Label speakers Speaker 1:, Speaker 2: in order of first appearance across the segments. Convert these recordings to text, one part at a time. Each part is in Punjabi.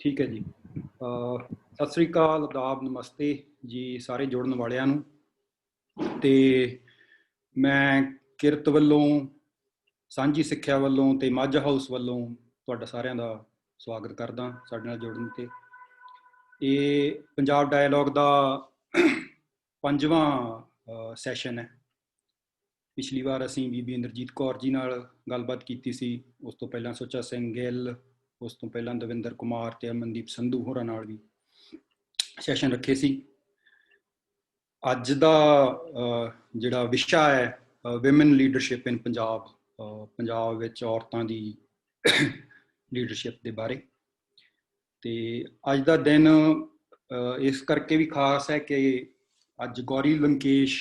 Speaker 1: ठीक है जी। सत श्री अकाल, आदाब, नमस्ते जी सारे जुड़न वालियां नूं। ते मैं किरत वल्लों, सांझी सिੱਖਿਆ ਵੱਲੋਂ ਤੇ ਮਾਝਾ ਹਾਊਸ ਵੱਲੋਂ ਤੁਹਾਡਾ ਸਾਰਿਆਂ ਦਾ ਸਵਾਗਤ ਕਰਦਾ ਸਾਡੇ ਨਾਲ ਜੁੜਨ ਤੇ। ਇਹ ਪੰਜਾਬ ਡਾਇਲੋਗ ਦਾ 5ਵਾਂ ਸੈਸ਼ਨ ਹੈ। ਪਿਛਲੀ ਵਾਰ ਅਸੀਂ ਬੀਬੀ ਇੰਦਰਜੀਤ ਕੌਰ ਜੀ ਨਾਲ ਗੱਲਬਾਤ ਕੀਤੀ ਸੀ, ਉਸ ਤੋਂ ਪਹਿਲਾਂ ਸੁੱਚਾ ਸਿੰਘ ਗਿੱਲ, ਉਸ ਤੋਂ ਪਹਿਲਾਂ ਦਵਿੰਦਰ ਕੁਮਾਰ ਤੇ ਅਮਨਦੀਪ ਸੰਧੂ ਹੋਰਾਂ ਨਾਲ ਵੀ ਸੈਸ਼ਨ ਰੱਖੇ ਸੀ। ਅੱਜ ਦਾ ਜਿਹੜਾ ਵਿਸ਼ਾ ਹੈ ਵਿਮਨ ਲੀਡਰਸ਼ਿਪ ਇਨ ਪੰਜਾਬ, ਪੰਜਾਬ ਵਿੱਚ ਔਰਤਾਂ ਦੀ ਲੀਡਰਸ਼ਿਪ ਦੇ ਬਾਰੇ। ਤੇ ਅੱਜ ਦਾ ਦਿਨ ਇਸ ਕਰਕੇ ਵੀ ਖਾਸ ਹੈ ਕਿ ਅੱਜ ਗੌਰੀ ਲੰਕੇਸ਼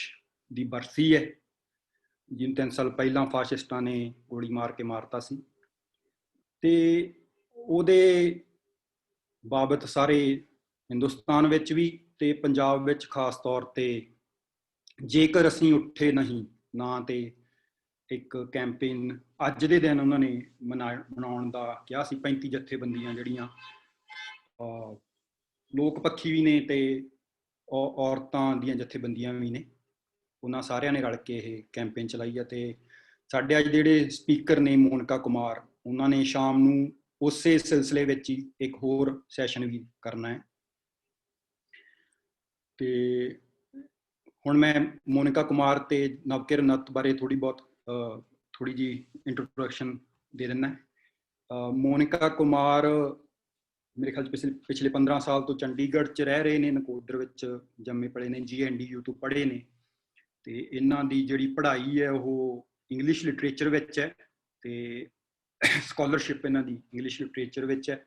Speaker 1: ਦੀ ਬਰਸੀ ਹੈ, ਜਿਹਨੂੰ 3 ਸਾਲ ਪਹਿਲਾਂ ਫਾਸ਼ਿਸਟਾਂ ਨੇ ਗੋਲੀ ਮਾਰ ਕੇ ਮਾਰਤਾ ਸੀ। ਤੇ ਉਹਦੇ ਬਾਬਤ ਸਾਰੇ ਹਿੰਦੁਸਤਾਨ ਵਿੱਚ ਵੀ ਤੇ ਪੰਜਾਬ ਵਿੱਚ ਖਾਸ ਤੌਰ ਤੇ ਜੇਕਰ ਅਸੀਂ ਉੱਠੇ ਨਹੀਂ ਨਾ ਤੇ ਇੱਕ ਕੈਂਪੇਨ ਅੱਜ ਦੇ ਦਿਨ ਉਹਨਾਂ ਨੇ ਮਨਾਉਣ ਦਾ ਕਿਹਾ ਸੀ। 35 ਜਥੇਬੰਦੀਆਂ ਜਿਹੜੀਆਂ ਲੋਕ ਪੱਖੀ ਵੀ ਨੇ ਤੇ ਔਰਤਾਂ ਦੀਆਂ ਜਥੇਬੰਦੀਆਂ ਵੀ ਨੇ, ਉਹਨਾਂ ਸਾਰਿਆਂ ਨੇ ਰਲ ਕੇ ਇਹ ਕੈਂਪੇਨ ਚਲਾਈ ਹੈ। ਤੇ ਸਾਡੇ ਅੱਜ ਜਿਹੜੇ ਸਪੀਕਰ ਨੇ ਮੋਨਿਕਾ ਕੁਮਾਰ, ਉਹਨਾਂ ਨੇ ਸ਼ਾਮ ਨੂੰ ਉਸੇ ਸਿਲਸਿਲੇ ਵਿੱਚ ਹੀ ਇੱਕ ਹੋਰ ਸੈਸ਼ਨ ਵੀ ਕਰਨਾ ਹੈ। ਤੇ ਹੁਣ ਮੈਂ ਮੋਨਿਕਾ ਕੁਮਾਰ ਤੇ ਨਵਕਿਰਨ ਨੱਤ ਬਾਰੇ ਥੋੜੀ ਜਿਹੀ ਇੰਟਰੋਡਕਸ਼ਨ ਦੇ ਦਿੰਦਾ। ਮੋਨਿਕਾ ਕੁਮਾਰ ਮੇਰੇ ਖਿਆਲ 'ਚ ਪਿਛਲੇ 15 ਸਾਲ ਤੋਂ ਚੰਡੀਗੜ੍ਹ 'ਚ ਰਹਿ ਰਹੇ ਨੇ, ਨਕੋਦਰ ਵਿੱਚ ਜੰਮੇ ਪਲੇ ਨੇ, GNDU ਤੋਂ ਪੜ੍ਹੇ ਨੇ। ਤੇ ਇਹਨਾਂ ਦੀ ਜਿਹੜੀ ਪੜ੍ਹਾਈ ਹੈ ਉਹ ਇੰਗਲਿਸ਼ ਲਿਟਰੇਚਰ ਵਿੱਚ ਹੈ ਤੇ ਸਕਾਲਰਸ਼ਿਪ ਇਹਨਾਂ ਦੀ ਇੰਗਲਿਸ਼ ਲਿਟਰੇਚਰ ਵਿੱਚ ਹੈ।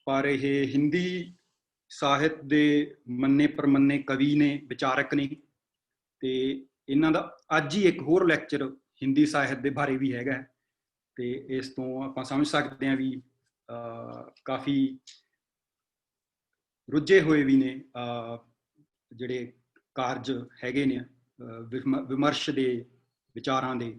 Speaker 1: ਪਰ ਇਹ ਹਿੰਦੀ ਸਾਹਿਤ ਦੇ ਮੰਨੇ ਪ੍ਰਮੰਨੇ ਕਵੀ ਨੇ, ਵਿਚਾਰਕ ਨੇ। ਤੇ ਇਹਨਾਂ ਦਾ ਅੱਜ ਹੀ ਇੱਕ ਹੋਰ ਲੈਕਚਰ ਹਿੰਦੀ ਸਾਹਿਤ ਦੇ ਬਾਰੇ ਵੀ ਹੈਗਾ। ਤੇ ਇਸ ਤੋਂ ਆਪਾਂ ਸਮਝ ਸਕਦੇ ਹਾਂ ਵੀ ਕਾਫੀ ਰੁੱਝੇ ਹੋਏ ਵੀ ਨੇ ਜਿਹੜੇ ਕਾਰਜ ਹੈਗੇ ਨੇ ਵਿਮਰਸ਼ ਦੇ, ਵਿਚਾਰਾਂ ਦੇ।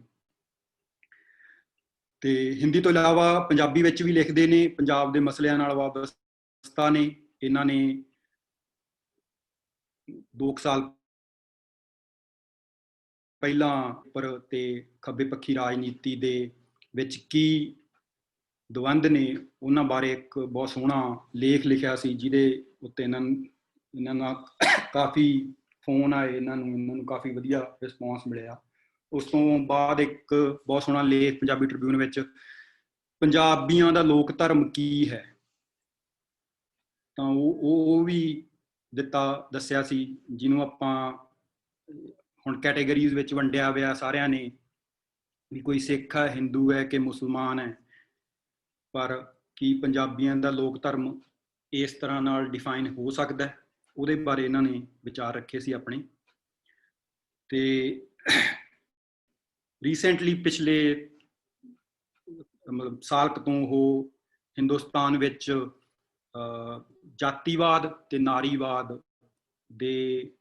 Speaker 1: ਤੇ ਹਿੰਦੀ ਤੋਂ ਇਲਾਵਾ ਪੰਜਾਬੀ ਵਿੱਚ ਵੀ ਲਿਖਦੇ ਨੇ, ਪੰਜਾਬ ਦੇ ਮਸਲਿਆਂ ਨਾਲ ਵਾਬਸਤਾ ਨੇ। ਇਹਨਾਂ ਨੇ 2 ਸਾਲ ਪਹਿਲਾਂ ਪਰ ਤੇ ਖੱਬੇ ਪੱਖੀ ਰਾਜਨੀਤੀ ਦੇ ਵਿੱਚ ਕੀ ਦਵੰਦ ਨੇ ਉਹਨਾਂ ਬਾਰੇ ਇੱਕ ਬਹੁਤ ਸੋਹਣਾ ਲੇਖ ਲਿਖਿਆ ਸੀ, ਜਿਹਦੇ ਉੱਤੇ ਇਹਨਾਂ ਨਾਲ ਕਾਫੀ ਫੋਨ ਆਏ, ਇਹਨਾਂ ਨੂੰ ਕਾਫੀ ਵਧੀਆ ਰਿਸਪੌਂਸ ਮਿਲਿਆ। ਉਸ ਤੋਂ ਬਾਅਦ ਇੱਕ ਬਹੁਤ ਸੋਹਣਾ ਲੇਖ ਪੰਜਾਬੀ ਟ੍ਰਿਬਿਊਨ ਵਿੱਚ ਪੰਜਾਬੀਆਂ ਦਾ ਲੋਕ ਧਰਮ ਕੀ ਹੈ, ਤਾਂ ਉਹ ਵੀ ਦੱਸਿਆ ਸੀ, ਜਿਹਨੂੰ ਆਪਾਂ ਹੁਣ ਕੈਟੇਗਰੀਜ਼ ਵਿੱਚ ਵੰਡਿਆ ਹੋਇਆ ਸਾਰਿਆਂ ਨੇ ਵੀ ਕੋਈ ਸਿੱਖ ਹੈ, ਹਿੰਦੂ ਹੈ ਕਿ ਮੁਸਲਮਾਨ ਹੈ, ਪਰ ਕੀ ਪੰਜਾਬੀਆਂ ਦਾ ਲੋਕ ਧਰਮ ਇਸ ਤਰ੍ਹਾਂ ਨਾਲ ਡਿਫਾਈਨ ਹੋ ਸਕਦਾ, ਉਹਦੇ ਬਾਰੇ ਇਹਨਾਂ ਨੇ ਵਿਚਾਰ ਰੱਖੇ ਸੀ ਆਪਣੇ। ਤੇ ਰੀਸੈਂਟਲੀ ਪਿਛਲੇ ਮਤਲਬ ਸਾਲ ਤੋਂ ਉਹ ਹਿੰਦੁਸਤਾਨ ਵਿੱਚ ਜਾਤੀਵਾਦ ਤੇ ਨਾਰੀਵਾਦ ਦੇ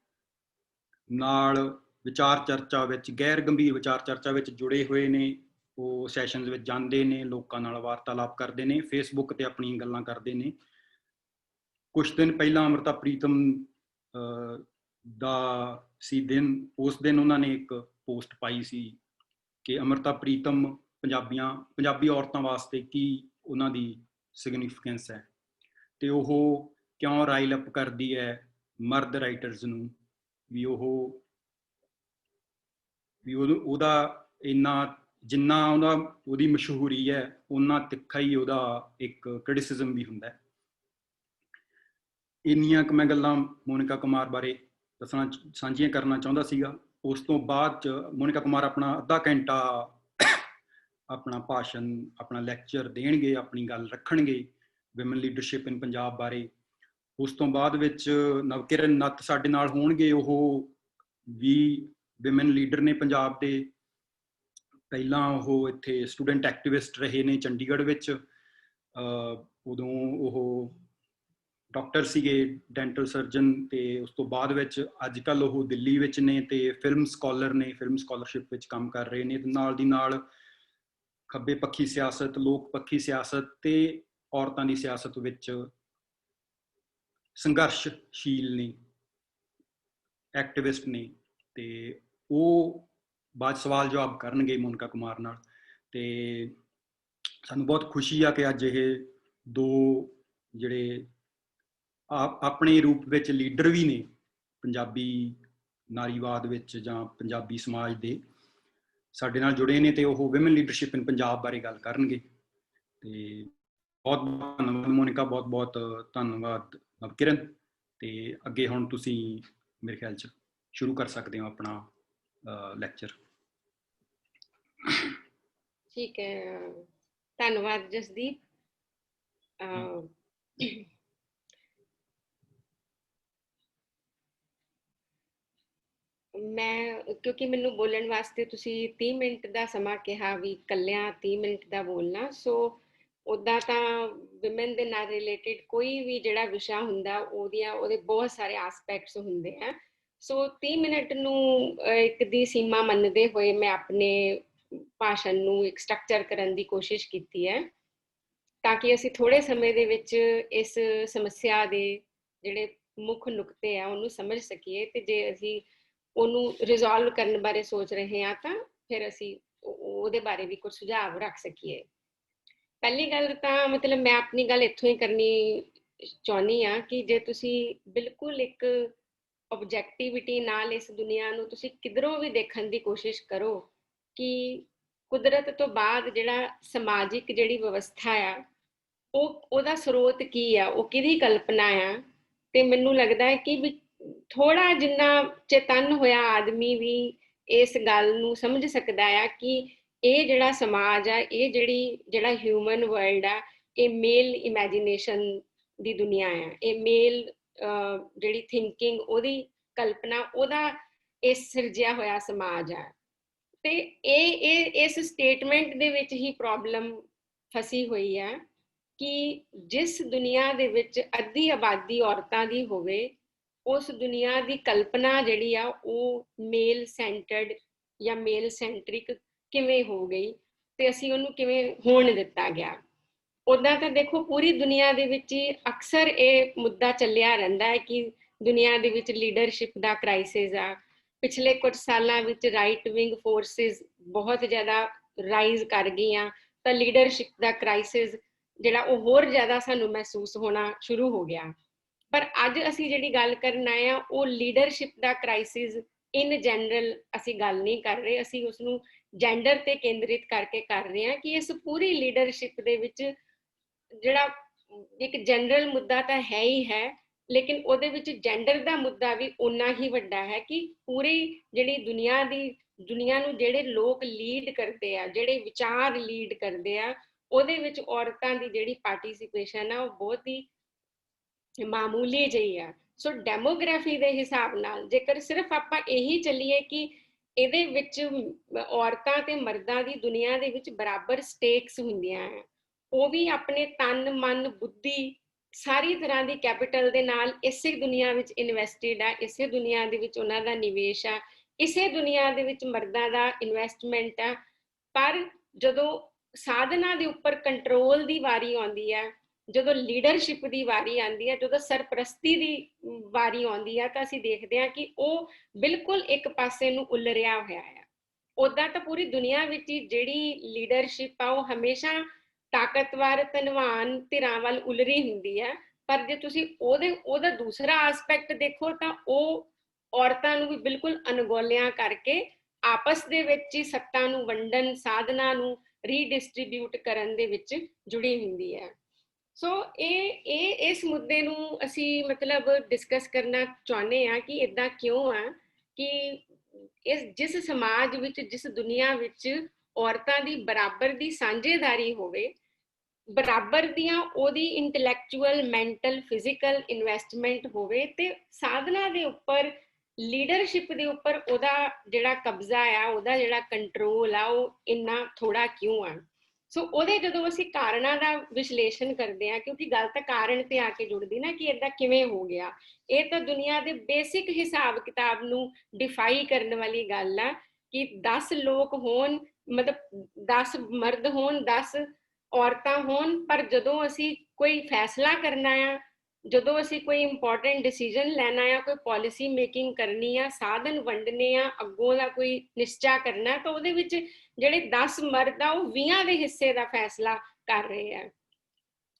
Speaker 1: ਨਾਲ ਵਿਚਾਰ ਚਰਚਾ ਵਿੱਚ, ਗੈਰ ਗੰਭੀਰ ਵਿਚਾਰ ਚਰਚਾ ਵਿੱਚ ਜੁੜੇ ਹੋਏ ਨੇ। ਉਹ ਸੈਸ਼ਨਸ ਵਿੱਚ ਜਾਂਦੇ ਨੇ, ਲੋਕਾਂ ਨਾਲ ਵਾਰਤਾਲਾਪ ਕਰਦੇ ਨੇ, ਫੇਸਬੁੱਕ ਤੇ ਆਪਣੀਆਂ ਗੱਲਾਂ ਕਰਦੇ ਨੇ। ਕੁਛ ਦਿਨ ਪਹਿਲਾਂ ਅੰਮ੍ਰਿਤਾ ਪ੍ਰੀਤਮ ਦਾ ਸੀ ਦਿਨ, ਉਸ ਦਿਨ ਉਹਨਾਂ ਨੇ ਇੱਕ ਪੋਸਟ ਪਾਈ ਸੀ ਕਿ ਅੰਮ੍ਰਿਤਾ ਪ੍ਰੀਤਮ ਪੰਜਾਬੀ ਔਰਤਾਂ ਵਾਸਤੇ ਕੀ ਉਹਨਾਂ ਦੀ ਸਿਗਨੀਫਿਕੈਂਸ ਹੈ, ਤੇ ਉਹ ਕਿਉਂ ਰਾਈਲ ਅਪ ਕਰਦੀ ਹੈ ਮਰਦ ਰਾਈਟਰਸ ਨੂੰ, ਵੀ ਉਹਦਾ ਇੰਨਾ ਜਿੰਨਾ ਉਹਦੀ ਮਸ਼ਹੂਰੀ ਹੈ ਉਹਨਾਂ ਤਿੱਖਾ ਹੀ ਉਹਦਾ ਇੱਕ ਕ੍ਰਿਟਿਸਿਜ਼ਮ ਵੀ ਹੁੰਦਾ। ਇੰਨੀਆਂ ਕੁ ਮੈਂ ਗੱਲਾਂ ਮੋਨਿਕਾ ਕੁਮਾਰ ਬਾਰੇ ਸਾਂਝੀਆਂ ਕਰਨਾ ਚਾਹੁੰਦਾ ਸੀਗਾ। ਉਸ ਤੋਂ ਬਾਅਦ 'ਚ ਮੋਨਿਕਾ ਕੁਮਾਰ ਆਪਣਾ ਅੱਧਾ ਘੰਟਾ ਆਪਣਾ ਭਾਸ਼ਣ, ਆਪਣਾ ਲੈਕਚਰ ਦੇਣਗੇ, ਆਪਣੀ ਗੱਲ ਰੱਖਣਗੇ ਵਿਮਨ ਲੀਡਰਸ਼ਿਪ ਇਨ ਪੰਜਾਬ ਬਾਰੇ। ਉਸ ਤੋਂ ਬਾਅਦ ਵਿੱਚ ਨਵਕਿਰਨ ਨੱਤ ਸਾਡੇ ਨਾਲ ਹੋਣਗੇ। ਉਹ ਵੀ ਵਿਮਨ ਲੀਡਰ ਨੇ ਪੰਜਾਬ ਦੇ। ਪਹਿਲਾਂ ਉਹ ਇੱਥੇ ਸਟੂਡੈਂਟ ਐਕਟਿਵਿਸਟ ਰਹੇ ਨੇ ਚੰਡੀਗੜ੍ਹ ਵਿੱਚ। ਉਦੋਂ ਉਹ ਡਾਕਟਰ ਸੀਗੇ, ਡੈਂਟਲ ਸਰਜਨ। ਤੇ ਉਸ ਤੋਂ ਬਾਅਦ ਵਿੱਚ ਅੱਜ ਕੱਲ੍ਹ ਉਹ ਦਿੱਲੀ ਵਿੱਚ ਨੇ ਤੇ ਫਿਲਮ ਸਕਾਲਰ ਨੇ, ਫਿਲਮ ਸਕਾਲਰਸ਼ਿਪ ਵਿੱਚ ਕੰਮ ਕਰ ਰਹੇ ਨੇ। ਨਾਲ ਦੀ ਨਾਲ ਖੱਬੇ ਪੱਖੀ ਸਿਆਸਤ, ਲੋਕ ਪੱਖੀ ਸਿਆਸਤ ਤੇ ਔਰਤਾਂ ਦੀ ਸਿਆਸਤ ਵਿੱਚ ਸੰਘਰਸ਼ਸ਼ੀਲ ਨੇ, ਐਕਟਿਵਿਸਟ ਨੇ, ਤੇ ਉਹ ਬਾਅਦ ਸਵਾਲ ਜਵਾਬ ਕਰਨਗੇ ਮੋਨਿਕਾ ਕੁਮਾਰ ਨਾਲ। ਤੇ ਸਾਨੂੰ ਬਹੁਤ ਖੁਸ਼ੀ ਆ ਕਿ ਅੱਜ ਇਹ ਦੋ ਜਿਹੜੇ ਆਪਣੇ ਰੂਪ ਵਿੱਚ ਲੀਡਰ ਵੀ ਨੇ ਪੰਜਾਬੀ ਨਾਰੀਵਾਦ ਵਿੱਚ ਜਾਂ ਪੰਜਾਬੀ ਸਮਾਜ ਦੇ, ਸਾਡੇ ਨਾਲ ਜੁੜੇ ਨੇ, ਤੇ ਉਹ ਵਿਮਨ ਲੀਡਰਸ਼ਿਪ ਇਨ ਪੰਜਾਬ ਬਾਰੇ ਗੱਲ ਕਰਨਗੇ। ਤੇ ਬਹੁਤ ਬਹੁਤ ਧੰਨਵਾਦ ਮੋਨਿਕਾ, ਬਹੁਤ ਬਹੁਤ ਧੰਨਵਾਦ ਨਵਕਿਰਨ। ਤੇ ਅੱਗੇ ਹੁਣ ਤੁਸੀਂ ਮੇਰੇ ਖਿਆਲ 'ਚ ਸ਼ੁਰੂ ਕਰ ਸਕਦੇ ਹੋ ਆਪਣਾ ਲੈਕਚਰ।
Speaker 2: ਠੀਕ ਹੈ, ਧੰਨਵਾਦ ਜਸਦੀਪ। ਮੈਂ, ਕਿਉਂਕਿ ਮੈਨੂੰ ਬੋਲਣ ਵਾਸਤੇ ਤੁਸੀਂ 30 ਮਿੰਟ ਦਾ ਸਮਾਂ ਕਿਹਾ ਵੀ ਇਕੱਲਿਆਂ 30 ਮਿੰਟ ਦਾ ਬੋਲਣਾ, ਸੋ ਉੱਦਾਂ ਤਾਂ ਵਿਮਨ ਦੇ ਨਾਲ ਰਿਲੇਟਿਡ ਕੋਈ ਵੀ ਜਿਹੜਾ ਵਿਸ਼ਾ ਹੁੰਦਾ ਉਹਦੇ ਬਹੁਤ ਸਾਰੇ ਆਸਪੈਕਟਸ ਹੁੰਦੇ ਆ। ਸੋ 30 ਮਿੰਟ ਨੂੰ ਇੱਕ ਦੀ ਸੀਮਾ ਮੰਨਦੇ ਹੋਏ ਮੈਂ ਆਪਣੇ ਭਾਸ਼ਣ ਨੂੰ ਇੱਕ ਸਟਰਕਚਰ ਕਰਨ ਦੀ ਕੋਸ਼ਿਸ਼ ਕੀਤੀ ਹੈ, ਤਾਂ ਕਿ ਅਸੀਂ ਥੋੜ੍ਹੇ ਸਮੇਂ ਦੇ ਵਿੱਚ ਇਸ ਸਮੱਸਿਆ ਦੇ ਜਿਹੜੇ ਮੁੱਖ ਨੁਕਤੇ ਆ ਉਹਨੂੰ ਸਮਝ ਸਕੀਏ, ਤੇ ਜੇ ਅਸੀਂ ਉਹਨੂੰ ਰਿਜ਼ੋਲਵ ਕਰਨ ਬਾਰੇ ਸੋਚ ਰਹੇ ਹਾਂ ਤਾਂ ਫਿਰ ਅਸੀਂ ਉਹਦੇ ਬਾਰੇ ਵੀ ਕੁਝ ਸੁਝਾਅ ਰੱਖ ਸਕੀਏ। ਪਹਿਲੀ ਗੱਲ ਤਾਂ ਮਤਲਬ ਮੈਂ ਆਪਣੀ ਗੱਲ ਇੱਥੋਂ ਹੀ ਕਰਨੀ ਚਾਹੁੰਦੀ ਹਾਂ ਕਿ ਜੇ ਤੁਸੀਂ ਬਿਲਕੁਲ ਇੱਕ ਆਬਜੈਕਟਿਵਿਟੀ ਨਾਲ ਇਸ ਦੁਨੀਆ ਨੂੰ ਤੁਸੀਂ ਕਿਧਰੋਂ ਵੀ ਦੇਖਣ ਦੀ ਕੋਸ਼ਿਸ਼ ਕਰੋ ਕਿ ਕੁਦਰਤ ਤੋਂ ਬਾਅਦ ਜਿਹੜਾ ਸਮਾਜਿਕ ਜਿਹੜੀ ਵਿਵਸਥਾ ਆ ਉਹਦਾ ਸਰੋਤ ਕੀ ਆ, ਉਹ ਕਿਹਦੀ ਕਲਪਨਾ ਆ, ਤੇ ਮੈਨੂੰ ਲੱਗਦਾ ਹੈ ਕਿ ਵੀ ਥੋੜਾ ਜਿੰਨਾ ਚੇਤਨ ਹੋਇਆ ਆਦਮੀ ਵੀ ਇਸ ਗੱਲ ਨੂੰ ਸਮਝ ਸਕਦਾ ਆ ਕਿ ਇਹ ਜਿਹੜਾ ਸਮਾਜ ਆ, ਇਹ ਜਿਹੜਾ ਹਿਊਮਨ ਵਰਲਡ ਆ, ਇਹ ਮੇਲ ਇਮੈਜੀਨੇਸ਼ਨ ਦੀ ਦੁਨੀਆ ਆ, ਇਹ ਮੇਲ ਜਿਹੜੀ ਥਿੰਕਿੰਗ, ਉਹਦੀ ਕਲਪਨਾ, ਉਹਦਾ ਇਸ ਸਿਰਜਿਆ ਹੋਇਆ ਸਮਾਜ ਆ। ਤੇ ਇਹ ਇਸ ਸਟੇਟਮੈਂਟ ਦੇ ਵਿੱਚ ਹੀ ਪ੍ਰੋਬਲਮ ਫਸੀ ਹੋਈ ਹੈ ਕਿ ਜਿਸ ਦੁਨੀਆ ਦੇ ਵਿੱਚ ਅੱਧੀ ਆਬਾਦੀ ਔਰਤਾਂ ਦੀ ਹੋਵੇ, ਉਸ ਦੁਨੀਆ ਦੀ ਕਲਪਨਾ ਜਿਹੜੀ ਆ ਉਹ ਮੇਲ ਸੈਂਟਰਡ ਜਾਂ ਮੇਲ ਸੈਂਟਰਿਕ ਕਿਵੇਂ ਹੋ ਗਈ, ਤੇ ਅਸੀਂ ਉਹਨੂੰ ਕਿਵੇਂ ਹੋਣ ਦਿੱਤਾ ਗਿਆ। ਉੱਦਾਂ ਤਾਂ ਦੇਖੋ ਪੂਰੀ ਦੁਨੀਆ ਦੇ ਵਿੱਚ ਹੀ ਅਕਸਰ ਇਹ ਮੁੱਦਾ ਚੱਲਿਆ ਰਹਿੰਦਾ ਹੈ ਕਿ ਦੁਨੀਆ ਦੇ ਵਿੱਚ ਲੀਡਰਸ਼ਿਪ ਦਾ ਕ੍ਰਾਈਸਿਸ ਆ। ਪਿਛਲੇ ਕੁਝ ਸਾਲਾਂ ਵਿੱਚ ਰਾਈਟ ਵਿੰਗ ਫੋਰਸਿਸ ਬਹੁਤ ਜ਼ਿਆਦਾ ਰਾਈਜ਼ ਕਰ ਗਈਆਂ, ਤਾਂ ਲੀਡਰਸ਼ਿਪ ਦਾ ਕ੍ਰਾਈਸਿਸ ਜਿਹੜਾ ਉਹ ਹੋਰ ਜ਼ਿਆਦਾ ਸਾਨੂੰ ਮਹਿਸੂਸ ਹੋਣਾ ਸ਼ੁਰੂ ਹੋ ਗਿਆ। ਪਰ ਅੱਜ ਅਸੀਂ ਜਿਹੜੀ ਗੱਲ ਕਰਨ ਆਏ ਆ ਉਹ leadership the crisis in general ਅਸੀਂ ਗੱਲ ਨਹੀਂ ਕਰ ਰਹੇ, ਅਸੀਂ ਉਸਨੂੰ ਜੈਂਡਰ ਤੇ ਕੇਂਦਰਿਤ ਕਰਕੇ ਕਰ ਰਹੇ ਹਾਂ ਕਿ ਇਸ ਪੂਰੀ ਲੀਡਰਸ਼ਿਪ ਦੇ ਵਿੱਚ ਜਿਹੜਾ ਇੱਕ ਜਨਰਲ ਮੁੱਦਾ ਤਾਂ ਹੈ ਹੀ ਹੈ, ਲੇਕਿਨ ਉਹਦੇ ਵਿੱਚ ਜੈਂਡਰ ਦਾ ਮੁੱਦਾ ਵੀ ਉਨਾ ਹੀ ਵੱਡਾ ਹੈ ਕਿ ਪੂਰੀ ਜਿਹੜੀ ਦੁਨੀਆ ਨੂੰ ਜਿਹੜੇ ਲੋਕ ਲੀਡ ਕਰਦੇ ਆ, ਜਿਹੜੇ ਵਿਚਾਰ ਲੀਡ ਕਰਦੇ ਆ, ਉਹਦੇ ਵਿੱਚ ਔਰਤਾਂ ਦੀ ਜਿਹੜੀ ਪਾਰਟਿਸਿਪੇਸ਼ਨ ਆ ਉਹ ਬਹੁਤ ਹੀ ਮਾਮੂਲੀ ਜਿਹੀ ਆ। ਸੋ ਡੈਮੋਗ੍ਰਾਫੀ ਦੇ ਹਿਸਾਬ ਨਾਲ ਜੇਕਰ ਸਿਰਫ ਆਪਾਂ ਇਹੀ ਚੱਲੀਏ ਕਿ ਇਹਦੇ ਵਿੱਚ ਔਰਤਾਂ ਤੇ ਮਰਦਾਂ ਦੀ ਦੁਨੀਆ ਦੇ ਵਿੱਚ ਬਰਾਬਰ ਸਟੇਕਸ ਹੁੰਦੀਆਂ ਹੈ, ਉਹ ਵੀ ਆਪਣੇ ਤਨ ਮਨ ਬੁੱਧੀ ਸਾਰੀ ਤਰ੍ਹਾਂ ਦੀ ਕੈਪੀਟਲ ਦੇ ਨਾਲ ਇਸੇ ਦੁਨੀਆ ਵਿੱਚ ਇਨਵੈਸਟਡ ਆ, ਇਸੇ ਦੁਨੀਆ ਦੇ ਵਿੱਚ ਉਹਨਾਂ ਦਾ ਨਿਵੇਸ਼ ਆ, ਇਸੇ ਦੁਨੀਆ ਦੇ ਵਿੱਚ ਮਰਦਾਂ ਦਾ ਇਨਵੈਸਟਮੈਂਟ ਆ। ਪਰ ਜਦੋਂ ਸਾਧਨਾ ਦੇ ਉੱਪਰ ਕੰਟਰੋਲ ਦੀ ਵਾਰੀ ਆਉਂਦੀ ਹੈ, ਜਦੋਂ ਲੀਡਰਸ਼ਿਪ ਦੀ ਵਾਰੀ ਆਉਂਦੀ ਹੈ, ਜਦੋਂ ਸਰਪ੍ਰਸਤੀ ਦੀ ਵਾਰੀ ਆਉਂਦੀ ਹੈ, ਤਾਂ ਅਸੀਂ ਦੇਖਦੇ ਹਾਂ ਕਿ ਉਹ ਬਿਲਕੁਲ ਇੱਕ ਪਾਸੇ ਨੂੰ ਉਲਰਿਆ ਹੋਇਆ ਹੈ। ਉੱਦਾਂ ਤਾਂ ਪੂਰੀ ਦੁਨੀਆ ਵਿੱਚ ਜਿਹੜੀ ਲੀਡਰਸ਼ਿਪ ਆ ਉਹ ਹਮੇਸ਼ਾ ਤਾਕਤਵਰ ਧਨਵਾਨ ਧਿਰਾਂ ਵੱਲ ਉਲਰੀ ਹੁੰਦੀ ਹੈ, ਪਰ ਜੇ ਤੁਸੀਂ ਉਹਦਾ ਦੂਸਰਾ ਆਸਪੈਕਟ ਦੇਖੋ ਤਾਂ ਉਹ ਔਰਤਾਂ ਨੂੰ ਵੀ ਬਿਲਕੁਲ ਅਣਗੌਲਿਆਂ ਕਰਕੇ ਆਪਸ ਦੇ ਵਿੱਚ ਹੀ ਸੱਤਾ ਨੂੰ ਵੰਡਣ, ਸਾਧਨਾ ਨੂੰ ਰੀਡਿਸਟ੍ਰੀਬਿਊਟ ਕਰਨ ਦੇ ਵਿੱਚ ਜੁੜੀ ਹੁੰਦੀ ਹੈ। ਸੋ ਇਸ ਮੁੱਦੇ ਨੂੰ ਅਸੀਂ ਮਤਲਬ ਡਿਸਕਸ ਕਰਨਾ ਚਾਹੁੰਦੇ ਹਾਂ ਕਿ ਇੱਦਾਂ ਕਿਉਂ ਆ ਕਿ ਜਿਸ ਸਮਾਜ ਵਿੱਚ, ਜਿਸ ਦੁਨੀਆ ਵਿੱਚ ਔਰਤਾਂ ਦੀ ਬਰਾਬਰ ਦੀ ਸਾਂਝੇਦਾਰੀ ਹੋਵੇ, ਬਰਾਬਰ ਦੀਆਂ ਉਹਦੀ ਇੰਟੈਲੈਕਚੁਅਲ, ਮੈਂਟਲ, ਫਿਜ਼ੀਕਲ ਇਨਵੈਸਟਮੈਂਟ ਹੋਵੇ, ਤੇ ਸਾਧਨਾ ਦੇ ਉੱਪਰ, ਲੀਡਰਸ਼ਿਪ ਦੇ ਉੱਪਰ ਉਹਦਾ ਜਿਹੜਾ ਕਬਜ਼ਾ ਆ, ਉਹਦਾ ਜਿਹੜਾ ਕੰਟਰੋਲ ਆ, ਉਹ ਇੰਨਾ ਥੋੜਾ ਕਿਉਂ ਆ। ਸੋ ਉਹਦੇ ਜਦੋਂ ਅਸੀਂ ਕਾਰਨਾਂ ਦਾ ਵਿਸ਼ਲੇਸ਼ਣ ਕਰਦੇ ਹਾਂ, ਕਿਉਂਕਿ ਗੱਲ ਤਾਂ ਕਾਰਨ ਤੇ ਆ ਕੇ ਜੁੜਦੀ ਨਾ ਕਿ ਏਦਾਂ ਕਿਵੇਂ ਹੋ ਗਿਆ, ਇਹ ਤਾਂ ਦੁਨੀਆ ਦੇ ਬੇਸਿਕ ਹਿਸਾਬ ਕਿਤਾਬ ਨੂੰ ਡਿਫਾਈ ਕਰਨ ਵਾਲੀ ਗੱਲ ਆ ਕਿ 10 ਲੋਕ ਹੋਣ, ਮਤਲਬ 10 ਮਰਦ ਹੋਣ, 10 ਔਰਤਾਂ ਹੋਣ, ਪਰ ਜਦੋਂ ਅਸੀਂ ਕੋਈ ਫੈਸਲਾ ਕਰਨਾ ਆ, ਜਦੋਂ ਅਸੀਂ ਕੋਈ ਇੰਪੋਰਟੈਂਟ ਡਿਸੀਜਨ ਲੈਣਾ ਆ, ਕੋਈ ਪਾਲਿਸੀ ਮੇਕਿੰਗ ਕਰਨੀ ਆ, ਸਾਧਨ ਵੰਡਣੇ ਆ, ਅੱਗੋਂ ਦਾ ਕੋਈ ਨਿਸ਼ਚਾ ਕਰਨਾ, ਤਾਂ ਉਹਦੇ ਵਿੱਚ ਜਿਹੜੇ 10 ਮਰਦ ਆ ਉਹ 20 ਦੇ ਹਿੱਸੇ ਦਾ ਫੈਸਲਾ ਕਰ ਰਹੇ ਆ।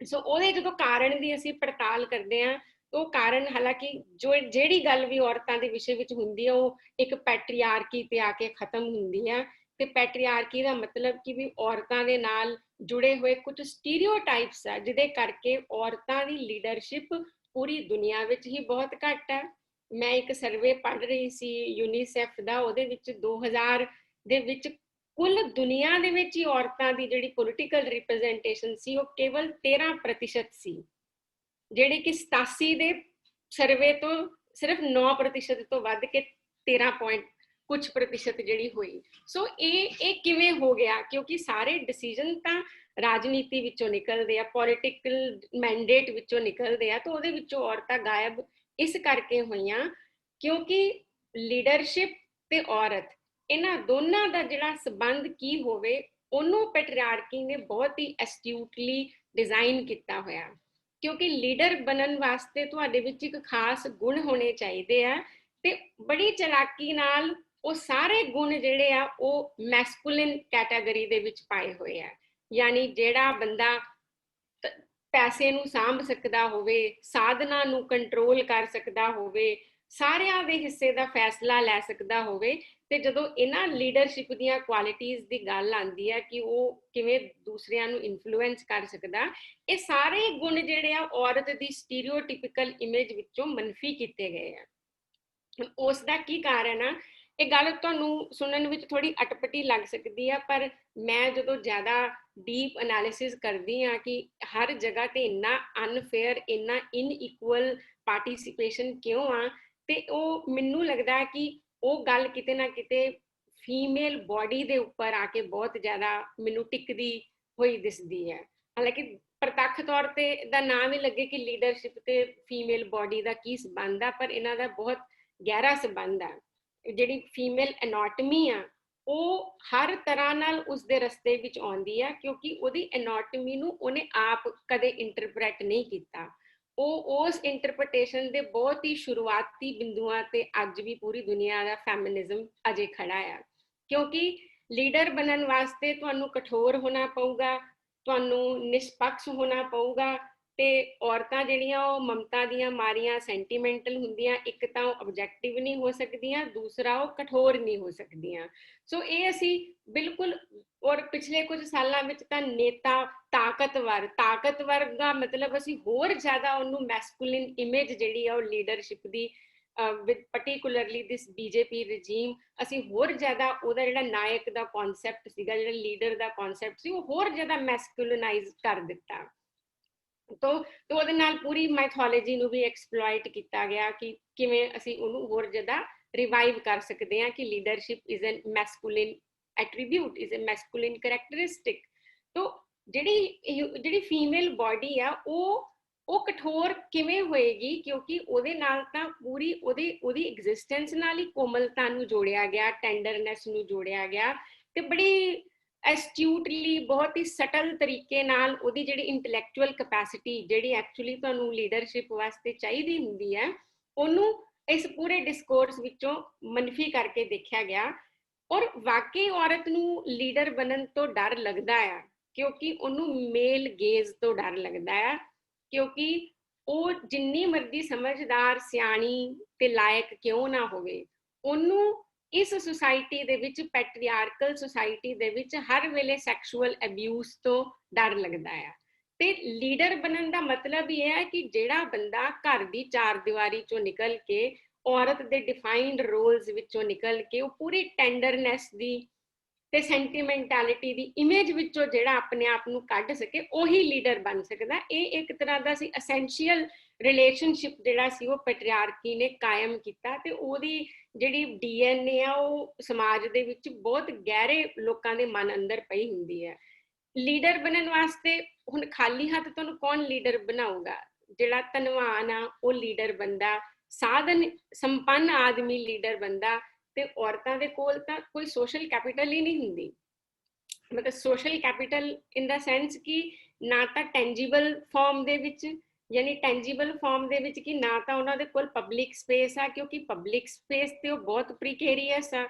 Speaker 2: ਸੋ ਉਹਦੇ ਜਦੋਂ ਕਾਰਨ ਦੀ ਅਸੀਂ ਪੜਤਾਲ ਕਰਦੇ ਹਾਂ, ਉਹ ਕਾਰਨ ਹਾਲਾਂਕਿ ਜਿਹੜੀ ਗੱਲ ਵੀ ਔਰਤਾਂ ਦੇ ਵਿਸ਼ੇ ਵਿੱਚ ਹੁੰਦੀ ਹੈ ਉਹ ਇੱਕ ਪੈਟਰੀਆਰਕੀ ਤੇ ਆ ਕੇ ਖਤਮ ਹੁੰਦੀ ਹੈ। ਤੇ ਪੈਟਰੀਆਰਕੀ ਦਾ ਮਤਲਬ ਕਿ ਵੀ ਔਰਤਾਂ ਦੇ ਨਾਲ ਜੁੜੇ ਹੋਏ ਕੁਝ ਸਟੀਰੀਓਟਾਈਪਸ ਆ, ਜਿਹਦੇ ਕਰਕੇ ਔਰਤਾਂ ਦੀ ਲੀਡਰਸ਼ਿਪ ਪੂਰੀ ਦੁਨੀਆ ਵਿੱਚ ਹੀ ਬਹੁਤ ਘੱਟ ਹੈ। ਮੈਂ ਇੱਕ ਸਰਵੇ ਪੜ੍ਹ ਰਹੀ ਸੀ ਯੂਨੀਸੈਫ ਦਾ, ਉਹਦੇ ਵਿੱਚ 2000 ਦੇ ਵਿੱਚ ਕੁੱਲ ਦੁਨੀਆ ਦੇ ਵਿੱਚ ਹੀ ਔਰਤਾਂ ਦੀ ਜਿਹੜੀ ਪੋਲੀਟੀਕਲ ਰਿਪਰੈਜ਼ੈਂਟੇਸ਼ਨ ਸੀ ਉਹ ਕੇਵਲ 13% ਸੀ, ਜਿਹੜੇ ਕਿ 87 ਦੇ ਸਰਵੇ ਤੋਂ ਸਿਰਫ 9% ਤੋਂ ਵੱਧ ਕੇ 13 ਕੁਝ ਪ੍ਰਤੀਸ਼ਤ ਜਿਹੜੀ ਹੋਈ। ਸੋ ਇਹ ਕਿਵੇਂ ਹੋ ਗਿਆ? ਕਿਉਂਕਿ ਸਾਰੇ ਡਿਸੀਜਨ ਤਾਂ ਰਾਜਨੀਤੀ ਵਿੱਚੋਂ ਨਿਕਲਦੇ ਆ, ਪੋਲੀਟੀਕਲ ਮੈਂਡੇਟ ਵਿੱਚੋਂ ਨਿਕਲਦੇ ਆ, ਤਾਂ ਉਹਦੇ ਵਿੱਚੋਂ ਔਰਤਾਂ ਗਾਇਬ ਇਸ ਕਰਕੇ ਹੋਈਆਂ ਕਿਉਂਕਿ ਲੀਡਰਸ਼ਿਪ ਤੇ ਔਰਤ, ਇਹਨਾਂ ਦੋਨਾਂ ਦਾ ਜਿਹੜਾ ਸੰਬੰਧ ਕੀ ਹੋਵੇ ਉਹਨੂੰ ਪੈਟਰੀਆਰਕੀ ਨੇ ਬਹੁਤ ਹੀ ਐਸਟਿਊਟਲੀ ਡਿਜ਼ਾਈਨ ਕੀਤਾ ਹੋਇਆ। ਕਿਉਂਕਿ ਲੀਡਰ ਬਣਨ ਵਾਸਤੇ ਤੁਹਾਡੇ ਵਿੱਚ ਇੱਕ ਖਾਸ ਗੁਣ ਹੋਣੇ ਚਾਹੀਦੇ ਆ, ਤੇ ਬੜੀ ਚਲਾਕੀ ਨਾਲ ਉਹ ਸਾਰੇ ਗੁਣ ਜਿਹੜੇ ਆ ਉਹ ਮੈਸਕੂਲਿਨ ਕੈਟਾਗਰੀ ਦੇ ਵਿੱਚ ਪਾਏ ਹੋਏ ਆ। ਯਾਨੀ ਜਿਹੜਾ ਬੰਦਾ ਪੈਸੇ ਨੂੰ ਸਾਂਭ ਸਕਦਾ ਹੋਵੇ, ਸਾਧਨਾਂ ਨੂੰ ਕੰਟਰੋਲ ਕਰ ਸਕਦਾ ਹੋਵੇ, ਸਾਰਿਆਂ ਦੇ ਹਿੱਸੇ ਦਾ ਫੈਸਲਾ ਲੈ ਸਕਦਾ ਹੋਵੇ, ਤੇ ਜਦੋਂ ਇਹਨਾਂ ਲੀਡਰਸ਼ਿਪ ਦੀਆਂ ਕੁਆਲਿਟੀਜ਼ ਦੀ ਗੱਲ ਆਉਂਦੀ ਹੈ ਕਿ ਉਹ ਕਿਵੇਂ ਦੂਸਰਿਆਂ ਨੂੰ ਇਨਫਲੂਐਂਸ ਕਰ ਸਕਦਾ, ਇਹ ਸਾਰੇ ਗੁਣ ਜਿਹੜੇ ਆ ਔਰਤ ਦੀ ਸਟੀਰੀਓਟਿਪੀਕਲ ਇਮੇਜ ਵਿੱਚੋਂ ਮਨਫੀ ਕੀਤੇ ਗਏ ਆ। ਉਸ ਦਾ ਕੀ ਕਾਰਨ ਆ? ਇਹ ਗੱਲ ਤੁਹਾਨੂੰ ਸੁਣਨ ਵਿੱਚ ਥੋੜੀ ਅਟਪਟੀ ਲੱਗ ਸਕਦੀ ਆ, ਪਰ ਮੈਂ ਜਦੋਂ ਜ਼ਿਆਦਾ ਡੀਪ ਐਨਾਲਿਸਿਸ ਕਰਦੀ ਹਾਂ ਕਿ ਹਰ ਜਗ੍ਹਾ ਤੇ ਇੰਨਾ ਅਨਫੇਅਰ, ਇੰਨਾ ਇਨਇਕੁਅਲ ਪਾਰਟਿਸਿਪੇਸ਼ਨ ਕਿਉਂ ਆ, ਤੇ ਉਹ ਮੈਨੂੰ ਲੱਗਦਾ ਕਿ ਉਹ ਗੱਲ ਕਿਤੇ ਨਾ ਕਿਤੇ ਫੀਮੇਲ ਬੋਡੀ ਦੇ ਉੱਪਰ ਆ ਕੇ ਬਹੁਤ ਜ਼ਿਆਦਾ ਮੈਨੂੰ ਟਿਕਦੀ ਹੋਈ ਦਿਸਦੀ ਹੈ। ਹਾਲਾਂਕਿ ਪ੍ਰਤੱਖ ਤੌਰ ਤੇ ਦਾ ਨਾਮ ਹੀ ਲੱਗੇ ਕਿ ਲੀਡਰਸ਼ਿਪ ਤੇ ਫੀਮੇਲ ਬੋਡੀ ਦਾ ਕੀ ਸੰਬੰਧ ਆ, ਪਰ ਇਹਨਾਂ ਦਾ ਬਹੁਤ ਗਹਿਰਾ ਸੰਬੰਧ ਆ। ਜਿਹੜੀ ਫੀਮੇਲ ਐਨਾਟਮੀ ਆ ਉਹ ਹਰ ਤਰ੍ਹਾਂ ਨਾਲ ਉਸਦੇ ਰਸਤੇ ਵਿੱਚ ਆਉਂਦੀ ਆ, ਕਿਉਂਕਿ ਉਹਦੀ ਐਨਾਟਮੀ ਨੂੰ ਉਹਨੇ ਆਪ ਕਦੇ ਇੰਟਰਪ੍ਰੈਟ ਨਹੀਂ ਕੀਤਾ। ਉਹ ਉਸ ਇੰਟਰਪ੍ਰੀਟੇਸ਼ਨ ਦੇ ਬਹੁਤ ਹੀ ਸ਼ੁਰੂਆਤੀ ਬਿੰਦੂਆਂ ਤੇ ਅੱਜ ਵੀ ਪੂਰੀ ਦੁਨੀਆ ਦਾ ਫੈਮਿਨਿਜ਼ਮ ਅਜੇ ਖੜਾ ਆ। ਕਿਉਂਕਿ ਲੀਡਰ ਬਣਨ ਵਾਸਤੇ ਤੁਹਾਨੂੰ ਕਠੋਰ ਹੋਣਾ ਪਊਗਾ, ਤੁਹਾਨੂੰ ਨਿਸ਼ਪਕਸ਼ ਹੋਣਾ ਪਊਗਾ, ਤੇ ਔਰਤਾਂ ਜਿਹੜੀਆਂ ਉਹ ਮਮਤਾ ਦੀਆਂ ਮਾਰੀਆਂ ਸੈਂਟੀਮੈਂਟਲ ਹੁੰਦੀਆਂ, ਇੱਕ ਤਾਂ ਉਹ ਆਬਜੈਕਟਿਵ ਨਹੀਂ ਹੋ ਸਕਦੀਆਂ, ਦੂਸਰਾ ਉਹ ਕਠੋਰ ਨਹੀਂ ਹੋ ਸਕਦੀਆਂ। ਸੋ ਇਹ ਅਸੀਂ ਬਿਲਕੁਲ, ਔਰ ਪਿਛਲੇ ਕੁਝ ਸਾਲਾਂ ਵਿੱਚ ਤਾਂ ਨੇਤਾ ਤਾਕਤਵਰ ਦਾ ਮਤਲਬ ਅਸੀਂ ਹੋਰ ਜ਼ਿਆਦਾ ਉਹਨੂੰ ਮੈਸਕੂਲਿਨ ਇਮੇਜ ਜਿਹੜੀ ਆ ਉਹ leadership the with particularly this BJP regime, ਅਸੀਂ ਹੋਰ ਜ਼ਿਆਦਾ ਉਹਦਾ ਜਿਹੜਾ ਨਾਇਕ ਦਾ ਕਨਸੈਪਟ ਸੀਗਾ, ਜਿਹੜਾ ਲੀਡਰ ਦਾ ਕਨਸੈਪਟ ਸੀ, ਉਹ ਹੋਰ ਜ਼ਿਆਦਾ ਮੈਸਕੂਲਿਨਾਈਜ਼ ਕਰ ਦਿੱਤਾ। ਤੋਂ ਉਹਦੇ ਨਾਲ ਪੂਰੀ ਮੈਥੋਲੋਜੀ ਨੂੰ ਵੀ ਐਕਸਪਲੋਇਟ ਕੀਤਾ ਗਿਆ ਕਿ ਕਿਵੇਂ ਅਸੀਂ ਉਹਨੂੰ ਹੋਰ ਜ਼ਿਆਦਾ ਰਿਵਾਈਵ ਕਰ ਸਕਦੇ ਹਾਂ ਕਿ leadership is an masculine attribute, is a masculine ਕਰੈਕਟਰਿਸਟਿਕ। ਤੋਂ ਜਿਹੜੀ ਫੀਮੇਲ ਬੋਡੀ ਆ ਉਹ ਕਠੋਰ ਕਿਵੇਂ ਹੋਏਗੀ? ਕਿਉਂਕਿ ਉਹਦੇ ਨਾਲ ਤਾਂ ਪੂਰੀ ਉਹਦੀ ਐਗਜ਼ਿਸਟੈਂਸ ਨਾਲ ਹੀ ਕੋਮਲਤਾ ਨੂੰ ਜੋੜਿਆ ਗਿਆ, ਟੈਂਡਰਨੈਸ ਨੂੰ ਜੋੜਿਆ ਗਿਆ, ਤੇ ਬੜੀ ਐਸਟਿਊਟਲੀ, ਬਹੁਤ ਹੀ ਸਟਲ ਤਰੀਕੇ ਨਾਲ ਉਹਦੀ ਜਿਹੜੀ ਇੰਟੈਲੈਕਚੁਅਲ ਕੈਪੈਸਿਟੀ ਜਿਹੜੀ ਐਕਚੁਅਲੀ ਤੁਹਾਨੂੰ ਲੀਡਰਸ਼ਿਪ ਵਾਸਤੇ ਚਾਹੀਦੀ ਹੁੰਦੀ ਹੈ, ਉਹਨੂੰ ਇਸ ਪੂਰੇ ਡਿਸਕੋਰਸ ਵਿੱਚੋਂ ਮਨਫੀ ਕਰਕੇ ਦੇਖਿਆ ਗਿਆ। ਔਰ ਵਾਕਈ ਔਰਤ ਨੂੰ ਲੀਡਰ ਬਣਨ ਤੋਂ ਡਰ ਲੱਗਦਾ ਆ, ਕਿਉਂਕਿ ਉਹਨੂੰ ਮੇਲ ਗੇਜ਼ ਤੋਂ ਡਰ ਲੱਗਦਾ ਆ, ਕਿਉਂਕਿ ਉਹ ਜਿੰਨੀ ਮਰਜ਼ੀ ਸਮਝਦਾਰ, ਸਿਆਣੀ ਤੇ ਲਾਇਕ ਕਿਉਂ ਨਾ ਹੋਵੇ, ਉਹਨੂੰ ਇਸ ਸੁਸਾਇਟੀ ਦੇ ਵਿੱਚ, ਪੈਟਰੀਆਰਕਲ ਸੁਸਾਇਟੀ ਦੇ ਵਿੱਚ ਹਰ ਵੇਲੇ ਸੈਕਸ਼ੂਅਲ ਅਬਿਊਜ਼ ਤੋਂ ਡਰ ਲੱਗਦਾ ਆ। ਤੇ ਲੀਡਰ ਬਣਨ ਦਾ ਮਤਲਬ ਇਹ ਹੈ ਕਿ ਜਿਹੜਾ ਬੰਦਾ ਘਰ ਦੀ ਚਾਰ ਦੀਵਾਰੀ ਚੋਂ ਨਿਕਲ ਕੇ, ਔਰਤ ਦੇ ਡਿਫਾਈਨਡ ਰੋਲਸ ਵਿੱਚੋਂ ਨਿਕਲ ਕੇ, ਉਹ ਪੂਰੀ ਟੈਂਡਰਨੈਸ ਦੀ ਤੇ ਸੈਂਟੀਮੈਂਟੈਲਿਟੀ ਦੀ ਇਮੇਜ ਵਿੱਚੋਂ ਜਿਹੜਾ ਆਪਣੇ ਆਪ ਨੂੰ ਕੱਢ ਸਕੇ, ਉਹੀ ਲੀਡਰ ਬਣ ਸਕਦਾ। ਇਹ ਇੱਕ ਤਰ੍ਹਾਂ ਦਾ ਸੀ ਅਸੈਂਸ਼ੀਅਲ ਰਿਲੇਸ਼ਨਸ਼ਿਪ ਜਿਹੜਾ ਸੀ ਉਹ ਪੈਟਰੀਆਰਕੀ ਨੇ ਕਾਇਮ ਕੀਤਾ, ਤੇ ਉਹਦੀ ਜਿਹੜੀ DNA ਆ ਉਹ ਸਮਾਜ ਦੇ ਵਿੱਚ ਬਹੁਤ ਗਹਿਰੇ ਲੋਕਾਂ ਦੇ ਮਨ ਅੰਦਰ ਪਈ ਹੁੰਦੀ ਹੈ। ਲੀਡਰ ਬਣਨ ਵਾਸਤੇ ਹੁਣ ਖਾਲੀ ਹੱਥ ਤੁਹਾਨੂੰ ਕੌਣ ਲੀਡਰ ਬਣਾਊਗਾ? ਜਿਹੜਾ ਧਨਵਾਨ ਆ ਉਹ ਲੀਡਰ ਬੰਦਾ, ਸਾਧਨ ਸੰਪੰਨ ਆਦਮੀ ਲੀਡਰ ਬੰਦਾ, ਤੇ ਔਰਤਾਂ ਦੇ ਕੋਲ ਤਾਂ ਕੋਈ ਸੋਸ਼ਲ ਕੈਪੀਟਲ ਹੀ ਨਹੀਂ ਹੁੰਦੀ। ਮਤਲਬ ਸੋਸ਼ਲ ਕੈਪੀਟਲ ਇਨ ਦਾ ਸੈਂਸ ਕਿ ਨਾ ਤਾਂ ਟੈਂਜੀਬਲ ਫਾਰਮ ਦੇ ਵਿੱਚ, ਯਾਨੀ ਟੈਂਜੀਬਲ ਫਾਰਮ ਦੇ ਵਿੱਚ ਕਿ ਨਾ ਤਾਂ ਉਹਨਾਂ ਦੇ ਕੋਲ ਪਬਲਿਕ ਸਪੇਸ ਆ, ਕਿਉਂਕਿ ਪਬਲਿਕ ਸਪੇਸ ਤੇ ਉਹ ਬਹੁਤ ਪ੍ਰੀਕੇਰੀਅਸ ਆ।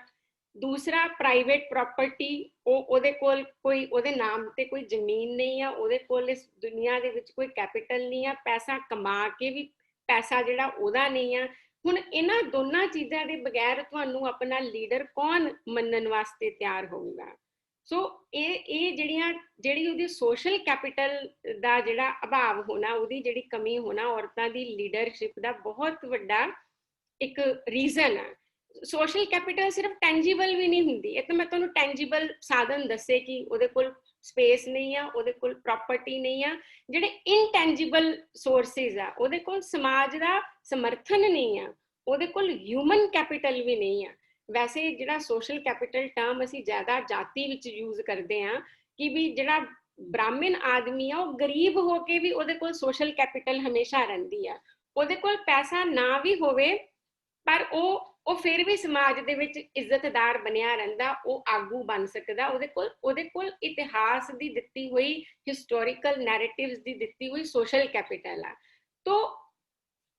Speaker 2: ਦੂਸਰਾ ਪ੍ਰਾਈਵੇਟ ਪ੍ਰਾਪਰਟੀ, ਉਹਦੇ ਕੋਲ ਕੋਈ ਉਹਦੇ ਨਾਮ ਤੇ ਕੋਈ ਜ਼ਮੀਨ ਨਹੀਂ ਆ, ਉਹਦੇ ਕੋਲ ਇਸ ਦੁਨੀਆ ਦੇ ਵਿੱਚ ਕੋਈ ਕੈਪੀਟਲ ਨਹੀਂ ਆ, ਪੈਸਾ ਕਮਾ ਕੇ ਵੀ ਪੈਸਾ ਜਿਹੜਾ ਉਹਦਾ ਨਹੀਂ ਆ। ਹੁਣ ਇਹਨਾਂ ਦੋਨਾਂ ਚੀਜ਼ਾਂ ਦੇ ਬਗੈਰ ਤੁਹਾਨੂੰ ਆਪਣਾ ਲੀਡਰ ਕੌਣ ਮੰਨਣ ਵਾਸਤੇ ਤਿਆਰ ਹੋਊਗਾ? ਸੋ ਇਹ ਜਿਹੜੀ ਉਹਦੀ ਸੋਸ਼ਲ ਕੈਪੀਟਲ ਦਾ ਜਿਹੜਾ ਅਭਾਵ ਹੋਣਾ, ਉਹਦੀ ਜਿਹੜੀ ਕਮੀ ਹੋਣਾ ਔਰਤਾਂ ਦੀ ਲੀਡਰਸ਼ਿਪ ਦਾ ਬਹੁਤ ਵੱਡਾ ਇੱਕ ਰੀਜ਼ਨ ਆ। ਸੋਸ਼ਲ ਕੈਪੀਟਲ ਸਿਰਫ ਟੈਂਜੀਬਲ ਵੀ ਨਹੀਂ ਹੁੰਦੀ। ਇਹ ਤਾਂ ਮੈਂ ਤੁਹਾਨੂੰ ਟੈਂਜੀਬਲ ਸਾਧਨ ਦੱਸੇ ਕਿ ਉਹਦੇ ਕੋਲ ਸਪੇਸ ਨਹੀਂ ਆ, ਉਹਦੇ ਕੋਲ ਪ੍ਰਾਪਰਟੀ ਨਹੀਂ ਆ। ਜਿਹੜੇ ਇਨਟੈਂਜੀਬਲ ਸੋਰਸਿਸ ਆ, ਉਹਦੇ ਕੋਲ ਸਮਾਜ ਦਾ ਸਮਰਥਨ ਨਹੀਂ ਆ, ਉਹਦੇ ਕੋਲ ਹਿਊਮਨ ਕੈਪੀਟਲ ਵੀ ਨਹੀਂ ਆ। ਵੈਸੇ ਜਿਹੜਾ ਸੋਸ਼ਲ ਕੈਪੀਟਲ ਟਰਮ ਅਸੀਂ ਜ਼ਿਆਦਾ ਜਾਤੀ ਵਿੱਚ ਯੂਜ਼ ਕਰਦੇ ਹਾਂ ਕਿ ਵੀ ਜਿਹੜਾ ਬ੍ਰਾਹਮਣ ਆਦਮੀ ਆ ਉਹ ਗਰੀਬ ਹੋ ਕੇ ਵੀ ਉਹਦੇ ਕੋਲ ਸੋਸ਼ਲ ਕੈਪੀਟਲ ਹਮੇਸ਼ਾ ਰਹਿੰਦੀ ਆ। ਉਹਦੇ ਕੋਲ ਪੈਸਾ ਨਾ ਵੀ ਹੋਵੇ ਪਰ ਉਹ ਫਿਰ ਵੀ ਸਮਾਜ ਦੇ ਵਿੱਚ ਇੱਜ਼ਤਦਾਰ ਬਣਿਆ ਰਹਿੰਦਾ, ਉਹ ਆਗੂ ਬਣ ਸਕਦਾ। ਉਹਦੇ ਕੋਲ ਇਤਿਹਾਸ ਦੀ ਦਿੱਤੀ ਹੋਈ, ਹਿਸਟੋਰੀਕਲ ਨੈਰੇਟਿਵਸ ਦੀ ਦਿੱਤੀ ਹੋਈ ਸੋਸ਼ਲ ਕੈਪੀਟਲ ਆ। ਤੋ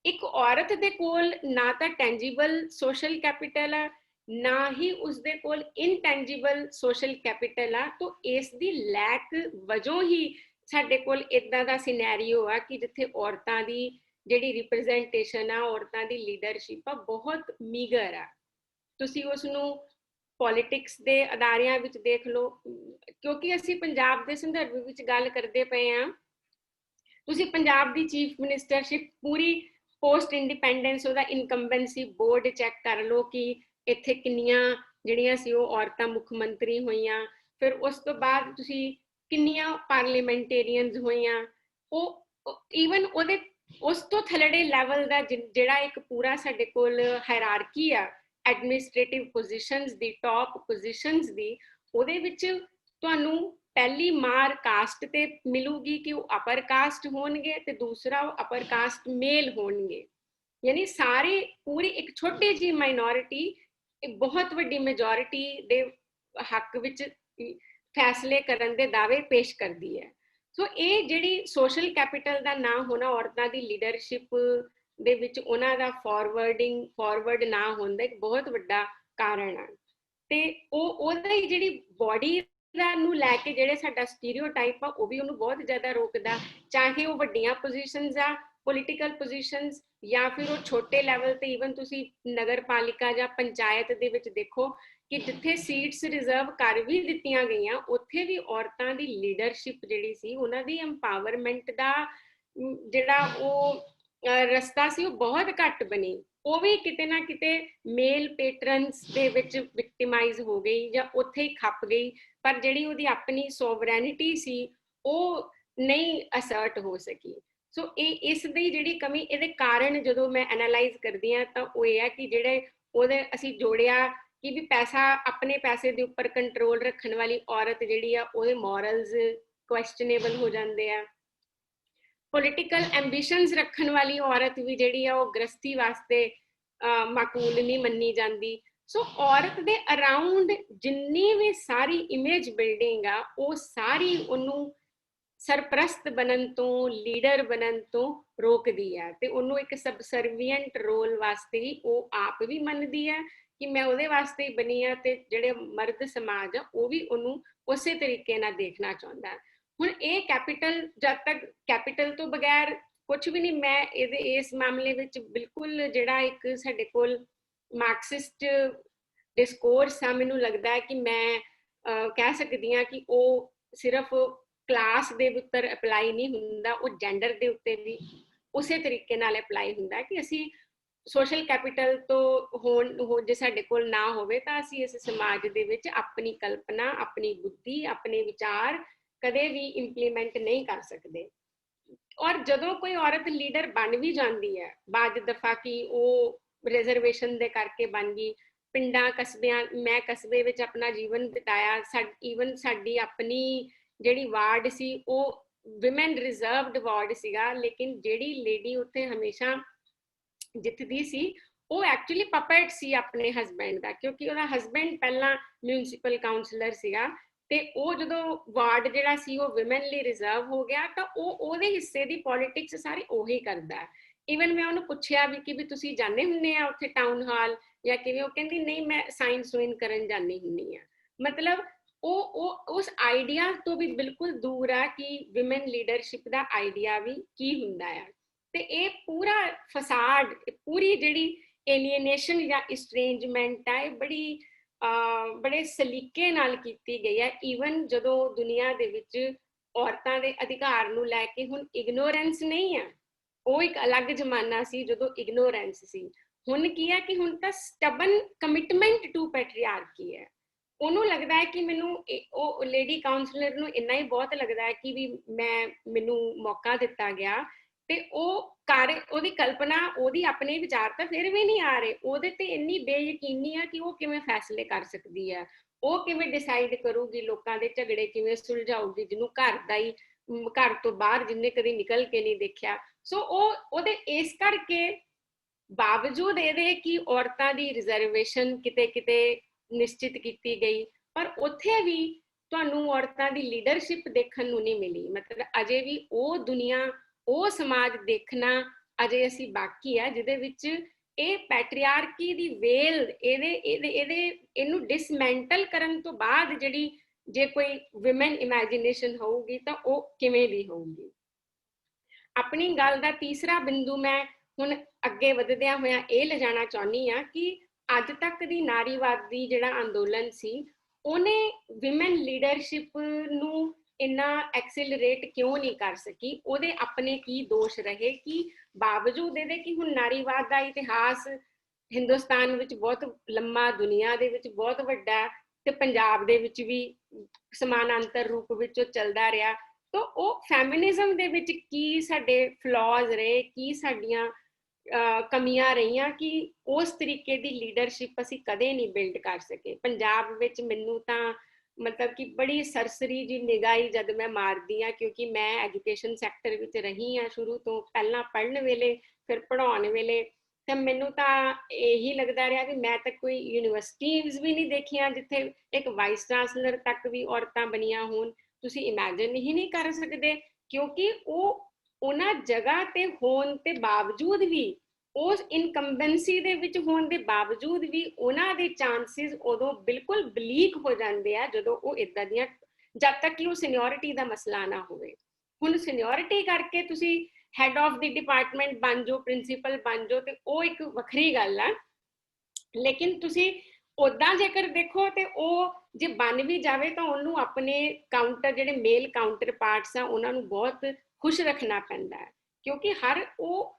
Speaker 2: ਇੱਕ ਔਰਤ ਦੇ ਕੋਲ ਨਾ ਤਾਂ ਟੈਂਜੀਬਲ ਸੋਸ਼ਲ ਕੈਪੀਟਲ ਆ, ਨਾ ਹੀ ਉਸਦੇ ਕੋਲ ਇਨਟੈਂਜੀਬਲ ਸੋਸ਼ਲ ਕੈਪੀਟਲ ਆ। ਤੋ ਇਸ ਦੀ ਲੈਕ ਵਜੋਂ ਹੀ ਸਾਡੇ ਕੋਲ ਇਦਾਂ ਦਾ ਸਿਨੈਰੀਓ ਆ ਕਿ ਜਿੱਥੇ ਔਰਤਾਂ ਦੀ ਜਿਹੜੀ ਰਿਪਰੈਜ਼ੈਂਟੇਸ਼ਨ ਆ, ਔਰਤਾਂ ਦੀ ਲੀਡਰਸ਼ਿਪ ਆ, ਬਹੁਤ ਮੀਗਰ ਆ। ਤੁਸੀਂ ਉਸਨੂੰ ਪੋਲਿਟਿਕਸ ਦੇ ਅਦਾਰਿਆਂ ਵਿੱਚ ਦੇਖ ਲਓ, ਕਿਉਂਕਿ ਅਸੀਂ ਪੰਜਾਬ ਦੇ ਸੰਦਰਭ ਵਿੱਚ ਗੱਲ ਕਰਦੇ ਪਏ ਆ। ਤੁਸੀਂ ਪੰਜਾਬ ਦੀ ਚੀਫ ਮਿਨਿਸਟਰਸ਼ਿਪ ਪੂਰੀ ਪੋਸਟ ਇੰਡੀਪੈਂਡੈਂਸ ਉਹਦਾ ਇਨਕੰਬੈਂਸੀ ਬੋਰਡ ਚੈੱਕ ਕਰ ਲਓ ਕਿ ਇੱਥੇ ਕਿੰਨੀਆਂ ਜਿਹੜੀਆਂ ਸੀ ਉਹ ਔਰਤਾਂ ਮੁੱਖ ਮੰਤਰੀ ਹੋਈਆਂ। ਫਿਰ ਉਸ ਤੋਂ ਬਾਅਦ ਤੁਸੀਂ ਕਿੰਨੀਆਂ ਪਾਰਲੀਮੈਂਟੇਰੀਅਨਸ ਹੋਈਆਂ। ਉਹ ਈਵਨ ਉਹਦੇ ਉਸ ਤੋਂ ਥੱਲੜੇ ਲੈਵਲ ਦਾ ਜਿਹੜਾ ਇੱਕ ਪੂਰਾ ਸਾਡੇ ਕੋਲ ਹਾਇਰਾਰਕੀ ਆ ਐਡਮਿਨਿਸਟ੍ਰੇਟਿਵ ਪੋਜੀਸ਼ਨਸ ਦੀ, ਟੌਪ ਪੋਜੀਸ਼ਨਸ ਦੀ, ਉਹਦੇ ਵਿੱਚ ਤੁਹਾਨੂੰ ਪਹਿਲੀ ਮਾਰ ਕਾਸਟ ਤੇ ਮਿਲੂਗੀ ਕਿ ਉਹ ਅਪਰ ਕਾਸਟ ਹੋਣਗੇ ਤੇ ਦੂਸਰਾ ਉਹ ਅਪਰ ਕਾਸਟ ਮੇਲ ਹੋਣਗੇ। ਯਾਨੀ ਸਾਰੇ ਪੂਰੀ ਇੱਕ ਛੋਟੀ ਜਿਹੀ ਮਾਈਨੋਰਿਟੀ ਇੱਕ ਬਹੁਤ ਵੱਡੀ ਮੈਜੋਰਿਟੀ ਦੇ ਹੱਕ ਵਿੱਚ ਫੈਸਲੇ ਕਰਨ ਦੇ ਦਾਅਵੇ ਪੇਸ਼ ਕਰਦੀ ਹੈ। ਸੋ ਇਹ ਜਿਹੜੀ ਸੋਸ਼ਲ ਕੈਪੀਟਲ ਦਾ ਨਾ ਹੋਣਾ, ਔਰਤਾਂ ਦੀ ਲੀਡਰਸ਼ਿਪ ਦੇ ਵਿੱਚ ਉਹਨਾਂ ਦਾ ਫਾਰਵਰਡ ਨਾ ਹੋਣ ਦਾ ਇੱਕ ਬਹੁਤ ਵੱਡਾ ਕਾਰਨ ਆ। ਤੇ ਉਹਦਾ ਹੀ ਜਿਹੜੀ ਬੋਡੀ ਨੂੰ ਲੈ ਕੇ ਜਿਹੜੇ ਸਾਡਾ ਸਟੀਰੀਓਟਾਈਪ ਆ, ਉਹ ਵੀ ਉਹਨੂੰ ਬਹੁਤ ਜ਼ਿਆਦਾ ਰੋਕਦਾ। ਚਾਹੇ ਉਹ ਵੱਡੀਆਂ ਪੋਜੀਸ਼ਨਸ ਆ, ਪੋਲੀਟੀਕਲ ਪੋਜੀਸ਼ਨਸ, ਜਾਂ ਫਿਰ ਉਹ ਛੋਟੇ ਲੈਵਲ ਤੇ ਈਵਨ ਤੁਸੀਂ ਨਗਰ ਪਾਲਿਕਾ ਜਾਂ ਪੰਚਾਇਤ ਦੇ ਵਿੱਚ ਦੇਖੋ ਕਿ ਜਿੱਥੇ ਸੀਟਸ ਰਿਜ਼ਰਵ ਕਰ ਵੀ ਦਿੱਤੀਆਂ ਗਈਆਂ, ਉੱਥੇ ਵੀ ਔਰਤਾਂ ਦੀ ਲੀਡਰਸ਼ਿਪ ਜਿਹੜੀ ਸੀ, ਉਹਨਾਂ ਦੀ ਐਮਪਾਵਰਮੈਂਟ ਦਾ ਜਿਹੜਾ ਉਹ ਰਸਤਾ ਸੀ, ਉਹ ਬਹੁਤ ਘੱਟ ਬਣੀ। ਉਹ ਵੀ ਕਿਤੇ ਨਾ ਕਿਤੇ ਮੇਲ ਪੈਟਰਨਸ ਦੇ ਵਿੱਚ ਵਿਕਟਿਮਾਈਜ਼ ਹੋ ਗਈ ਜਾਂ ਉੱਥੇ ਹੀ ਖੱਪ ਗਈ। ਪਰ ਜਿਹੜੀ ਉਹਦੀ ਆਪਣੀ ਸੋਵਰੈਨਿਟੀ ਸੀ ਉਹ ਨਹੀਂ ਅਸਰਟ ਹੋ ਸਕੀ। ਸੋ ਇਸ ਦੀ ਜਿਹੜੀ ਕਮੀ, ਇਹਦੇ ਕਾਰਨ ਜਦੋਂ ਮੈਂ ਐਨਾਲਾਈਜ਼ ਕਰਦੀ ਹਾਂ ਤਾਂ ਉਹ ਇਹ ਹੈ ਕਿ ਜਿਹੜੇ ਉਹਦੇ ਅਸੀਂ ਜੋੜਿਆ ਕਿ ਵੀ ਪੈਸਾ, ਆਪਣੇ ਪੈਸੇ ਦੇ ਉੱਪਰ ਕੰਟਰੋਲ ਰੱਖਣ ਵਾਲੀ ਔਰਤ ਜਿਹੜੀ ਆ, ਉਹਦੇ ਮੋਰਲਸ ਕੁਐਸਚਨੇਬਲ ਹੋ ਜਾਂਦੇ ਆ। ਪੋਲੀਟੀਕਲ ਐਂਬੀਸ਼ਨਸ ਰੱਖਣ ਵਾਲੀ ਔਰਤ ਵੀ ਜਿਹੜੀ ਆ ਉਹ ਗ੍ਰਸਤੀ ਵਾਸਤੇ ਮਾਕੂਲ ਨਹੀਂ ਮੰਨੀ ਜਾਂਦੀ। ਸੋ ਔਰਤ ਦੇ ਅਰਾਊਂਡ ਜਿੰਨੀ ਵੀ ਸਾਰੀ ਇਮੇਜ ਬਿਲਡਿੰਗ ਆ, ਉਹ ਸਾਰੀ ਉਹਨੂੰ ਸਰਪ੍ਰਸਤ ਬਣਨ ਤੋਂ, ਲੀਡਰ ਬਣਨ ਤੋਂ ਰੋਕਦੀ ਹੈ ਤੇ ਉਹਨੂੰ ਇੱਕ ਸਬਸਰਵੀਐਂਟ ਰੋਲ ਵਾਸਤੇ ਹੀ ਉਹ ਆਪ ਵੀ ਮੰਨਦੀ ਹੈ ਕਿ ਮੈਂ ਉਹਦੇ ਵਾਸਤੇ ਹੀ ਬਣੀ ਆ, ਤੇ ਜਿਹੜੇ ਮਰਦ ਸਮਾਜ ਆ ਉਹ ਵੀ ਉਹਨੂੰ ਉਸੇ ਤਰੀਕੇ ਨਾਲ ਦੇਖਣਾ ਚਾਹੁੰਦਾ। ਹੁਣ ਇਹ ਕੈਪੀਟਲ, ਜਦ ਤੱਕ ਕੈਪੀਟਲ ਤੋਂ ਬਗੈਰ ਕੁਝ ਵੀ ਨਹੀਂ। ਮੈਂ ਇਸ ਮਾਮਲੇ ਵਿੱਚ ਬਿਲਕੁਲ ਜਿਹੜਾ ਇੱਕ ਸਾਡੇ ਕੋਲ ਮਾਰਕਸਿਸਟ ਡਿਸਕੋਰਸ ਆ, ਮੈਨੂੰ ਲੱਗਦਾ ਹੈ ਕਿ ਮੈਂ ਕਹਿ ਸਕਦੀ ਹਾਂ ਕਿ ਉਹ ਸਿਰਫ ਕਲਾਸ ਦੇ ਉੱਤੇ ਅਪਲਾਈ ਨਹੀਂ ਹੁੰਦਾ, ਉਹ ਜੈਂਡਰ ਦੇ ਉੱਤੇ ਵੀ ਉਸੇ ਤਰੀਕੇ ਨਾਲ ਅਪਲਾਈ ਹੁੰਦਾ ਕਿ ਅਸੀਂ ਸੋਸ਼ਲ ਕੈਪੀਟਲ ਤੋਂ ਜੇ ਸਾਡੇ ਕੋਲ ਨਾ ਹੋਵੇ ਤਾਂ ਅਸੀਂ ਇਸ ਸਮਾਜ ਦੇ ਵਿੱਚ ਆਪਣੀ ਕਲਪਨਾ, ਆਪਣੀ ਬੁੱਧੀ, ਆਪਣੇ ਵਿਚਾਰ ਕਦੇ ਵੀ ਇੰਪਲੀਮੈਂਟ ਨਹੀਂ ਕਰ ਸਕਦੇ। ਔਰ ਜਦੋਂ ਕੋਈ ਔਰਤ ਲੀਡਰ ਬਣ ਵੀ ਜਾਂਦੀ ਹੈ, ਬਾਅਦ ਦਫਾ ਕਿ ਉਹ ਰਿਜ਼ਰਵੇਸ਼ਨ ਦੇ ਕਰਕੇ ਬਣ ਗਈ, ਪਿੰਡਾਂ ਕਸਬਿਆਂ, ਮੈਂ ਕਸਬੇ ਵਿੱਚ ਆਪਣਾ ਜੀਵਨ ਬਿਤਾਇਆ, ਈਵਨ ਸਾਡੀ ਆਪਣੀ ਜਿਹੜੀ ਵਾਰਡ ਸੀ ਉਹ ਵਿਮਨ ਰਿਜ਼ਰਵਡ ਵਾਰਡ ਸੀਗਾ, ਲੇਕਿਨ ਜਿਹੜੀ ਲੇਡੀ ਉੱਥੇ ਹਮੇਸ਼ਾ ਜਿੱਤਦੀ ਸੀ ਉਹ ਐਕਚੁਅਲੀ ਪਪੇਟ ਸੀ ਆਪਣੇ ਹਸਬੈਂਡ ਦਾ, ਕਿਉਂਕਿ ਉਹਦਾ ਹਸਬੈਂਡ ਪਹਿਲਾਂ ਮਿਊਨਿਸਪਲ ਕਾਉਂਸਲਰ ਸੀਗਾ ਤੇ ਉਹ ਜਦੋਂ ਵਾਰਡ ਜਿਹੜਾ ਸੀ ਉਹ ਵਿਮਨ ਲਈ ਰਿਜ਼ਰਵ ਹੋ ਗਿਆ ਤਾਂ ਉਹਦੇ ਹਿੱਸੇ ਦੀ ਪੋਲਿਟਿਕਸ ਸਾਰੀ ਉਹੀ ਕਰਦਾ। ਈਵਨ ਮੈਂ ਉਹਨੂੰ ਪੁੱਛਿਆ ਵੀ ਕਿ ਵੀ ਤੁਸੀਂ ਜਾਂਦੇ ਹੁੰਦੇ ਆ ਉੱਥੇ ਟਾਊਨ ਹਾਲ ਜਾਂ ਕਿਵੇਂ, ਉਹ ਕਹਿੰਦੀ ਨਹੀਂ ਮੈਂ ਸਾਇਨ ਸੂਇਨ ਕਰਨ ਜਾਂਦੀ ਹੁੰਦੀ ਆ। ਮਤਲਬ ਉਹ ਉਸ ਆਈਡੀਆ ਤੋਂ ਵੀ ਬਿਲਕੁਲ ਦੂਰ ਆ ਕਿ ਵਿਮਨ ਲੀਡਰਸ਼ਿਪ ਦਾ ਆਈਡੀਆ ਵੀ ਕੀ ਹੁੰਦਾ ਆ। ਤੇ ਇਹ ਪੂਰਾ ਫਸਾਡ, ਪੂਰੀ ਜਿਹੜੀ ਏਲੀਏਨੇਸ਼ਨ ਜਾਂ ਇਸਟ੍ਰੇਂਜਮੈਂਟ ਆ, ਇਹ ਬੜੇ ਸਲੀਕੇ ਨਾਲ ਕੀਤੀ ਗਈ ਹੈ। ਈਵਨ ਜਦੋਂ ਦੁਨੀਆ ਦੇ ਵਿੱਚ ਔਰਤਾਂ ਦੇ ਅਧਿਕਾਰ ਨੂੰ ਲੈ ਕੇ ਹੁਣ ਇਗਨੋਰੈਂਸ ਨਹੀਂ ਆ, ਉਹ ਇੱਕ ਅਲੱਗ ਜ਼ਮਾਨਾ ਸੀ ਜਦੋਂ ਇਗਨੋਰੈਂਸ ਸੀ। ਹੁਣ ਕੀ ਹੈ ਕਿ ਹੁਣ ਤਾਂ ਸਟਬਨ ਕਮਿਟਮੈਂਟ ਟੂ ਪੈਟਰੀਆਰਕੀ ਹੈ। ਉਹਨੂੰ ਲੱਗਦਾ ਹੈ ਕਿ ਉਹ ਲੇਡੀ ਕਾਉਂਸਲਰ ਨੂੰ ਇੰਨਾ ਹੀ ਬਹੁਤ ਲੱਗਦਾ ਹੈ ਕਿ ਵੀ ਮੈਨੂੰ ਮੌਕਾ ਦਿੱਤਾ ਗਿਆ, ਤੇ ਉਹਦੀ ਕਲਪਨਾ, ਉਹਦੀ ਆਪਣੇ ਵਿਚਾਰ ਤਾਂ ਫਿਰ ਵੀ ਨਹੀਂ ਆ ਰਹੇ, ਉਹਦੇ ਤੇ ਇੰਨੀ ਬੇਯਕੀਨੀ ਆ ਕਿ ਉਹ ਕਿਵੇਂ ਫੈਸਲੇ ਕਰ ਸਕਦੀ ਹੈ, ਉਹ ਕਿਵੇਂ ਡਿਸਾਈਡ ਕਰੂਗੀ, ਲੋਕਾਂ ਦੇ ਝਗੜੇ ਕਿਵੇਂ ਸੁਲਝਾਊਗੀ, ਜਿਹਨੂੰ ਘਰ ਤੋਂ ਬਾਹਰ ਜਿੰਨੇ ਕਦੇ ਨਿਕਲ ਕੇ ਨਹੀਂ ਦੇਖਿਆ। ਸੋ ਉਹਦੇ ਇਸ ਕਰਕੇ ਬਾਵਜੂਦ ਇਹਦੇ ਕਿ ਔਰਤਾਂ ਦੀ ਰਿਜ਼ਰਵੇਸ਼ਨ ਕਿਤੇ ਕਿਤੇ ਨਿਸ਼ਚਿਤ ਕੀਤੀ ਗਈ, ਪਰ ਉੱਥੇ ਵੀ ਤੁਹਾਨੂੰ ਔਰਤਾਂ ਦੀ ਲੀਡਰਸ਼ਿਪ ਦੇਖਣ ਨੂੰ ਨਹੀਂ ਮਿਲੀ। ਮਤਲਬ ਅਜੇ ਵੀ ਉਹ ਦੁਨੀਆ, ਉਹ ਸਮਾਜ ਦੇਖਣਾ ਅਜੇ ਅਸੀਂ ਬਾਕੀ ਆ ਜਿਹਦੇ ਵਿੱਚ ਇਹ ਪੈਟਰੀਆਰਕੀ ਦੀ ਵੇਲ, ਇਹਨੂੰ ਡਿਸਮੈਂਟਲ ਕਰਨ ਤੋਂ ਬਾਅਦ ਜਿਹੜੀ ਜੇ ਕੋਈ ਵਿਮਨ ਇਮੈਜੀਨੇਸ਼ਨ ਹੋਊਗੀ ਤਾਂ ਉਹ ਕਿਵੇਂ ਦੀ ਹੋਊਗੀ। ਆਪਣੀ ਗੱਲ ਦਾ ਤੀਸਰਾ ਬਿੰਦੂ ਮੈਂ ਹੁਣ ਅੱਗੇ ਵਧਦਿਆਂ ਹੋਇਆ ਇਹ ਲਿਜਾਣਾ ਚਾਹੁੰਦੀ ਆ ਕਿ ਅੱਜ ਤੱਕ ਦੀ ਨਾਰੀਵਾਦੀ ਜਿਹੜਾ ਅੰਦੋਲਨ ਸੀ, ਉਹਨੇ ਵਿਮਨ ਲੀਡਰਸ਼ਿਪ ਨੂੰ ਇੰਨਾ ਐਕਸਲਰੇਟ ਕਿਉਂ ਨਹੀਂ ਕਰ ਸਕੀ। ਉਹਦੇ ਆਪਣੇ ਕੀ ਦੋਸ਼ ਰਹੇ ਕਿ ਬਾਵਜੂਦ ਇਹਦੇ ਕਿ ਹੁਣ ਨਾਰੀਵਾਦ ਦਾ ਇਤਿਹਾਸ ਹਿੰਦੁਸਤਾਨ ਵਿੱਚ ਬਹੁਤ ਲੰਮਾ, ਦੁਨੀਆ ਦੇ ਵਿੱਚ ਬਹੁਤ ਵੱਡਾ, ਤੇ ਪੰਜਾਬ ਦੇ ਵਿੱਚ ਵੀ ਸਮਾਨਾਂਤਰ ਰੂਪ ਵਿੱਚ ਉਹ ਚੱਲਦਾ ਰਿਹਾ। ਤਾਂ ਉਹ ਫੈਮਿਨਿਜ਼ਮ ਦੇ ਵਿੱਚ ਕੀ ਸਾਡੇ ਫਲॉज ਰਹੇ, ਕੀ ਸਾਡੀਆਂ ਕਮੀਆਂ ਰਹੀਆਂ ਕਿ ਉਸ ਤਰੀਕੇ ਦੀ ਲੀਡਰਸ਼ਿਪ ਅਸੀਂ ਕਦੇ ਨਹੀਂ ਬਿਲਡ ਕਰ ਸਕੇ। ਪੰਜਾਬ ਵਿੱਚ ਮੈਨੂੰ ਤਾਂ ਮਤਲਬ ਕਿ ਬੜੀ ਸਰਸਰੀ ਜੀ ਨਿਗਾਹੀ ਜਦ ਮੈਂ ਮਾਰਦੀ ਹਾਂ, ਕਿਉਂਕਿ ਮੈਂ ਐਜੂਕੇਸ਼ਨ ਸੈਕਟਰ ਵਿੱਚ ਰਹੀ ਹਾਂ ਸ਼ੁਰੂ ਤੋਂ, ਪਹਿਲਾਂ ਪੜ੍ਹਨ ਵੇਲੇ ਫਿਰ ਪੜ੍ਹਾਉਣ ਵੇਲੇ, ਤਾਂ ਮੈਨੂੰ ਤਾਂ ਇਹੀ ਲੱਗਦਾ ਰਿਹਾ ਕਿ ਮੈਂ ਤਾਂ ਕੋਈ ਯੂਨੀਵਰਸਿਟੀਜ਼ ਵੀ ਨਹੀਂ ਦੇਖੀਆਂ ਜਿੱਥੇ ਇੱਕ ਵਾਈਸ ਚਾਂਸਲਰ ਤੱਕ ਵੀ ਔਰਤਾਂ ਬਣੀਆਂ ਹੋਣ। ਤੁਸੀਂ ਇਮੈਜਿਨ ਹੀ ਨਹੀਂ ਕਰ ਸਕਦੇ, ਕਿਉਂਕਿ ਉਹ ਉਹਨਾਂ ਜਗ੍ਹਾ ਤੇ ਹੋਣ ਦੇ ਬਾਵਜੂਦ ਵੀ, ਉਸ ਇਨਕੰਬੈਂਸੀ ਦੇ ਵਿੱਚ ਹੋਣ ਦੇ ਬਾਵਜੂਦ ਵੀ ਉਹਨਾਂ ਦੇ ਚਾਂਸਿਸ ਉਦੋਂ ਬਿਲਕੁਲ ਬਲੀਕ ਹੋ ਜਾਂਦੇ ਆ ਜਦੋਂ ਉਹ ਇਦਾਂ ਦੀਆਂ, ਜਦ ਤੱਕ ਕਿ ਉਹ ਸੀਨੀਅਰਿਟੀ ਦਾ ਮਸਲਾ ਨਾ ਹੋਵੇ। ਹੁਣ ਸੀਨੀਅਰਿਟੀ ਕਰਕੇ ਤੁਸੀਂ ਹੈਡ ਆਫ ਦੀ ਡਿਪਾਰਟਮੈਂਟ ਬਣ ਜਾਓ, ਪ੍ਰਿੰਸੀਪਲ ਬਣ ਜਾਓ, ਤੇ ਉਹ ਇੱਕ ਵੱਖਰੀ ਗੱਲ ਆ। ਲੇਕਿਨ ਤੁਸੀਂ ਉਦਾਂ ਜੇਕਰ ਦੇਖੋ ਤੇ ਉਹ ਜੇ ਬਣ ਵੀ ਜਾਵੇ ਤਾਂ ਉਹਨੂੰ ਆਪਣੇ ਕਾਊਂਟਰ, ਜਿਹੜੇ ਮੇਲ ਕਾਊਂਟਰ ਪਾਰਟਸ ਆ, ਉਹਨਾਂ ਨੂੰ ਬਹੁਤ ਖੁਸ਼ ਰੱਖਣਾ ਪੈਂਦਾ ਹੈ, ਕਿਉਂਕਿ ਉਹ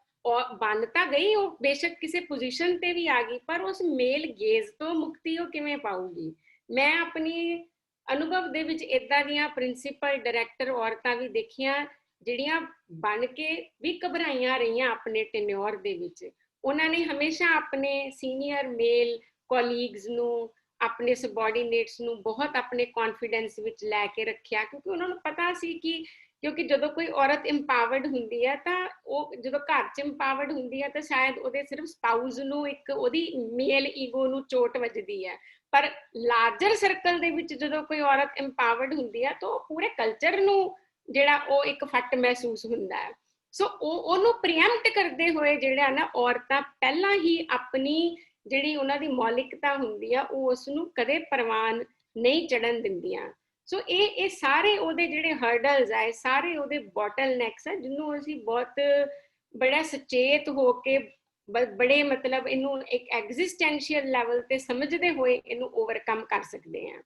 Speaker 2: ਬਣ ਤਾਂ ਗਈ, ਉਹ ਬੇਸ਼ੱਕ ਕਿਸੇ ਪੋਜੀਸ਼ਨ ਤੇ ਵੀ ਆ ਗਈ, ਪਰ ਉਸ ਮੇਲ ਗੇਜ਼ ਤੋਂ ਮੁਕਤੀ ਉਹ ਕਿਵੇਂ ਪਾਊਗੀ। ਮੈਂ ਆਪਣੀ ਅਨੁਭਵ ਦੇ ਵਿੱਚ ਏਦਾਂ ਦੀਆਂ ਪ੍ਰਿੰਸੀਪਲ, ਡਾਇਰੈਕਟਰ ਔਰਤਾਂ ਵੀ ਦੇਖੀਆਂ ਜਿਹੜੀਆਂ ਬਣ ਕੇ ਵੀ ਘਬਰਾਈਆਂ ਰਹੀਆਂ ਆਪਣੇ ਟੈਨਿਓਰ ਦੇ ਵਿੱਚ। ਉਹਨਾਂ ਨੇ ਹਮੇਸ਼ਾ ਆਪਣੇ ਸੀਨੀਅਰ ਮੇਲ ਕੋਲੀਗਸ ਨੂੰ, ਆਪਣੇ ਸਬਆਰਡੀਨੇਟਸ ਨੂੰ ਬਹੁਤ ਆਪਣੇ ਕੌਨਫੀਡੈਂਸ ਵਿੱਚ ਲੈ ਕੇ ਰੱਖਿਆ, ਕਿਉਂਕਿ ਉਹਨਾਂ ਨੂੰ ਪਤਾ ਸੀ ਕਿ ਕਿਉਂਕਿ ਜਦੋਂ ਕੋਈ ਔਰਤ ਇੰਪਾਵਰਡ ਹੁੰਦੀ ਹੈ ਤਾਂ ਉਹ ਜਦੋਂ ਘਰ 'ਚ ਇੰਪਾਵਰਡ ਹੁੰਦੀ ਹੈ ਤਾਂ ਸ਼ਾਇਦ ਉਹਦੇ ਸਿਰਫ ਸਪਾਊਸ ਨੂੰ ਇੱਕ ਉਹਦੀ ਮੇਲ ਈਗੋ ਨੂੰ ਚੋਟ ਵੱਜਦੀ ਹੈ, ਪਰ ਲਾਰਜਰ ਸਰਕਲ ਦੇ ਵਿੱਚ ਜਦੋਂ ਕੋਈ ਔਰਤ ਇੰਪਾਵਰਡ ਹੁੰਦੀ ਹੈ ਤਾਂ ਉਹ ਪੂਰੇ ਕਲਚਰ ਨੂੰ ਜਿਹੜਾ ਉਹ ਇੱਕ ਫੱਟ ਮਹਿਸੂਸ ਹੁੰਦਾ ਹੈ। ਸੋ ਉਹਨੂੰ ਪ੍ਰੀਐਮਪਟ ਕਰਦੇ ਹੋਏ ਜਿਹੜਾ ਨਾ ਔਰਤਾਂ ਪਹਿਲਾਂ ਹੀ ਆਪਣੀ ਜਿਹੜੀ ਉਹਨਾਂ ਦੀ ਮੌਲਿਕਤਾ ਹੁੰਦੀ ਆ ਉਹ ਉਸ ਨੂੰ ਕਦੇ ਪ੍ਰਵਾਨ ਨਹੀਂ ਚੜਨ ਦਿੰਦੀਆਂ। ਸੋ ਇਹ ਸਾਰੇ ਉਹਦੇ ਜਿਹੜੇ ਹਰਡਲਸ ਆ, ਇਹ ਸਾਰੇ ਉਹਦੇ ਬੋਟਲ ਨੈਕਸ ਆ ਜਿਹਨੂੰ ਅਸੀਂ ਬਹੁਤ ਬੜਾ ਸੁਚੇਤ ਹੋ ਕੇ ਬੜੇ ਮਤਲਬ ਇਹਨੂੰ ਇੱਕ ਐਗਜ਼ਿਸਟੈਂਸ਼ੀਅਲ ਲੈਵਲ ਤੇ ਸਮਝਦੇ ਹੋਏ ਇਹਨੂੰ ਓਵਰਕਮ ਕਰ ਸਕਦੇ ਹਾਂ।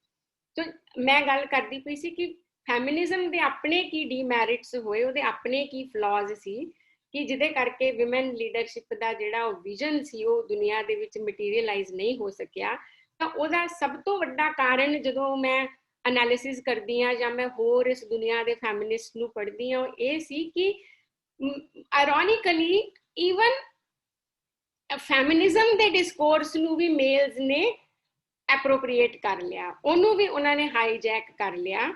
Speaker 2: ਸੋ ਮੈਂ ਗੱਲ ਕਰਦੀ ਪਈ ਸੀ ਕਿ ਫੈਮਿਨਿਜ਼ਮ ਦੇ ਆਪਣੇ ਕੀ ਡੀਮੈਰਿਟਸ ਹੋਏ, ਉਹਦੇ ਆਪਣੇ ਕੀ ਫਲॉज ਸੀ ਕਿ ਜਿਹਦੇ ਕਰਕੇ ਵਿਮਨ ਲੀਡਰਸ਼ਿਪ ਦਾ ਜਿਹੜਾ ਉਹ ਵਿਜ਼ਨ ਸੀ ਉਹ ਦੁਨੀਆ ਦੇ ਵਿੱਚ ਮਟੀਰੀਅਲਾਈਜ਼ ਨਹੀਂ ਹੋ ਸਕਿਆ। ਤਾਂ ਉਹਦਾ ਸਭ ਤੋਂ ਵੱਡਾ ਕਾਰਨ ਜਦੋਂ ਮੈਂ ਐਨਾਲਿਸਿਸ ਕਰਦੀ ਹਾਂ ਜਾਂ ਮੈਂ ਹੋਰ ਇਸ ਦੁਨੀਆ ਦੇ ਫੈਮਿਨਿਸਟ ਨੂੰ ਪੜ੍ਹਦੀ ਹਾਂ, ਉਹ ਇਹ ਸੀ ਕਿ ਆਇਰੋਨਿਕਲੀ ਈਵਨ ਫੈਮਿਨਿਜ਼ਮ ਦੇ ਡਿਸਕੋਰਸ ਨੂੰ ਵੀ ਮੇਲਸ ਨੇ ਐਪਰੋਪਰੀਏਟ ਕਰ ਲਿਆ, ਉਹਨੂੰ ਵੀ ਉਹਨਾਂ ਨੇ ਹਾਈਜੈਕ ਕਰ ਲਿਆ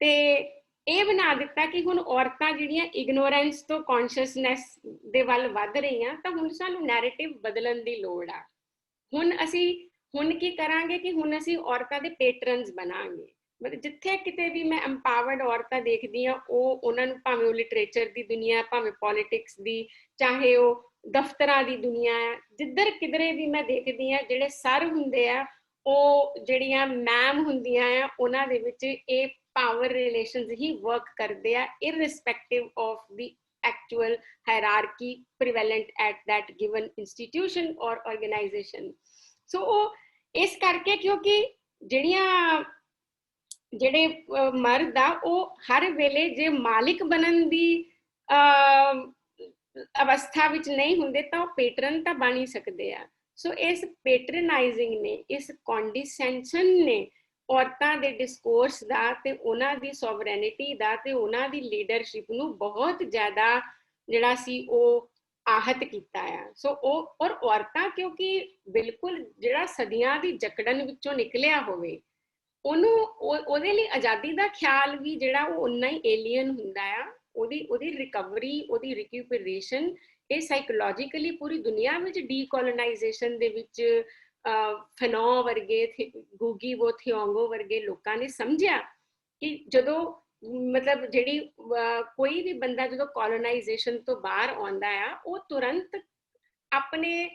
Speaker 2: ਤੇ ਇਹ ਬਣਾ ਦਿੱਤਾ ਕਿ ਹੁਣ ਔਰਤਾਂ ਜਿਹੜੀਆਂ ਇਗਨੋਰੈਂਸ ਤੋਂ ਕੌਨਸ਼ੀਅਸਨੈਸ ਦੇ ਵੱਲ ਵੱਧ ਰਹੀਆਂ, ਤਾਂ ਹੁਣ ਸਾਨੂੰ ਨੈਰੇਟਿਵ ਬਦਲਣ ਦੀ ਲੋੜ ਆ। ਹੁਣ ਕੀ ਕਰਾਂਗੇ ਕਿ ਹੁਣ ਅਸੀਂ ਔਰਤਾਂ ਦੇ ਪੈਟਰਨਸ ਬਣਾਂਗੇ। ਮਤਲਬ ਜਿੱਥੇ ਕਿਤੇ ਵੀ ਮੈਂ ਐਮਪਾਵਰਡ ਔਰਤਾਂ ਦੇਖਦੀ ਹਾਂ, ਉਹ ਉਹਨਾਂ ਨੂੰ ਭਾਵੇਂ ਉਹ ਲਿਟਰੇਚਰ ਦੀ ਦੁਨੀਆ, ਭਾਵੇਂ ਪੋਲੀਟਿਕਸ ਦੀ, ਚਾਹੇ ਉਹ ਦਫ਼ਤਰਾਂ ਦੀ ਦੁਨੀਆ ਹੈ, ਜਿੱਧਰ ਕਿਧਰੇ ਵੀ ਮੈਂ ਦੇਖਦੀ ਹਾਂ ਜਿਹੜੇ ਸਰ ਹੁੰਦੇ ਆ, ਉਹ ਜਿਹੜੀਆਂ ਮੈਮ ਹੁੰਦੀਆਂ ਆ, ਉਹਨਾਂ ਦੇ ਵਿੱਚ ਇਹ ਪਾਵਰ ਰਿਲੇਸ਼ਨਸ ਹੀ ਵਰਕ ਕਰਦੇ ਆ, irrespective of the actual hierarchy prevalent at that given institution or organization. So ਉਹ ਇਸ ਕਰਕੇ, ਕਿਉਂਕਿ ਜਿਹੜੇ ਮਰਦ ਆ ਉਹ ਹਰ ਵੇਲੇ ਜੇ ਮਾਲਿਕ ਬਣਨ ਦੀ ਅਵਸਥਾ ਵਿੱਚ ਨਹੀਂ ਹੁੰਦੇ ਤਾਂ ਉਹ ਪੈਟਰਨ ਤਾਂ ਬਣ ਹੀ ਸਕਦੇ ਆ। ਸੋ ਇਸ ਪੈਟਰਨਾਈਜ਼ਿੰਗ ਨੇ, ਇਸ ਕੰਡੀਸੈਂਸ਼ਨ ਨੇ ਔਰਤਾਂ ਦੇ ਡਿਸਕੋਰਸ ਦਾ ਤੇ ਉਹਨਾਂ ਦੀ ਸੋਵਰੈਨਿਟੀ ਦਾ ਤੇ ਉਹਨਾਂ ਦੀ ਲੀਡਰਸ਼ਿਪ ਨੂੰ ਬਹੁਤ ਜ਼ਿਆਦਾ ਜਿਹੜਾ ਸੀ ਉਹ आहत ਕੀਤਾ ਆ। ਸੋ ਉਹ ਔਰ ਔਰਤਾਂ ਕਿਉਂਕਿ ਬਿਲਕੁਲ ਜਿਹੜਾ ਸਦੀਆਂ ਦੀ ਜਕੜਨ ਵਿੱਚੋਂ ਨਿਕਲਿਆ ਹੋਵੇ, ਉਹਨੂੰ ਉਹਦੇ ਲਈ ਆਜ਼ਾਦੀ ਦਾ ਖਿਆਲ ਵੀ ਜਿਹੜਾ ਉਹ ਉਨਾ ਹੀ ਏਲੀਅਨ ਹੁੰਦਾ ਆ। ਉਹਦੀ ਰਿਕਵਰੀ, ਉਹਦੀ ਰਿਕਿਊਪਰੇਸ਼ਨ, ਇਹ ਸਾਈਕੋਲੋਜੀਕਲੀ ਪੂਰੀ ਦੁਨੀਆ ਵਿੱਚ ਡੀਕੋਲੋਨਾਈਜੇਸ਼ਨ ਦੇ ਵਿੱਚ ਫਨੋ ਵਰਗੇ, ਗੁਗੀ ਵੋ ਥਿਓਂਗੋ ਵਰਗੇ ਲੋਕਾਂ ਨੇ ਸਮਝਿਆ ਕਿ ਜਦੋਂ ਮਤਲਬ ਜਿਹੜੀ ਕੋਈ ਵੀ ਬੰਦਾ ਜਦੋਂ ਕੋਲੋਨਾਈਜੇਸ਼ਨ ਤੋਂ ਬਾਹਰ ਆਉਂਦਾ ਆ, ਉਹ ਤੁਰੰਤ ਆਪਣੇ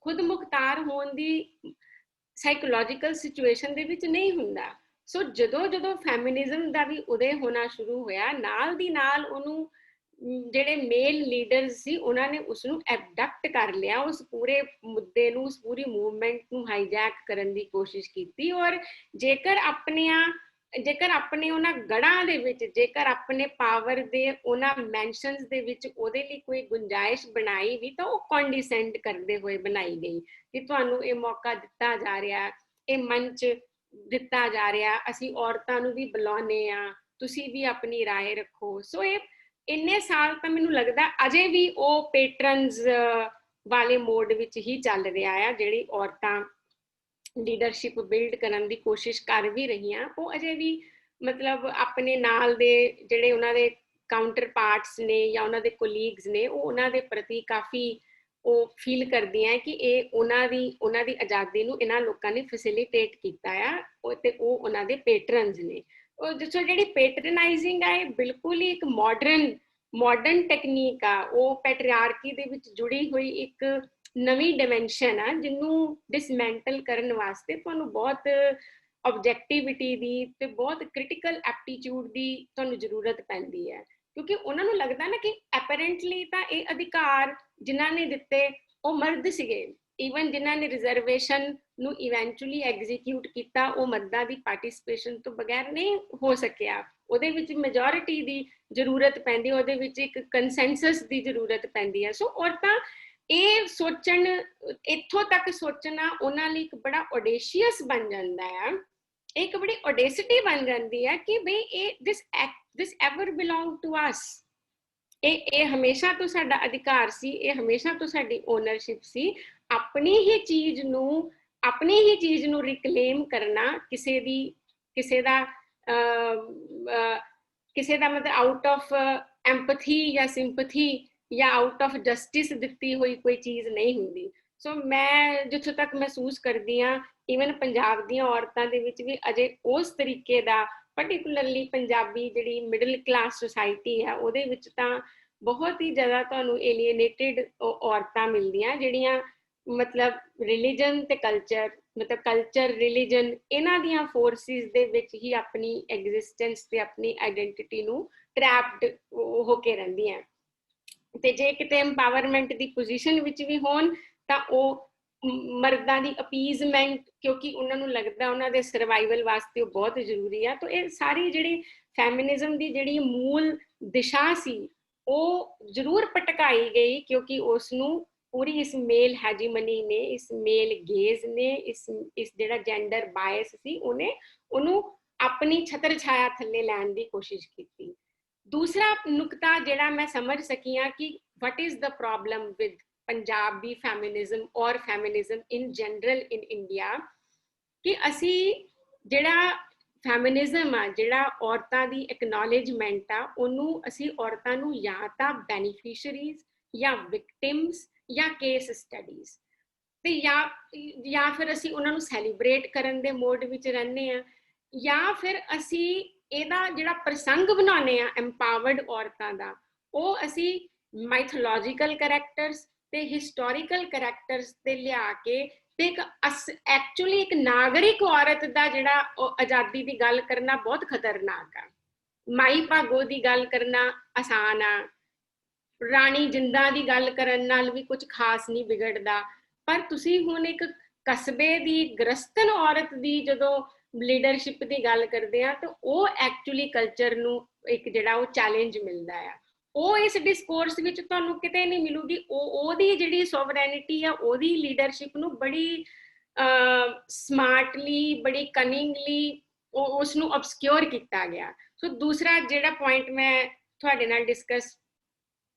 Speaker 2: ਖੁਦ ਮੁਖਤਾਰ ਹੋਣ ਦੀ ਸਾਈਕੋਲੋਜੀਕਲ ਸਿਚੁਏਸ਼ਨ ਦੇ ਵਿੱਚ ਨਹੀਂ ਹੁੰਦਾ। ਸੋ ਜਦੋਂ ਫੈਮਿਨਿਜ਼ਮ ਦਾ ਵੀ ਉਦੇ ਹੋਣਾ ਸ਼ੁਰੂ ਹੋਇਆ, ਨਾਲ ਦੀ ਨਾਲ ਉਹਨੂੰ ਜਿਹੜੇ ਮੇਲ ਲੀਡਰਸ ਸੀ ਉਹਨਾਂ ਨੇ ਉਸਨੂੰ ਐਬਡਕਟ ਕਰ ਲਿਆ, ਉਸ ਪੂਰੇ ਮੁੱਦੇ ਨੂੰ, ਉਸ ਪੂਰੀ ਮੂਵਮੈਂਟ ਨੂੰ ਹਾਈਜੈਕ ਕਰਨ ਦੀ ਕੋਸ਼ਿਸ਼ ਕੀਤੀ। ਔਰ ਜੇਕਰ ਆਪਣੇ ਉਹਨਾਂ ਗੜਾਂ ਦੇ ਵਿੱਚ, ਜੇਕਰ ਆਪਣੇ ਪਾਵਰ ਦੇ ਉਹਨਾਂ ਮੈਂਸ਼ਨਸ ਦੇ ਵਿੱਚ ਉਹਦੇ ਲਈ ਕੋਈ ਗੁੰਜਾਇਸ਼ ਬਣਾਈ ਵੀ, ਤਾਂ ਉਹ ਕੰਡੀਸੈਂਡ ਕਰਦੇ ਹੋਏ ਬਣਾਈ ਗਈ ਕਿ ਤੁਹਾਨੂੰ ਇਹ ਮੌਕਾ ਦਿੱਤਾ ਜਾ ਰਿਹਾ, ਇਹ ਮੰਚ ਦਿੱਤਾ ਜਾ ਰਿਹਾ, ਅਸੀਂ ਔਰਤਾਂ ਨੂੰ ਵੀ ਬੁਲਾਉਂਦੇ ਆ, ਤੁਸੀਂ ਵੀ ਆਪਣੀ ਰਾਏ ਰੱਖੋ। ਸੋ ਇਹ ਇੰਨੇ ਸਾਲ ਤਾਂ ਮੈਨੂੰ ਲੱਗਦਾ ਅਜੇ ਵੀ ਉਹ ਪੈਟਰਨਸ ਵਾਲੇ ਮੋਡ ਵਿੱਚ ਹੀ ਚੱਲ ਰਿਹਾ ਆ। ਜਿਹੜੀ ਔਰਤਾਂ ਲੀਡਰਸ਼ਿਪ ਬਿਲਡ ਕਰਨ ਦੀ ਕੋਸ਼ਿਸ਼ ਕਰ ਵੀ ਰਹੀਆਂ, ਉਹ ਅਜੇ ਵੀ ਮਤਲਬ ਆਪਣੇ ਨਾਲ ਦੇ ਜਿਹੜੇ ਉਹਨਾਂ ਦੇ ਕਾਊਂਟਰ ਪਾਰਟਸ ਨੇ ਜਾਂ ਉਹਨਾਂ ਦੇ ਕੋਲੀਗਸ ਨੇ, ਉਹ ਉਹਨਾਂ ਦੇ ਪ੍ਰਤੀ ਕਾਫੀ ਉਹ ਫੀਲ ਕਰਦੀਆਂ ਕਿ ਇਹ ਉਹਨਾਂ ਦੀ ਆਜ਼ਾਦੀ ਨੂੰ ਇਹਨਾਂ ਲੋਕਾਂ ਨੇ ਫੈਸਿਲਿਟੇਟ ਕੀਤਾ ਆ, ਤੇ ਉਹ ਉਹਨਾਂ ਦੇ ਪੈਟਰਨਸ ਨੇ। ਉਹ ਜਿੱਥੋਂ ਜਿਹੜੀ ਪੈਟਰਨਾਈਜ਼ਿੰਗ ਆ, ਇਹ ਬਿਲਕੁਲ ਹੀ ਇੱਕ ਮਾਡਰਨ ਟੈਕਨੀਕ ਆ, ਉਹ ਪੈਟਰੀਆਰਕੀ ਦੇ ਵਿੱਚ ਜੁੜੀ ਹੋਈ ਇੱਕ ਨਵੀਂ ਡਾਇਮੈਂਸ਼ਨ ਆ, ਜਿਹਨੂੰ ਡਿਸਮੈਂਟਲ ਕਰਨ ਵਾਸਤੇ ਤੁਹਾਨੂੰ ਬਹੁਤ ਆਬਜੈਕਟਿਵਿਟੀ ਦੀ ਤੇ ਬਹੁਤ ਕ੍ਰਿਟੀਕਲ ਐਪਟੀਟਿਊਡ ਦੀ ਤੁਹਾਨੂੰ ਜ਼ਰੂਰਤ ਪੈਂਦੀ ਹੈ। ਕਿਉਂਕਿ ਉਹਨਾਂ ਨੂੰ ਲੱਗਦਾ ਨਾ ਕਿ ਐਪਰੈਂਟਲੀ ਤਾਂ ਇਹ ਅਧਿਕਾਰ ਜਿਨ੍ਹਾਂ ਨੇ ਦਿੱਤੇ ਉਹ ਮਰਦ ਸੀਗੇ, ਈਵਨ ਜਿਨ੍ਹਾਂ ਨੇ ਰਿਜ਼ਰਵੇਸ਼ਨ ਨੂੰ ਇਵੈਂਚੁਅਲੀ ਐਗਜ਼ੀਕਿਊਟ ਕੀਤਾ, ਉਹ ਮਰਦਾਂ ਦੀ ਪਾਰਟਿਸਿਪੇਸ਼ਨ ਤੋਂ ਬਗੈਰ ਨਹੀਂ ਹੋ ਸਕਿਆ। ਉਹਦੇ ਵਿੱਚ ਮੈਜੋਰਿਟੀ ਦੀ ਜ਼ਰੂਰਤ ਪੈਂਦੀ, ਉਹਦੇ ਵਿੱਚ ਇੱਕ ਕੰਸੈਂਸਸ ਦੀ ਜ਼ਰੂਰਤ ਪੈਂਦੀ ਹੈ। ਸੋ ਔਰਤਾਂ ਇਹ ਸੋਚਣ, ਇੱਥੋਂ ਤੱਕ ਸੋਚਣਾ ਉਹਨਾਂ ਲਈ ਇੱਕ ਬੜਾ ਔਡੇਸ਼ੀਅਸ ਬਣ ਜਾਂਦਾ ਹੈ, ਇੱਕ ਬੜੀ ਔਡੇਸਿਟੀ ਬਣ ਜਾਂਦੀ ਹੈ ਕਿ ਬਈ ਇਹ this ever belong to us, ਇਹ ਹਮੇਸ਼ਾ ਤੋਂ ਸਾਡਾ ਅਧਿਕਾਰ ਸੀ, ਇਹ ਹਮੇਸ਼ਾ ਤੋਂ ਸਾਡੀ ਓਨਰਸ਼ਿਪ ਸੀ। ਆਪਣੀ ਹੀ ਚੀਜ਼ ਨੂੰ ਰਿਕਲੇਮ ਕਰਨਾ, ਕਿਸੇ ਦਾ ਮਤਲਬ ਆਊਟ ਆਫ ਐਮਪਥੀ ਜਾਂ ਸਿੰਪਥੀ ਜਾਂ ਆਊਟ ਆਫ ਜਸਟਿਸ ਦਿੱਤੀ ਹੋਈ ਕੋਈ ਚੀਜ਼ ਨਹੀਂ ਹੁੰਦੀ। ਸੋ ਮੈਂ ਜਿੱਥੋਂ ਤੱਕ ਮਹਿਸੂਸ ਕਰਦੀ ਹਾਂ, ਈਵਨ ਪੰਜਾਬ ਦੀਆਂ ਔਰਤਾਂ ਦੇ ਵਿੱਚ ਵੀ ਅਜੇ ਉਸ ਤਰੀਕੇ ਦਾ, ਪਰਟੀਕੁਲਰਲੀ ਪੰਜਾਬੀ ਜਿਹੜੀ ਮਿਡਲ ਕਲਾਸ ਸੁਸਾਇਟੀ ਹੈ, ਉਹਦੇ ਵਿੱਚ ਤਾਂ ਬਹੁਤ ਹੀ ਜ਼ਿਆਦਾ ਤੁਹਾਨੂੰ ਏਲੀਏਨੇਟਿਡ ਔਰਤਾਂ ਮਿਲਦੀਆਂ, ਜਿਹੜੀਆਂ ਮਤਲਬ ਰਿਲੀਜਨ ਤੇ ਕਲਚਰ ਰਿਲੀਜਨ ਇਹਨਾਂ ਦੀਆਂ ਫੋਰਸਿਸ ਦੇ ਵਿੱਚ ਹੀ ਆਪਣੀ ਐਗਜ਼ਿਸਟੈਂਸ ਤੇ ਆਪਣੀ ਆਈਡੈਂਟੀਟੀ ਨੂੰ ਟਰੈਪਡ ਹੋ ਕੇ ਰਹਿੰਦੀਆਂ। ਤੇ ਜੇ ਕਿਤੇ ਐਮਪਾਵਰਮੈਂਟ ਦੀ ਪੋਜੀਸ਼ਨ ਵਿੱਚ ਵੀ ਹੋਣ ਤਾਂ ਉਹ ਮਰਦਾਂ ਦੀ ਅਪੀਜ਼ਮੈਂਟ, ਕਿਉਂਕਿ ਉਹਨਾਂ ਨੂੰ ਲੱਗਦਾ ਉਹਨਾਂ ਦੇ ਸਰਵਾਈਵਲ ਵਾਸਤੇ ਉਹ ਬਹੁਤ ਜ਼ਰੂਰੀ ਆ। ਤਾਂ ਇਹ ਸਾਰੀ ਜਿਹੜੀ ਫੈਮਿਨਿਜ਼ਮ ਦੀ ਜਿਹੜੀ ਮੂਲ ਦਿਸ਼ਾ ਸੀ ਉਹ ਜ਼ਰੂਰ ਭਟਕਾਈ ਗਈ, ਕਿਉਂਕਿ ਉਸ ਨੂੰ ਪੂਰੀ ਇਸ ਮੇਲ ਹੈਜੀਮਨੀ ਨੇ, ਇਸ ਮੇਲ ਗੇਜ਼ ਨੇ, ਇਸ ਜਿਹੜਾ ਜੈਂਡਰ ਬਾਇਸ ਸੀ, ਉਹਨੂੰ ਆਪਣੀ ਛਤਰ ਛਾਇਆ ਥੱਲੇ ਲੈਣ ਦੀ ਕੋਸ਼ਿਸ਼ ਕੀਤੀ। ਦੂਸਰਾ ਨੁਕਤਾ ਜਿਹੜਾ ਮੈਂ ਸਮਝ ਸਕੀ ਹਾਂ ਕਿ what is the problem with Punjabi feminism or feminism in general in India, ਕਿ ਅਸੀਂ ਜਿਹੜਾ ਫੈਮਿਨਿਜ਼ਮ ਆ, ਜਿਹੜਾ ਔਰਤਾਂ ਦੀ ਐਕਨੋਲੇਜਮੈਂਟ ਆ, ਉਹਨੂੰ ਅਸੀਂ ਔਰਤਾਂ ਨੂੰ ਜਾਂ ਤਾਂ ਬੈਨੀਫਿਸ਼ਰੀਜ਼ ਜਾਂ ਵਿਕਟਿਮਸ ਜਾਂ ਕੇਸ ਸਟੱਡੀਜ਼ ਤੇ ਜਾਂ ਫਿਰ ਅਸੀਂ ਉਹਨਾਂ ਨੂੰ ਸੈਲੀਬ੍ਰੇਟ ਕਰਨ ਦੇ ਮੋਡ ਵਿੱਚ ਰਹਿੰਦੇ ਹਾਂ, ਜਾਂ ਫਿਰ ਅਸੀਂ ਇਹਦਾ ਜਿਹੜਾ ਪ੍ਰਸੰਗ ਬਣਾਉਂਦੇ ਆ ਐਮਪਾਵਰਡ ਔਰਤਾਂ ਦਾ, ਉਹ ਅਸੀਂ ਮਾਈਥੋਲੋਜੀਕਲ ਕਰੈਕਟਰਸ ਤੇ ਹਿਸਟੋਰੀਕਲ ਕਰੈਕਟਰਸ ਤੇ ਲਿਆ ਕੇ ਤੇ ਇੱਕ ਐਕਚੁਅਲੀ ਇੱਕ ਨਾਗਰਿਕ ਔਰਤ ਦਾ ਜਿਹੜਾ ਆਜ਼ਾਦੀ ਦੀ ਗੱਲ ਕਰਨਾ ਬਹੁਤ ਖਤਰਨਾਕ ਆ। ਮਾਈ ਭਾਗੋ ਦੀ ਗੱਲ ਕਰਨਾ ਆਸਾਨ ਆ, ਰਾਣੀ ਜਿੰਦਾਂ ਦੀ ਗੱਲ ਕਰਨ ਨਾਲ ਵੀ ਕੁਝ ਖਾਸ ਨਹੀਂ ਵਿਗੜਦਾ, ਪਰ ਤੁਸੀਂ ਹੁਣ ਇੱਕ ਕਸਬੇ ਦੀ ਗ੍ਰਸਤਨ ਔਰਤ ਦੀ ਜਦੋਂ ਲੀਡਰਸ਼ਿਪ ਦੀ ਗੱਲ ਕਰਦੇ ਆ ਤਾਂ ਉਹ ਐਕਚੁਅਲੀ ਕਲਚਰ ਨੂੰ ਇੱਕ ਜਿਹੜਾ ਉਹ ਚੈਲੰਜ ਮਿਲਦਾ ਆ। ਉਹ ਇਸ ਡਿਸਕੋਰਸ ਵਿੱਚ ਤੁਹਾਨੂੰ ਕਿਤੇ ਨਹੀਂ ਮਿਲੂਗੀ। ਉਹਦੀ ਜਿਹੜੀ ਸੋਵਰੈਨਿਟੀ ਆ, ਉਹਦੀ ਲੀਡਰਸ਼ਿਪ ਨੂੰ ਬੜੀ ਸਮਾਰਟਲੀ, ਬੜੀ ਕਨਿੰਗਲੀ ਉਸ ਨੂੰ ਅਬਸਕਿਓਰ ਕੀਤਾ ਗਿਆ। ਸੋ ਦੂਸਰਾ ਜਿਹੜਾ ਪੁਆਇੰਟ ਮੈਂ ਤੁਹਾਡੇ ਨਾਲ ਡਿਸਕਸ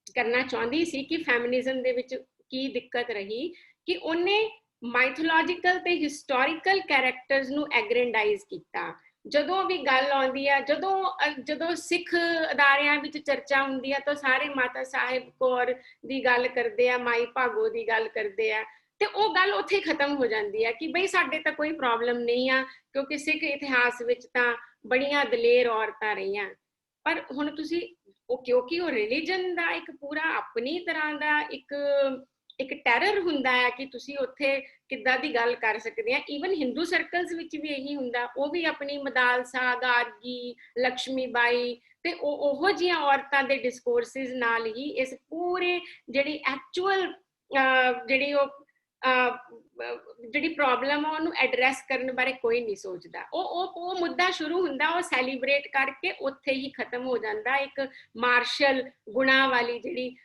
Speaker 2: ਕਰਨਾ ਚਾਹੁੰਦੀ ਸੀ ਕਿ ਫੈਮਿਨਿਜ਼ਮ ਦੇ ਵਿੱਚ ਕੀ ਦਿੱਕਤ ਰਹੀ, ਕਿ ਉਹਨੇ ਮਾਈਥੋਲੋਜੀਕਲ ਤੇ ਹਿਸਟੋਰੀਕਲ ਕੈਰੈਕਟਰਸ ਨੂੰ ਐਗਰੈਂਡਾਈਜ਼ ਕੀਤਾ। ਜਦੋਂ ਵੀ ਗੱਲ ਆਉਂਦੀ ਆ, ਜਦੋਂ ਸਿੱਖ ਅਦਾਰਿਆਂ ਵਿੱਚ ਚਰਚਾ ਹੁੰਦੀ ਆ ਤਾਂ ਸਾਰੇ ਮਾਤਾ ਸਾਹਿਬ ਕੌਰ ਦੀ ਗੱਲ ਕਰਦੇ ਆ, ਮਾਈ ਭਾਗੋ ਦੀ ਗੱਲ ਕਰਦੇ ਆ, ਤੇ ਉਹ ਗੱਲ ਉੱਥੇ ਖਤਮ ਹੋ ਜਾਂਦੀ ਆ ਕਿ ਬਈ ਸਾਡੇ ਤਾਂ ਕੋਈ ਪ੍ਰੋਬਲਮ ਨਹੀਂ ਆ, ਕਿਉਂਕਿ ਸਿੱਖ ਇਤਿਹਾਸ ਵਿੱਚ ਤਾਂ ਬੜੀਆਂ ਦਲੇਰ ਔਰਤਾਂ ਰਹੀਆਂ। ਪਰ ਹੁਣ ਤੁਸੀਂ ਕਿਉਂਕਿ ਉਹ ਰਿਲੀਜਨ ਦਾ ਇੱਕ ਪੂਰਾ ਆਪਣੀ ਤਰ੍ਹਾਂ ਦਾ ਇੱਕ ਟੈਰਰ ਹੁੰਦਾ ਹੈ ਕਿ ਤੁਸੀਂ ਉੱਥੇ ਕਿੱਦਾਂ ਦੀ ਗੱਲ ਕਰ ਸਕਦੇ ਆ। ਈਵਨ ਹਿੰਦੂ ਸਰਕਲਸ ਵਿੱਚ ਵੀ ਇਹੀ ਹੁੰਦਾ, ਉਹ ਵੀ ਆਪਣੀ ਮਦਾਲਸਾ, ਗਾਰਗੀ, ਲక్ష్ਮੀ ਬਾਈ ਤੇ ਉਹੋ ਜਿਹੀਆਂ ਔਰਤਾਂ ਦੇ ਡਿਸਕੋਰਸਿਸ ਨਾਲ ਹੀ ਇਸ ਪੂਰੇ ਜਿਹੜੀ ਐਕਚੁਅਲ ਜਿਹੜੀ ਪ੍ਰੋਬਲਮ ਆ ਉਹਨੂੰ ਐਡਰੈਸ ਕਰਨ ਬਾਰੇ ਕੋਈ ਨਹੀਂ ਸੋਚਦਾ। ਉਹ ਮੁੱਦਾ ਸ਼ੁਰੂ ਹੁੰਦਾ, ਉਹ ਸੈਲੀਬ੍ਰੇਟ ਕਰਕੇ ਉੱਥੇ ਹੀ ਖਤਮ ਹੋ ਜਾਂਦਾ। ਇੱਕ ਮਾਰਸ਼ਲ ਗੁਣਾ ਵਾਲੀ ਜਿਹੜੀ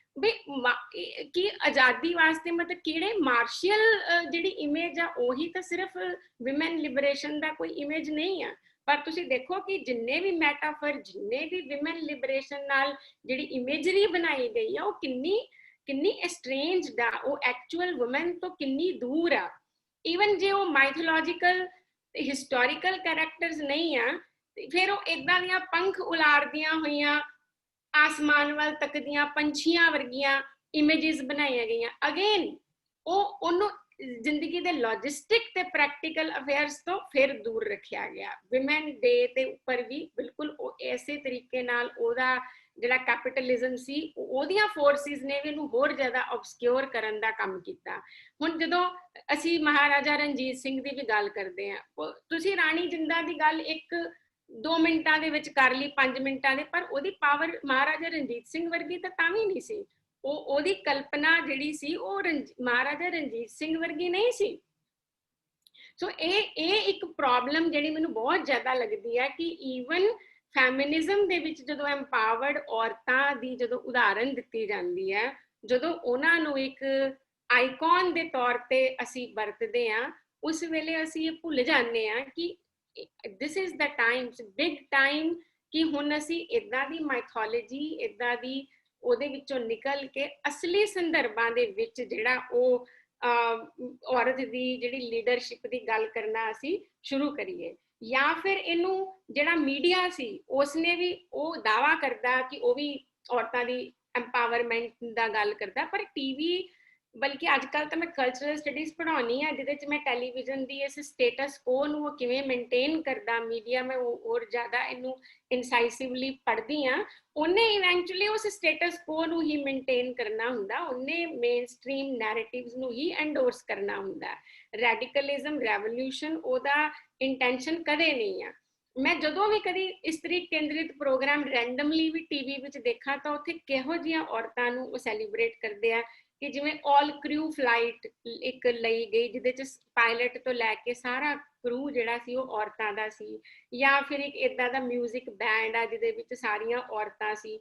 Speaker 2: ਕਿ ਆਜ਼ਾਦੀ ਵਾਸਤੇ ਮਤਲਬ ਕਿਹੜੇ ਮਾਰਸ਼ਲ ਜਿਹੜੀ ਇਮੇਜ ਆ, ਉਹੀ ਤਾਂ ਸਿਰਫ ਵਿਮਨ ਲਿਬਰੇਸ਼ਨ ਦਾ ਕੋਈ ਇਮੇਜ ਨਹੀਂ ਆ। ਪਰ ਤੁਸੀਂ ਦੇਖੋ ਕਿ ਜਿੰਨੇ ਵੀ ਮੈਟਾਫਰ, ਜਿੰਨੇ ਵੀ ਵਿਮਨ ਲਿਬਰੇਸ਼ਨ ਨਾਲ ਜਿਹੜੀ ਇਮੇਜਰੀ ਬਣਾਈ ਗਈ ਆ, ਉਹ ਕਿੰਨੀ ਐਸਟ੍ਰੇਂਜਡ ਆ, ਉਹ ਐਕਚੁਅਲ ਵੂਮਨ ਤੋਂ ਕਿੰਨੀ ਦੂਰ ਆ। ਈਵਨ ਜੇ ਉਹ ਮਾਈਥੋਲੋਜੀਕਲ ਹਿਸਟੋਰੀਕਲ ਕੈਰੈਕਟਰਸ ਨਹੀਂ ਆ, ਫਿਰ ਉਹ ਏਦਾਂ ਦੀਆਂ ਪੰਖ ਉਲਾਰਦੀਆਂ ਹੋਈਆਂ, ਆਸਮਾਨ ਵੱਲ ਤੱਕਦੀਆਂ ਪੰਛੀਆਂ ਵਰਗੀਆਂ ਇਮੇਜਸ ਬਣਾਈਆਂ ਗਈਆਂ। ਅਗੇਨ ਉਹਨੂੰ ਜ਼ਿੰਦਗੀ ਦੇ ਲੌਜਿਸਟਿਕ ਤੇ ਪ੍ਰੈਕਟੀਕਲ ਅਫੇਅਰਸ ਤੋਂ ਫਿਰ ਦੂਰ ਰੱਖਿਆ ਗਿਆ। ਵਿਮਨ ਡੇ ਦੇ ਉੱਪਰ ਵੀ ਬਿਲਕੁਲ ਉਹ ਇਸੇ ਤਰੀਕੇ ਨਾਲ ਉਹਦਾ ਜਿਹੜਾ ਕੈਪੀਟਲਿਜ਼ਮ ਸੀ, ਉਹਦੀਆਂ ਫੋਰਸਿਸ ਨੇ ਵੀ ਇਹਨੂੰ ਹੋਰ ਜ਼ਿਆਦਾ ਆਬਸਕਿਓਰ ਕਰਨ ਦਾ ਕੰਮ ਕੀਤਾ। ਹੁਣ ਜਦੋਂ ਅਸੀਂ ਮਹਾਰਾਜਾ ਰਣਜੀਤ ਸਿੰਘ ਦੀ ਵੀ ਗੱਲ ਕਰਦੇ ਹਾਂ, ਤੁਸੀਂ ਰਾਣੀ ਜਿੰਦਾਂ ਦੀ ਗੱਲ 1-2 ਮਿੰਟਾਂ ਦੇ ਵਿੱਚ ਕਰ ਲਈ, 5 ਮਿੰਟਾਂ ਦੇ, ਪਰ ਉਹਦੀ ਪਾਵਰ ਮਹਾਰਾਜਾ ਰਣਜੀਤ ਸਿੰਘ ਵਰਗੀ ਤਾਂ ਵੀ ਨਹੀਂ ਸੀ। ਉਹਦੀ ਕਲਪਨਾ ਜਿਹੜੀ ਸੀ ਉਹ ਮਹਾਰਾਜਾ ਰਣਜੀਤ ਸਿੰਘ ਵਰਗੀ ਨਹੀਂ ਸੀ। ਸੋ ਇਹ ਇੱਕ ਪ੍ਰੋਬਲਮ ਜਿਹੜੀ ਮੈਨੂੰ ਬਹੁਤ ਜ਼ਿਆਦਾ ਲੱਗਦੀ ਹੈ ਕਿ ਈਵਨ ਫੈਮਿਨਿਜ਼ਮ ਦੇ ਵਿੱਚ ਜਦੋਂ ਐਮਪਾਵਰਡ ਔਰਤਾਂ ਦੀ ਜਦੋਂ ਉਦਾਹਰਨ ਦਿੱਤੀ ਜਾਂਦੀ ਹੈ, ਜਦੋਂ ਉਹਨਾਂ ਨੂੰ ਇੱਕ ਆਈਕਨ ਦੇ ਤੌਰ ਤੇ ਅਸੀਂ ਵਰਤਦੇ ਹਾਂ, ਉਸ ਵੇਲੇ ਅਸੀਂ ਇਹ ਭੁੱਲ ਜਾਂਦੇ ਹਾਂ ਕਿ this is the time, big time, ਕਿ ਹੁਣ ਅਸੀਂ ਇੱਦਾਂ ਦੀ ਮਾਈਥੋਲੋਜੀ, ਇੱਦਾਂ ਦੀ ਉਹਦੇ ਵਿੱਚੋਂ ਨਿਕਲ ਕੇ ਅਸਲੀ ਸੰਦਰਭਾਂ ਦੇ ਵਿੱਚ ਜਿਹੜਾ ਉਹ ਔਰਤ ਦੀ ਜਿਹੜੀ ਲੀਡਰਸ਼ਿਪ ਦੀ ਗੱਲ ਕਰਨਾ ਅਸੀਂ ਸ਼ੁਰੂ ਕਰੀਏ। ਜਾਂ ਫਿਰ ਇਹਨੂੰ ਜਿਹੜਾ ਮੀਡੀਆ ਸੀ ਉਸਨੇ ਵੀ ਉਹ ਦਾਅਵਾ ਕਰਦਾ ਕਿ ਉਹ ਵੀ ਔਰਤਾਂ ਦੀ ਐਮਪਾਵਰਮੈਂਟ ਦਾ ਗੱਲ ਕਰਦਾ, ਪਰ ਟੀਵੀ, ਬਲਕਿ ਅੱਜ ਕੱਲ੍ਹ ਤਾਂ ਮੈਂ ਕਲਚਰਲ ਸਟੱਡੀਜ਼ ਪੜ੍ਹਾਉਣੀ ਆ, ਜਿਹਦੇ 'ਚ ਮੈਂ ਟੈਲੀਵਿਜ਼ਨ ਦੀ ਇਸ ਸਟੇਟਸ ਕੋ ਨੂੰ ਉਹ ਕਿਵੇਂ ਮੇਨਟੇਨ ਕਰਦਾ ਮੀਡੀਆ, ਮੈਂ ਹੋਰ ਜ਼ਿਆਦਾ ਇਹਨੂੰ ਇਨਸਾਈਸਿਵਲੀ ਪੜ੍ਹਦੀ ਹਾਂ। ਉਹਨੇ ਇਵੈਂਚੁਅਲੀ ਉਸ ਸਟੇਟਸ ਕੋ ਨੂੰ ਹੀ ਮੇਨਟੇਨ ਕਰਨਾ ਹੁੰਦਾ, ਉਹਨੇ ਮੇਨ ਸਟ੍ਰੀਮ ਨੈਰੇਟਿਵਸ ਨੂੰ ਹੀ ਐਂਡੋਰਸ ਕਰਨਾ ਹੁੰਦਾ। ਰੈਡੀਕਲਿਜ਼ਮ, ਰੈਵੋਲਿਊਸ਼ਨ ਉਹਦਾ ਇੰਟੈਂਸ਼ਨ ਕਦੇ ਨਹੀਂ ਆ। ਮੈਂ ਜਦੋਂ ਵੀ ਕਦੀ ਇਸਤਰੀ ਕੇਂਦਰਿਤ ਪ੍ਰੋਗਰਾਮ ਰੈਂਡਮਲੀ ਵੀ ਟੀਵੀ ਵਿੱਚ ਦੇਖਾਂ ਤਾਂ ਉੱਥੇ ਕਿਹੋ ਜਿਹੀਆਂ ਔਰਤਾਂ ਨੂੰ ਉਹ ਸੈਲੀਬ੍ਰੇਟ ਕਰਦੇ ਆ ਕਿ ਜਿਵੇਂ ਆਲ ਕਰੂ ਫਲਾਈਟ ਇੱਕ ਲਈ ਗਈ, ਜਿਹਦੇ 'ਚ ਪਾਇਲਟ ਤੋਂ ਲੈ ਕੇ ਸਾਰਾ ਕਰੂ ਜਿਹੜਾ ਸੀ ਉਹ ਔਰਤਾਂ ਦਾ ਸੀ, ਜਾਂ ਫਿਰ ਇੱਕ ਏਦਾਂ ਦਾ ਮਿਊਜ਼ਿਕ ਬੈਂਡ ਆ ਜਿਹਦੇ ਵਿੱਚ ਸਾਰੀਆਂ ਔਰਤਾਂ ਸੀ।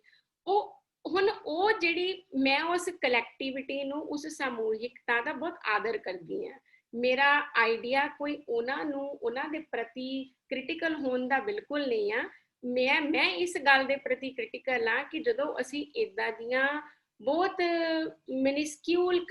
Speaker 2: ਹੁਣ ਉਹ ਜਿਹੜੀ ਮੈਂ ਉਸ ਕਲੈਕਟੀਵਿਟੀ ਨੂੰ, ਉਸ ਸਮੂਹਿਕਤਾ ਦਾ ਬਹੁਤ ਆਦਰ ਕਰਦੀ ਹਾਂ। ਮੇਰਾ ਆਈਡੀਆ ਕੋਈ ਉਹਨਾਂ ਦੇ ਪ੍ਰਤੀ ਕ੍ਰਿਟੀਕਲ ਹੋਣ ਦਾ ਬਿਲਕੁਲ ਨਹੀਂ ਆ। ਮੈਂ ਇਸ ਗੱਲ ਦੇ ਪ੍ਰਤੀ ਕ੍ਰਿਟੀਕਲ ਆ ਕਿ ਜਦੋਂ ਅਸੀਂ ਏਦਾਂ ਦੀਆਂ ਬਹੁਤ ਮਿਨਿਸਕਿਊਲ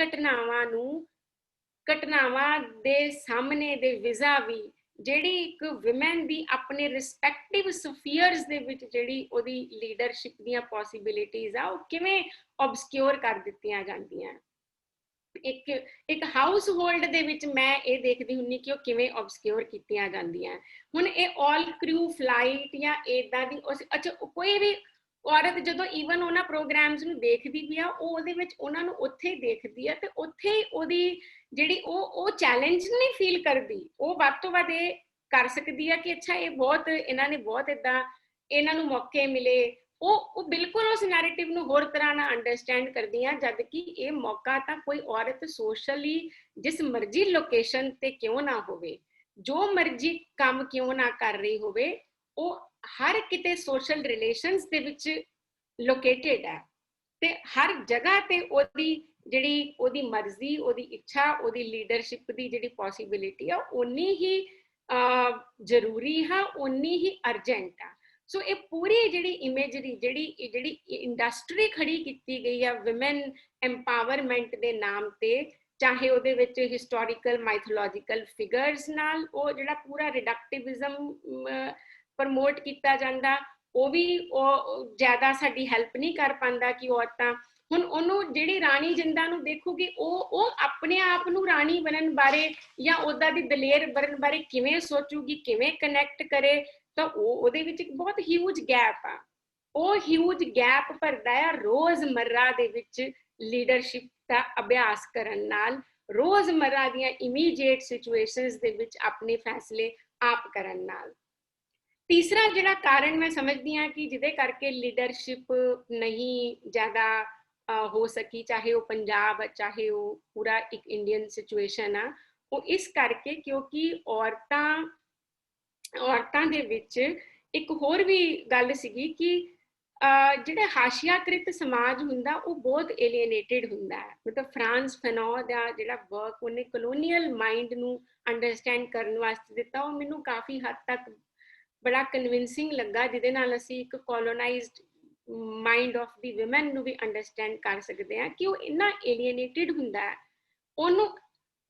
Speaker 2: ਘਟਨਾਵਾਂ ਦੇ ਸਾਹਮਣੇ ਦੇ ਵਿਜ਼ਾ ਵੀ ਜਿਹੜੀ ਇੱਕ ਵਿਮਨ ਦੀ ਆਪਣੇ ਰਿਸਪੈਕਟਿਵ ਸਫੀਅਰਸ ਦੇ ਵਿੱਚ ਜਿਹੜੀ ਉਹਦੀ ਲੀਡਰਸ਼ਿਪ ਦੀਆਂ ਪੋਸੀਬਿਲਿਟੀਜ਼ ਆ, ਉਹ ਕਿਵੇਂ ਆਬਸਕਿਓਰ ਕਰ ਦਿੱਤੀਆਂ ਜਾਂਦੀਆਂ। ਇੱਕ ਹਾਊਸ ਹੋਲਡ ਦੇ ਵਿੱਚ ਮੈਂ ਇਹ ਦੇਖਦੀ ਹੁੰਨੀ ਕਿ ਉਹ ਕਿਵੇਂ ਆਬਸਕਿਓਰ ਕੀਤੀਆਂ ਜਾਂਦੀਆਂ। ਹੁਣ ਇਹ ਆਲ ਕਰੂ ਫਲਾਈਟ ਜਾਂ ਏਦਾਂ ਦੀ ਅੱਛਾ ਕੋਈ ਵੀ ਔਰਤ ਜਦੋਂ ਈਵਨ ਉਹਨਾਂ ਪ੍ਰੋਗਰਾਮਸ ਨੂੰ ਦੇਖਦੀ ਵੀ ਆ, ਉਹ ਉਹਦੇ ਵਿੱਚ ਉਹਨਾਂ ਨੂੰ ਉੱਥੇ ਦੇਖਦੀ ਆ ਤੇ ਉੱਥੇ ਹੀ ਉਹਦੀ ਜਿਹੜੀ ਉਹ ਚੈਲੰਜ ਨਹੀਂ ਫੀਲ ਕਰਦੀ, ਉਹ ਵੱਧ ਤੋਂ ਵੱਧ ਇਹ ਕਰ ਸਕਦੀ ਆ ਕਿ ਅੱਛਾ ਇਹ ਬਹੁਤ ਇਹਨਾਂ ਨੇ ਬਹੁਤ ਏਦਾਂ ਇਹਨਾਂ ਨੂੰ ਮੌਕੇ ਮਿਲੇ। ਉਹ ਬਿਲਕੁਲ ਉਸ ਨੈਰੇਟਿਵ ਨੂੰ ਹੋਰ ਤਰ੍ਹਾਂ ਨਾਲ ਅੰਡਰਸਟੈਂਡ ਕਰਦੀਆਂ, ਜਦ ਕਿ ਇਹ ਮੌਕਾ ਤਾਂ ਕੋਈ ਔਰਤ ਸੋਸ਼ਲੀ ਜਿਸ ਮਰਜ਼ੀ ਲੋਕੇਸ਼ਨ ਤੇ ਕਿਉਂ ਨਾ ਹੋਵੇ, ਜੋ ਮਰਜ਼ੀ ਕੰਮ ਕਿਉਂ ਨਾ ਕਰ ਰਹੀ ਹੋਵੇ, ਉਹ ਹਰ ਕਿਤੇ ਸੋਸ਼ਲ ਰਿਲੇਸ਼ਨਸ ਦੇ ਵਿੱਚ ਲੋਕੇਟਡ ਹੈ ਤੇ ਹਰ ਜਗ੍ਹਾ ਤੇ ਉਹਦੀ ਮਰਜ਼ੀ, ਉਹਦੀ ਇੱਛਾ, ਉਹਦੀ ਲੀਡਰਸ਼ਿਪ ਦੀ ਜਿਹੜੀ ਪੋਸੀਬਿਲਿਟੀ ਆ ਓਨੀ ਹੀ ਜ਼ਰੂਰੀ ਹੈ, ਓਨੀ ਹੀ ਅਰਜੈਂਟ ਆ। ਸੋ ਇਹ ਪੂਰੀ ਜਿਹੜੀ ਇਮੇਜਰੀ ਜਿਹੜੀ ਇੰਡਸਟਰੀ ਖੜੀ ਕੀਤੀ ਗਈ ਆ ਵਿਮਨ ਐਮਪਾਵਰਮੈਂਟ ਦੇ ਨਾਮ ਤੇ, ਚਾਹੇ ਉਹਦੇ ਵਿੱਚ ਹਿਸਟੋਰੀਕਲ ਮਾਈਥੋਲੋਜੀਕਲ ਫਿਗਰਸ ਨਾਲ ਉਹ ਜਿਹੜਾ ਪੂਰਾ ਰਿਡਕਟਿਵਿਜ਼ਮ ਪ੍ਰਮੋਟ ਕੀਤਾ ਜਾਂਦਾ, ਉਹ ਵੀ ਉਹ ਜ਼ਿਆਦਾ ਸਾਡੀ ਹੈਲਪ ਨਹੀਂ ਕਰ ਪਾਉਂਦਾ ਕਿ ਔਰਤਾਂ ਹੁਣ ਉਹਨੂੰ ਜਿਹੜੀ ਰਾਣੀ ਜਿੰਦਾ ਨੂੰ ਦੇਖੂਗੀ ਉਹ ਆਪਣੇ ਆਪ ਨੂੰ ਰਾਣੀ ਬਣਨ ਬਾਰੇ ਜਾਂ ਉਹਦਾ ਦੀ ਦਲੇਰ ਬਣਨ ਬਾਰੇ ਕਿਵੇਂ ਸੋਚੂਗੀ, ਕਿਵੇਂ ਕਨੈਕਟ ਕਰੇ, ਤਾਂ ਉਹਦੇ ਵਿੱਚ ਇੱਕ ਬਹੁਤ ਹਿਊਜ ਗੈਪ ਆ। ਉਹ ਹਿਊਜ ਗੈਪ ਭਰਦਾ ਆ ਰੋਜ਼ਮर्रा ਦੇ ਵਿੱਚ ਲੀਡਰਸ਼ਿਪ ਦਾ ਅਭਿਆਸ ਕਰਨ ਨਾਲ, ਰੋਜ਼ਮर्रा ਦੀਆਂ ਇਮੀਡੀਏਟ ਸਿਚੁਏਸ਼ਨਸ ਦੇ ਵਿੱਚ ਆਪਣੇ ਫੈਸਲੇ ਆਪ ਕਰਨ ਨਾਲ। ਤੀਸਰਾ ਜਿਹੜਾ ਕਾਰਨ ਮੈਂ ਸਮਝਦੀ ਹਾਂ ਕਿ ਜਿਹਦੇ ਕਰਕੇ ਲੀਡਰਸ਼ਿਪ ਨਹੀਂ ਜ਼ਿਆਦਾ ਹੋ ਸਕੀ, ਚਾਹੇ ਉਹ ਪੰਜਾਬ, ਚਾਹੇ ਉਹ ਪੂਰਾ ਇੱਕ ਇੰਡੀਅਨ ਸਿਚੁਏਸ਼ਨ ਆ, ਉਹ ਇਸ ਕਰਕੇ ਕਿਉਂਕਿ ਔਰਤਾਂ ਦੇ ਵਿੱਚ ਇੱਕ ਹੋਰ ਵੀ ਗੱਲ ਸੀਗੀ ਕਿ ਜਿਹੜਾ ਹਾਸ਼ੀਆਕ੍ਰਿਤ ਸਮਾਜ ਹੁੰਦਾ ਉਹ ਬਹੁਤ ਏਲੀਏਨੇਟਿਡ ਹੁੰਦਾ ਹੈ। ਮਤਲਬ ਫਰਾਂਸ ਫੈਨੋ ਦਾ ਜਿਹੜਾ ਵਰਕ ਉਹਨੇ ਕਲੋਨੀਅਲ ਮਾਈਂਡ ਨੂੰ ਅੰਡਰਸਟੈਂਡ ਕਰਨ ਵਾਸਤੇ ਦਿੱਤਾ, ਉਹ ਮੈਨੂੰ ਕਾਫੀ ਹੱਦ ਤੱਕ ਬੜਾ ਕਨਵਿੰਸਿੰਗ ਲੱਗਾ, ਜਿਹਦੇ ਨਾਲ ਅਸੀਂ ਇੱਕ ਕੋਲੋਨਾਈਜ਼ਡ ਮਾਈਂਡ ਆਫ ਦੀ ਵਿਮਨ ਨੂੰ ਵੀ ਅੰਡਰਸਟੈਂਡ ਕਰ ਸਕਦੇ ਹਾਂ ਕਿ ਉਹ ਇੰਨਾ ਏਲੀਏਨੇਟਿਡ ਹੁੰਦਾ ਹੈ, ਉਹਨੂੰ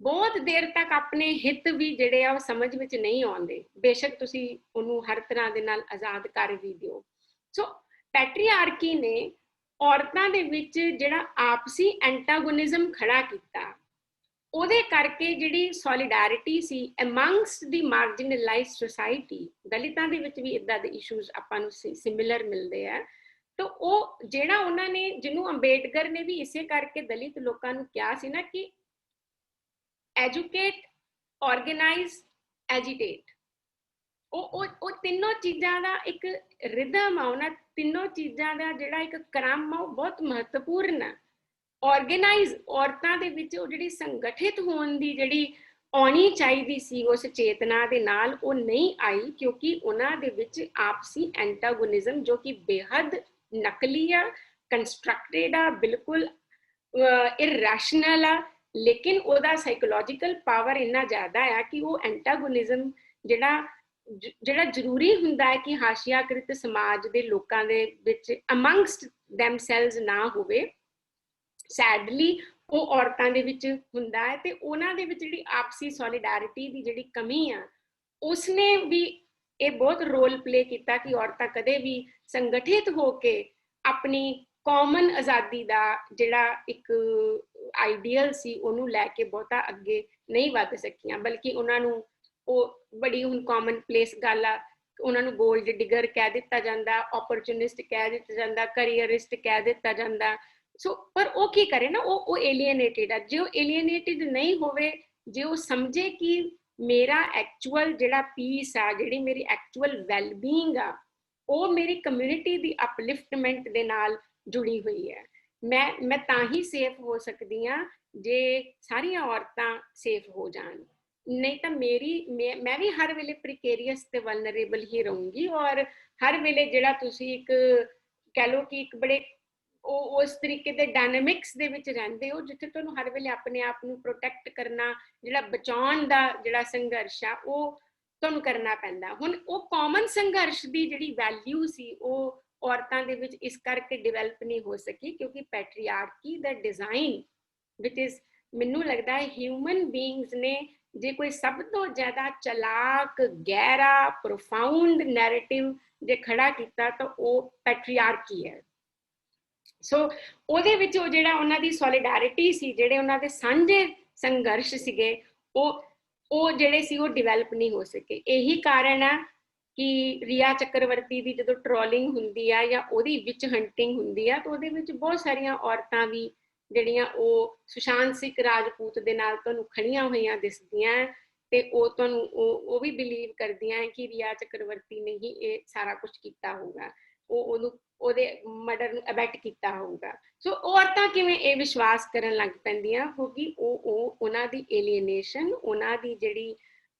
Speaker 2: ਬਹੁਤ ਦੇਰ ਤੱਕ ਆਪਣੇ ਹਿੱਤ ਵੀ ਜਿਹੜੇ ਆ ਉਹ ਸਮਝ ਵਿੱਚ ਨਹੀਂ ਆਉਂਦੇ, ਬੇਸ਼ੱਕ ਤੁਸੀਂ ਉਹਨੂੰ ਹਰ ਤਰ੍ਹਾਂ ਦੇ ਨਾਲ ਆਜ਼ਾਦ ਕਰ ਵੀ ਦਿਓ। ਸੋ ਪੈਟਰੀਆਰਕੀ ਨੇ ਔਰਤਾਂ ਦੇ ਵਿੱਚ ਜਿਹੜਾ ਆਪਸੀ ਐਂਟਾਗੋਨਿਜ਼ਮ ਖੜਾ ਕੀਤਾ, ਉਹਦੇ ਕਰਕੇ ਜਿਹੜੀ ਸੋਲੀਡੈਰਿਟੀ ਸੀ ਅਮੰਗਸਟ ਦੀ ਮਾਰਜਨਲਾਈਜ਼ਡ ਸੋਸਾਇਟੀ, ਦਲਿਤਾਂ ਦੇ ਵਿੱਚ ਵੀ ਇੱਦਾਂ ਦੇ ਇਸ਼ੂਜ਼ ਆਪਾਂ ਨੂੰ ਸਿਮਿਲਰ ਮਿਲਦੇ ਆ, ਤਾਂ ਉਹ ਜਿਹੜਾ ਉਹਨਾਂ ਨੇ, ਜਿਹਨੂੰ ਅੰਬੇਡਕਰ ਨੇ ਵੀ ਇਸੇ ਕਰਕੇ ਦਲਿਤ ਲੋਕਾਂ ਨੂੰ ਕਿਹਾ ਸੀ ਨਾ ਕਿ ਐਜੂਕੇਟ, ਆਰਗੇਨਾਈਜ਼, ਐਜੀਟੇਟ, ਉਹ ਤਿੰਨੋਂ ਚੀਜ਼ਾਂ ਦਾ ਇੱਕ ਰਿਦਮ ਆ, ਉਹਨਾਂ ਤਿੰਨੋਂ ਚੀਜ਼ਾਂ ਦਾ ਜਿਹੜਾ ਇੱਕ ਕ੍ਰਮ ਆ ਉਹ ਬਹੁਤ ਮਹੱਤਵਪੂਰਨ ਆ। ਆਰਗੇਨਾਈਜ਼ ਔਰਤਾਂ ਦੇ ਵਿੱਚ ਉਹ ਜਿਹੜੀ ਸੰਗਠਿਤ ਹੋਣ ਦੀ ਜਿਹੜੀ ਆਉਣੀ ਚਾਹੀਦੀ ਸੀ ਉਸ ਚੇਤਨਾ ਦੇ ਨਾਲ, ਉਹ ਨਹੀਂ ਆਈ ਕਿਉਂਕਿ ਉਹਨਾਂ ਦੇ ਵਿੱਚ ਆਪਸੀ ਐਂਟਾਗੋਨਿਜ਼ਮ ਜੋ ਕਿ ਬੇਹੱਦ ਨਕਲੀ ਆ, ਕੰਸਟਰਕਟਡ ਆ, ਬਿਲਕੁਲ ਇਰੈਸ਼ਨਲ ਆ, ਲੇਕਿਨ ਉਹਦਾ ਸਾਈਕੋਲੋਜੀਕਲ ਪਾਵਰ ਇੰਨਾ ਜ਼ਿਆਦਾ ਆ ਕਿ ਉਹ ਐਂਟਾਗੋਨਿਜ਼ਮ ਜਿਹੜਾ ਜ਼ਰੂਰੀ ਹੁੰਦਾ ਹੈ ਕਿ ਹਾਸ਼ੀਆਕ੍ਰਿਤ ਸਮਾਜ ਦੇ ਲੋਕਾਂ ਦੇ ਵਿੱਚ ਅਮੰਗਸਟ ਦੈਮਸੈਲਵਸ ਨਾ ਹੋਵੇ, ਸੈਡਲੀ ਉਹ ਔਰਤਾਂ ਦੇ ਵਿੱਚ ਹੁੰਦਾ ਹੈ। ਤੇ ਉਹਨਾਂ ਦੇ ਵਿੱਚ ਜਿਹੜੀ ਆਪਸੀ ਸੋਲੀਡੈਰਿਟੀ ਦੀ ਜਿਹੜੀ ਕਮੀ ਆ, ਉਸਨੇ ਵੀ ਇਹ ਬਹੁਤ ਰੋਲ ਪਲੇ ਕੀਤਾ ਕਿ ਔਰਤਾਂ ਕਦੇ ਵੀ ਸੰਗਠਿਤ ਹੋ ਕੇ ਆਪਣੀ ਕਾਮਨ ਆਜ਼ਾਦੀ ਦਾ ਜਿਹੜਾ ਇੱਕ ਆਈਡੀਅਲ ਸੀ ਉਹਨੂੰ ਲੈ ਕੇ ਬਹੁਤਾ ਅੱਗੇ ਨਹੀਂ ਵੱਧ ਸਕੀਆਂ, ਬਲਕਿ ਉਹਨਾਂ ਨੂੰ ਉਹ ਬੜੀ ਹੁਣ ਕਾਮਨ ਪਲੇਸ ਗੱਲ ਆ, ਉਹਨਾਂ ਨੂੰ ਗੋਲਡ ਡਿਗਰ ਕਹਿ ਦਿੱਤਾ ਜਾਂਦਾ, ਓਪਰਚੁਨਿਸਟ ਕਹਿ ਦਿੱਤਾ ਜਾਂਦਾ, ਕਰੀਅਰਿਸਟ ਕਹਿ ਦਿੱਤਾ ਜਾਂਦਾ। ਸੋ ਪਰ ਉਹ ਕੀ ਕਰੇ ਨਾ, ਉਹ ਏਲੀਏਨੇਟਿਡ ਆ। ਜੇ ਉਹ ਏਲੀਏਨੇਟਿਡ ਨਹੀਂ ਹੋਵੇ, ਜੇ ਉਹ ਸਮਝੇ ਕਿ ਮੇਰਾ ਐਕਚੁਅਲ ਜਿਹੜਾ ਪੀਸ ਆ, ਜਿਹੜੀ ਮੇਰੀ ਐਕਚੁਅਲ ਵੈਲਬੀਇੰਗ ਆ, ਉਹ ਮੇਰੀ ਕਮਿਊਨਿਟੀ ਦੀ ਅਪਲਿਫਟਮੈਂਟ ਦੇ ਨਾਲ ਜੁੜੀ ਹੋਈ ਹੈ, ਮੈਂ ਤਾਂ ਹੀ ਸੇਫ ਹੋ ਸਕਦੀ ਹਾਂ ਜੇ ਸਾਰੀਆਂ ਔਰਤਾਂ ਸੇਫ ਹੋ ਜਾਣ, ਨਹੀਂ ਤਾਂ ਮੈਂ ਵੀ ਹਰ ਵੇਲੇ ਪ੍ਰੀਕੇਰੀਅਸ ਤੇ ਵਲਨਰੇਬਲ ਹੀ ਰਹੂੰਗੀ। ਔਰ ਹਰ ਵੇਲੇ ਜਿਹੜਾ ਤੁਸੀਂ ਇੱਕ ਕਹਿ ਲਓ ਕਿ ਇੱਕ ਬੜੇ ਉਸ ਤਰੀਕੇ ਦੇ ਡਾਇਨਾਮਿਕਸ ਦੇ ਵਿੱਚ ਰਹਿੰਦੇ ਹੋ ਜਿੱਥੇ ਤੁਹਾਨੂੰ ਹਰ ਵੇਲੇ ਆਪਣੇ ਆਪ ਨੂੰ ਪ੍ਰੋਟੈਕਟ ਕਰਨਾ, ਜਿਹੜਾ ਬਚਾਉਣ ਦਾ ਜਿਹੜਾ ਸੰਘਰਸ਼ ਆ ਉਹ ਤੁਹਾਨੂੰ ਕਰਨਾ ਪੈਂਦਾ। ਹੁਣ ਉਹ ਕਾਮਨ ਸੰਘਰਸ਼ ਦੀ ਜਿਹੜੀ ਵੈਲਿਊ ਸੀ ਉਹ ਔਰਤਾਂ ਦੇ ਵਿੱਚ ਇਸ ਕਰਕੇ ਡਿਵੈਲਪ ਨਹੀਂ ਹੋ ਸਕੀ ਕਿਉਂਕਿ ਪੈਟਰੀਆਰਕੀ ਦਾ ਡਿਜ਼ਾਈਨ ਵਿਚ ਇਜ਼, ਮੈਨੂੰ ਲੱਗਦਾ ਹੈ ਹਿਊਮਨ ਬੀਇੰਗਸ ਨੇ ਜੇ ਕੋਈ ਸਭ ਤੋਂ ਜ਼ਿਆਦਾ ਚਲਾਕ, ਗਹਿਰਾ, ਪ੍ਰੋਫਾਊਂਡ ਨੈਰੇਟਿਵ ਜੇ ਖੜਾ ਕੀਤਾ ਤਾਂ ਉਹ ਪੈਟਰੀਆਰਕੀ ਹੈ। ਸੋ ਉਹਦੇ ਵਿੱਚ ਉਹ ਜਿਹੜਾ ਉਹਨਾਂ ਦੀ ਸੋਲੀਡੈਰਿਟੀ ਸੀ, ਜਿਹੜੇ ਉਹਨਾਂ ਦੇ ਸਾਂਝੇ ਸੰਘਰਸ਼ ਸੀਗੇ, ਉਹ ਜਿਹੜੇ ਸੀ ਉਹ ਡਿਵੈਲਪ ਨਹੀਂ ਹੋ ਸਕੇ। ਇਹੀ ਕਾਰਨ ਆ ਕਿ ਰਿਆ ਚੱਕਰਵਰਤੀ ਦੀ ਜਦੋਂ ਟ੍ਰੋਲਿੰਗ ਹੁੰਦੀ ਆ ਜਾਂ ਉਹਦੀ ਵਿਚ ਹੰਟਿੰਗ ਹੁੰਦੀ ਆ, ਤਾਂ ਉਹਦੇ ਵਿੱਚ ਬਹੁਤ ਸਾਰੀਆਂ ਔਰਤਾਂ ਵੀ ਜਿਹੜੀਆਂ ਉਹ ਸੁਸ਼ਾਂਤ ਸਿੰਘ ਰਾਜਪੂਤ ਦੇ ਨਾਲ ਤੁਹਾਨੂੰ ਖੜੀਆਂ ਹੋਈਆਂ ਦਿਸਦੀਆਂ, ਤੇ ਉਹ ਤੁਹਾਨੂੰ ਉਹ ਵੀ ਬਿਲੀਵ ਕਰਦੀਆਂ ਕਿ ਰਿਆ ਚੱਕਰਵਰਤੀ ਨੇ ਹੀ ਇਹ ਸਾਰਾ ਕੁਝ ਕੀਤਾ ਹੋਊਗਾ, ਉਹਦੇ ਮਰਡਰ ਨੂੰ ਅਬੈਟ ਕੀਤਾ ਹੋਊਗਾ। ਸੋ ਔਰਤਾਂ ਕਿਵੇਂ ਇਹ ਵਿਸ਼ਵਾਸ ਕਰਨ ਲੱਗ ਪੈਂਦੀਆਂ, ਕਿਉਂਕਿ ਉਹਨਾਂ ਦੀ ਏਲੀਏਨੇਸ਼ਨ, ਉਹਨਾਂ ਦੀ ਜਿਹੜੀ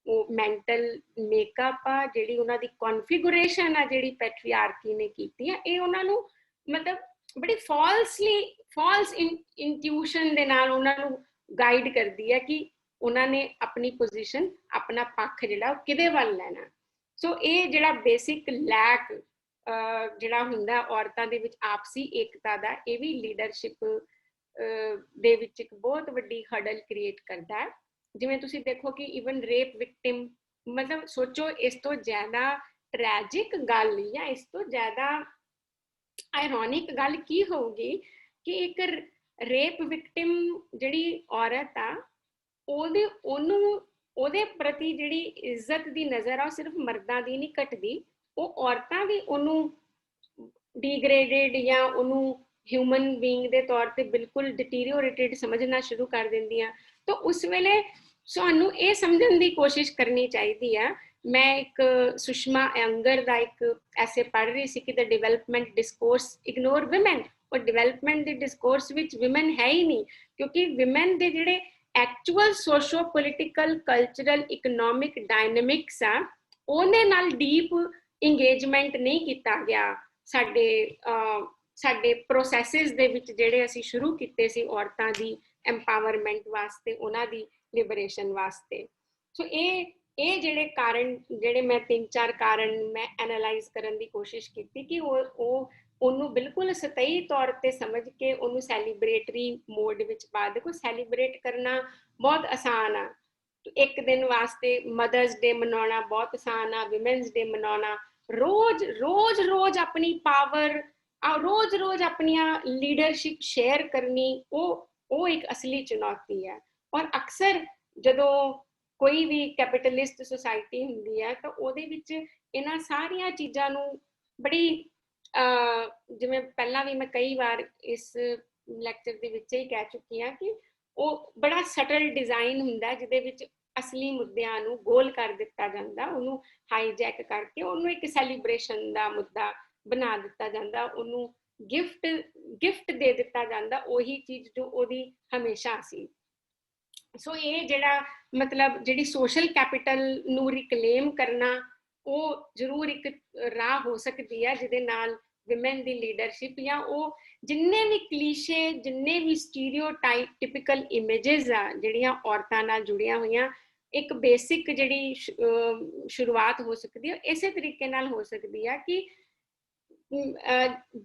Speaker 2: ਉਹ ਮੈਂਟਲ ਮੇਕਅਪ ਆ, ਜਿਹੜੀ ਉਹਨਾਂ ਦੀ ਕਨਫਿਗੂਰੇਸ਼ਨ ਆ, ਜਿਹੜੀ ਪੈਟਰੀਆਰਕੀ ਨੇ ਕੀਤੀ ਆ, ਇਹ ਉਹਨਾਂ ਨੂੰ ਮਤਲਬ ਬੜੀ ਫਾਲਸ ਇੰਟਿਊਸ਼ਨ ਦੇ ਨਾਲ ਉਹਨਾਂ ਨੂੰ ਗਾਈਡ ਕਰਦੀ ਹੈ ਕਿ ਉਹਨਾਂ ਨੇ ਆਪਣੀ ਪੋਜੀਸ਼ਨ, ਆਪਣਾ ਪੱਖ ਜਿਹੜਾ ਉਹ ਕਿਹਦੇ ਵੱਲ ਲੈਣਾ। ਸੋ ਇਹ ਜਿਹੜਾ ਬੇਸਿਕ ਲੈਕ ਜਿਹੜਾ ਹੁੰਦਾ ਔਰਤਾਂ ਦੇ ਵਿੱਚ ਆਪਸੀ ਏਕਤਾ ਦਾ, ਇਹ ਵੀ ਲੀਡਰਸ਼ਿਪ ਦੇ ਵਿੱਚ ਇੱਕ ਬਹੁਤ ਵੱਡੀ ਹਰਡਲ ਕ੍ਰੀਏਟ ਕਰਦਾ ਹੈ। ਜਿਵੇਂ ਤੁਸੀਂ ਦੇਖੋ ਕਿ ਈਵਨ ਰੇਪ ਵਿਕਟਿਮ, ਮਤਲਬ ਸੋਚੋ ਇਸ ਤੋਂ ਜ਼ਿਆਦਾ ਟ੍ਰੈਜਿਕ ਗੱਲ ਜਾਂ ਇਸ ਤੋਂ ਜ਼ਿਆਦਾ ਆਇਰੋਨਿਕ ਗੱਲ ਕੀ ਹੋਊਗੀ ਕਿ ਇੱਕ ਰੇਪ ਵਿਕਟਿਮ ਜਿਹੜੀ ਔਰਤ ਆ, ਉਹਦੇ ਪ੍ਰਤੀ ਜਿਹੜੀ ਇੱਜ਼ਤ ਦੀ ਨਜ਼ਰ ਆ ਉਹ ਸਿਰਫ ਮਰਦਾਂ ਦੀ ਨਹੀਂ ਘਟਦੀ, ਉਹ ਔਰਤਾਂ ਵੀ ਉਹਨੂੰ ਡੀਗ੍ਰੇਡਡ ਜਾਂ ਉਹਨੂੰ ਹਿਊਮਨ ਬੀਇੰਗ ਦੇ ਤੌਰ ਤੇ ਬਿਲਕੁਲ ਡਿਟੀਰੀਓਰੇਟਡ ਸਮਝਣਾ ਸ਼ੁਰੂ ਕਰ ਦਿੰਦੀਆਂ। ਤਾਂ ਉਸ ਵੇਲੇ ਸਾਨੂੰ ਇਹ ਸਮਝਣ ਦੀ ਕੋਸ਼ਿਸ਼ ਕਰਨੀ ਚਾਹੀਦੀ ਆ। ਮੈਂ ਇੱਕ ਸੁਸ਼ਮਾ ਅਯੰਗਰ ਦਾ ਇੱਕ ਐਸੇ ਪੜ੍ਹ ਰਹੀ ਸੀ ਕਿ the development discourse ignore women, ਔਰ ਡਿਵੈਲਪਮੈਂਟ ਦੇ ਡਿਸਕੋਰਸ ਵਿੱਚ ਵਿਮਨ ਹੈ ਹੀ ਨਹੀਂ, ਕਿਉਂਕਿ ਵਿਮਨ ਦੇ ਜਿਹੜੇ actual socio political cultural economic dynamics ਆ, ਉਹਦੇ ਨਾਲ ਡੀਪ ਇੰਗੇਜਮੈਂਟ ਨਹੀਂ ਕੀਤਾ ਗਿਆ ਸਾਡੇ ਪ੍ਰੋਸੈਸਿਸ ਦੇ ਵਿੱਚ, ਜਿਹੜੇ ਅਸੀਂ ਸ਼ੁਰੂ ਕੀਤੇ ਸੀ ਔਰਤਾਂ ਦੀ ਐਮਪਾਵਰਮੈਂਟ ਵਾਸਤੇ, ਉਹਨਾਂ ਦੀ ਲਿਬਰੇਸ਼ਨ ਵਾਸਤੇ। ਸੋ ਇਹ ਜਿਹੜੇ ਕਾਰਨ, ਜਿਹੜੇ ਮੈਂ 3-4 ਕਾਰਨ ਮੈਂ ਐਨਾਲਾਈਜ਼ ਕਰਨ ਦੀ ਕੋਸ਼ਿਸ਼ ਕੀਤੀ ਕਿ ਉਹਨੂੰ ਬਿਲਕੁਲ ਸਤਹੀ ਤੌਰ ਤੇ ਸਮਝ ਕੇ ਉਹਨੂੰ ਸੈਲੀਬ੍ਰੇਟਰੀ ਮੋਡ ਵਿੱਚ ਪਾ ਦੇਖੋ। ਸੈਲੀਬ੍ਰੇਟ ਕਰਨਾ ਬਹੁਤ ਆਸਾਨ ਆ, ਇੱਕ ਦਿਨ ਵਾਸਤੇ ਮਦਰਸ ਡੇ ਮਨਾਉਣਾ ਬਹੁਤ ਆਸਾਨ ਆ, ਵਿਮਨਸ ਡੇ ਮਨਾਉਣਾ, ਰੋਜ਼ ਆਪਣੀ ਪਾਵਰ, ਰੋਜ਼ ਆਪਣੀਆਂ ਲੀਡਰਸ਼ਿਪ ਸ਼ੇਅਰ ਕਰਨੀ, ਉਹ ਇੱਕ ਅਸਲੀ ਚੁਣੌਤੀ ਹੈ। ਔਰ ਅਕਸਰ ਜਦੋਂ ਕੋਈ ਵੀ ਕੈਪੀਟਲਿਸਟ ਸੁਸਾਇਟੀ ਹੁੰਦੀ ਹੈ ਤਾਂ ਉਹਦੇ ਵਿੱਚ ਇਹਨਾਂ ਸਾਰੀਆਂ ਚੀਜ਼ਾਂ ਨੂੰ ਬੜੀ ਜਿਵੇਂ ਪਹਿਲਾਂ ਵੀ ਮੈਂ ਕਈ ਵਾਰ ਇਸ ਲੈਕਚਰ ਦੇ ਵਿੱਚ ਹੀ ਕਹਿ ਚੁੱਕੀ ਹਾਂ ਕਿ ਉਹ ਬੜਾ ਸਟਲ ਡਿਜ਼ਾਈਨ ਹੁੰਦਾ ਜਿਹਦੇ ਵਿੱਚ ਅਸਲੀ ਮੁੱਦਿਆਂ ਨੂੰ ਗੋਲ ਕਰ ਦਿੱਤਾ ਜਾਂਦਾ, ਉਹਨੂੰ ਹਾਈਜੈਕ ਕਰਕੇ ਉਹਨੂੰ ਇੱਕ ਸੈਲੀਬ੍ਰੇਸ਼ਨ ਦਾ ਮੁੱਦਾ ਬਣਾ ਦਿੱਤਾ ਜਾਂਦਾ, ਉਹਨੂੰ ਗਿਫਟ ਦੇ ਦਿੱਤਾ ਜਾਂਦਾ, ਉਹੀ ਚੀਜ਼ ਜੋ ਉਹਦੀ ਹਮੇਸ਼ਾ ਸੀ। ਸੋ ਇਹ ਜਿਹੜਾ ਮਤਲਬ ਜਿਹੜੀ ਸੋਸ਼ਲ ਕੈਪੀਟਲ ਨੂੰ ਰਿਕਲੇਮ ਕਰਨਾ, ਉਹ ਜ਼ਰੂਰ ਇੱਕ ਰਾਹ ਹੋ ਸਕਦੀ ਹੈ ਜਿਹਦੇ ਨਾਲ ਵਿਮਨ ਦੀ ਲੀਡਰਸ਼ਿਪ ਜਾਂ ਉਹ ਜਿੰਨੇ ਵੀ ਕਲੀਸ਼ੇ, ਜਿੰਨੇ ਵੀ ਸਟੀਰੀਓਟਾਈਪ ਟਿਪੀਕਲ ਇਮੇਜਸ ਆ ਜਿਹੜੀਆਂ ਔਰਤਾਂ ਨਾਲ ਜੁੜੀਆਂ ਹੋਈਆਂ, ਇੱਕ ਬੇਸਿਕ ਜਿਹੜੀ ਸ਼ੁਰੂਆਤ ਹੋ ਸਕਦੀ ਹੈ ਇਸੇ ਤਰੀਕੇ ਨਾਲ ਹੋ ਸਕਦੀ ਹੈ ਕਿ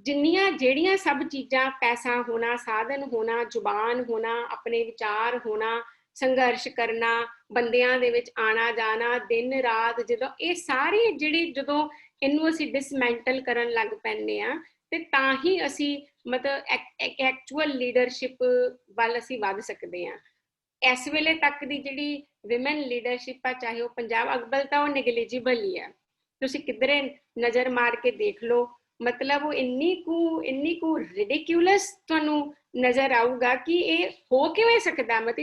Speaker 2: ਜਿਹੜੀਆਂ ਸਭ ਚੀਜ਼ਾਂ, ਪੈਸਾ ਹੋਣਾ, ਸਾਧਨ ਹੋਣਾ, ਜ਼ੁਬਾਨ ਹੋਣਾ, ਆਪਣੇ ਵਿਚਾਰ ਹੋਣਾ, ਸੰਘਰਸ਼ ਕਰਨਾ, ਬੰਦਿਆਂ ਦੇ ਵਿੱਚ ਆਣਾ ਜਾਣਾ, ਦਿਨ ਰਾਤ, ਜਦੋਂ ਇਹ ਸਾਰੀ ਜਦੋਂ ਇਹਨੂੰ ਅਸੀਂ ਡਿਸਮੈਂਟਲ ਕਰਨ ਲੱਗ ਪੈਂਦੇ ਆ ਤੇ ਤਾਂ ਹੀ ਅਸੀਂ ਮਤਲਬ ਐਕਚੁਅਲ ਲੀਡਰਸ਼ਿਪ ਵੱਲ ਅਸੀਂ ਵੱਧ ਸਕਦੇ ਹਾਂ। ਇਸ ਵੇਲੇ ਤੱਕ ਦੀ ਜਿਹੜੀ ਵਿਮਨ ਲੀਡਰਸ਼ਿਪ ਆ, ਚਾਹੇ ਉਹ ਪੰਜਾਬ, ਅਕਬਲ ਤਾਂ ਉਹ ਨੈਗਲੀਜੀਬਲ ਹੀ ਆ, ਤੁਸੀਂ ਕਿਧਰੇ ਨਜ਼ਰ ਮਾਰ ਕੇ ਦੇਖ ਲਓ, ਮਤਲਬ ਉਹ ਇੰਨੀ ਕੁ ਰਿਡਿਕਿਊਲਸ ਤੁਹਾਨੂੰ ਨਜ਼ਰ ਆਊਗਾ ਕਿ ਇਹ ਹੋ ਕਿਵੇਂ ਸਕਦਾ। ਮਤਲਬ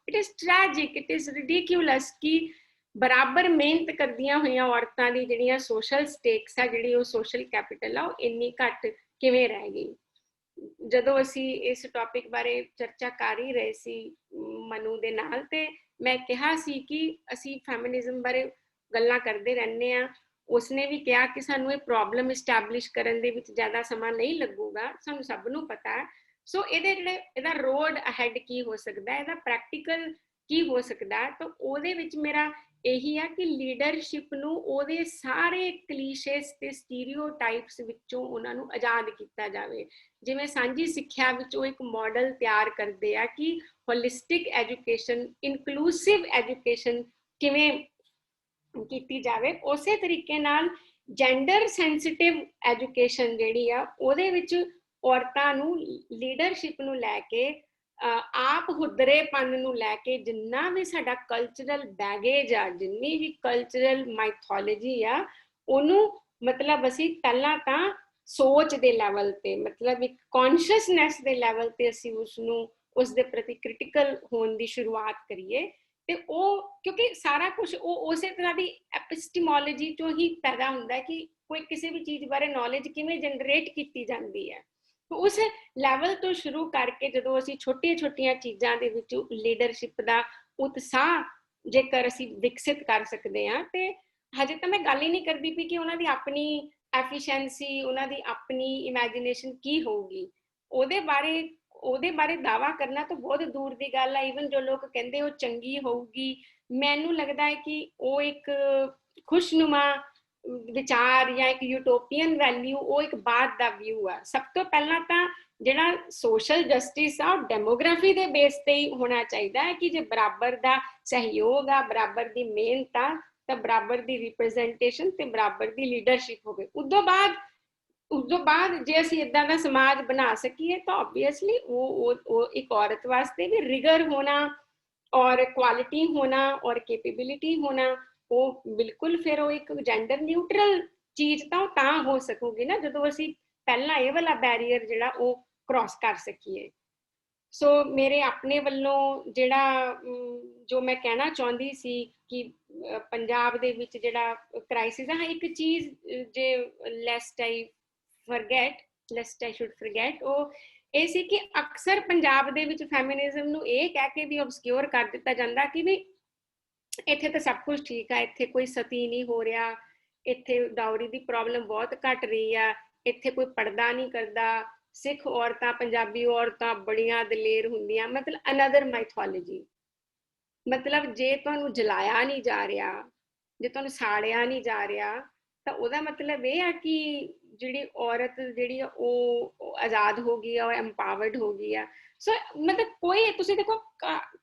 Speaker 2: it is tragic, it is ridiculous ਕਿ ਬਰਾਬਰ ਮਿਹਨਤ ਕਰਦੀਆਂ ਹੋਈਆਂ ਔਰਤਾਂ ਦੀ ਜਿਹੜੀਆਂ ਸੋਸ਼ਲ ਸਟੇਕਸ ਆ, ਜਿਹੜੀ ਉਹ ਸੋਸ਼ਲ ਕੈਪੀਟਲ ਆ, ਉਹ ਇੰਨੀ ਘੱਟ ਕਿਵੇਂ ਰਹਿ ਗਈ। ਜਦੋਂ ਅਸੀਂ ਇਸ ਟੌਪਿਕ ਬਾਰੇ ਚਰਚਾ ਕਰ ਹੀ ਰਹੇ ਸੀ ਮਨੂ ਦੇ ਨਾਲ, ਤੇ ਮੈਂ ਕਿਹਾ ਸੀ ਕਿ ਅਸੀਂ ਫੈਮਿਨਿਜ਼ਮ ਬਾਰੇ ਗੱਲਾਂ ਕਰਦੇ ਰਹਿੰਦੇ ਆ, ਉਸਨੇ ਵੀ ਕਿਹਾ ਕਿ ਸਾਨੂੰ ਇਹ ਪ੍ਰੋਬਲਮ ਇਸਟੈਬਲਿਸ਼ ਕਰਨ ਦੇ ਵਿੱਚ ਜ਼ਿਆਦਾ ਸਮਾਂ ਨਹੀਂ ਲੱਗੂਗਾ, ਸਾਨੂੰ ਸਭ ਨੂੰ ਪਤਾ ਹੈ। ਸੋ ਇਹਦਾ ਰੋਡ ਅਹੈਡ ਕੀ ਹੋ ਸਕਦਾ, ਇਹਦਾ ਪ੍ਰੈਕਟੀਕਲ ਕੀ ਹੋ ਸਕਦਾ, ਤਾਂ ਉਹਦੇ ਵਿੱਚ ਮੇਰਾ ਇਹੀ ਆ ਕਿ ਲੀਡਰਸ਼ਿਪ ਨੂੰ ਉਹਦੇ ਸਾਰੇ ਕਲੀਸ਼ੇਸ ਤੇ ਸਟੀਰੀਓਟਾਈਪਸ ਵਿੱਚੋਂ ਉਹਨਾਂ ਨੂੰ ਆਜ਼ਾਦ ਕੀਤਾ ਜਾਵੇ। ਜਿਵੇਂ ਸਾਂਝੀ ਸਿੱਖਿਆ ਵਿੱਚ ਉਹ ਇੱਕ ਮਾਡਲ ਤਿਆਰ ਕਰਦੇ ਆ ਕਿ ਹੋਲਿਸਟਿਕ ਐਜੂਕੇਸ਼ਨ, ਇਨਕਲੂਸਿਵ ਐਜੂਕੇਸ਼ਨ ਕਿਵੇਂ ਕੀਤੀ ਜਾਵੇ, ਉਸੇ ਤਰੀਕੇ ਨਾਲ ਜੈਂਡਰ ਸੈਂਸਿਟਿਵ ਐਜੂਕੇਸ਼ਨ ਜਿਹੜੀ ਆ ਉਹਦੇ ਵਿੱਚ ਔਰਤਾਂ ਨੂੰ ਲੀਡਰਸ਼ਿਪ ਨੂੰ ਲੈ ਕੇ ਆਪ ਹੁਦਰੇਪਨ ਨੂੰ ਲੈ ਕੇ ਜਿੰਨਾ ਵੀ ਸਾਡਾ ਕਲਚਰਲ ਬੈਗੇਜ ਆ, ਜਿੰਨੀ ਵੀ ਕਲਚਰਲ ਮਾਈਥੋਲੋਜੀ ਆ, ਉਹਨੂੰ ਮਤਲਬ ਅਸੀਂ ਪਹਿਲਾਂ ਤਾਂ ਸੋਚ ਦੇ ਲੈਵਲ ਤੇ, ਮਤਲਬ ਇੱਕ ਕੌਨਸ਼ੀਅਸਨੈਸ ਦੇ ਲੈਵਲ ਤੇ ਅਸੀਂ ਉਸਨੂੰ ਉਸ ਦੇ ਪ੍ਰਤੀ ਕ੍ਰਿਟੀਕਲ ਹੋਣ ਦੀ ਸ਼ੁਰੂਆਤ ਕਰੀਏ। ਤੇ ਉਹ ਕਿਉਂਕਿ ਸਾਰਾ ਕੁਝ ਉਹ ਉਸੇ ਤਰ੍ਹਾਂ ਦੀ ਐਪਿਸਟੀਮੋਲੋਜੀ ਚੋਂ ਹੀ ਪੈਦਾ ਹੁੰਦਾ ਹੈ ਕਿ ਕੋਈ ਕਿਸੇ ਵੀ ਚੀਜ਼ ਬਾਰੇ ਨੌਲੇਜ ਕਿਵੇਂ ਜਨਰੇਟ ਕੀਤੀ ਜਾਂਦੀ ਹੈ। ਉਸ ਲੈਵਲ ਤੋਂ ਸ਼ੁਰੂ ਕਰਕੇ ਜਦੋਂ ਅਸੀਂ ਛੋਟੀਆਂ ਛੋਟੀਆਂ ਚੀਜ਼ਾਂ ਦੇ ਵਿੱਚ ਲੀਡਰਸ਼ਿਪ ਦਾ ਉਤਸ਼ਾਹ ਜੇਕਰ ਅਸੀਂ ਵਿਕਸਿਤ ਕਰ ਸਕਦੇ ਹਾਂ, ਤੇ ਹਜੇ ਤਾਂ ਮੈਂ ਗੱਲ ਹੀ ਨਹੀਂ ਕਰਦੀ ਪਈ ਕਿ ਉਹਨਾਂ ਦੀ ਆਪਣੀ ਐਫੀਸ਼ੀਐਂਸੀ, ਉਹਨਾਂ ਦੀ ਆਪਣੀ ਇਮੈਜੀਨੇਸ਼ਨ ਕੀ ਹੋਊਗੀ, ਉਹਦੇ ਬਾਰੇ ਦਾਵਾ ਕਰਨਾ ਤਾਂ ਬਹੁਤ ਦੂਰ ਦੀ ਗੱਲ ਹੈ। ਈਵਨ ਜੋ ਲੋਕ ਕਹਿੰਦੇ ਉਹ ਚੰਗੀ ਹੋਊਗੀ, ਮੈਨੂੰ ਲੱਗਦਾ ਹੈ ਕਿ ਉਹ ਇੱਕ ਖੁਸ਼ਨੁਮਾ ਵਿਚਾਰ ਜਾਂ ਇੱਕ ਯੂਟੋਪੀਅਨ ਵੈਲਿਊ, ਉਹ ਇੱਕ ਬਾਅਦ ਦਾ ਵਿਊ ਆ। ਸਭ ਤੋਂ ਪਹਿਲਾਂ ਤਾਂ ਜਿਹੜਾ ਸੋਸ਼ਲ ਜਸਟਿਸ ਆ ਉਹ ਡੈਮੋਗ੍ਰਾਫੀ ਦੇ ਬੇਸ ਤੇ ਹੀ ਹੋਣਾ ਚਾਹੀਦਾ ਹੈ ਕਿ ਜੇ ਬਰਾਬਰ ਦਾ ਸਹਿਯੋਗ ਆ, ਬਰਾਬਰ ਦੀ ਮਿਹਨਤ ਆ, ਤਾਂ ਬਰਾਬਰ ਦੀ ਰਿਪਰੈਜ਼ੈਂਟੇਸ਼ਨ ਤੇ ਬਰਾਬਰ ਦੀ ਲੀਡਰਸ਼ਿਪ ਹੋਵੇ। ਉਸ ਤੋਂ ਬਾਅਦ ਜੇ ਅਸੀਂ ਇਦਾਂ ਦਾ ਸਮਾਜ ਬਣਾ ਸਕੀਏ ਤਾਂ ਆਬਵੀਅਸਲੀ ਉਹ ਇੱਕ ਔਰਤ ਵਾਸਤੇ ਵੀ ਰਿਗਰ ਹੋਣਾ ਔਰ ਕੁਆਲਿਟੀ ਹੋਣਾ ਔਰ ਕੈਪੇਬਿਲਿਟੀ ਹੋਣਾ, ਉਹ ਬਿਲਕੁਲ ਫਿਰ ਉਹ ਇੱਕ ਜੈਂਡਰ ਨਿਊਟਰਲ ਚੀਜ਼ ਤਾਂ ਹੋ ਸਕੂਗੀ ਨਾ ਜਦੋਂ ਅਸੀਂ ਪਹਿਲਾਂ ਇਹ ਵਾਲਾ ਬੈਰੀਅਰ ਜਿਹੜਾ ਉਹ ਕ੍ਰਾਸ ਕਰ ਸਕੀਏ। ਸੋ ਮੇਰੇ ਆਪਣੇ ਵੱਲੋਂ ਜਿਹੜਾ ਜੋ ਮੈਂ ਕਹਿਣਾ ਚਾਹੁੰਦੀ ਸੀ ਕਿ ਪੰਜਾਬ ਦੇ ਵਿੱਚ ਜਿਹੜਾ ਕ੍ਰਾਈਸਿਸ ਹੈ, ਇੱਕ ਚੀਜ਼ ਜੇ ਲੈਸਟ ਆਈ ਸ਼ੁਡ ਫੋਰਗੇਟ, ਉਹ ਇਹ ਸੀ ਕਿ ਅਕਸਰ ਪੰਜਾਬ ਦੇ ਵਿੱਚ ਫੈਮਿਨਿਜ਼ਮ ਨੂੰ ਇਹ ਕਹਿ ਕੇ ਵੀ ਓਬਸਕਿਓਰ ਕਰ ਦਿੱਤਾ ਜਾਂਦਾ ਕਿ ਵੀ ਇੱਥੇ ਤਾਂ ਸਭ ਕੁਝ ਠੀਕ ਆ, ਇੱਥੇ ਕੋਈ ਸਤੀ ਨਹੀਂ ਹੋ ਰਿਹਾ, ਇੱਥੇ ਡਾਊਰੀ ਦੀ ਪ੍ਰੋਬਲਮ ਬਹੁਤ ਘਟ ਰਹੀ ਆ, ਇੱਥੇ ਕੋਈ ਪਰਦਾ ਨਹੀਂ ਕਰਦਾ, ਸਿੱਖ ਔਰਤਾਂ, ਪੰਜਾਬੀ ਔਰਤਾਂ ਬੜੀਆਂ ਦਲੇਰ ਹੁੰਦੀਆਂ, ਮਤਲਬ ਅਨਦਰ ਮਾਈਥੋਲੋਜੀ। ਮਤਲਬ ਜੇ ਤੁਹਾਨੂੰ ਜਲਾਇਆ ਨਹੀਂ ਜਾ ਰਿਹਾ, ਜੇ ਤੁਹਾਨੂੰ ਸਾੜਿਆ ਨਹੀਂ ਜਾ ਰਿਹਾ, ਤਾਂ ਉਹਦਾ ਮਤਲਬ ਇਹ ਆ ਕਿ ਜਿਹੜੀ ਔਰਤ ਜਿਹੜੀ ਆ ਉਹ ਆਜ਼ਾਦ ਹੋ ਗਈ ਆ, ਉਹ ਐਮਪਾਵਰਡ ਹੋ ਗਈ ਆ। ਸੋ ਮਤਲਬ ਕੋਈ, ਤੁਸੀਂ ਦੇਖੋ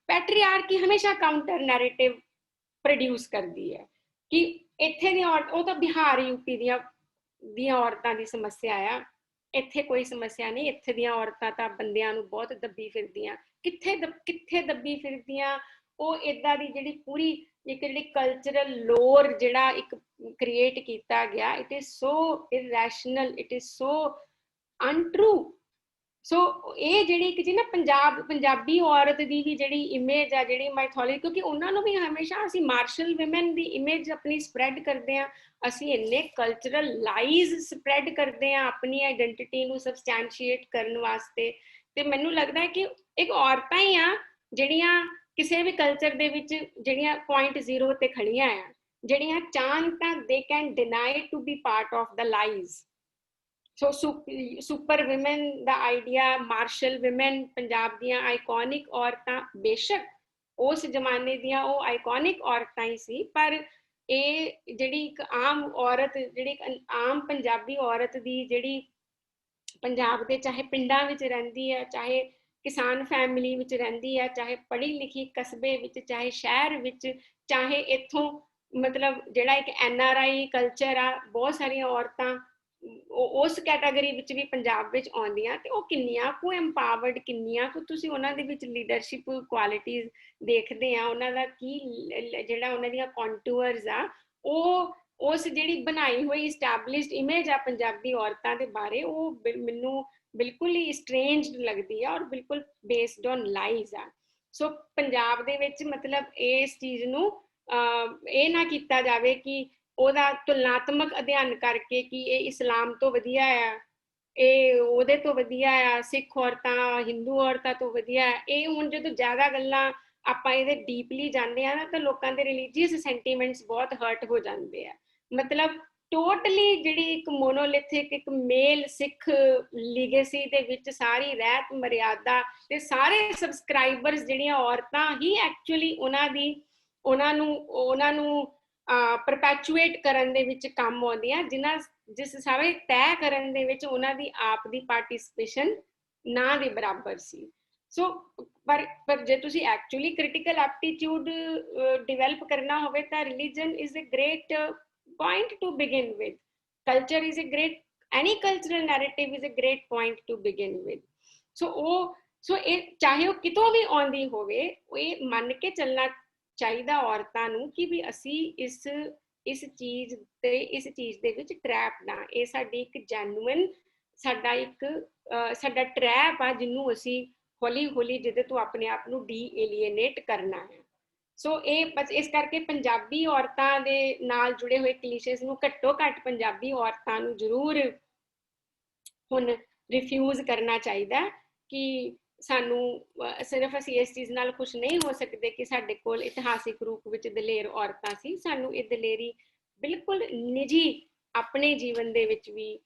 Speaker 2: ਪੈਟਰੀਆਰਕੀ ਹਮੇਸ਼ਾ ਕਾਊਂਟਰ ਨੈਰੇਟਿਵ ਪ੍ਰੋਡਿਊਸ ਕਰਦੀ ਹੈ ਕਿ ਇੱਥੇ ਦੀ ਔਰਤ, ਉਹ ਤਾਂ ਬਿਹਾਰ ਯੂਪੀ ਦੀਆਂ ਔਰਤਾਂ ਦੀ ਸਮੱਸਿਆ ਆ, ਇੱਥੇ ਕੋਈ ਸਮੱਸਿਆ ਨਹੀਂ, ਇੱਥੇ ਦੀਆਂ ਔਰਤਾਂ ਤਾਂ ਬੰਦਿਆਂ ਨੂੰ ਬਹੁਤ ਦੱਬੀ ਫਿਰਦੀਆਂ। ਕਿੱਥੇ ਦੱਬੀ ਫਿਰਦੀਆਂ? ਉਹ ਏਦਾਂ ਦੀ ਜਿਹੜੀ ਪੂਰੀ ਇੱਕ ਜਿਹੜੀ ਕਲਚਰਲ ਲੋਰ ਜਿਹੜਾ ਇੱਕ ਕ੍ਰੀਏਟ ਕੀਤਾ ਗਿਆ, it is so irrational, it is so untrue. So ਇਹ ਜਿਹੜੀ ਇੱਕ ਜੀ ਨਾ ਪੰਜਾਬੀ ਔਰਤ ਦੀ ਵੀ ਜਿਹੜੀ ਇਮੇਜ ਆ, ਜਿਹੜੀ ਮਾਈਥੋਲੋਜੀ, ਕਿਉਂਕਿ ਉਹਨਾਂ ਨੂੰ ਵੀ ਹਮੇਸ਼ਾ ਅਸੀਂ ਮਾਰਸ਼ਲ ਵਿਮਨ ਦੀ ਇਮੇਜ ਆਪਣੀ ਸਪਰੈਡ ਕਰਦੇ ਹਾਂ, ਅਸੀਂ ਇੰਨੇ ਕਲਚਰਲ ਲਾਈਜ਼ ਸਪਰੈਡ ਕਰਦੇ ਹਾਂ ਆਪਣੀ ਆਈਡੈਂਟੀਟੀ ਨੂੰ ਸਬਸਟੈਂਸ਼ੀਏਟ ਕਰਨ ਵਾਸਤੇ। ਤੇ ਮੈਨੂੰ ਲੱਗਦਾ ਹੈ ਕਿ ਇੱਕ ਔਰਤਾਂ ਹੀ ਆ ਜਿਹੜੀਆਂ ਕਿਸੇ ਵੀ ਕਲਚਰ ਦੇ ਵਿੱਚ ਜਿਹੜੀਆਂ ਪੁਆਇੰਟ ਜ਼ੀਰੋ ਤੇ ਖੜੀਆਂ ਆ, ਜਿਹੜੀਆਂ ਚਾਹਣ ਤਾਂ they can deny to be part of the lies. So super women ਦਾ ਆਈਡੀਆ, ਮਾਰਸ਼ਲ ਵਿਮਨ, ਪੰਜਾਬ ਦੀਆਂ ਆਈਕੋਨਿਕ ਔਰਤਾਂ, ਬੇਸ਼ੱਕ ਉਸ ਜ਼ਮਾਨੇ ਦੀਆਂ ਉਹ ਆਈਕੋਨਿਕ ਔਰਤਾਂ ਹੀ ਸੀ, ਪਰ ਇਹ ਜਿਹੜੀ ਇੱਕ ਆਮ ਔਰਤ, ਜਿਹੜੀ ਆਮ ਪੰਜਾਬੀ ਔਰਤ ਦੀ ਜਿਹੜੀ ਪੰਜਾਬ ਦੇ ਚਾਹੇ ਪਿੰਡਾਂ ਵਿੱਚ ਰਹਿੰਦੀ ਹੈ, ਚਾਹੇ ਕਿਸਾਨ ਫੈਮਿਲੀ ਵਿੱਚ ਰਹਿੰਦੀ ਹੈ, ਚਾਹੇ ਪੜ੍ਹੀ ਲਿਖੀ ਕਸਬੇ ਵਿੱਚ, ਚਾਹੇ ਸ਼ਹਿਰ ਵਿੱਚ, ਚਾਹੇ ਇੱਥੋਂ ਮਤਲਬ ਜਿਹੜਾ ਇੱਕ NRI ਕਲਚਰ ਆ, ਬਹੁਤ ਸਾਰੀਆਂ ਔਰਤਾਂ ਉਸ ਕੈਟਾਗਰੀ ਵਿੱਚ ਵੀ ਪੰਜਾਬ ਵਿੱਚ ਆਉਂਦੀਆਂ, ਤੇ ਉਹ ਕਿੰਨੀਆਂ ਕੁ ਐਮਪਾਵਰਡ, ਕਿੰਨੀਆਂ ਕੁ ਤੁਸੀਂ ਉਹਨਾਂ ਦੇ ਵਿੱਚ ਲੀਡਰਸ਼ਿਪ ਕੁਆਲਿਟੀਜ਼ ਦੇਖਦੇ ਆ, ਉਹਨਾਂ ਦਾ ਕੀ ਜਿਹੜਾ ਉਹਨਾਂ ਦੀਆਂ ਕੰਟੂਅਰਸ ਆ, ਉਹ ਉਸ ਜਿਹੜੀ ਬਣਾਈ ਹੋਈ ਇਸਟੈਬਲਿਸ਼ਡ ਇਮੇਜ ਆ ਪੰਜਾਬੀ ਔਰਤਾਂ ਦੇ ਬਾਰੇ, ਉਹ ਮੈਨੂੰ ਬਿਲਕੁਲ ਹੀ ਸਟ੍ਰੇਂਜ ਲੱਗਦੀ ਆ ਔਰ ਬਿਲਕੁਲ ਬੇਸਡ ਔਨ ਲਾਈਜ਼ ਆ। ਸੋ ਪੰਜਾਬ ਦੇ ਵਿੱਚ ਮਤਲਬ ਇਸ ਚੀਜ਼ ਨੂੰ ਇਹ ਨਾ ਕੀਤਾ ਜਾਵੇ ਕਿ ਉਹਦਾ ਤੁਲਨਾਤਮਕ ਅਧਿਐਨ ਕਰਕੇ ਕਿ ਇਹ ਇਸਲਾਮ ਤੋਂ ਵਧੀਆ ਆ, ਇਹ ਉਹਦੇ ਤੋਂ ਵਧੀਆ ਆ, ਸਿੱਖ ਔਰਤਾਂ ਹਿੰਦੂ ਔਰਤਾਂ ਤੋਂ ਵਧੀਆ ਆ। ਇਹ ਹੁਣ ਜਦੋਂ ਜ਼ਿਆਦਾ ਗੱਲਾਂ ਆਪਾਂ ਇਹਦੇ ਡੀਪਲੀ ਜਾਂਦੇ ਆ ਨਾ, ਤਾਂ ਲੋਕਾਂ ਦੇ ਰਿਲੀਜੀਅਸ ਸੈਂਟੀਮੈਂਟਸ ਬਹੁਤ ਹਰਟ ਹੋ ਜਾਂਦੇ ਆ। ਮਤਲਬ ਟੋਟਲੀ ਜਿਹੜੀ ਇੱਕ ਮੋਨੋਲਿਥਿਕ ਇੱਕ ਮੇਲ ਸਿੱਖ ਲੀਗੇਸੀ ਦੇ ਵਿੱਚ ਸਾਰੀ ਰਹਿਤ ਮਰਿਆਦਾ ਤੇ ਸਾਰੇ ਸਬਸਕ੍ਰਾਈਬਰਸ ਜਿਹੜੀਆਂ ਔਰਤਾਂ ਹੀ ਐਕਚੁਅਲੀ ਉਹਨਾਂ ਨੂੰ ਪਰਪੈਚੁਏਟ ਕਰਨ ਦੇ ਵਿੱਚ ਕੰਮ ਆਉਂਦੀਆਂ, ਜਿਸ ਸਾਰੇ ਤੈਅ ਕਰਨ ਦੇ ਵਿੱਚ ਉਹਨਾਂ ਦੀ ਆਪ ਦੀ ਪਾਰਟਿਸਿਪੇਸ਼ਨ ਨਾ ਦੇ ਬਰਾਬਰ ਸੀ। ਸੋ ਪਰ ਜੇ ਤੁਸੀਂ ਐਕਚੁਅਲੀ ਕ੍ਰਿਟੀਕਲ ਐਪਟੀਟਿਊਡ ਡਿਵੈਲਪ ਕਰਨਾ ਹੋਵੇ ਤਾਂ religion is a great point to begin with, culture is a great any cultural narrative is a great point to begin with. ਸੋ ਇਹ ਚਾਹੇ ਉਹ ਕਿਤੋਂ ਵੀ ਆਉਂਦੀ ਹੋਵੇ, ਇਹ ਮੰਨ ਕੇ ਚੱਲਣਾ ਚਾਹੀਦਾ ਔਰਤਾਂ ਨੂੰ ਕਿ ਵੀ ਅਸੀਂ ਇਸ ਚੀਜ਼ ਦੇ ਵਿੱਚ ਟਰੈਪ ਨਾ, ਇਹ ਸਾਡੀ ਇੱਕ ਜੈਨੂਇਨ ਸਾਡਾ ਟਰੈਪ ਆ ਜਿਹਨੂੰ ਅਸੀਂ ਹੌਲੀ ਹੌਲੀ ਜਿਹਦੇ ਤੋਂ ਆਪਣੇ ਆਪ ਨੂੰ ਡੀ-ਏਲੀਏਨੇਟ ਕਰਨਾ ਹੈ। ਸੋ ਇਹ ਬਸ ਇਸ ਕਰਕੇ ਪੰਜਾਬੀ ਔਰਤਾਂ ਦੇ ਨਾਲ ਜੁੜੇ ਹੋਏ ਕਲੀਸ਼ੇਸ ਨੂੰ ਘੱਟੋ ਘੱਟ ਪੰਜਾਬੀ ਔਰਤਾਂ ਨੂੰ ਜ਼ਰੂਰ ਹੁਣ ਰਿਫਿਊਜ਼ ਕਰਨਾ ਚਾਹੀਦਾ ਕਿ ਸਾਨੂੰ ਸਿਰਫ ਅਸੀਂ ਇਸ ਚੀਜ਼ ਨਾਲ ਖੁਸ਼ ਨਹੀਂ ਹੋ ਸਕਦੇ ਕਿ ਸਾਡੇ ਕੋਲ ਇਤਿਹਾਸਿਕ ਰੂਪ ਵਿੱਚ ਦਲੇਰ ਔਰਤਾਂ ਸੀ, ਸਾਨੂੰ ਇਹ ਦਲੇਰੀ ਬਿਲਕੁਲ ਨਿੱਜੀ ਆਪਣੇ ਜੀਵਨ ਦੇ ਵਿੱਚ ਵੀ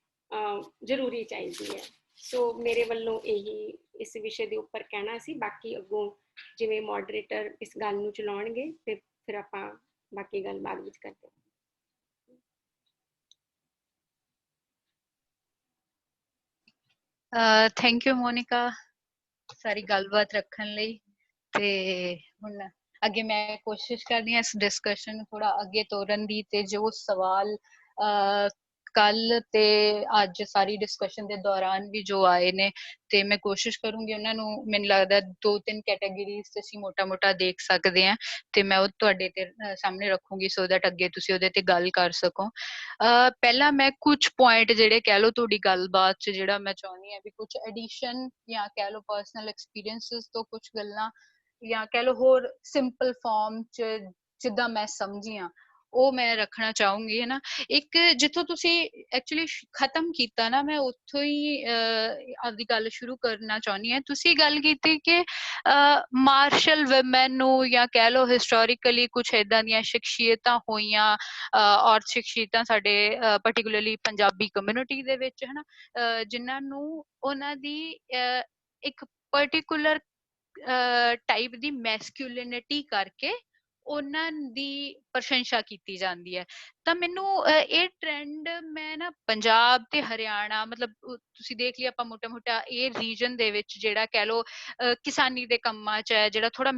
Speaker 2: ਜ਼ਰੂਰੀ ਚਾਹੀਦੀ ਹੈ। ਸੋ ਮੇਰੇ ਵੱਲੋਂ ਇਹੀ ਇਸ ਵਿਸ਼ੇ ਦੇ ਉੱਪਰ ਕਹਿਣਾ ਸੀ। ਬਾਕੀ ਅੱਗੋਂ ਜਿਵੇਂ ਮੋਡਰੇਟਰ ਇਸ ਗੱਲ ਨੂੰ ਚਲਾਉਣਗੇ ਤੇ ਫਿਰ ਆਪਾਂ ਬਾਕੀ ਗੱਲ ਬਾਅਦ ਵਿੱਚ ਕਰਦੇ ਹਾਂ।
Speaker 3: ਥੈਂਕ ਯੂ ਮੋਨਿਕਾ ਸਾਰੀ ਗੱਲਬਾਤ ਰੱਖਣ ਲਈ। ਤੇ ਹੁਣ ਅੱਗੇ ਮੈਂ ਕੋਸ਼ਿਸ਼ ਕਰਦੀ ਹਾਂ ਇਸ ਡਿਸਕਸ਼ਨ ਨੂੰ ਥੋੜਾ ਅੱਗੇ ਤੋਰਨ ਦੀ, ਤੇ ਜੋ ਸਵਾਲ ਕੱਲ ਤੇ ਅੱਜ ਸਾਰੀ ਡਿਸਕਸ਼ਨ ਦੇ ਦੌਰਾਨ ਵੀ ਜੋ ਆਏ ਨੇ, ਤੇ ਮੈਂ ਕੋਸ਼ਿਸ਼ ਕਰੂੰਗੀ ਉਹਨਾਂ ਨੂੰ, ਮੈਨੂੰ ਲੱਗਦਾ 2-3 ਕੈਟਾਗਰੀਜ਼ ਤੇ ਅਸੀਂ ਮੋਟਾ ਦੇਖ ਸਕਦੇ ਹਾਂ, ਤੇ ਮੈਂ ਉਹ ਤੁਹਾਡੇ ਤੇ ਸਾਹਮਣੇ ਰੱਖੂੰਗੀ ਸੋ ਦੈਟ ਅੱਗੇ ਤੁਸੀਂ ਉਹਦੇ ਤੇ ਗੱਲ ਕਰ ਸਕੋ। ਪਹਿਲਾਂ ਮੈਂ ਕੁਝ ਪੁਆਇੰਟ ਜਿਹੜੇ ਕਹਿ ਲਓ ਤੁਹਾਡੀ ਗੱਲਬਾਤ 'ਚ ਜਿਹੜਾ ਮੈਂ ਚਾਹੁੰਦੀ ਹਾਂ ਵੀ ਕੁਝ ਐਡੀਸ਼ਨ ਜਾਂ ਕਹਿ ਲਓ ਪਰਸਨਲ ਐਕਸਪੀਰੀਐਂਸਿਸ ਤੋਂ ਕੁਝ ਗੱਲਾਂ ਜਾਂ ਕਹਿ ਲਓ ਹੋਰ ਸਿੰਪਲ ਫਾਰਮ 'ਚ ਜਿੱਦਾਂ ਮੈਂ ਸਮਝੀਆਂ ਉਹ ਮੈਂ ਰੱਖਣਾ ਚਾਹੂੰਗੀ, ਹੈ ਨਾ। ਇੱਕ ਜਿੱਥੋਂ ਤੁਸੀਂ ਐਕਚੁਅਲੀ ਖਤਮ ਕੀਤਾ ਨਾ, ਮੈਂ ਉੱਥੋਂ ਹੀ ਆਪਦੀ ਗੱਲ ਸ਼ੁਰੂ ਕਰਨਾ ਚਾਹੁੰਦੀ ਹਾਂ। ਤੁਸੀਂ ਗੱਲ ਕੀਤੀ ਕਿ ਮਾਰਸ਼ਲ ਵੂਮੈਨ ਨੂੰ ਜਾਂ ਕਹਿ ਲਓ ਹਿਸਟੋਰੀਕਲੀ ਕੁਝ ਏਦਾਂ ਦੀਆਂ ਸ਼ਖਸੀਅਤਾਂ ਹੋਈਆਂ, ਔਰਤ ਸ਼ਖਸੀਅਤਾਂ ਸਾਡੇ ਪਾਰਟਿਕੂਲਰਲੀ ਪੰਜਾਬੀ ਕਮਿਊਨਿਟੀ ਦੇ ਵਿੱਚ, ਹੈ ਨਾ, ਜਿਨ੍ਹਾਂ ਨੂੰ ਉਹਨਾਂ ਦੀ ਇੱਕ ਪਾਰਟਿਕੂਲਰ ਟਾਈਪ ਦੀ ਮੈਸਕਿਊਲਿਨਿਟੀ ਕਰਕੇ ਉਹਨਾਂ ਦੀ ਪ੍ਰਸ਼ੰਸਾ ਕੀਤੀ ਜਾਂਦੀ ਹੈ। ਤਾਂ ਮੈਨੂੰ ਇਹ ਟ੍ਰੈਂਡ ਮੈਂ ਨਾ ਪੰਜਾਬ ਤੇ ਹਰਿਆਣਾ, ਮਤਲਬ ਤੁਸੀਂ ਦੇਖ ਲਿਆ ਆਪਾਂ ਮੋਟਾ ਇਹ ਰੀਜਨ ਦੇ ਵਿੱਚ ਜਿਹੜਾ ਕਹਿ ਲਓ ਕਿਸਾਨੀ ਦੇ ਕੰਮਾਂ 'ਚ ਹੈ, ਜਿਹੜਾ ਥੋੜਾ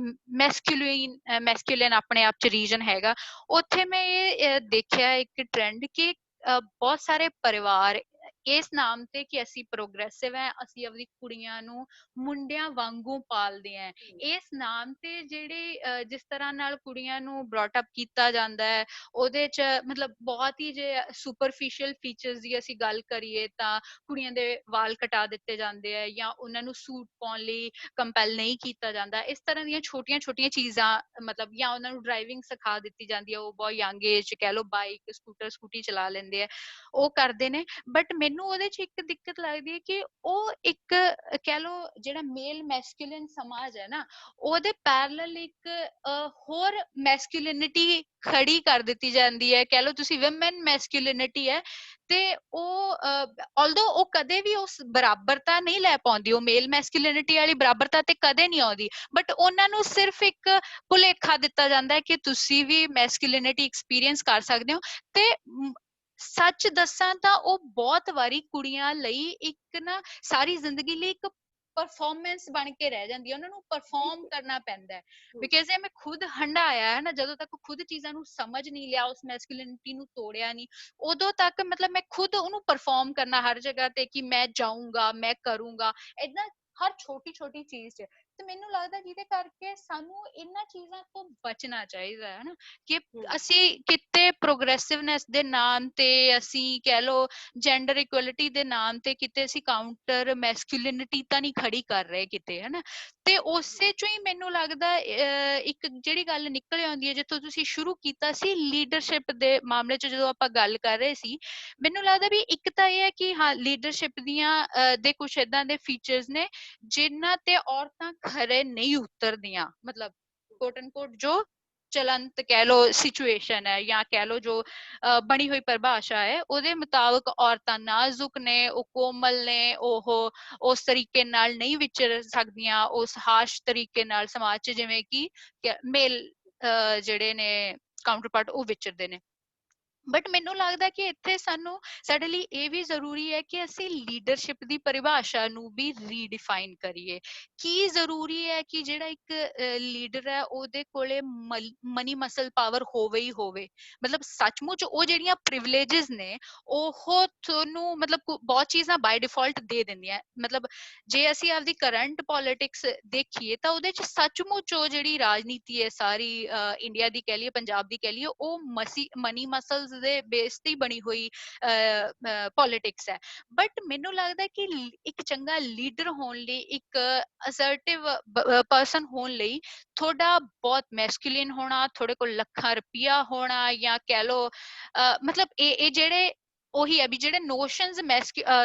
Speaker 3: ਮੈਸਕਿਊਲਿਨ ਆਪਣੇ ਆਪ 'ਚ ਰੀਜਨ ਹੈਗਾ, ਉੱਥੇ ਮੈਂ ਇਹ ਦੇਖਿਆ ਇੱਕ ਟ੍ਰੈਂਡ ਕਿ ਬਹੁਤ ਸਾਰੇ ਪਰਿਵਾਰ ਇਸ ਨਾਮ ਤੇ ਕਿ ਅਸੀਂ ਪ੍ਰੋਗਰੈਸਿਵ ਹੈ, ਅਸੀਂ ਆਪਣੀ ਕੁੜੀਆਂ ਨੂੰ ਮੁੰਡਿਆਂ ਵਾਂਗੂ ਪਾਲਦੇ ਹਾਂ, ਇਸ ਨਾਮ ਤੇ ਜਿਹੜੇ ਜਿਸ ਤਰ੍ਹਾਂ ਨਾਲ ਕੁੜੀਆਂ ਨੂੰ ਬ੍ਰੌਟ ਅਪ ਕੀਤਾ ਜਾਂਦਾ ਹੈ, ਉਹਦੇ 'ਚ ਮਤਲਬ ਬਹੁਤ ਹੀ ਜੇ ਸੁਪਰਫਿਸ਼ੀਅਲ ਫੀਚਰਸ ਦੀ ਅਸੀਂ ਗੱਲ ਕਰੀਏ ਤਾਂ ਕੁੜੀਆਂ ਦੇ ਵਾਲ ਕਟਾ ਦਿੱਤੇ ਜਾਂਦੇ ਆ ਜਾਂ ਉਹਨਾਂ ਨੂੰ ਸੂਟ ਪਾਉਣ ਲਈ ਕੰਪੈਲ ਨਹੀਂ ਕੀਤਾ ਜਾਂਦਾ। ਇਸ ਤਰ੍ਹਾਂ ਦੀਆਂ ਛੋਟੀਆਂ ਚੀਜ਼ਾਂ, ਮਤਲਬ ਜਾਂ ਉਹਨਾਂ ਨੂੰ ਡਰਾਈਵਿੰਗ ਸਿਖਾ ਦਿੱਤੀ ਜਾਂਦੀ ਹੈ, ਉਹ ਬਹੁਤ ਯੰਗ ਏਜ 'ਚ ਕਹਿ ਲਓ ਬਾਈਕ ਸਕੂਟੀ ਚਲਾ ਲੈਂਦੇ ਆ, ਉਹ ਕਰਦੇ ਨੇ। ਬਟ ਮੈਨੂੰ ਉਹਦੇ 'ਚ ਇੱਕ ਦਿੱਕਤ ਲੱਗਦੀ ਹੈ ਕਿ ਉਹ ਇੱਕ ਕਹਿ ਲਓ ਜਿਹੜਾ ਮੇਲ ਮੈਸਕੂਲਿਨ ਸਮਾਜ ਹੈ ਨਾ, ਉਹਦੇ ਪੈਰਲਲ ਇੱਕ ਹੋਰ ਮੈਸਕੂਲਿਨਿਟੀ ਖੜੀ ਕਰ ਦਿੱਤੀ ਜਾਂਦੀ ਹੈ, ਕਹਿ ਲਓ ਤੁਸੀਂ ਵਿਮਨ ਮੈਸਕੂਲਿਨਿਟੀ ਹੈ, ਤੇ ਉਹ ਆਲਦੋ ਉਹ ਕਦੇ ਵੀ ਉਸ ਬਰਾਬਰਤਾ ਨਹੀਂ ਲੈ ਪਾਉਂਦੀ, ਉਹ ਮੇਲ ਮੈਸਕੂਲਿਨਿਟੀ ਵਾਲੀ ਬਰਾਬਰਤਾ ਤੇ ਕਦੇ ਨਹੀਂ ਆਉਂਦੀ, ਬਟ ਉਹਨਾਂ ਨੂੰ ਸਿਰਫ ਇੱਕ ਭੁਲੇਖਾ ਦਿੱਤਾ ਜਾਂਦਾ ਹੈ ਕਿ ਤੁਸੀਂ ਵੀ ਮੈਸਕੂਲਿਨਿਟੀ ਐਕਸਪੀਰੀਅੰਸ ਕਰ ਸਕਦੇ ਹੋ। ਤੇ ਸੱਚ ਦੱਸਾਂ ਤਾਂ ਉਹ ਬਹੁਤ ਵਾਰੀ ਕੁੜੀਆਂ ਲਈ ਇੱਕ ਨਾ ਸਾਰੀ ਜ਼ਿੰਦਗੀ ਲਈ ਇੱਕ ਪਰਫਾਰਮੈਂਸ ਬਣ ਕੇ ਰਹਿ ਜਾਂਦੀ ਹੈ, ਉਹਨਾਂ ਨੂੰ ਪਰਫਾਰਮ ਕਰਨਾ ਪੈਂਦਾ ਹੈ। ਬਿਕਾਜ਼ ਇਹ ਮੈਂ ਖੁਦ ਹੰਡਾਇਆ ਹੈ ਨਾ, ਜਦੋਂ ਤੱਕ ਖੁਦ ਚੀਜ਼ਾਂ ਨੂੰ ਸਮਝ ਨਹੀਂ ਲਿਆ, ਉਸ ਮੈਸਕੂਲਿਨਿਟੀ ਨੂੰ ਤੋੜਿਆ ਨਹੀਂ, ਉਦੋਂ ਤੱਕ ਮਤਲਬ ਮੈਂ ਖੁਦ ਉਹਨੂੰ ਪਰਫਾਰਮ ਕਰਨਾ ਹਰ ਜਗ੍ਹਾ ਤੇ ਕਿ ਮੈਂ ਜਾਊਂਗਾ, ਮੈਂ ਕਰੂੰਗਾ, ਏਦਾਂ ਹਰ ਛੋਟੀ ਚੀਜ਼ 'ਚ। ਤੇ ਮੈਨੂੰ ਲੱਗਦਾ ਜਿਹਦੇ ਕਰਕੇ ਸਾਨੂੰ ਇਹਨਾਂ ਚੀਜ਼ਾਂ ਤੋਂ ਬਚਣਾ ਚਾਹੀਦਾ ਹੈ ਨਾ, ਕਿ ਅਸੀਂ ਕਿਤੇ ਪ੍ਰੋਗਰੈਸਿਵਨੈਸ ਦੇ ਨਾਮ ਤੇ, ਅਸੀਂ ਕਹਿ ਲਓ ਜੈਂਡਰ ਇਕੁਐਲਿਟੀ ਦੇ ਨਾਮ ਤੇ ਕਿਤੇ ਅਸੀਂ ਕਾਊਂਟਰ ਮੈਸਕੂਲਿਨਿਟੀ ਤਾਂ ਨਹੀਂ ਖੜੀ ਕਰ ਰਹੇ ਕਿਤੇ, ਹੈ ਨਾ। ਤੇ ਉਸੇ ਚੋਂ ਹੀ ਮੈਨੂੰ ਲੱਗਦਾ ਇੱਕ ਜਿਹੜੀ ਗੱਲ ਨਿਕਲ ਆਉਂਦੀ ਹੈ ਜਿੱਥੋਂ ਤੁਸੀਂ ਸ਼ੁਰੂ ਕੀਤਾ ਸੀ ਲੀਡਰਸ਼ਿਪ ਦੇ ਮਾਮਲੇ 'ਚ, ਜਦੋਂ ਆਪਾਂ ਗੱਲ ਕਰ ਰਹੇ ਸੀ, ਮੈਨੂੰ ਲੱਗਦਾ ਵੀ ਇੱਕ ਤਾਂ ਇਹ ਹੈ ਕਿ ਹਾਂ ਲੀਡਰਸ਼ਿਪ ਦੀਆਂ ਦੇ ਕੁਝ ਏਦਾਂ ਦੇ ਫੀਚਰਸ ਨੇ ਜਿਨ੍ਹਾਂ ਤੇ ਔਰਤਾਂ ਖਰੇ ਨਹੀਂ ਉਤਰਦੀਆਂ, ਮਤਲਬ ਕੋਟ ਐਂਡ ਕੋਟ ਜੋ ਚਲੰਤ ਕਹਿ ਲਓ ਸਿਚੁਏਸ਼ਨ ਹੈ ਜਾਂ ਕਹਿ ਲਓ ਜੋ ਬਣੀ ਹੋਈ ਪਰਿਭਾਸ਼ਾ ਹੈ, ਉਹਦੇ ਮੁਤਾਬਕ ਔਰਤਾਂ ਨਾਜ਼ੁਕ ਨੇ, ਉਹ ਕੋਮਲ ਨੇ, ਉਹ ਉਸ ਤਰੀਕੇ ਨਾਲ ਨਹੀਂ ਵਿਚਰ ਸਕਦੀਆਂ ਉਸ ਹਾਰਸ਼ ਤਰੀਕੇ ਨਾਲ ਸਮਾਜ 'ਚ ਜਿਵੇਂ ਕਿ ਮੇਲ ਜਿਹੜੇ ਨੇ ਕਾਊਂਟਰਪਾਰਟ ਉਹ ਵਿਚਰਦੇ ਨੇ। ਬਟ ਮੈਨੂੰ ਲੱਗਦਾ ਕਿ ਇੱਥੇ ਸਾਨੂੰ ਸਾਡੇ ਲਈ ਇਹ ਵੀ ਜ਼ਰੂਰੀ ਹੈ ਕਿ ਅਸੀਂ ਲੀਡਰਸ਼ਿਪ ਦੀ ਪਰਿਭਾਸ਼ਾ ਨੂੰ ਵੀ ਰੀਡਿਫਾਈਨ ਕਰੀਏ। ਕੀ ਜ਼ਰੂਰੀ ਹੈ ਕਿ ਜਿਹੜਾ ਇੱਕ ਲੀਡਰ ਹੈ ਉਹਦੇ ਕੋਲੇ ਮਨੀ ਮਸਲ ਪਾਵਰ ਹੋਵੇ ਹੀ ਹੋਵੇ, ਮਤਲਬ ਸੱਚਮੁੱਚ ਉਹ ਜਿਹੜੀਆਂ ਪ੍ਰਿਵਿਲੇजेस ਨੇ ਉਹ ਤੁਹਾਨੂੰ ਮਤਲਬ ਬਹੁਤ ਚੀਜ਼ਾਂ ਬਾਈ ਡਿਫਾਲਟ ਦੇ ਦਿੰਦੀਆਂ। ਮਤਲਬ ਜੇ ਅਸੀਂ ਆਪਦੀ ਕਰੰਟ ਪੋਲਿਟਿਕਸ ਦੇਖੀਏ ਤਾਂ ਉਹਦੇ ਚ ਸੱਚਮੁੱਚ ਉਹ ਜਿਹੜੀ ਰਾਜਨੀਤੀ ਹੈ ਸਾਰੀ ਇੰਡੀਆ ਦੀ ਕਹਿ ਲਈਏ, ਪੰਜਾਬ ਦੀ ਕਹਿ ਲਈਏ, ਉਹ ਮਨੀ ਮਸਲਸ ਦੇ ਬੇਸ ਤੇ ਬਣੀ ਹੋਈ ਪੋਲਿਟਿਕਸ ਹੈ। ਬਟ ਮੈਨੂੰ ਲੱਗਦਾ ਕਿ ਇੱਕ ਚੰਗਾ ਲੀਡਰ ਹੋਣ ਲਈ, ਇੱਕ ਅਸਰਟਿਵ ਪਰਸਨ ਹੋਣ ਲਈ ਤੁਹਾਡਾ ਬਹੁਤ ਮੈਸਕੂਲਿਨ ਹੋਣਾ, ਤੁਹਾਡੇ ਕੋਲ ਲੱਖਾਂ ਰੁਪਇਆ ਹੋਣਾ, ਜਾਂ ਕਹਿ ਲੋ ਮਤਲਬ ਇਹ ਜਿਹੜੇ ਉਹੀ ਹੈ ਵੀ ਜਿਹੜੇ ਨੋਸ਼ਨਸ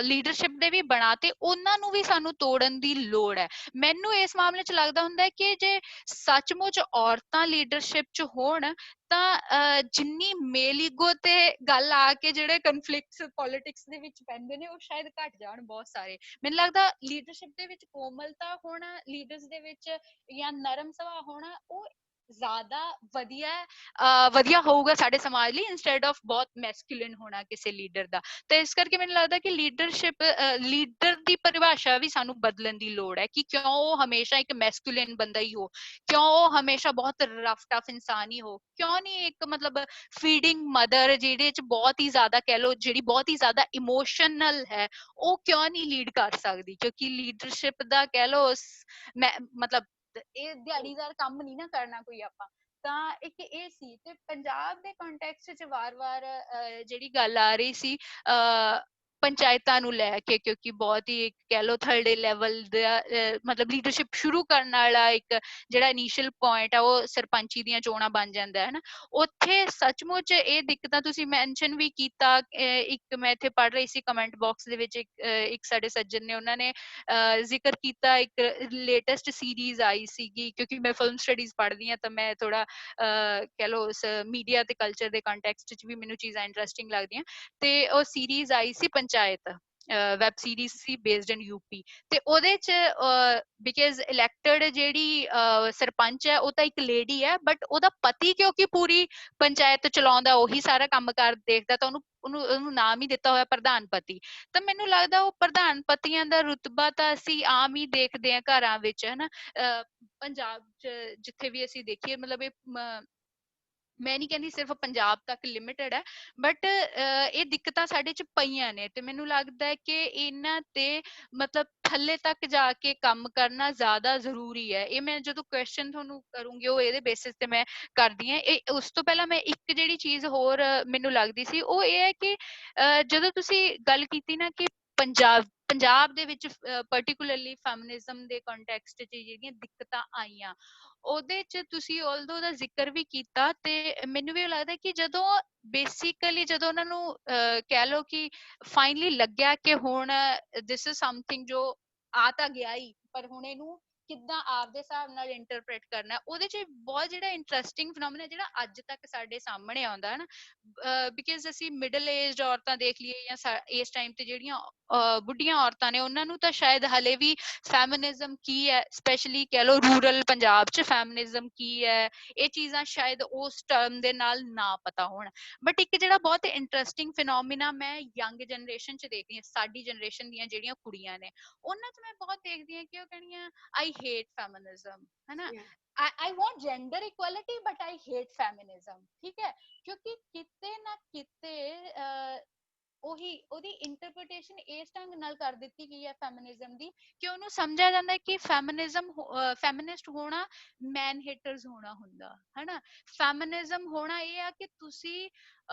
Speaker 3: ਲੀਡਰਸ਼ਿਪ ਦੇ ਵੀ ਬਣਾਤੇ, ਉਹਨਾਂ ਨੂੰ ਵੀ ਸਾਨੂੰ ਤੋੜਨ ਦੀ ਲੋੜ ਹੈ। ਮੈਨੂੰ ਇਸ ਮਾਮਲੇ 'ਚ ਲੱਗਦਾ ਹੁੰਦਾ ਹੈ ਕਿ ਜੇ ਸੱਚਮੁੱਚ ਔਰਤਾਂ ਲੀਡਰਸ਼ਿਪ 'ਚ ਹੋਣ ਤਾਂ ਜਿੰਨੀ ਮੇਲੀਗੋ ਤੇ ਗੱਲ ਆ ਕੇ ਜਿਹੜੇ ਕਨਫਲਿਕਟਸ ਪੋਲਿਟਿਕਸ ਦੇ ਵਿੱਚ ਪੈਂਦੇ ਨੇ ਉਹ ਸ਼ਾਇਦ ਘਟ ਜਾਣ ਬਹੁਤ ਸਾਰੇ। ਮੈਨੂੰ ਲੱਗਦਾ ਲੀਡਰਸ਼ਿਪ ਦੇ ਵਿੱਚ ਕੋਮਲਤਾ ਹੋਣਾ, ਲੀਡਰਸ ਦੇ ਵਿੱਚ ਜਾਂ ਨਰਮ ਸੁਭਾਅ ਹੋਣਾ, ਉਹ ਜ਼ਿਆਦਾ ਵਧੀਆ ਹੋਊਗਾ ਸਾਡੇ ਸਮਾਜ ਲਈ, ਇਨਸਟੈਡ ਆਫ ਬਹੁਤ ਮੈਸਕੂਲਿਨ ਹੋਣਾ ਕਿਸੇ ਲੀਡਰ ਦਾ। ਤੇ ਇਸ ਕਰਕੇ ਮੈਨੂੰ ਲੱਗਦਾ ਕਿ ਲੀਡਰ ਦੀ ਪਰਿਭਾਸ਼ਾ ਵੀ ਸਾਨੂੰ ਬਦਲਣ ਦੀ ਲੋੜ ਹੈ ਕਿ ਕਿਉਂ ਉਹ ਹਮੇਸ਼ਾ ਇੱਕ ਮੈਸਕੂਲਿਨ ਬੰਦਾ ਹੀ ਹੋ, ਕਿਉਂ ਉਹ ਹਮੇਸ਼ਾ ਬਹੁਤ ਰਫ ਟਫ ਇਨਸਾਨ ਹੀ ਹੋ, ਕਿਉਂ ਨਹੀਂ ਇੱਕ ਮਤਲਬ ਫੀਡਿੰਗ ਮਦਰ ਜਿਹਦੇ ਚ ਬਹੁਤ ਹੀ ਜ਼ਿਆਦਾ ਕਹਿ ਲੋ ਜਿਹੜੀ ਬਹੁਤ ਹੀ ਜ਼ਿਆਦਾ ਇਮੋਸ਼ਨਲ ਹੈ, ਉਹ ਕਿਉਂ ਨਹੀਂ ਲੀਡ ਕਰ ਸਕਦੀ। ਕਿਉਂਕਿ ਲੀਡਰਸ਼ਿਪ ਦਾ ਕਹਿ ਲੋ ਮੈਂ ਮਤਲਬ ਇਹ ਦਿਹਾੜੀਦਾਰ ਕੰਮ ਨਹੀਂ ਨਾ ਕਰਨਾ ਕੋਈ ਆਪਾਂ। ਤਾਂ ਇੱਕ ਇਹ ਸੀ। ਤੇ ਪੰਜਾਬ ਦੇ ਕੰਟੈਕਸਟ ਚ ਵਾਰ-ਵਾਰ ਜਿਹੜੀ ਗੱਲ ਆ ਰਹੀ ਸੀ ਪੰਚਾਇਤਾਂ ਨੂੰ ਲੈ ਕੇ, ਕਿਉਂਕਿ ਬਹੁਤ ਹੀ ਕਹਿ ਲੋ ਥਰਡ ਲੈਵਲ ਦਾ ਮਤਲਬ ਲੀਡਰਸ਼ਿਪ ਸ਼ੁਰੂ ਕਰਨ ਵਾਲਾ ਇੱਕ ਜਿਹੜਾ ਇਨੀਸ਼ੀਅਲ ਪੁਆਇੰਟ ਆ ਉਹ ਸਰਪੰਚੀ ਦੀਆਂ ਚੋਣਾਂ ਬਣ ਜਾਂਦਾ ਹੈ ਨਾ। ਉੱਥੇ ਸੱਚਮੁੱਚ ਇਹ ਦਿੱਕਤਾਂ ਤੁਸੀਂ ਮੈਂਸ਼ਨ ਵੀ ਕੀਤਾ। ਇੱਕ ਮੈਂ ਇੱਥੇ ਪੜ੍ਹ ਰਹੀ ਸੀ ਕਮੈਂਟ ਬਾਕਸ ਦੇ ਵਿੱਚ, ਇੱਕ ਸਾਡੇ ਸੱਜਣ ਨੇ ਉਹਨਾਂ ਨੇ ਜ਼ਿਕਰ ਕੀਤਾ ਇੱਕ ਲੇਟੈਸਟ ਸੀਰੀਜ਼ ਆਈ ਸੀਗੀ, ਕਿਉਂਕਿ ਮੈਂ ਫਿਲਮ ਸਟੱਡੀਜ਼ ਪੜ੍ਹਦੀ ਹਾਂ ਤਾਂ ਮੈਂ ਥੋੜਾ ਕਹਿ ਲੋ ਮੀਡੀਆ ਤੇ ਕਲਚਰ ਦੇ ਕੰਟੈਕਸਟ ਚ ਵੀ ਮੈਨੂੰ ਚੀਜ਼ਾਂ ਇੰਟਰਸਟਿੰਗ ਲੱਗਦੀਆਂ। ਤੇ ਉਹ ਸੀਰੀਜ਼ ਆਈ ਸੀ ਪੰਚਾਇਤ, ਵੈਬ ਸੀਰੀਜ਼ ਸੀ ਬੇਸਡ ਇਨ ਯੂਪੀ। ਤੇ ਉਹਦੇ ਚ ਬਿਕਾਜ਼ ਇਲੈਕਟਡ ਜਿਹੜੀ ਸਰਪੰਚ ਹੈ ਉਹ ਤਾਂ ਇੱਕ ਲੇਡੀ ਹੈ, ਬਟ ਉਹਦਾ ਪਤੀ ਕਿਉਂਕਿ ਪੂਰੀ ਪੰਚਾਇਤ ਚਲਾਉਂਦਾ, ਉਹੀ ਸਾਰਾ ਕੰਮ ਕਾਰ ਦੇਖਦਾ, ਤਾਂ ਉਹਨੂੰ ਨਾਮ ਹੀ ਦਿੱਤਾ ਹੋਇਆ ਪ੍ਰਧਾਨ ਪਤੀ। ਤਾਂ ਮੈਨੂੰ ਲੱਗਦਾ ਉਹ ਪ੍ਰਧਾਨ ਪਤੀਆਂ ਦਾ ਰੁਤਬਾ ਤਾਂ ਅਸੀਂ ਆਮ ਹੀ ਦੇਖਦੇ ਹਾਂ ਘਰਾਂ ਵਿੱਚ, ਹਨਾ। ਪੰਜਾਬ ਚ ਜਿੱਥੇ ਵੀ ਅਸੀਂ ਦੇਖੀਏ, ਮਤਲਬ ਇਹ ਮੈਂ ਨਹੀਂ ਕਹਿੰਦੀ ਸਿਰਫ ਪੰਜਾਬ ਤੱਕ ਲਿਮਿਟਡ ਹੈ, ਬਟ ਇਹ ਦਿੱਕਤਾਂ ਸਾਡੇ ਚ ਪਈਆਂ ਨੇ। ਤੇ ਮੈਨੂੰ ਲੱਗਦਾ ਹੈ ਕਿ ਇਹਨਾਂ ਤੇ ਮਤਲਬ ਥੱਲੇ ਤੱਕ ਜਾ ਕੇ ਕੰਮ ਕਰਨਾ ਜ਼ਿਆਦਾ ਜ਼ਰੂਰੀ ਹੈ। ਇਹ ਮੈਂ ਜਦੋਂ ਕੁਐਸਚਨ ਤੁਹਾਨੂੰ ਕਰੂੰਗੀ ਉਹ ਇਹਦੇ ਬੇਸਿਸ ਤੇ ਮੈਂ ਕਰਦੀ ਹਾਂ। ਇਹ ਉਸ ਤੋਂ ਪਹਿਲਾਂ ਮੈਂ ਇੱਕ ਜਿਹੜੀ ਚੀਜ਼ ਹੋਰ ਮੈਨੂੰ ਲੱਗਦੀ ਸੀ ਉਹ ਇਹ ਹੈ ਕਿ ਜਦੋਂ ਤੁਸੀਂ ਗੱਲ ਕੀਤੀ ਨਾ ਕਿ ਪੰਜਾਬ ਦੇ ਵਿੱਚ ਪਾਰਟਿਕੂਲਰਲੀ ਫੈਮਿਨਿਜ਼ਮ ਦੇ ਕੰਟੈਕਸਟ 'ਚ ਜਿਹੜੀਆਂ ਦਿੱਕਤਾਂ ਆਈਆਂ, ਉਹਦੇ 'ਚ ਤੁਸੀਂ ਆਲਦੋ ਦਾ ਜ਼ਿਕਰ ਵੀ ਕੀਤਾ। ਤੇ ਮੈਨੂੰ ਵੀ ਲੱਗਦਾ ਕਿ ਜਦੋਂ ਬੇਸਿਕਲੀ ਜਦੋਂ ਉਹਨਾਂ ਨੂੰ ਕਹਿ ਲਓ ਕਿ ਫਾਈਨਲੀ ਲੱਗਿਆ ਕਿ ਹੁਣ ਦਿਸ ਇਜ਼ ਸਮਥਿੰਗ ਜੋ ਆ ਤਾਂ ਗਿਆ ਹੀ, ਪਰ ਹੁਣ ਇਹਨੂੰ ਕਿੱਦਾਂ ਆਪਦੇ ਹਿਸਾਬ ਨਾਲ ਇੰਟਰਪ੍ਰੇਟ ਕਰਨਾ, ਉਹਦੇ 'ਚ ਬਹੁਤ ਜਿਹੜਾ ਇੰਟਰਸਟਿੰਗ ਫਿਨੋਮੀਨਾ ਜਿਹੜਾ ਅੱਜ ਤੱਕ ਸਾਡੇ ਸਾਹਮਣੇ ਆਉਂਦਾ ਹੈ ਨਾ। ਬਿਕਾਜ਼ ਅਸੀਂ ਮਿਡਲ ਏਜਡ ਔਰਤਾਂ ਦੇਖ ਲਈਏ ਜਾਂ ਇਸ ਟਾਈਮ ਤੇ ਜਿਹੜੀਆਂ ਬੁੱਢੀਆਂ ਔਰਤਾਂ ਨੇ, ਉਹਨਾਂ ਨੂੰ ਤਾਂ ਸ਼ਾਇਦ ਹਲੇ ਵੀ ਫੈਮਿਨਿਜ਼ਮ ਕੀ ਹੈ, ਸਪੈਸ਼ਲੀ ਕਹਿ ਲਓ ਰੂਰਲ ਪੰਜਾਬ 'ਚ ਫੈਮਿਨਿਜ਼ਮ ਕੀ ਹੈ, ਇਹ ਚੀਜ਼ਾਂ ਸ਼ਾਇਦ ਉਸ ਟਰਮ ਦੇ ਨਾਲ ਨਾ ਪਤਾ ਹੋਣ। ਬਟ ਇੱਕ ਜਿਹੜਾ ਬਹੁਤ ਇੰਟਰਸਟਿੰਗ ਫਿਨੋਮੀਨਾ ਮੈਂ ਯੰਗ ਜਨਰੇਸ਼ਨ 'ਚ ਦੇਖਦੀ ਹਾਂ, ਸਾਡੀ ਜਨਰੇਸ਼ਨ ਦੀਆਂ ਜਿਹੜੀਆਂ ਕੁੜੀਆਂ ਨੇ ਉਹਨਾਂ 'ਚ ਮੈਂ ਬਹੁਤ ਦੇਖਦੀ ਹਾਂ ਕਿ ਉਹ ਕਹਿੰਦੀਆਂ ਆਈ ਹੇਟ ਫੈਮਿਨਿਜ਼ਮ, ਹੈ। I want gender equality but I hate feminism, ਠੀਕ ਹੈ। ਕਿਉਂਕਿ ਕਿਤੇ ਨਾ ਕਿਤੇ ਉਹਦੀ ਇੰਟਰਪ੍ਰੀਟੇਸ਼ਨ ਇਸ ਢੰਗ ਨਾਲ ਕਰ ਦਿੱਤੀ ਗਈ ਹੈ ਫੈਮਿਨਿਜ਼ਮ ਦੀ ਕਿ ਉਹਨੂੰ ਸਮਝਿਆ ਜਾਂਦਾ ਹੈ ਕਿ ਫੈਮਿਨਿਸਟ ਹੋਣਾ ਮੈਨ ਹੇਟਰਸ ਹੋਣਾ ਹੁੰਦਾ, ਹਨਾ। ਫੈਮਿਨਿਜ਼ਮ ਹੋਣਾ ਇਹ ਆ ਕਿ ਤੁਸੀਂ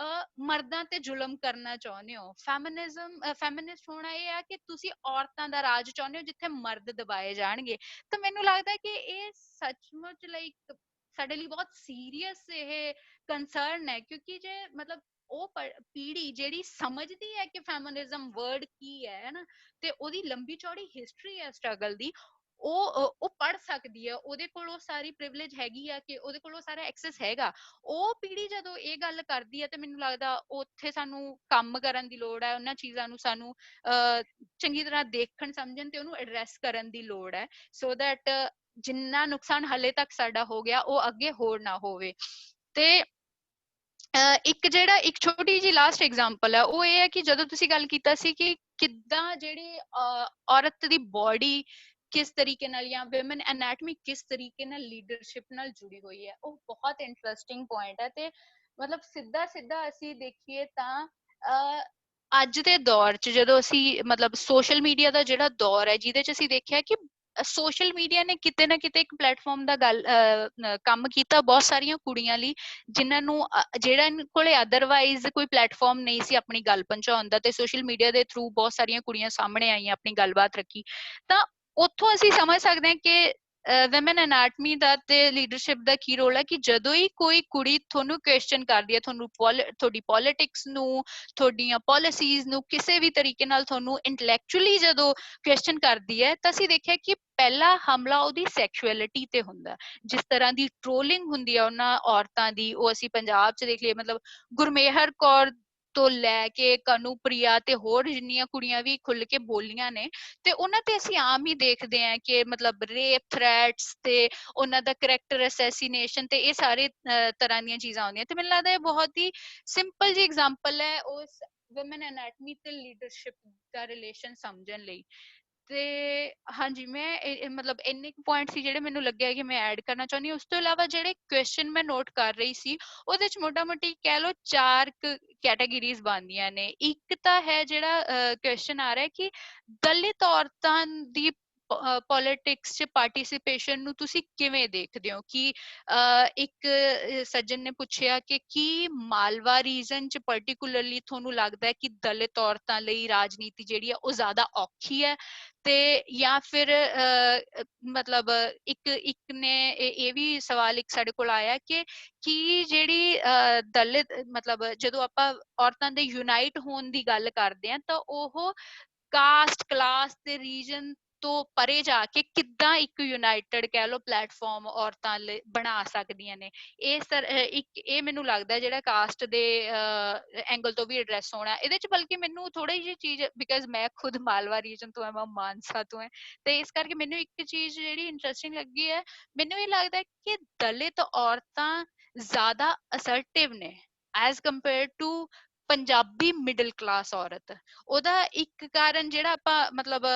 Speaker 3: ਮਰਦਾਂ ਤੇ ਜ਼ੁਲਮ ਕਰਨਾ ਚਾਹੁੰਦੇ ਹੋ। ਫੈਮਿਨਿਸਟ ਹੋਣਾ ਇਹ ਆ ਕਿ ਤੁਸੀਂ ਔਰਤਾਂ ਦਾ ਰਾਜ ਚਾਹੁੰਦੇ ਹੋ ਜਿੱਥੇ ਮਰਦ ਦਬਾਏ ਜਾਣਗੇ। ਤਾਂ ਮੈਨੂੰ ਲੱਗਦਾ ਕਿ ਇਹ ਸੱਚਮੁੱਚ ਲਈ ਸਾਡੇ ਲਈ ਬਹੁਤ ਸੀਰੀਅਸ ਇਹ ਕੰਸਰਨ ਹੈ, ਕਿਉਂਕਿ ਜੇ ਮਤਲਬ ਉਹ ਪੀੜ੍ਹੀ ਜਿਹੜੀ ਸਮਝਦੀ ਹੈ ਕਿ ਫੈਮਿਨਿਜ਼ਮ ਵਰਡ ਕੀ ਹੈ ਨਾ, ਤੇ ਉਹਦੀ ਲੰਬੀ ਚੌੜੀ ਹਿਸਟਰੀ ਹੈ ਸਟਰਗਲ ਦੀ, ਉਹ ਪੜ੍ਹ ਸਕਦੀ ਹੈ, ਉਹਦੇ ਕੋਲ ਉਹ ਸਾਰੀ ਪ੍ਰਿਵਿਲੇਜ ਹੈਗੀ ਆ ਕਿ ਉਹਦੇ ਕੋਲ ਉਹ ਸਾਰਾ ਐਕਸੈਸ ਹੈਗਾ। ਉਹ ਪੀੜ੍ਹੀ ਜਦੋਂ ਇਹ ਗੱਲ ਕਰਦੀ ਹੈ ਤੇ ਮੈਨੂੰ ਲੱਗਦਾ ਉੱਥੇ ਸਾਨੂੰ ਕੰਮ ਕਰਨ ਦੀ ਲੋੜ ਹੈ, ਉਹਨਾਂ ਚੀਜ਼ਾਂ ਨੂੰ ਸਾਨੂੰ ਚੰਗੀ ਤਰ੍ਹਾਂ ਦੇਖਣ ਸਮਝਣ ਤੇ ਉਹਨੂੰ ਐਡਰੈਸ ਕਰਨ ਦੀ ਲੋੜ ਹੈ, ਸੋ ਦੈਟ ਜਿੰਨਾ ਨੁਕਸਾਨ ਹਲੇ ਤੱਕ ਸਾਡਾ ਹੋ ਗਿਆ ਉਹ ਅੱਗੇ ਹੋਰ ਨਾ ਹੋਵੇ। ਤੇ ਇੱਕ ਜਿਹੜਾ ਇੱਕ ਛੋਟੀ ਜਿਹੀ ਲਾਸਟ ਐਗਜ਼ਾਮਪਲ ਹੈ ਉਹ ਇਹ ਹੈ ਕਿ ਜਦੋਂ ਤੁਸੀਂ ਗੱਲ ਕੀਤਾ ਸੀ ਕਿ ਕਿੱਦਾਂ ਜਿਹੜੀ ਔਰਤ ਦੀ ਬੋਡੀ ਕਿਸ ਤਰੀਕੇ ਨਾਲ ਜਾਂ ਵਿਮਨ ਐਨਾਟਮੀ ਕਿਸ ਤਰੀਕੇ ਨਾਲ ਲੀਡਰਸ਼ਿਪ ਨਾਲ ਜੁੜੀ ਹੋਈ ਹੈ, ਉਹ ਬਹੁਤ ਇੰਟਰਸਟਿੰਗ ਪੁਆਇੰਟ ਹੈ। ਤੇ ਮਤਲਬ ਸਿੱਧਾ ਸਿੱਧਾ ਅਸੀਂ ਦੇਖੀਏ ਤਾਂ ਅੱਜ ਦੇ ਦੌਰ 'ਚ ਜਦੋਂ ਅਸੀਂ ਮਤਲਬ ਸੋਸ਼ਲ ਮੀਡੀਆ ਦਾ ਜਿਹੜਾ ਦੌਰ ਹੈ ਜਿਹਦੇ 'ਚ ਅਸੀਂ ਦੇਖਿਆ ਕਿ ਸੋਸ਼ਲ ਮੀਡੀਆ ਨੇ ਕਿਤੇ ਨਾ ਕਿਤੇ ਇੱਕ ਪਲੇਟਫਾਰਮ ਦਾ ਕੰਮ ਕੀਤਾ ਬਹੁਤ ਸਾਰੀਆਂ ਕੁੜੀਆਂ ਲਈ, ਜਿਨ੍ਹਾਂ ਨੂੰ ਜਿਹੜਾ ਕੋਲੇ ਅਦਰਵਾਈਜ਼ ਕੋਈ ਪਲੇਟਫਾਰਮ ਨਹੀਂ ਸੀ ਆਪਣੀ ਗੱਲ ਪਹੁੰਚਾਉਣ ਦਾ, ਤੇ ਸੋਸ਼ਲ ਮੀਡੀਆ ਦੇ ਥਰੂ ਬਹੁਤ ਸਾਰੀਆਂ ਕੁੜੀਆਂ ਸਾਹਮਣੇ ਆਈਆਂ, ਆਪਣੀ ਗੱਲਬਾਤ ਰੱਖੀ। ਤਾਂ ਉੱਥੋਂ ਅਸੀਂ ਸਮਝ ਸਕਦੇ ਹਾਂ ਕਿ ਵੈਮਨ ਐਨਾਟਮੀ ਦਾ ਤੇ ਲੀਡਰਸ਼ਿਪ ਦਾ ਕੀ ਰੋਲ ਹੈ ਕਿ ਜਦੋਂ ਹੀ ਕੋਈ ਕੁੜੀ ਤੁਹਾਨੂੰ ਕੁਐਸਚਨ ਕਰਦੀ ਹੈ, ਤੁਹਾਨੂੰ ਤੁਹਾਡੀ ਪੋਲਿਟਿਕਸ ਨੂੰ, ਤੁਹਾਡੀਆਂ ਪਾਲਿਸੀਜ਼ ਨੂੰ ਕਿਸੇ ਵੀ ਤਰੀਕੇ ਨਾਲ ਤੁਹਾਨੂੰ ਇੰਟੈਲੈਕਚੁਅਲੀ ਜਦੋਂ ਕੁਐਸਚਨ ਕਰਦੀ ਹੈ, ਤਾਂ ਅਸੀਂ ਦੇਖਿਆ ਕਿ ਪਹਿਲਾ ਹਮਲਾ ਉਹਦੀ ਸੈਕਸ਼ੁਅਲਿਟੀ ਤੇ ਹੁੰਦਾ। ਜਿਸ ਤਰ੍ਹਾਂ ਦੀ ਟ੍ਰੋਲਿੰਗ ਹੁੰਦੀ ਹੈ ਉਹਨਾਂ ਔਰਤਾਂ ਦੀ, ਉਹ ਅਸੀਂ ਪੰਜਾਬ 'ਚ ਦੇਖ ਲਈਏ, ਮਤਲਬ ਗੁਰਮੇਹਰ ਕੌਰ ਤੋਂ ਲੈ ਕੇ ਕਨੂਪ੍ਰਿਆ ਤੇ ਹੋਰ ਜਿੰਨੀਆਂ ਕੁੜੀਆਂ ਵੀ ਖੁੱਲ ਕੇ ਬੋਲੀਆਂ ਨੇ, ਤੇ ਉਹਨਾਂ ਤੇ ਅਸੀਂ ਆਮ ਹੀ ਦੇਖਦੇ ਹਾਂ ਕਿ ਮਤਲਬ ਰੇਪ ਥ੍ਰੈਟਸ ਤੇ ਉਹਨਾਂ ਦਾ ਕਰੈਕਟਰ ਅਸੈਸੀਨੇਸ਼ਨ ਤੇ ਇਹ ਸਾਰੇ ਤਰ੍ਹਾਂ ਦੀਆਂ ਚੀਜ਼ਾਂ ਆਉਂਦੀਆਂ। ਤੇ ਮੈਨੂੰ ਲੱਗਦਾ ਇਹ ਬਹੁਤ ਹੀ ਸਿੰਪਲ ਜੀ ਐਗਜ਼ਾਮਪਲ ਹੈ ਉਸ ਵੂਮਨ ਐਨਾਟਮੀ ਤੇ ਲੀਡਰਸ਼ਿਪ ਦਾ ਰਿਲੇਸ਼ਨ ਸਮਝਣ ਲਈ। ਤੇ ਹਾਂਜੀ, ਮੈਂ ਮਤਲਬ ਇੰਨੇ ਪੁਆਇੰਟ ਸੀ ਜਿਹੜੇ ਮੈਨੂੰ ਲੱਗਿਆ ਕਿ ਮੈਂ ਐਡ ਕਰਨਾ ਚਾਹੁੰਦੀ ਹਾਂ। ਉਸ ਤੋਂ ਇਲਾਵਾ ਜਿਹੜੇ ਕੁਐਸਚਨ ਮੈਂ ਨੋਟ ਕਰ ਰਹੀ ਸੀ ਉਹਦੇ ਚ ਮੋਟਾ ਮੋਟੀ ਕਹਿ ਲਓ 4 ਕੈਟਾਗਰੀਜ਼ ਬਣਦੀਆਂ ਨੇ। ਇੱਕ ਤਾਂ ਹੈ ਜਿਹੜਾ ਕੁਐਸਚਨ ਆ ਰਿਹਾ ਕਿ ਦਲਿਤ ਔਰਤਾਂ ਦੀ ਪੋਲਿਟਿਕਸ ਚ ਪਾਰਟਿਸਿਪੇਸ਼ਨ ਨੂੰ ਤੁਸੀਂ ਕਿਵੇਂ ਦੇਖਦੇ ਹੋ? ਕਿ ਇੱਕ ਸੱਜਣ ਨੇ ਪੁੱਛਿਆ ਕਿ ਕੀ ਮਾਲਵਾ ਰੀਜਨ ਚ ਪਾਰਟਿਕੂਲਰਲੀ ਤੁਹਾਨੂੰ ਲੱਗਦਾ ਹੈ ਕਿ ਦਲਿਤ ਔਰਤਾਂ ਲਈ ਰਾਜਨੀਤੀ ਜਿਹੜੀ ਹੈ ਉਹ ਜ਼ਿਆਦਾ ਔਖੀ ਹੈ, ਤੇ ਜਾਂ ਫਿਰ ਮਤਲਬ ਇੱਕ ਨੇ ਇਹ ਵੀ ਸਵਾਲ ਇੱਕ ਸਾਡੇ ਕੋਲ ਆਇਆ ਕਿ ਕੀ ਜਿਹੜੀ ਦਲਿਤ ਮਤਲਬ ਜਦੋਂ ਆਪਾਂ ਔਰਤਾਂ ਦੇ ਯੂਨਾਈਟ ਹੋਣ ਦੀ ਗੱਲ ਕਰਦੇ ਹਾਂ ਤਾਂ ਉਹ ਕਾਸਟ ਕਲਾਸ ਤੇ ਰੀਜਨ ਤੋਂ ਪਰੇ ਜਾ ਕੇ ਕਿੱਦਾਂ ਇੱਕ ਯੂਨਾਈਟਿਡ ਕਹਿ ਲਓ ਪਲੇਟਫਾਰਮ ਔਰਤਾਂ ਲਈ ਬਣਾ ਸਕਦੀਆਂ ਨੇ। ਇਹ ਮੈਨੂੰ ਲੱਗਦਾ ਜਿਹੜਾ ਕਾਸਟ ਦੇ ਐਂਗਲ ਤੋਂ ਵੀ ਐਡਰੈਸ ਹੋਣਾ ਇਹਦੇ ਚ। ਬਲਕਿ ਮੈਨੂੰ ਥੋੜੀ ਜਿਹੀ ਚੀਜ਼, ਬਿਕਾਜ਼ ਮੈਂ ਖੁਦ ਮਾਲਵਾ ਰੀਜਨ ਤੋਂ ਹਾਂ, ਮੈਂ ਮਾਨਸਾ ਤੋਂ ਹੈ, ਤੇ ਇਸ ਕਰਕੇ ਮੈਨੂੰ ਇੱਕ ਚੀਜ਼ ਜਿਹੜੀ ਇੰਟਰਸਟਿੰਗ ਲੱਗੀ ਹੈ, ਮੈਨੂੰ ਇਹ ਲੱਗਦਾ ਕਿ ਦਲਿਤ ਔਰਤਾਂ ਜ਼ਿਆਦਾ ਅਸਰਟਿਵ ਨੇ as compare to Punjabi middle class ਔਰਤ। ਉਹਦਾ ਇੱਕ ਕਾਰਨ ਜਿਹੜਾ ਆਪਾਂ ਮਤਲਬ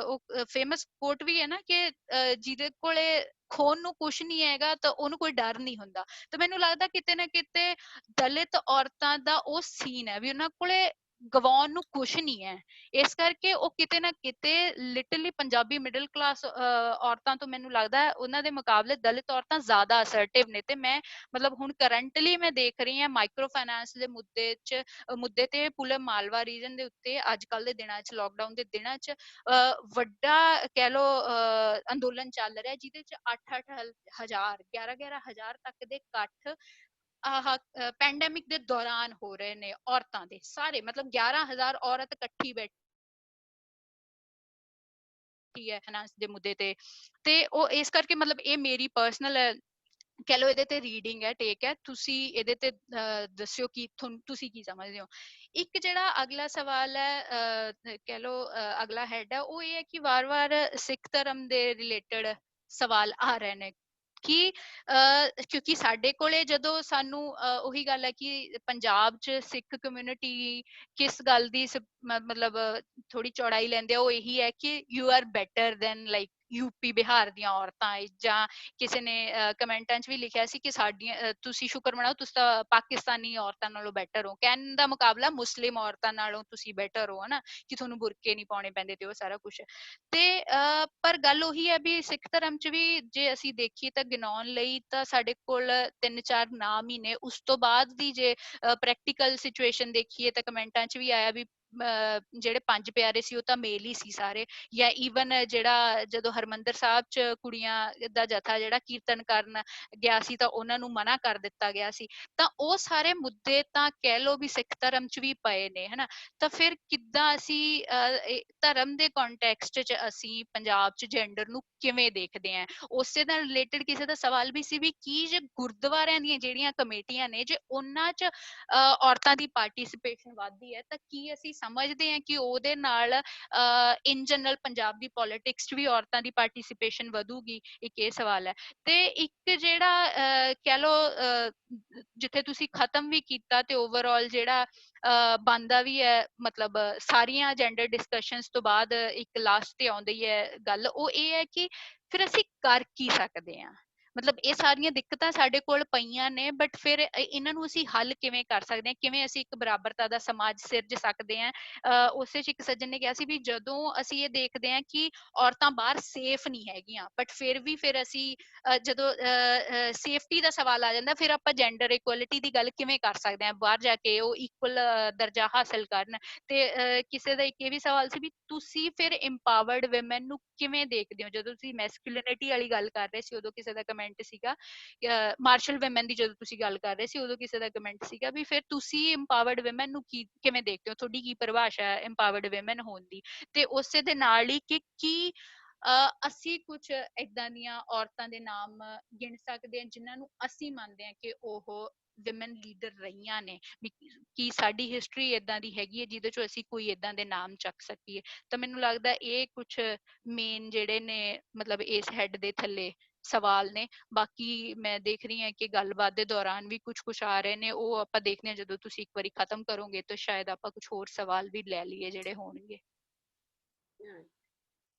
Speaker 3: ਉਹ ਫੇਮਸ ਕੋਟ ਵੀ ਹੈ ਨਾ ਕਿ ਜਿਹਦੇ ਕੋਲੇ ਖੋਣ ਨੂੰ ਕੁਛ ਨਹੀਂ ਹੈਗਾ ਤਾਂ ਉਹਨੂੰ ਕੋਈ ਡਰ ਨਹੀਂ ਹੁੰਦਾ। ਤਾਂ ਮੈਨੂੰ ਲੱਗਦਾ ਕਿਤੇ ਨਾ ਕਿਤੇ ਦਲਿਤ ਔਰਤਾਂ ਦਾ ਉਹ ਸੀਨ ਹੈ ਵੀ ਉਹਨਾਂ ਕੋਲੇ ਗਵਾਉਣ ਨੂੰ ਕੁਛ ਨਹੀਂ ਹੈ, ਇਸ ਕਰਕੇ ਉਹ ਕਿਤੇ ਨਾ ਕਿਤੇ ਲਿਟਰਲੀ ਪੰਜਾਬੀ ਮਿਡਲ ਕਲਾਸ ਔਰਤਾਂ ਤੋਂ ਮੈਨੂੰ ਲੱਗਦਾ ਉਹਨਾਂ ਦੇ ਮੁਕਾਬਲੇ ਦਲਿਤ ਔਰਤਾਂ ਜ਼ਿਆਦਾ ਅਸਰਟਿਵ ਨੇ। ਤੇ ਮੈਂ ਮਤਲਬ ਹੁਣ ਕਰੰਟਲੀ ਮੈਂ ਦੇਖ ਰਹੀ ਹਾਂ ਮਾਈਕਰੋ ਫਾਈਨਾਂਸ ਦੇ ਮੁੱਦੇ ਤੇ ਪੂਰੇ ਮਾਲਵਾ ਰੀਜਨ ਦੇ ਉੱਤੇ ਅੱਜ ਕੱਲ ਦੇ ਦਿਨਾਂ 'ਚ, ਲੋਕਡਾਊਨ ਦੇ ਦਿਨਾਂ 'ਚ ਵੱਡਾ ਕਹਿ ਲੋ ਅੰਦੋਲਨ ਚੱਲ ਰਿਹਾ, ਜਿਹਦੇ 'ਚ 8-8 ਹਜ਼ਾਰ 11-11 ਹਜ਼ਾਰ ਤੱਕ ਦੇ ਇਕੱਠ ਪੈਂਡੇਮਿਕ ਦੇ ਦੌਰਾਨ ਹੋ ਰਹੇ ਨੇ ਔਰਤਾਂ ਦੇ ਸਾਰੇ, ਮਤਲਬ 11,000 ਔਰਤ ਇਕੱਠੀ ਬੈਠੀ ਹੈ ਫਾਈਨਾਂਸ ਦੇ ਮੁੱਦੇ ਤੇ ਉਹ ਇਸ ਕਰਕੇ ਮਤਲਬ ਇਹ ਮੇਰੀ ਪਰਸਨਲ ਕਹਿ ਲਓ ਇਹਦੇ ਤੇ ਰੀਡਿੰਗ ਹੈ, ਟੇਕ ਹੈ। ਤੁਸੀਂ ਇਹਦੇ ਤੇ ਦੱਸਿਓ ਕਿ ਤੁਸੀਂ ਕੀ ਸਮਝਦੇ ਹੋ। ਇੱਕ ਜਿਹੜਾ ਅਗਲਾ ਸਵਾਲ ਹੈ ਕਹਿ ਲਓ ਅਗਲਾ ਹੈਡ ਹੈ, ਉਹ ਇਹ ਹੈ ਕਿ ਵਾਰ-ਵਾਰ ਸਿੱਖ ਧਰਮ ਦੇ ਰਿਲੇਟਡ ਸਵਾਲ ਆ ਰਹੇ ਨੇ ਕਿ ਕਿਉਂਕਿ ਸਾਡੇ ਕੋਲੇ ਜਦੋਂ ਸਾਨੂੰ ਉਹੀ ਗੱਲ ਹੈ ਕਿ ਪੰਜਾਬ 'ਚ ਸਿੱਖ ਕਮਿਊਨਿਟੀ ਕਿਸ ਗੱਲ ਦੀ ਮਤਲਬ ਥੋੜੀ ਚੌੜਾਈ ਲੈਂਦੇ ਆ, ਉਹ ਇਹੀ ਹੈ ਕਿ you are better than like UP Bihar ਦੀਆਂ ਔਰਤਾਂ, ਜਾਂ ਕਿਸੇ ਨੇ ਕਮੈਂਟਾਂ 'ਚ ਵੀ ਲਿਖਿਆ ਸੀ ਕਿ ਸਾਡੀਆਂ ਤੁਸੀਂ ਸ਼ੁਕਰ ਮਨਾਓ ਤੁਸੀਂ ਤਾਂ ਪਾਕਿਸਤਾਨੀ ਔਰਤਾਂ ਨਾਲੋਂ ਬੈਟਰ ਹੋ, ਕਹਿਣ ਦਾ ਮੁਕਾਬਲਾ ਮੁਸਲਿਮ ਔਰਤਾਂ ਨਾਲੋਂ ਤੁਸੀਂ ਬੈਟਰ ਹੋ, ਹਨਾ, ਕਿ ਤੁਹਾਨੂੰ ਬੁਰਕੇ ਨਹੀਂ ਪਾਉਣੇ ਪੈਂਦੇ ਤੇ ਉਹ ਸਾਰਾ ਕੁਝ। ਤੇ ਪਰ ਗੱਲ ਉਹੀ ਹੈ ਵੀ ਸਿੱਖ ਧਰਮ 'ਚ ਵੀ ਜੇ ਅਸੀਂ ਦੇਖੀਏ ਤਾਂ ਗਿਣਾਉਣ ਲਈ ਤਾਂ ਸਾਡੇ ਕੋਲ 3-4 ਨਾਮ ਹੀ ਨੇ। ਉਸ ਤੋਂ ਬਾਅਦ ਦੀ ਜੇ ਪ੍ਰੈਕਟੀਕਲ ਸਿਚੁਏਸ਼ਨ ਦੇਖੀਏ ਤਾਂ ਕਮੈਂਟਾਂ 'ਚ ਵੀ ਆਇਆ ਵੀ ਜਿਹੜੇ 5 ਪਿਆਰੇ ਸੀ ਉਹ ਤਾਂ ਮੇਲ ਹੀ ਸੀ ਸਾਰੇ, ਜਾਂ ਈਵਨ ਜਿਹੜਾ ਜਦੋਂ ਹਰਮੰਦਰ ਸਾਹਿਬ 'ਚ ਕੁੜੀਆਂ ਦਾ ਜਥਾ ਜਿਹੜਾ ਕੀਰਤਨ ਕਰਨ ਗਿਆ ਸੀ ਤਾਂ ਉਹਨਾਂ ਨੂੰ ਮਨਾ ਕਰ ਦਿੱਤਾ ਗਿਆ ਸੀ। ਤਾਂ ਉਹ ਸਾਰੇ ਮੁੱਦੇ ਤਾਂ ਕਹਿ ਲਓ ਵੀ ਸਿੱਖ ਧਰਮ 'ਚ ਵੀ ਪਏ ਨੇ, ਹਨਾ। ਤਾਂ ਫਿਰ ਕਿੱਦਾਂ ਅਸੀਂ ਧਰਮ ਦੇ ਕੰਟੈਕਸਟ 'ਚ ਅਸੀਂ ਪੰਜਾਬ 'ਚ ਜੈਂਡਰ ਨੂੰ ਕਿਵੇਂ ਦੇਖਦੇ ਹਾਂ? ਉਸੇ ਨਾਲ ਰਿਲੇਟਡ ਕਿਸੇ ਦਾ ਸਵਾਲ ਵੀ ਸੀ ਵੀ ਕੀ ਜੇ ਗੁਰਦੁਆਰਿਆਂ ਦੀਆਂ ਜਿਹੜੀਆਂ ਕਮੇਟੀਆਂ ਨੇ ਜੇ ਉਹਨਾਂ 'ਚ ਔਰਤਾਂ ਦੀ ਪਾਰਟਿਸਿਪੇਸ਼ਨ ਵੱਧਦੀ ਹੈ ਤਾਂ ਕੀ ਅਸੀਂ ਸਮਝਦੇ ਹਾਂ ਕਿ ਉਹਦੇ ਨਾਲ in general Punjab the politics 'ਚ ਵੀ ਔਰਤਾਂ ਦੀ ਪਾਰਟਿਸਿਪੇਸ਼ਨ ਵਧੂਗੀ? ਇੱਕ ਇਹ ਸਵਾਲ ਹੈ। ਤੇ ਇੱਕ ਜਿਹੜਾ ਕਹਿ ਲਓ ਜਿੱਥੇ ਤੁਸੀਂ ਖਤਮ ਵੀ ਕੀਤਾ ਤੇ ਓਵਰਆਲ ਜਿਹੜਾ ਬਣਦਾ ਵੀ ਹੈ, ਮਤਲਬ ਸਾਰੀਆਂ ਜੈਂਡਰ ਡਿਸਕਸ਼ਨਸ ਤੋਂ ਬਾਅਦ ਇੱਕ ਲਾਸਟ ਤੇ ਆਉਂਦੀ ਹੈ ਗੱਲ, ਉਹ ਇਹ ਹੈ ਕਿ ਫਿਰ ਅਸੀਂ ਕਰ ਕੀ ਸਕਦੇ ਹਾਂ? ਮਤਲਬ ਇਹ ਸਾਰੀਆਂ ਦਿੱਕਤਾਂ ਸਾਡੇ ਕੋਲ ਪਈਆਂ ਨੇ, ਬਟ ਫਿਰ ਇਹਨਾਂ ਨੂੰ ਅਸੀਂ ਹੱਲ ਕਿਵੇਂ ਕਰ ਸਕਦੇ ਹਾਂ? ਕਿਵੇਂ ਅਸੀਂ ਇੱਕ ਬਰਾਬਰਤਾ ਦਾ ਸਮਾਜ ਸਿਰਜ ਸਕਦੇ ਹਾਂ? ਉਸੇ 'ਚ ਇੱਕ ਸੱਜਣ ਨੇ ਕਿਹਾ ਸੀ ਵੀ ਜਦੋਂ ਅਸੀਂ ਇਹ ਦੇਖਦੇ ਹਾਂ ਕਿ ਔਰਤਾਂ ਬਾਹਰ ਸੇਫ ਨਹੀਂ ਹੈਗੀਆਂ, ਬਟ ਫਿਰ ਅਸੀਂ ਜਦੋਂ ਸੇਫਟੀ ਦਾ ਸਵਾਲ ਆ ਜਾਂਦਾ, ਫਿਰ ਆਪਾਂ ਜੈਂਡਰ ਇਕੁਅਲਿਟੀ ਦੀ ਗੱਲ ਕਿਵੇਂ ਕਰ ਸਕਦੇ ਹਾਂ? ਬਾਹਰ ਜਾ ਕੇ ਉਹ ਇਕੁਅਲ ਦਰਜਾ ਹਾਸਲ ਕਰਨ। ਤੇ ਕਿਸੇ ਦਾ ਇੱਕ ਇਹ ਵੀ ਸਵਾਲ ਸੀ ਵੀ ਤੁਸੀਂ ਫਿਰ ਇੰਪਾਵਰਡ ਵਿਮਨ ਨੂੰ ਕਿਵੇਂ ਦੇਖਦੇ ਹੋ? ਜਦੋਂ ਤੁਸੀਂ ਮੈਸਕੁਲਿਨਿਟੀ ਵਾਲੀ ਗੱਲ ਕਰ ਰਹੇ ਸੀ, ਉਦੋਂ ਕਿਸੇ ਦਾ ਕਮੈਂਟ ਸੀਗਾ, ਮਾਰਸ਼ਲ ਵਿਮਨ ਦੀ ਜਦੋਂ ਤੁਸੀਂ ਗੱਲ ਕਰ ਰਹੇ ਸੀ, ਉਦੋਂ ਕਿਸੇ ਦਾ ਕਮੈਂਟ ਸੀਗਾ ਵੀ ਫਿਰ ਤੁਸੀਂ ਇੰਪਾਵਰਡ ਵਿਮਨ ਨੂੰ ਕਿਵੇਂ ਦੇਖਦੇ ਹੋ? ਤੁਹਾਡੀ ਕੀ ਪਰਿਭਾਸ਼ਾ ਹੈ ਇੰਪਾਵਰਡ ਵਿਮਨ ਹੋਣ ਦੀ? ਤੇ ਉਸੇ ਦੇ ਨਾਲ ਹੀ ਕਿ ਕੀ ਅਸੀਂ ਕੁਝ ਏਦਾਂ ਦੀਆਂ ਔਰਤਾਂ ਦੇ ਨਾਮ ਗਿਣ ਸਕਦੇ ਹਾਂ ਜਿਨ੍ਹਾਂ ਨੂੰ ਅਸੀਂ ਮੰਨਦੇ ਹਾਂ ਕਿ ਉਹ ਵਿਮਨ ਲੀਡਰ ਰਹੀਆਂ ਨੇ, ਕੀ ਸਾਡੀ ਹਿਸਟਰੀ ਏਦਾਂ ਦੀ ਹੈਗੀ ਹੈ ਜਿਹਦੇ ਚੋਂ ਅਸੀਂ ਕੋਈ ਏਦਾਂ ਦੇ ਨਾਮ ਚੱਕ ਸਕੀਏ? ਤਾਂ ਮੈਨੂੰ ਲੱਗਦਾ ਇਹ ਕੁਝ ਮੇਨ ਜਿਹੜੇ ਨੇ ਮਤਲਬ ਇਸ ਹੈਡ ਦੇ ਥੱਲੇ ਸਵਾਲ ਨੇ। ਬਾਕੀ ਮੈਂ ਦੇਖ ਰਹੀ ਹਾਂ ਕਿ ਗੱਲਬਾਤ ਦੇ ਦੌਰਾਨ ਵੀ ਕੁਝ ਆ ਰਹੇ ਨੇ, ਉਹ ਆਪਾਂ ਦੇਖਦੇ ਹਾਂ ਜਦੋਂ ਤੁਸੀਂ ਇੱਕ ਵਾਰੀ ਖਤਮ ਕਰੋਗੇ ਤਾਂ ਸ਼ਾਇਦ ਆਪਾਂ ਕੁਝ ਹੋਰ ਸਵਾਲ ਵੀ ਲੈ ਲਈਏ ਜਿਹੜੇ ਹੋਣਗੇ।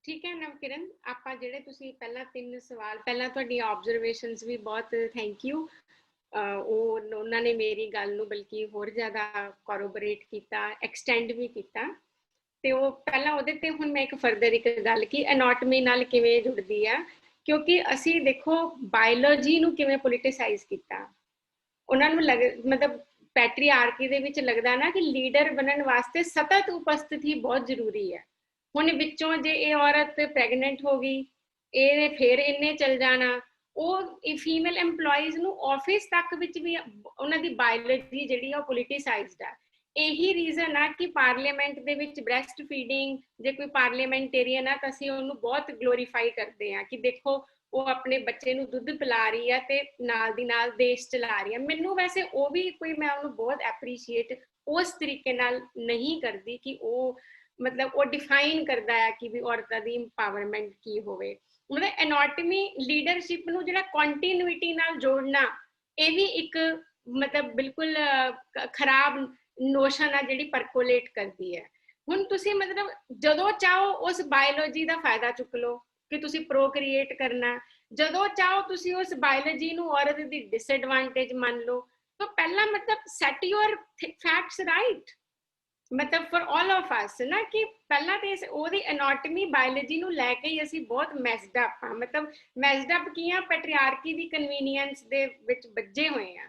Speaker 2: ਠੀਕ ਹੈ ਨਵਕਿਰਨ, ਆਪਾਂ ਜਿਹੜੇ ਤੁਸੀਂ ਪਹਿਲਾਂ 3 ਸਵਾਲ, ਪਹਿਲਾਂ ਤੁਹਾਡੀਆਂ ਆਬਜ਼ਰਵੇਸ਼ਨਸ ਵੀ ਬਹੁਤ ਥੈਂਕ ਯੂ, ਉਹਨਾਂ ਨੇ ਮੇਰੀ ਗੱਲ ਨੂੰ ਬਲਕਿ ਹੋਰ ਜ਼ਿਆਦਾ ਕੋਰੋਬੋਰੇਟ ਕੀਤਾ, ਐਕਸਟੈਂਡ ਵੀ ਕੀਤਾ। ਤੇ ਉਹ ਪਹਿਲਾਂ ਉਹਦੇ ਤੇ ਹੁਣ ਮੈਂ ਇੱਕ ਫਰਦਰ ਇੱਕ ਗੱਲ ਕਿ ਐਨਾਟਮੀ ਨਾਲ ਕਿਵੇਂ ਜੁੜਦੀ ਆ, ਕਿਉਂਕਿ ਅਸੀਂ ਦੇਖੋ ਬਾਇਓਲੋਜੀ ਨੂੰ ਕਿਵੇਂ ਪੋਲੀਟੀਸਾਈਜ਼ ਕੀਤਾ। ਉਹਨਾਂ ਨੂੰ ਮਤਲਬ ਪੈਟਰੀਆਰਕੀ ਦੇ ਵਿੱਚ ਲੱਗਦਾ ਨਾ ਕਿ ਲੀਡਰ ਬਣਨ ਵਾਸਤੇ ਸਤਤ ਉਪਸਥਿਤੀ ਬਹੁਤ ਜ਼ਰੂਰੀ ਹੈ। ਹੁਣ ਵਿੱਚੋਂ ਜੇ ਇਹ ਔਰਤ ਪ੍ਰੈਗਨੈਂਟ ਹੋ ਗਈ, ਇਹ ਫਿਰ ਇਹਨੇ ਚਲ ਜਾਣਾ, ਉਹ ਫੀਮੇਲ EMPLOYEES ਨੂੰ ਆਫਿਸ ਤੱਕ ਵਿੱਚ ਵੀ ਉਹਨਾਂ ਦੀ ਬਾਇਓਲੋਜੀ ਜਿਹੜੀ ਆ ਉਹ ਪੋਲੀਟੀਸਾਈਜ਼ਡ ਆ। ਇਹੀ ਰੀਜ਼ਨ ਆ ਕਿ ਪਾਰਲੀਮੈਂਟ ਦੇ ਵਿੱਚ ਬ੍ਰੈਸਟ ਫੀਡਿੰਗ, ਜੇ ਕੋਈ ਪਾਰਲੀਮੈਂਟੇਰੀਅਨ ਆ ਤਾਂ ਅਸੀਂ ਉਹਨੂੰ ਬਹੁਤ ਗਲੋਰੀਫਾਈ ਕਰਦੇ ਹਾਂ ਕਿ ਦੇਖੋ ਉਹ ਆਪਣੇ ਬੱਚੇ ਨੂੰ ਦੁੱਧ ਪਿਲਾ ਰਹੀ ਆ ਤੇ ਨਾਲ ਦੀ ਨਾਲ ਦੇਸ਼ ਚਲਾ ਰਹੀ ਆ। ਮੈਨੂੰ ਵੈਸੇ ਉਹ ਵੀ ਕੋਈ, ਮੈਂ ਉਹਨੂੰ ਬਹੁਤ ਐਪਰੀਸ਼ੀਏਟ ਉਸ ਤਰੀਕੇ ਨਾਲ ਨਹੀਂ ਕਰਦੀ ਕਿ ਉਹ ਮਤਲਬ ਉਹ ਡਿਫਾਈਨ ਕਰਦਾ ਹੈ ਕਿ ਵੀ ਔਰਤਾਂ ਦੀ ਇੰਪਾਵਰਮੈਂਟ ਕੀ ਹੋਵੇ। ਮਤਲਬ ਐਨਾਟਮੀ ਲੀਡਰਸ਼ਿਪ ਨੂੰ ਜਿਹੜਾ ਕੰਟੀਨਿਊਟੀ ਨਾਲ ਜੋੜਨਾ, ਇਹ ਵੀ ਇੱਕ ਮਤਲਬ ਬਿਲਕੁਲ ਖਰਾਬ ਨੋਸ਼ਨ ਆ ਜਿਹੜੀ ਪਰਕੋਲੇਟ ਕਰਦੀ ਹੈ। ਹੁਣ ਤੁਸੀਂ ਮਤਲਬ ਜਦੋਂ ਚਾਹੋ ਉਸ ਬਾਇਓਲੋਜੀ ਦਾ ਫਾਇਦਾ ਚੁੱਕ ਲਓ ਕਿ ਤੁਸੀਂ ਪ੍ਰੋਕ੍ਰੀਏਟ ਕਰਨਾ, ਜਦੋਂ ਚਾਹੋ ਤੁਸੀਂ ਉਸ ਬਾਇਓਲੋਜੀ ਨੂੰ ਔਰਤ ਦੀ ਡਿਸਐਡਵਾਂਟੇਜ ਮੰਨ ਲਓ। ਤਾਂ ਪਹਿਲਾਂ ਮਤਲਬ ਸੈਟ ਯੂਅਰ ਫੈਕਟਸ ਰਾਈਟ, ਮਤਲਬ ਫॉर ऑल ऑफ ਅਸ ਨਾ, ਕਿ ਪਹਿਲਾਂ ਤੇ ਉਹਦੀ ਐਨਾਟਮੀ ਬਾਇਓਲੋਜੀ ਨੂੰ ਲੈ ਕੇ ਹੀ ਅਸੀਂ ਬਹੁਤ ਮੈਸਡ ਅਪ ਆ। ਮਤਲਬ ਮੈਸਡ ਅਪ ਕੀ ਆ, ਪੈਟਰੀਆਰਕੀ ਦੀ ਕਨਵੀਨੀਅੰਸ ਦੇ ਵਿੱਚ ਵੱਜੇ ਹੋਏ ਆ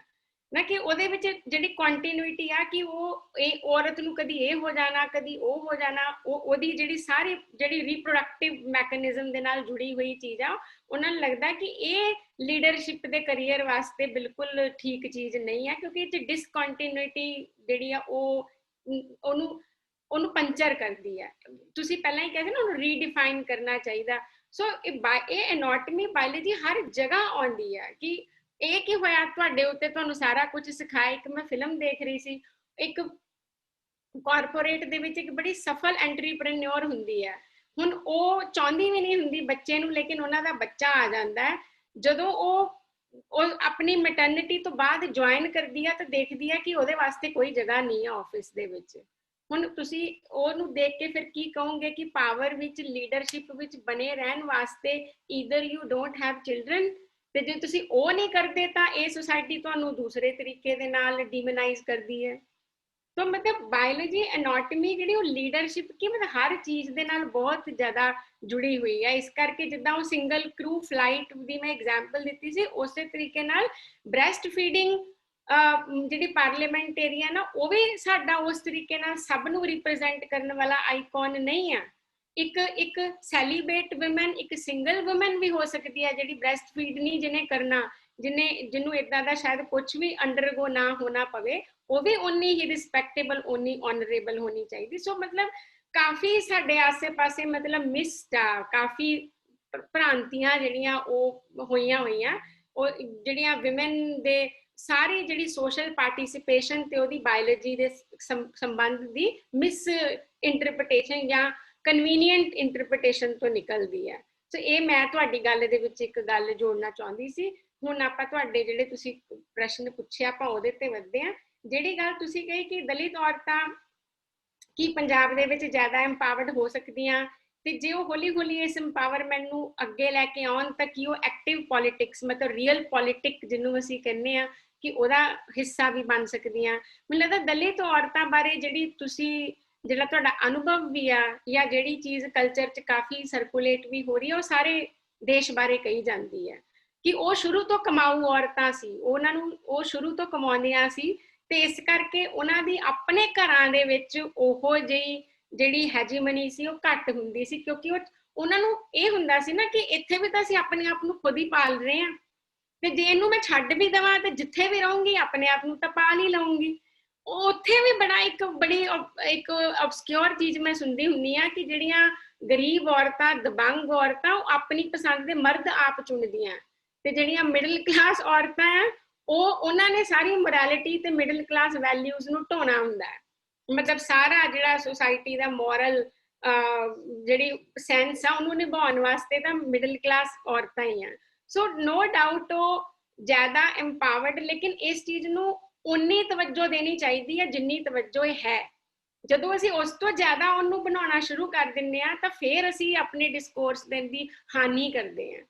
Speaker 2: ਨਾ, ਕਿ ਉਹਦੇ ਵਿੱਚ ਜਿਹੜੀ ਕੰਟੀਨਿਊਟੀ ਆ ਕਿ ਉਹ ਇਹ ਔਰਤ ਨੂੰ ਕਦੀ ਇਹ ਹੋ ਜਾਣਾ ਕਦੀ ਉਹ ਹੋ ਜਾਣਾ, ਉਹਦੀ ਜਿਹੜੀ ਸਾਰੀ ਜਿਹੜੀ ਰੀਪਰੋਡਕਟਿਵ ਮੈਕੈਨਿਜ਼ਮ ਦੇ ਨਾਲ ਜੁੜੀ ਹੋਈ ਚੀਜ਼ ਆ, ਉਹਨਾਂ ਨੂੰ ਲੱਗਦਾ ਕਿ ਇਹ ਲੀਡਰਸ਼ਿਪ ਦੇ ਕਰੀਅਰ ਵਾਸਤੇ ਬਿਲਕੁਲ ਠੀਕ ਚੀਜ਼ ਨਹੀਂ ਆ, ਕਿਉਂਕਿ ਇਹ 'ਚ ਡਿਸਕੰਟੀਨਿਊਟੀ ਜਿਹੜੀ ਆ ਉਹ ਉਹਨੂੰ ਪੰਚਰ ਕਰਦੀ ਹੈ। ਤੁਸੀਂ ਪਹਿਲਾਂ ਹੀ ਕਹਿੰਦੇ ਨਾ ਉਹਨੂੰ ਰੀਡਿਫਾਈਨ ਕਰਨਾ ਚਾਹੀਦਾ। ਸੋ ਇਹ ਐਨਾਟਮੀ ਬਾਇਓਲੋਜੀ ਹਰ ਜਗ੍ਹਾ ਆਉਂਦੀ ਹੈ ਕਿ ਇਹ ਕੀ ਹੋਇਆ ਤੁਹਾਡੇ ਉੱਤੇ, ਤੁਹਾਨੂੰ ਸਾਰਾ ਕੁਝ ਸਿਖਾਇਆ। ਇੱਕ ਮੈਂ ਫਿਲਮ ਦੇਖ ਰਹੀ ਸੀ, ਇੱਕ ਕਾਰਪੋਰੇਟ ਦੇ ਵਿੱਚ ਇੱਕ ਬੜੀ ਸਫਲ ਐਂਟਰਪ੍ਰੈਨਿਓਰ ਹੁੰਦੀ ਹੈ। ਹੁਣ ਉਹ ਚਾਹੁੰਦੀ ਵੀ ਨਹੀਂ ਹੁੰਦੀ ਬੱਚੇ ਨੂੰ, ਲੇਕਿਨ ਉਹਨਾਂ ਦਾ ਬੱਚਾ ਆ ਜਾਂਦਾ ਹੈ। ਜਦੋਂ ਉਹ ਆਪਣੀ ਮੈਟਰਨਿਟੀ ਤੋਂ ਬਾਅਦ ਜੁਆਇਨ ਕਰਦੀ ਆ ਤਾਂ ਦੇਖਦੀ ਆ ਕਿ ਉਹਦੇ ਵਾਸਤੇ ਕੋਈ ਜਗ੍ਹਾ ਨਹੀਂ ਹੈ ਆਫਿਸ ਦੇ ਵਿੱਚ। ਹੁਣ ਤੁਸੀਂ ਉਹਨੂੰ ਦੇਖ ਕੇ ਫਿਰ ਕੀ ਕਹੋਗੇ ਕਿ ਪਾਵਰ ਵਿੱਚ, ਲੀਡਰਸ਼ਿਪ ਵਿੱਚ ਬਣੇ ਰਹਿਣ ਵਾਸਤੇ either you don't have children, ਤੇ ਜੇ ਤੁਸੀਂ ਉਹ ਨਹੀਂ ਕਰਦੇ ਤਾਂ ਇਹ ਸੁਸਾਇਟੀ ਤੁਹਾਨੂੰ ਦੂਸਰੇ ਤਰੀਕੇ ਦੇ ਨਾਲ ਡਿਮੋਨਾਈਜ਼ ਕਰਦੀ ਹੈ। ਤਾਂ ਮਤਲਬ ਬਾਇਓਲੋਜੀ ਐਨਾਟਮੀ ਜਿਹੜੀ ਉਹ ਲੀਡਰਸ਼ਿਪ ਕੀ ਮਤਲਬ ਹਰ ਚੀਜ਼ ਦੇ ਨਾਲ ਬਹੁਤ ਜ਼ਿਆਦਾ ਜੁੜੀ ਹੋਈ ਹੈ। ਇਸ ਕਰਕੇ ਜਿੱਦਾਂ ਉਹ ਸਿੰਗਲ ਕਰੂ ਫਲਾਈਟ ਦੀ ਮੈਂ ਐਗਜ਼ਾਮਪਲ ਦਿੱਤੀ ਸੀ, ਉਸੇ ਤਰੀਕੇ ਨਾਲ ਬ੍ਰੈਸਟ ਫੀਡਿੰਗ ਜਿਹੜੀ ਪਾਰਲੀਮੈਂਟੇਰੀਅਨ ਆ ਉਹ ਵੀ ਸਾਡਾ ਉਸ ਤਰੀਕੇ ਨਾਲ ਸਭ ਨੂੰ ਰਿਪਰੈਜ਼ੈਂਟ ਕਰਨ ਵਾਲਾ ਆਈਕਨ ਨਹੀਂ ਆ। ਇੱਕ ਸੈਲੀਬ੍ਰੇਟ ਵੂਮਨ, ਇੱਕ ਸਿੰਗਲ ਵੂਮਨ ਵੀ ਹੋ ਸਕਦੀ ਹੈ ਜਿਹੜੀ ਬ੍ਰੈਸਟ ਫੀਡ ਨਹੀਂ ਜਿਹਨੇ ਕਰਨਾ, ਜਿਹਨੂੰ ਇਦਾਂ ਦਾ ਸ਼ਾਇਦ ਕੁਝ ਵੀ ਅੰਡਰਗੋ ਨਾ ਹੋਣਾ ਪਵੇ, ਉਹ ਵੀ ਉਨੀ ਹੀ ਰਿਸਪੈਕਟੇਬਲ, ਉਨੀ ਆਨਰੇਬਲ ਹੋਣੀ ਚਾਹੀਦੀ। ਸੋ ਮਤਲਬ ਕਾਫੀ ਸਾਡੇ ਆਸੇ-ਪਾਸੇ ਮਤਲਬ ਮਿਸਡ ਆ, ਕਾਫੀ ਭ੍ਰਾਂਤੀਆਂ ਜਿਹੜੀਆਂ ਉਹ ਹੋਈਆਂ ਉਹ ਜਿਹੜੀਆਂ ਵਿਮਨ ਦੇ ਸਾਰੀ ਜਿਹੜੀ ਸੋਸ਼ਲ ਪਾਰਟਿਸਿਪੇਸ਼ਨ ਤੇ ਉਹਦੀ ਬਾਇਓਲੋਜੀ ਦੇ ਸੰਬੰਧ ਦੀ ਮਿਸ ਇੰਟਰਪ੍ਰੀਟੇਸ਼ਨ ਜਾਂ ਕਨਵੀਨੀਅੰਟ ਇੰਟਰਪ੍ਰੀਟੇਸ਼ਨ ਤੋਂ ਨਿਕਲਦੀ ਹੈ। ਸੋ ਇਹ ਮੈਂ ਤੁਹਾਡੀ ਗੱਲ ਦੇ ਵਿੱਚ ਇੱਕ ਗੱਲ ਜੋੜਨਾ ਚਾਹੁੰਦੀ ਸੀ। ਹੁਣ ਆਪਾਂ ਤੁਹਾਡੇ ਜਿਹੜੇ ਤੁਸੀਂ ਪ੍ਰਸ਼ਨ ਪੁੱਛਿਆ ਆਪਾਂ ਉਹਦੇ ਤੇ ਵਧਦੇ ਹਾਂ। ਜਿਹੜੀ ਗੱਲ ਤੁਸੀਂ ਕਹੀ ਕਿ ਦਲਿਤ ਔਰਤਾਂ ਕੀ ਪੰਜਾਬ ਦੇ ਵਿੱਚ ਜ਼ਿਆਦਾ ਐਮਪਾਵਰਡ ਹੋ ਸਕਦੀਆਂ, ਤੇ ਜੇ ਉਹ ਹੌਲੀ ਹੌਲੀ ਇਸ ਐਮਪਾਵਰਮੈਂਟ ਨੂੰ ਅੱਗੇ ਲੈ ਕੇ ਆਉਣ ਤਾਂ ਕੀ ਉਹ ਐਕਟਿਵ ਪੋਲਿਟਿਕਸ ਮਤਲਬ ਰੀਅਲ ਪੋਲਿਟਿਕ ਜਿਹਨੂੰ ਅਸੀਂ ਕਹਿੰਦੇ ਆ ਕਿ ਉਹਦਾ ਹਿੱਸਾ ਵੀ ਬਣ ਸਕਦੀਆਂ। ਮੈਨੂੰ ਲੱਗਦਾ ਦਲਿਤ ਔਰਤਾਂ ਬਾਰੇ ਜਿਹੜਾ ਤੁਹਾਡਾ ਅਨੁਭਵ ਵੀ ਆ ਜਾਂ ਜਿਹੜੀ ਚੀਜ਼ ਕਲਚਰ 'ਚ ਕਾਫੀ ਸਰਕੂਲੇਟ ਵੀ ਹੋ ਰਹੀ ਹੈ ਉਹ ਸਾਰੇ ਦੇਸ਼ ਬਾਰੇ ਕਹੀ ਜਾਂਦੀ ਹੈ ਕਿ ਉਹ ਸ਼ੁਰੂ ਤੋਂ ਕਮਾਊ ਔਰਤਾਂ ਸੀ, ਉਹਨਾਂ ਨੂੰ ਉਹ ਸ਼ੁਰੂ ਤੋਂ ਕਮਾਉਂਦੀਆਂ ਸੀ ਤੇ ਇਸ ਕਰਕੇ ਉਹਨਾਂ ਦੀ ਆਪਣੇ ਘਰਾਂ ਦੇ ਵਿੱਚ ਉਹੋ ਜਿਹੀ ਜਿਹੜੀ ਹੈਜੀਮਨੀ ਸੀ ਉਹ ਘੱਟ ਹੁੰਦੀ ਸੀ, ਕਿਉਂਕਿ ਉਹਨਾਂ ਨੂੰ ਇਹ ਹੁੰਦਾ ਸੀ ਨਾ ਕਿ ਇੱਥੇ ਵੀ ਤਾਂ ਅਸੀਂ ਆਪਣੇ ਆਪ ਨੂੰ ਖੁਦ ਹੀ ਪਾਲ ਰਹੇ ਹਾਂ, ਤੇ ਜੇ ਇਹਨੂੰ ਮੈਂ ਛੱਡ ਵੀ ਦੇਵਾਂ ਤੇ ਜਿੱਥੇ ਵੀ ਰਹੂੰਗੀ ਆਪਣੇ ਆਪ ਨੂੰ ਤਾਂ ਪਾਲ ਹੀ ਲਊਂਗੀ। ਉੱਥੇ ਵੀ ਬੜੀ ਅਬਸਕਿਓਰ ਚੀਜ਼ ਮੈਂ ਸੁਣਦੀ ਹੁੰਦੀ ਆ ਕਿ ਜਿਹੜੀਆਂ ਗਰੀਬ ਔਰਤਾਂ, ਦਬੰਗ ਔਰਤਾਂ, ਉਹ ਆਪਣੀ ਪਸੰਦ ਦੇ ਮਰਦ ਆਪ ਚੁਣਦੀਆਂ, ਤੇ ਜਿਹੜੀਆਂ ਮਿਡਲ ਕਲਾਸ ਔਰਤਾਂ ਆ ਉਹਨਾਂ ਨੇ ਸਾਰੀ ਮੋਰੈਲਿਟੀ ਤੇ ਮਿਡਲ ਕਲਾਸ ਵੈਲਿਊਜ਼ ਨੂੰ ਢੋਣਾ ਹੁੰਦਾ ਹੈ। ਮਤਲਬ ਸਾਰਾ ਜਿਹੜਾ ਸੁਸਾਇਟੀ ਦਾ ਮੋਰਲ ਜਿਹੜੀ ਸੈਂਸ ਆ ਉਹਨੂੰ ਨਿਭਾਉਣ ਵਾਸਤੇ ਤਾਂ ਮਿਡਲ ਕਲਾਸ ਔਰਤਾਂ ਹੀ ਆ। ਸੋ ਨੋ ਡਾਊਟ ਉਹ ਜ਼ਿਆਦਾ ਐਮਪਾਵਰਡ, ਲੇਕਿਨ ਇਸ ਚੀਜ਼ ਨੂੰ ਉਨੀ ਤਵੱਜੋ ਦੇਣੀ ਚਾਹੀਦੀ ਹੈ ਜਿੰਨੀ ਤਵੱਜੋ ਇਹ ਹੈ। ਜਦੋਂ ਅਸੀਂ ਉਸ ਤੋਂ ਜ਼ਿਆਦਾ ਉਹਨੂੰ ਬਣਾਉਣਾ ਸ਼ੁਰੂ ਕਰ ਦਿੰਦੇ ਹਾਂ ਤਾਂ ਫਿਰ ਅਸੀਂ ਆਪਣੇ ਡਿਸਕੋਰਸ ਦੀ ਹਾਨੀ ਕਰਦੇ ਹਾਂ,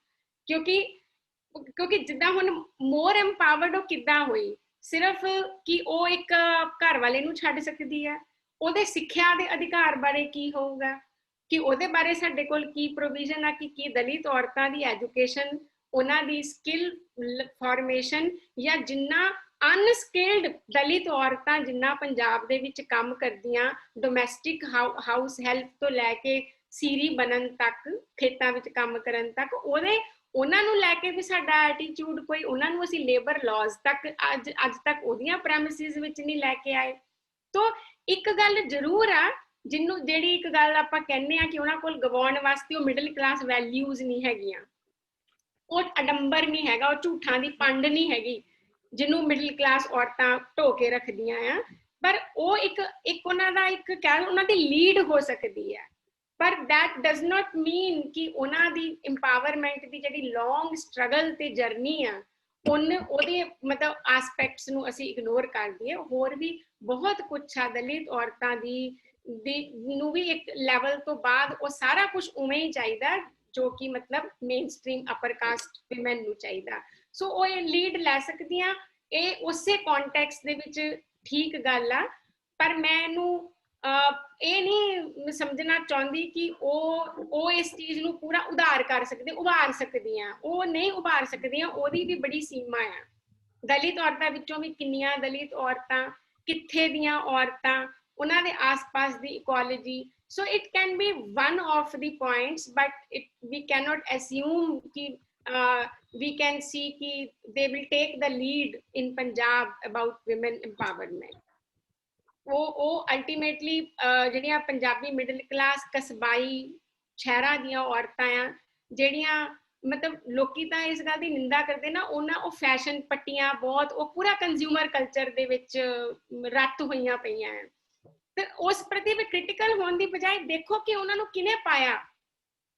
Speaker 2: ਕਿਉਂਕਿ ਜਿੱਦਾਂ ਹੁਣ ਮੋਰ ਐਮਪਾਵਰਡ ਉਹ ਕਿੱਦਾਂ ਹੋਈ, ਸਿਰਫ ਕਿ ਉਹ ਇੱਕ ਘਰ ਵਾਲੇ ਨੂੰ ਛੱਡ ਸਕਦੀ ਹੈ, ਉਹਦੇ ਸਿੱਖਿਆ ਦੇ ਅਧਿਕਾਰ ਬਾਰੇ ਕੀ ਹੋਊਗਾ, ਕਿ ਉਹਦੇ ਬਾਰੇ ਸਾਡੇ ਕੋਲ ਕੀ ਪ੍ਰੋਵੀਜ਼ਨ ਆ, ਕਿ ਕੀ ਦਲਿਤ ਔਰਤਾਂ ਦੀ ਐਜੂਕੇਸ਼ਨ, ਉਹਨਾਂ ਦੀ ਸਕਿੱਲ ਫਾਰਮੇਸ਼ਨ, ਜਾਂ ਜਿੰਨਾ ਅਨਸਕਿਲਡ ਦਲਿਤ ਔਰਤਾਂ ਜਿੰਨਾ ਪੰਜਾਬ ਦੇ ਵਿੱਚ ਕੰਮ ਕਰਦੀਆਂ, ਡੋਮੈਸਟਿਕ ਹਾਊਸ ਹੈਲਪ ਤੋਂ ਲੈ ਕੇ ਸੀਰੀ ਬਣਨ ਤੱਕ, ਖੇਤਾਂ ਵਿੱਚ ਕੰਮ ਕਰਨ ਤੱਕ, ਉਹਨਾਂ ਨੂੰ ਲੈ ਕੇ ਵੀ ਸਾਡਾ ਐਟੀਟਿਊਡ ਕੋਈ, ਉਹਨਾਂ ਨੂੰ ਅਸੀਂ ਲੇਬਰ ਲਾਜ਼ ਤੱਕ ਅੱਜ ਤੱਕ ਉਹਦੀਆਂ ਪ੍ਰੈਮਿਸਿਸ ਵਿੱਚ ਨਹੀਂ ਲੈ ਕੇ ਆਏ। ਤਾਂ ਇੱਕ ਗੱਲ ਜ਼ਰੂਰ ਆ ਜਿਹੜੀ ਇੱਕ ਗੱਲ ਆਪਾਂ ਕਹਿੰਦੇ ਆ ਕਿ ਉਹਨਾਂ ਕੋਲ ਗਵਾਉਣ ਵਾਸਤੇ ਉਹ ਮਿਡਲ ਕਲਾਸ ਵੈਲਿਊਜ਼ ਨਹੀਂ ਹੈਗੀਆਂ, ਉਹ ਅਡੰਬਰ ਨਹੀਂ ਹੈਗਾ, ਉਹ ਝੂਠਾਂ ਦੀ ਪੰਡ ਨਹੀਂ ਹੈਗੀ ਜਿਹਨੂੰ ਮਿਡਲ ਕਲਾਸ ਔਰਤਾਂ ਢੋ ਕੇ ਰੱਖਦੀਆਂ ਆ, ਪਰ ਉਹ ਇੱਕ ਉਹਨਾਂ ਦਾ ਉਹਨਾਂ ਦੀ ਲੀਡ ਹੋ ਸਕਦੀ ਹੈ। ਪਰ that does not mean ਕਿ ਉਹਨਾਂ ਦੀ empowerment ਦੀ ਜਿਹੜੀ long struggle ਤੇ ਜਰਨੀ ਆ ਉਹਦੇ ਮਤਲਬ ਆਸਪੈਕਟਸ ਨੂੰ ਅਸੀਂ ਇਗਨੋਰ ਕਰ ਦਈਏ। ਹੋਰ ਵੀ ਬਹੁਤ ਕੁਛ ਆ ਦਲਿਤ ਔਰਤਾਂ ਨੂੰ ਵੀ ਇੱਕ ਲੈਵਲ ਤੋਂ ਬਾਅਦ ਉਹ ਸਾਰਾ ਕੁਝ ਉਵੇਂ ਹੀ ਚਾਹੀਦਾ ਜੋ ਕਿ ਮਤਲਬ ਮੇਨ ਸਟ੍ਰੀਮ ਅਪਰ ਕਾਸਟ ਵਿਮਨ ਨੂੰ ਚਾਹੀਦਾ। ਸੋ ਉਹ ਇਹ ਲੀਡ ਲੈ ਸਕਦੀਆਂ, ਇਹ ਉਸੇ ਕੌਨਟੈਕਸਟ ਦੇ ਵਿੱਚ ਠੀਕ ਗੱਲ ਆ, ਪਰ ਮੈਂ ਇਹਨੂੰ ਇਹ ਨਹੀਂ ਸਮਝਣਾ ਚਾਹੁੰਦੀ ਕਿ ਉਹ ਇਸ ਚੀਜ਼ ਨੂੰ ਪੂਰਾ ਉਭਾਰ ਸਕਦੀਆਂ, ਉਹ ਨਹੀਂ ਉਭਾਰ ਸਕਦੀਆਂ, ਉਹਦੀ ਵੀ ਬੜੀ ਸੀਮਾ ਆ। ਦਲਿਤ ਔਰਤਾਂ ਵਿੱਚੋਂ ਵੀ ਕਿੰਨੀਆਂ ਦਲਿਤ ਔਰਤਾਂ, ਕਿੱਥੇ ਦੀਆਂ ਔਰਤਾਂ, ਉਹਨਾਂ ਦੇ ਆਸ-ਪਾਸ ਦੀ ecology. So it can be one of the points, but we cannot assume ਕਿ we can see कि they will take the lead in Punjab about women empowerment. ਉਹ ਅਲਟੀਮੇਟਲੀ ਜਿਹੜੀਆਂ ਪੰਜਾਬੀ ਮਿਡਲ ਕਲਾਸ ਕਸਬਾਈ ਸ਼ਹਿਰਾਂ ਦੀਆਂ ਔਰਤਾਂ ਆ, ਜਿਹੜੀਆਂ ਮਤਲਬ ਲੋਕੀ ਤਾਂ ਇਸ ਗੱਲ ਦੀ ਨਿੰਦਾ ਕਰਦੇ ਨਾ, ਉਹ ਫੈਸ਼ਨ ਪੱਟੀਆਂ ਬਹੁਤ, ਉਹ ਪੂਰਾ ਕੰਜ਼ਿਊਮਰ ਕਲਚਰ ਦੇ ਵਿੱਚ ਰੱਤ ਹੋਈਆਂ ਪਈਆਂ ਆ, ਤੇ ਉਸ ਪ੍ਰਤੀ ਵੀ ਕ੍ਰਿਟੀਕਲ ਹੋਣ ਦੀ ਬਜਾਏ ਦੇਖੋ ਕਿ ਉਹਨਾਂ ਨੂੰ ਕਿਹਨੇ ਪਾਇਆ।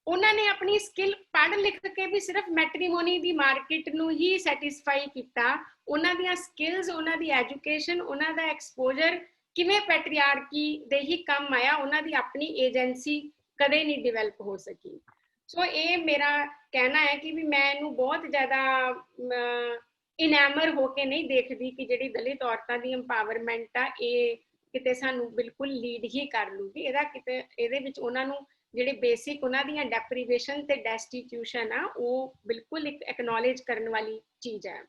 Speaker 2: ਉਹਨਾਂ ਨੇ ਆਪਣੀ ਸਕਿੱਲ ਪੜ੍ਹ ਲਿਖ ਕੇ ਵੀ ਸਿਰਫ ਮੈਟਰੀਮੋਨੀ ਦੀ ਮਾਰਕੀਟ ਨੂੰ ਹੀ ਸੈਟੀਸਫਾਈ ਕੀਤਾ। ਉਹਨਾਂ ਦੀਆਂ ਸਕਿੱਲਸ, ਉਹਨਾਂ ਦੀ ਐਜੂਕੇਸ਼ਨ, ਉਹਨਾਂ ਦਾ ਐਕਸਪੋਜ਼ਰ ਕਿਵੇਂ ਪੈਟਰੀਆਰਕੀ ਦੇ ਹੀ ਕੰਮ ਆਇਆ, ਉਹਨਾਂ ਦੀ ਆਪਣੀ ਏਜੰਸੀ ਕਦੇ ਨਹੀਂ ਡਿਵੈਲਪ ਹੋ ਸਕੀ। ਸੋ ਇਹ ਮੇਰਾ ਕਹਿਣਾ ਹੈ ਕਿ ਵੀ ਮੈਂ ਇਹਨੂੰ ਬਹੁਤ ਜ਼ਿਆਦਾ ਇਨੈਮਰ ਹੋ ਕੇ ਨਹੀਂ ਦੇਖਦੀ ਕਿ ਜਿਹੜੀ ਦਲਿਤ ਔਰਤਾਂ ਦੀ ਐਮਪਾਵਰਮੈਂਟ ਆ ਇਹ ਕਿਤੇ ਸਾਨੂੰ ਬਿਲਕੁਲ ਲੀਡ ਹੀ ਕਰ ਲੂਗੀ। ਇਹਦੇ ਵਿੱਚ ਉਹਨਾਂ ਨੂੰ ਜਿਹੜੇ ਬੇਸਿਕ ਉਹਨਾਂ ਦੀਆਂ ਡੈਪਰੀਵੇਸ਼ਨ ਤੇ ਡੈਸਟੀਟਿਊਸ਼ਨ ਆ ਉਹ ਬਿਲਕੁਲ ਇੱਕ ਐਕਨੋਲੇਜ ਕਰਨ ਵਾਲੀ ਚੀਜ਼ ਹੈ।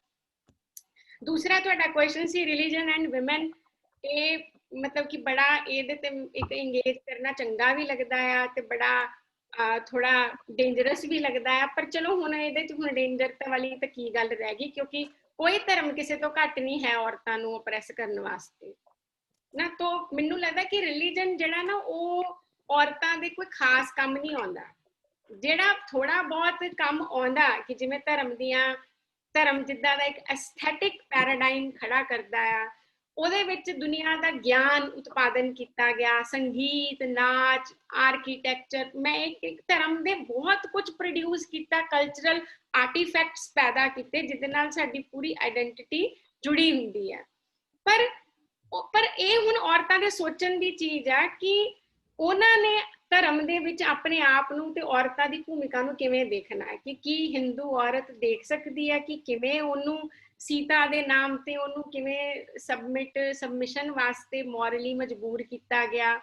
Speaker 2: ਦੂਸਰਾ ਤੁਹਾਡਾ question C religion and women, ਇਹ ਮਤਲਬ ਕਿ ਬੜਾ ਇਹਦੇ ਤੇ ਇੱਕ ਇੰਗੇਜ ਕਰਨਾ ਚੰਗਾ ਵੀ ਲੱਗਦਾ ਆ ਤੇ ਬੜਾ ਥੋੜਾ ਡੇਂਜਰਸ ਵੀ ਲੱਗਦਾ ਆ, ਪਰ ਚਲੋ ਹੁਣ ਇਹਦੇ ਚ ਹੁਣ ਡੇਂਜਰ ਵਾਲੀ ਤਾਂ ਕੀ ਗੱਲ ਰਹਿ ਗਈ, ਕਿਉਂਕਿ ਕੋਈ ਧਰਮ ਕਿਸੇ ਤੋਂ ਘੱਟ ਨਹੀਂ ਹੈ ਔਰਤਾਂ ਨੂੰ ਓਪਰੈਸ ਕਰਨ ਵਾਸਤੇ ਨਾ। ਤਾਂ ਮੈਨੂੰ ਲੱਗਦਾ ਕਿ ਰਿਲੀਜਨ ਜਿਹੜਾ ਨਾ ਉਹ ਔਰਤਾਂ ਦੇ ਕੋਈ ਖਾਸ ਕੰਮ ਨਹੀਂ ਆਉਂਦਾ। ਜਿਹੜਾ ਥੋੜਾ ਬਹੁਤ ਕੰਮ ਆਉਂਦਾ ਕਿ ਜਿਵੇਂ ਧਰਮ ਦੀਆਂ ਧਰਮ ਜਿੱਦਾਂ ਦਾ ਇੱਕ ਐਸਥੈਟਿਕ ਪੈਰਾਡਾਈਮ ਖੜਾ ਕਰਦਾ ਆ, ਉਹਦੇ ਵਿੱਚ ਦੁਨੀਆ ਦਾ ਗਿਆਨ ਉਤਪਾਦਨ ਕੀਤਾ ਗਿਆ, ਸੰਗੀਤ, ਨਾਚ, ਆਰਕੀਟੈਕਚਰ, ਮੈਂ ਇੱਕ ਧਰਮ ਦੇ ਬਹੁਤ ਕੁਝ ਪ੍ਰੋਡਿਊਸ ਕੀਤਾ, ਕਲਚਰਲ ਆਰਟੀਫੈਕਟਸ ਪੈਦਾ ਕੀਤੇ ਜਿਹਦੇ ਨਾਲ ਸਾਡੀ ਪੂਰੀ ਆਈਡੈਂਟਿਟੀ ਜੁੜੀ ਹੁੰਦੀ ਹੈ। ਪਰ ਇਹ ਹੁਣ ਔਰਤਾਂ ਦੇ ਸੋਚਣ ਦੀ ਚੀਜ਼ ਆ ਕਿ ਉਹਨਾਂ ਨੇ ਧਰਮ ਦੇ ਵਿੱਚ ਆਪਣੇ ਆਪ ਨੂੰ ਤੇ ਔਰਤਾਂ ਦੀ ਭੂਮਿਕਾ ਨੂੰ ਕਿਵੇਂ ਦੇਖਣਾ ਹੈ, ਕਿ ਕੀ ਹਿੰਦੂ ਔਰਤ ਦੇਖ ਸਕਦੀ ਹੈ ਕਿ ਕਿਵੇਂ ਉਹਨੂੰ ਸੀਤਾ ਦੇ ਨਾਮ ਤੇ ਉਹਨੂੰ ਕਿਵੇਂ ਸਬਮਿਸ਼ਨ ਵਾਸਤੇ ਮੋਰਲੀ ਮਜਬੂਰ ਕੀਤਾ ਗਿਆ,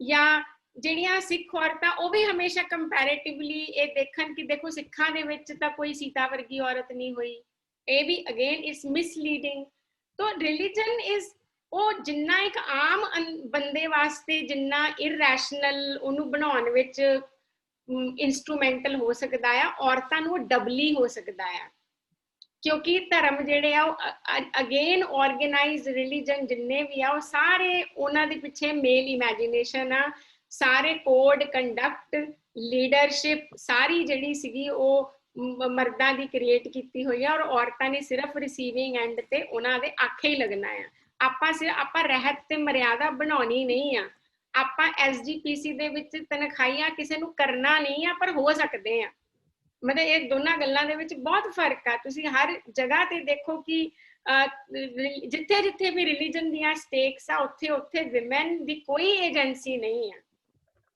Speaker 2: ਜਾਂ ਜਿਹੜੀਆਂ ਸਿੱਖ ਔਰਤਾਂ ਉਹ ਵੀ ਹਮੇਸ਼ਾ ਕੰਪੈਰੇਟਿਵਲੀ ਇਹ ਦੇਖਣ ਕਿ ਦੇਖੋ ਸਿੱਖਾਂ ਦੇ ਵਿੱਚ ਤਾਂ ਕੋਈ ਸੀਤਾ ਵਰਗੀ ਔਰਤ ਨਹੀਂ ਹੋਈ, ਇਹ ਵੀ ਅਗੇਨ ਇਜ਼ ਮਿਸਲੀਡਿੰਗ। ਤਾਂ ਰਿਲੀਜਨ ਇਜ਼ ਉਹ ਜਿੰਨਾ ਇੱਕ ਆਮ ਬੰਦੇ ਵਾਸਤੇ ਜਿੰਨਾ ਇਰੈਸ਼ਨਲ ਉਹਨੂੰ ਬਣਾਉਣ ਵਿੱਚ ਇੰਸਟਰੂਮੈਂਟਲ ਹੋ ਸਕਦਾ ਆ, ਔਰਤਾਂ ਨੂੰ ਉਹ ਡਬਲੀ ਹੋ ਸਕਦਾ ਆ, ਕਿਉਂਕਿ ਧਰਮ ਜਿਹੜੇ ਆ ਉਹ ਅਗੇਨ ਆਰਗੇਨਾਈਜ਼ਡ ਰਿਲੀਜਨ ਜਿੰਨੇ ਵੀ ਆ ਉਹ ਸਾਰੇ ਉਹਨਾਂ ਦੇ ਪਿੱਛੇ ਮੇਲ ਇਮੈਜੀਨੇਸ਼ਨ ਆ, ਸਾਰੇ ਕੋਡ ਕੰਡਕਟ ਲੀਡਰਸ਼ਿਪ ਸਾਰੀ ਜਿਹੜੀ ਸੀਗੀ ਉਹ ਮਰਦਾਂ ਦੀ ਕ੍ਰੀਏਟ ਕੀਤੀ ਹੋਈ ਆ, ਔਰ ਔਰਤਾਂ ਨੇ ਸਿਰਫ ਰਿਸੀਵਿੰਗ ਐਂਡ ਤੇ ਉਹਨਾਂ ਦੇ ਆਖੇ ਹੀ ਲੱਗਣਾ ਆ। ਆਪਾਂ ਰਹਿਤ ਤੇ ਮਰਿਆਦਾ ਬਣਾਉਣੀ ਨਹੀਂ ਆ, ਆਪਾਂ SGPC ਦੇ ਵਿੱਚ ਤਨਖਾਹੀਆਂ ਕਿਸੇ ਨੂੰ ਕਰਨਾ ਨਹੀਂ ਆ, ਪਰ ਹੋ ਸਕਦੇ ਆ। ਮਤਲਬ ਇਹ ਦੋਨਾਂ ਗੱਲਾਂ ਦੇ ਵਿੱਚ ਬਹੁਤ ਫਰਕ ਆ। ਤੁਸੀਂ ਹਰ ਜਗ੍ਹਾ ਤੇ ਦੇਖੋ ਕਿ ਜਿੱਥੇ ਜਿੱਥੇ ਵੀ ਰਿਲੀਜਨ ਦੀਆਂ ਸਟੇਕਸ ਆ ਉੱਥੇ ਉੱਥੇ ਵਿਮਨ ਦੀ ਕੋਈ ਏਜੰਸੀ ਨਹੀਂ ਆ।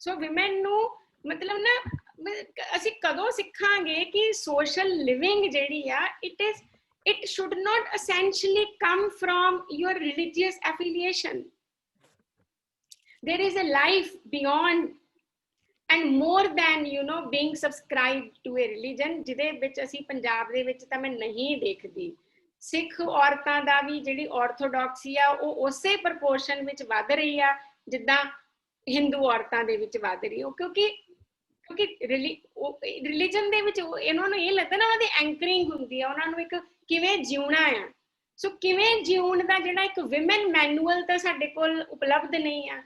Speaker 2: ਸੋ ਵਿਮਨ ਨੂੰ ਮਤਲਬ ਨਾ ਅਸੀਂ ਕਦੋਂ ਸਿੱਖਾਂਗੇ ਕਿ ਸੋਸ਼ਲ ਲਿਵਿੰਗ ਜਿਹੜੀ ਆ it should not essentially come from your religious affiliation. There is a life beyond and more than being subscribed to a religion, ਜਿਹਦੇ ਵਿੱਚ ਅਸੀਂ ਪੰਜਾਬ ਦੇ ਵਿੱਚ ਤਾਂ ਮੈਂ ਨਹੀਂ ਦੇਖਦੀ। ਸਿੱਖ ਔਰਤਾਂ ਦਾ ਵੀ ਜਿਹੜੀ ਆਰਥੋਡਾਕਸੀ ਆ ਉਹ ਉਸੇ ਪ੍ਰਪੋਰਸ਼ਨ ਵਿੱਚ ਵੱਧ ਰਹੀ ਆ ਜਿੱਦਾਂ ਹਿੰਦੂ ਔਰਤਾਂ ਦੇ ਵਿੱਚ ਵੱਧ ਰਹੀ ਉਹ, ਕਿਉਂਕਿ ਰਿਲੀਜਨ ਦੇ ਵਿੱਚ ਇਹਨਾਂ ਨੂੰ ਇਹ ਲੱਗਦਾ ਨਾ ਉਹਨਾਂ ਦੀ ਐਂਕਰਿੰਗ ਹੁੰਦੀ ਆ, ਉਹਨਾਂ ਨੂੰ ਇੱਕ ਕਿਵੇਂ ਜਿਉਣਾ ਆ। ਸੋ ਕਿਵੇਂ ਜਿਉਣ ਦਾ ਜਿਹੜਾ ਇੱਕ ਵਿਮਨ ਮੈਨੂਅਲ ਤਾਂ ਸਾਡੇ ਕੋਲ ਉਪਲਬਧ ਨਹੀਂ ਆ,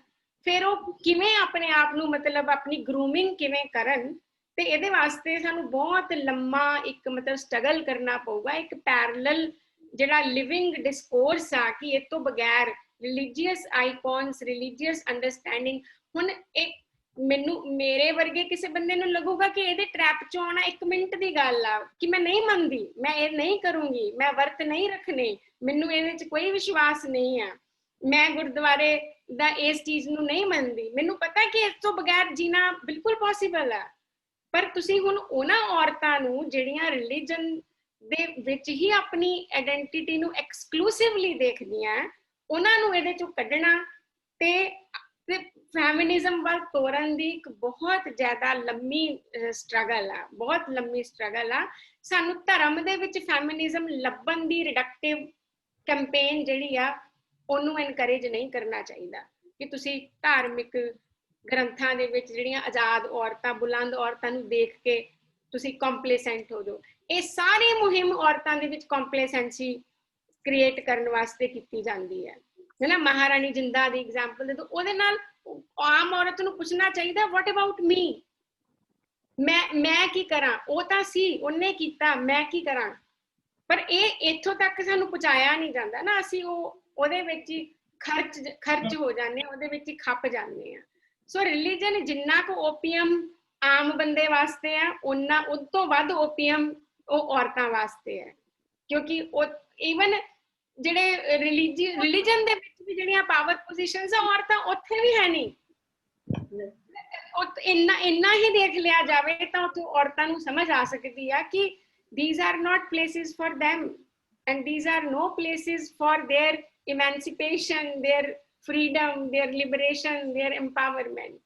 Speaker 2: ਫਿਰ ਉਹ ਕਿਵੇਂ ਆਪਣੇ ਆਪ ਨੂੰ ਮਤਲਬ ਆਪਣੀ ਗਰੂਮਿੰਗ ਕਿਵੇਂ ਕਰਨ, ਤੇ ਇਹਦੇ ਵਾਸਤੇ ਸਾਨੂੰ ਬਹੁਤ ਲੰਮਾ ਇੱਕ ਮਤਲਬ ਸਟਰਗਲ ਕਰਨਾ ਪਊਗਾ। ਇੱਕ ਪੈਰਲਲ ਜਿਹੜਾ ਲਿਵਿੰਗ ਡਿਸਕੋਰਸ ਆ ਕਿ ਇਹ ਤੋਂ ਬਗੈਰ ਰਿਲੀਜੀਅਸ ਆਈਕਨਸ, ਰਿਲੀਜੀਅਸ ਅੰਡਰਸਟੈਂਡਿੰਗ, ਹੁਣ ਇੱਕ ਮੇਰੇ ਵਰਗੇ ਕਿਸੇ ਬੰਦੇ ਨੂੰ ਲੱਗੂਗਾ ਕਿ ਇਹਦੇ ਟ੍ਰੈਪ ਚ ਆਉਣਾ 1 ਮਿੰਟ ਦੀ ਗੱਲ ਆ, ਕਿ ਮੈਂ ਨਹੀਂ ਮੰਨਦੀ, ਮੈਂ ਇਹ ਨਹੀਂ ਕਰੂੰਗੀ, ਮੈਂ ਵਰਤ ਨਹੀਂ ਰੱਖਣੇ, ਮੈਨੂੰ ਇਹਦੇ ਚ ਕੋਈ ਵਿਸ਼ਵਾਸ ਨਹੀਂ ਆ, ਮੈਂ ਗੁਰਦੁਆਰੇ ਦਾ ਇਸ ਚੀਜ਼ ਨੂੰ ਨਹੀਂ ਮੰਨਦੀ। ਮੈਨੂੰ ਪਤਾ ਕਿ ਇਸ ਤੋਂ ਬਗੈਰ ਜੀਣਾ ਬਿਲਕੁਲ ਪੋਸੀਬਲ ਆ। ਪਰ ਤੁਸੀਂ ਹੁਣ ਉਹਨਾਂ ਔਰਤਾਂ ਨੂੰ ਜਿਹੜੀਆਂ ਰਿਲੀਜਨ ਦੇ ਵਿੱਚ ਹੀ ਆਪਣੀ ਆਇਡੈਂਟੀਟੀ ਨੂੰ ਐਕਸਕਲੂਸਿਵਲੀ ਦੇਖਦੀਆਂ, ਉਹਨਾਂ ਨੂੰ ਇਹਦੇ ਚੋਂ ਕੱਢਣਾ ਤੇ ਫੈਮਿਨਿਜ਼ਮ ਵੱਲ ਤੋਰਨ ਦੀ ਇੱਕ ਬਹੁਤ ਜ਼ਿਆਦਾ ਲੰਮੀ ਸਟਰਗਲ ਆ, ਬਹੁਤ ਲੰਮੀ ਸਟਰਗਲ ਆ। ਸਾਨੂੰ ਧਰਮ ਦੇ ਵਿੱਚ ਫੈਮਿਨਿਜ਼ਮ ਲੱਭਣ ਦੀ ਰਿਡਕਟਿਵ ਕੈਂਪੇਨ ਜਿਹੜੀ ਆ ਉਹਨੂੰ ਐਨਕਰੇਜ ਨਹੀਂ ਕਰਨਾ ਚਾਹੀਦਾ ਕਿ ਤੁਸੀਂ ਧਾਰਮਿਕ ਗ੍ਰੰਥਾਂ ਦੇ ਵਿੱਚ ਜਿਹੜੀਆਂ ਆਜ਼ਾਦ ਔਰਤਾਂ, ਬੁਲੰਦ ਔਰਤਾਂ ਨੂੰ ਦੇਖ ਕੇ ਤੁਸੀਂ ਕੰਪਲੇਸੈਂਟ ਹੋ ਜਾਓ। ਇਹ ਸਾਰੀ ਮੁਹਿੰਮ ਔਰਤਾਂ ਦੇ ਵਿੱਚ ਕੰਪਲੇਸੈਂਸੀ ਕ੍ਰੀਏਟ ਕਰਨ ਵਾਸਤੇ ਕੀਤੀ ਜਾਂਦੀ ਹੈ ਨਾ। ਮਹਾਰਾਣੀ ਜਿੰਦਾ ਦੀ ਐਗਜ਼ਾਮਪਲ ਦੇ ਦਿਓ, ਉਹਦੇ ਨਾਲ ਆਮ ਔਰਤ ਨੂੰ ਪੁੱਛਣਾ ਚਾਹੀਦਾ ਵਾਟ ਅਬਾਊਟ ਮੀ, ਮੈਂ ਕੀ ਕਰਾਂ, ਉਹ ਤਾਂ ਸੀ ਉਹਨੇ ਕੀਤਾ, ਮੈਂ ਕੀ ਕਰਾਂ। ਪਰ ਇਹ ਇੱਥੋਂ ਤੱਕ ਸਾਨੂੰ ਪਹੁੰਚਾਇਆ ਨਹੀਂ ਜਾਂਦਾ ਨਾ, ਅਸੀਂ ਉਹਦੇ ਵਿੱਚ ਹੀ ਖਰਚ ਹੋ ਜਾਂਦੇ, ਉਹਦੇ ਵਿੱਚ ਹੀ ਖੱਪ ਜਾਂਦੇ ਆ। ਸੋ ਰਿਲੀਜਨ ਜਿੰਨਾ ਕੁ ਓਪੀਅਮ ਆਮ ਬੰਦੇ ਵਾਸਤੇ ਆ, ਉਹਨਾਂ ਉਹ ਤੋਂ ਵੱਧ ਓਪੀਅਮ ਉਹ ਔਰਤਾਂ ਵਾਸਤੇ ਹੈ, ਕਿਉਂਕਿ ਉਹ ਈਵਨ ਜਿਹੜੇ ਰਿਲੀਜਨ ਦੇ ਵਿੱਚ ਵੀ ਜਿਹੜੀਆਂ ਪਾਵਰ ਪੋਜੀਸ਼ਨਸ ਆ, ਔਰਤਾਂ ਉੱਥੇ ਵੀ ਹੈ ਨਹੀਂ। ਇੰਨਾ ਹੀ ਦੇਖ ਲਿਆ ਜਾਵੇ ਤਾਂ ਉੱਥੇ ਔਰਤਾਂ ਨੂੰ ਸਮਝ ਆ ਸਕਦੀ ਆ ਕਿ these are not places for them and these are no places for their emancipation, their freedom, their liberation, their empowerment.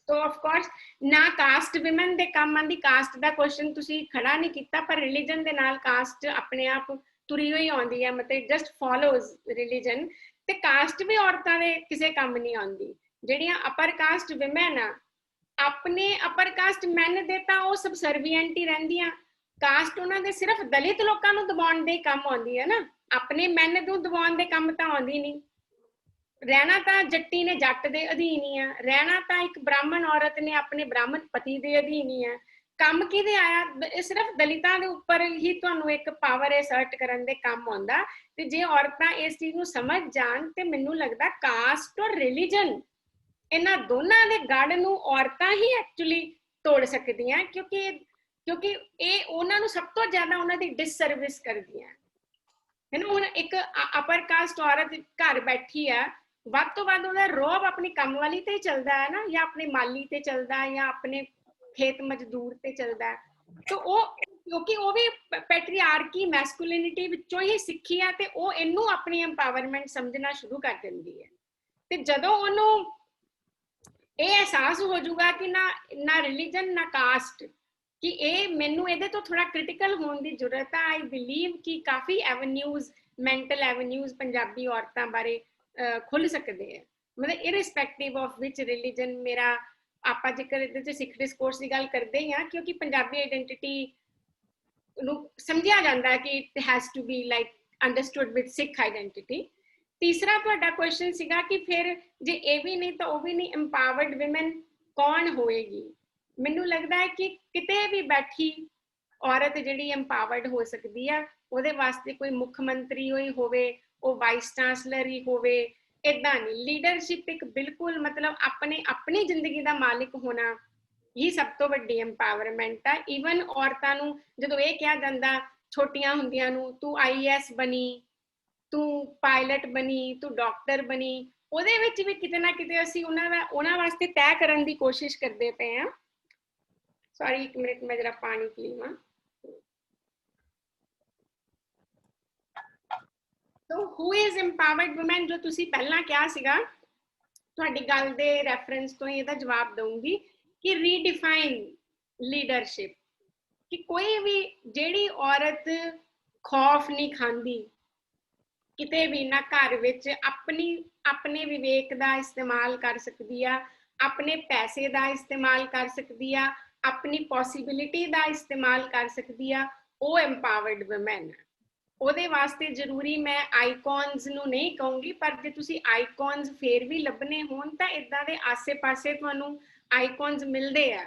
Speaker 2: So of course ਨਾ ਕਾਸਟ ਵਿਮਨ ਦੇ ਕੰਮ ਆਂਦੀ, ਕਾਸਟ ਦਾ ਕੁਐਸਚਨ ਤੁਸੀਂ ਖੜਾ ਨਹੀਂ ਕੀਤਾ, ਪਰ ਰਿਲੀਜਨ ਦੇ ਨਾਲ ਕਾਸਟ ਆਪਣੇ ਆਪ ਤੁਰੀ ਹੋਈ ਆਉਂਦੀ ਹੈ, ਮਤਲਬ ਜਸਟ ਫੋਲੋਜ਼ ਰਿਲੀਜਨ। ਤੇ ਕਾਸਟ ਵੀ ਔਰਤਾਂ ਦੇ ਕਿਸੇ ਕੰਮ ਨਹੀਂ ਆਉਂਦੀ। ਜਿਹੜੀਆਂ ਅਪਰ ਕਾਸਟ ਵਿਮਨ ਆ, ਆਪਣੇ ਅਪਰ ਕਾਸਟ ਮੈਨ ਦੇ ਤਾਂ ਉਹ ਸਬਸਰਵੀਐਂਟ ਹੀ ਰਹਿੰਦੀਆਂ। ਕਾਸਟ ਉਹਨਾਂ ਦੇ ਸਿਰਫ ਦਲਿਤ ਲੋਕਾਂ ਨੂੰ ਦਬਾਉਣ ਦੇ ਕੰਮ ਆਉਂਦੀ ਹੈ ਨਾ, ਆਪਣੇ ਮੈਨ ਨੂੰ ਦਬਾਉਣ ਦੇ ਕੰਮ ਤਾਂ ਆਉਂਦੀ ਨਹੀਂ। ਰਹਿਣਾ ਤਾਂ ਜੱਟੀ ਨੇ ਜੱਟ ਦੇ ਅਧੀਨ ਹੀ ਆ, ਰਹਿਣਾ ਤਾਂ ਇੱਕ ਬ੍ਰਾਹਮਣ ਔਰਤ ਨੇ ਆਪਣੇ ਬ੍ਰਾਹਮਣ ਪਤੀ ਦੇ ਅਧੀਨ ਹੀ ਆ, ਕੰਮ ਕਿਹਦੇ ਆਇਆ, ਸਿਰਫ ਦਲਿਤਾਂ ਦੇ ਉੱਪਰ ਹੀ ਤੁਹਾਨੂੰ ਇੱਕ ਪਾਵਰ ਐਸਰਟ ਕਰਨ ਦੇ ਕੰਮ ਆਉਂਦਾ। ਤੇ ਜੇ ਔਰਤਾਂ ਇਸ ਚੀਜ਼ ਨੂੰ ਸਮਝ ਜਾਣ ਤੇ ਮੈਨੂੰ ਲੱਗਦਾ ਕਾਸਟ ਔਰ ਰਿਲੀਜਨ ਇਹਨਾਂ ਦੋਨਾਂ ਦੇ ਗੜ ਨੂੰ ਔਰਤਾਂ ਹੀ ਐਕਚੁਅਲੀ ਤੋੜ ਸਕਦੀਆਂ, ਕਿਉਂਕਿ ਇਹ ਉਹਨਾਂ ਨੂੰ ਸਭ ਤੋਂ ਜ਼ਿਆਦਾ ਉਹਨਾਂ ਦੀ ਡਿਸਸਰਵਿਸ ਕਰਦੀਆਂ ਹੈ ਨਾ। ਹੁਣ ਇੱਕ ਅਪਰ ਕਾਸਟ ਔਰਤ ਘਰ ਬੈਠੀ ਆ, ਵੱਧ ਤੋਂ ਵੱਧ ਉਹਦਾ ਰੋਬ ਆਪਣੀ ਕੰਮ ਵਾਲੀ ਤੇ ਚੱਲਦਾ ਹੈ ਨਾ, ਜਾਂ ਆਪਣੇ ਮਾਲੀ ਤੇ ਚੱਲਦਾ, ਜਾਂ ਆਪਣੇ ਖੇਤ ਮਜ਼ਦੂਰ ਤੇ ਚੱਲਦਾ। ਤੇ ਉਹ ਕਿਉਂਕਿ ਉਹ ਵੀ ਪੈਟਰੀਆਰਕੀ ਮੈਸਕੂਲਿਨਿਟੀ ਵਿੱਚੋਂ ਹੀ ਸਿੱਖੀ ਆ, ਤੇ ਉਹ ਇਹਨੂੰ ਆਪਣੀ ਐਮਪਾਵਰਮੈਂਟ ਸਮਝਣਾ ਸ਼ੁਰੂ ਕਰ ਦਿੰਦੀ ਹੈ। ਤੇ ਜਦੋਂ ਉਹਨੂੰ ਇਹ ਅਹਿਸਾਸ ਹੋ ਜਾਊਗਾ ਕਿ ਨਾ ਰਿਲੀਜਨ ਨਾ ਕਾਸਟ, ਕਿ ਇਹ ਮੈਨੂੰ ਇਹਦੇ ਤੋਂ ਥੋੜਾ ਕ੍ਰਿਟੀਕਲ ਹੋਣ ਦੀ ਜ਼ਰੂਰਤ ਹੈ। ਆਈ ਬਿਲੀਵ ਕਿ ਕਾਫੀ ਐਵਨਿਊਜ਼, ਮੈਂਟਲ ਐਵਨਿਊਜ਼ ਪੰਜਾਬੀ ਔਰਤਾਂ ਬਾਰੇ ਖੁੱਲ ਸਕਦੇ ਆ, ਮਤਲਬ ਇਰਰਿਸਪੈਕਟਿਵ ਆਫ ਵਿਚ ਰਿਲੀਜਨ। ਮੇਰਾ ਆਪਾਂ ਜੇਕਰ ਇਹਦੇ 'ਚ ਸਿੱਖ ਡਿਸਕੋਰਸ ਦੀ ਗੱਲ ਕਰਦੇ ਹੀ ਹਾਂ, ਕਿਉਂਕਿ ਪੰਜਾਬੀ ਆਈਡੈਂਟੀਟੀ ਨੂੰ ਸਮਝਿਆ ਜਾਂਦਾ ਕਿ it has to be like understood with Sikh identity. ਤੀਸਰਾ ਤੁਹਾਡਾ ਕੁਐਸਚਨ ਸੀਗਾ ਕਿ ਫਿਰ ਜੇ ਇਹ ਵੀ ਨਹੀਂ ਤਾਂ ਉਹ ਵੀ ਨਹੀਂ, ਐਮਪਾਵਰਡ ਵਿਮਨ ਕੌਣ ਹੋਏਗੀ। ਮੈਨੂੰ ਲੱਗਦਾ ਹੈ ਕਿ ਕਿਤੇ ਵੀ ਬੈਠੀ ਔਰਤ ਜਿਹੜੀ ਐਮਪਾਵਰਡ ਹੋ ਸਕਦੀ ਆ, ਉਹਦੇ ਵਾਸਤੇ ਕੋਈ ਮੁੱਖ ਮੰਤਰੀ ਹੋਈ ਹੋਵੇ, ਉਹ ਵਾਈਸ ਚਾਂਸਲਰ ਹੀ ਹੋਵੇ, ਏਦਾਂ ਨਹੀਂ। ਲੀਡਰਸ਼ਿਪ ਇੱਕ ਬਿਲਕੁਲ ਮਤਲਬ ਆਪਣੀ ਜ਼ਿੰਦਗੀ ਦਾ ਮਾਲਿਕ ਹੋਣਾ ਹੀ ਸਭ ਤੋਂ ਵੱਡੀ ਐਮਪਾਵਰਮੈਂਟ ਆ। ਈਵਨ ਔਰਤਾਂ ਨੂੰ ਜਦੋਂ ਇਹ ਕਿਹਾ ਜਾਂਦਾ ਛੋਟੀਆਂ ਹੁੰਦੀਆਂ ਨੂੰ, ਤੂੰ IAS ਬਣੀ, ਤੂੰ ਪਾਇਲਟ ਬਣੀ, ਤੂੰ ਡਾਕਟਰ ਬਣੀ, ਉਹਦੇ ਵਿੱਚ ਵੀ ਕਿਤੇ ਨਾ ਕਿਤੇ ਅਸੀਂ ਉਹਨਾਂ ਵਾਸਤੇ ਤੈਅ ਕਰਨ ਦੀ ਕੋਸ਼ਿਸ਼ ਕਰਦੇ ਪਏ ਹਾਂ। ਸੌਰੀ, ਇੱਕ ਮਿੰਟ ਮੈਂ ਜਰਾ ਪਾਣੀ ਪੀ ਲਵਾਂ। ਸੋ ਹੂ ਇਜ਼ ਐਮਪਾਵਰਡ ਵੂਮਨ, ਜੋ ਤੁਸੀਂ ਪਹਿਲਾਂ ਕਿਹਾ ਸੀਗਾ, ਤੁਹਾਡੀ ਗੱਲ ਦੇ ਰੈਫਰੈਂਸ ਤੋਂ ਹੀ ਇਹਦਾ ਜਵਾਬ ਦਊਂਗੀ ਕਿ ਰੀਡਿਫਾਈਨ ਲੀਡਰਸ਼ਿਪ, ਕਿ ਕੋਈ ਵੀ ਜਿਹੜੀ ਔਰਤ ਖੌਫ ਨਹੀਂ ਖਾਂਦੀ ਕਿਤੇ ਵੀ, ਨਾ ਘਰ ਵਿੱਚ ਆਪਣੇ ਵਿਵੇਕ ਦਾ ਇਸਤੇਮਾਲ ਕਰ ਸਕਦੀ ਆ, ਆਪਣੇ ਪੈਸੇ ਦਾ ਇਸਤੇਮਾਲ ਕਰ ਸਕਦੀ ਆ, ਆਪਣੀ ਪੋਸੀਬਿਲਿਟੀ ਦਾ ਇਸਤੇਮਾਲ ਕਰ ਸਕਦੀ ਆ, ਉਹ ਐਮਪਾਵਰਡ ਵੂਮਨ ਹੈ। ਉਹਦੇ ਵਾਸਤੇ ਜ਼ਰੂਰੀ ਮੈਂ ਆਈਕਨਸ ਨੂੰ ਨਹੀਂ ਕਹੂੰਗੀ, ਪਰ ਜੇ ਤੁਸੀਂ ਆਈਕਨਸ ਫੇਰ ਵੀ ਲੱਭਣੇ ਹੋਣ ਤਾਂ ਇਦਾਂ ਦੇ ਆਸੇ-ਪਾਸੇ ਤੁਹਾਨੂੰ ਆਈਕਨਸ ਮਿਲਦੇ ਆ।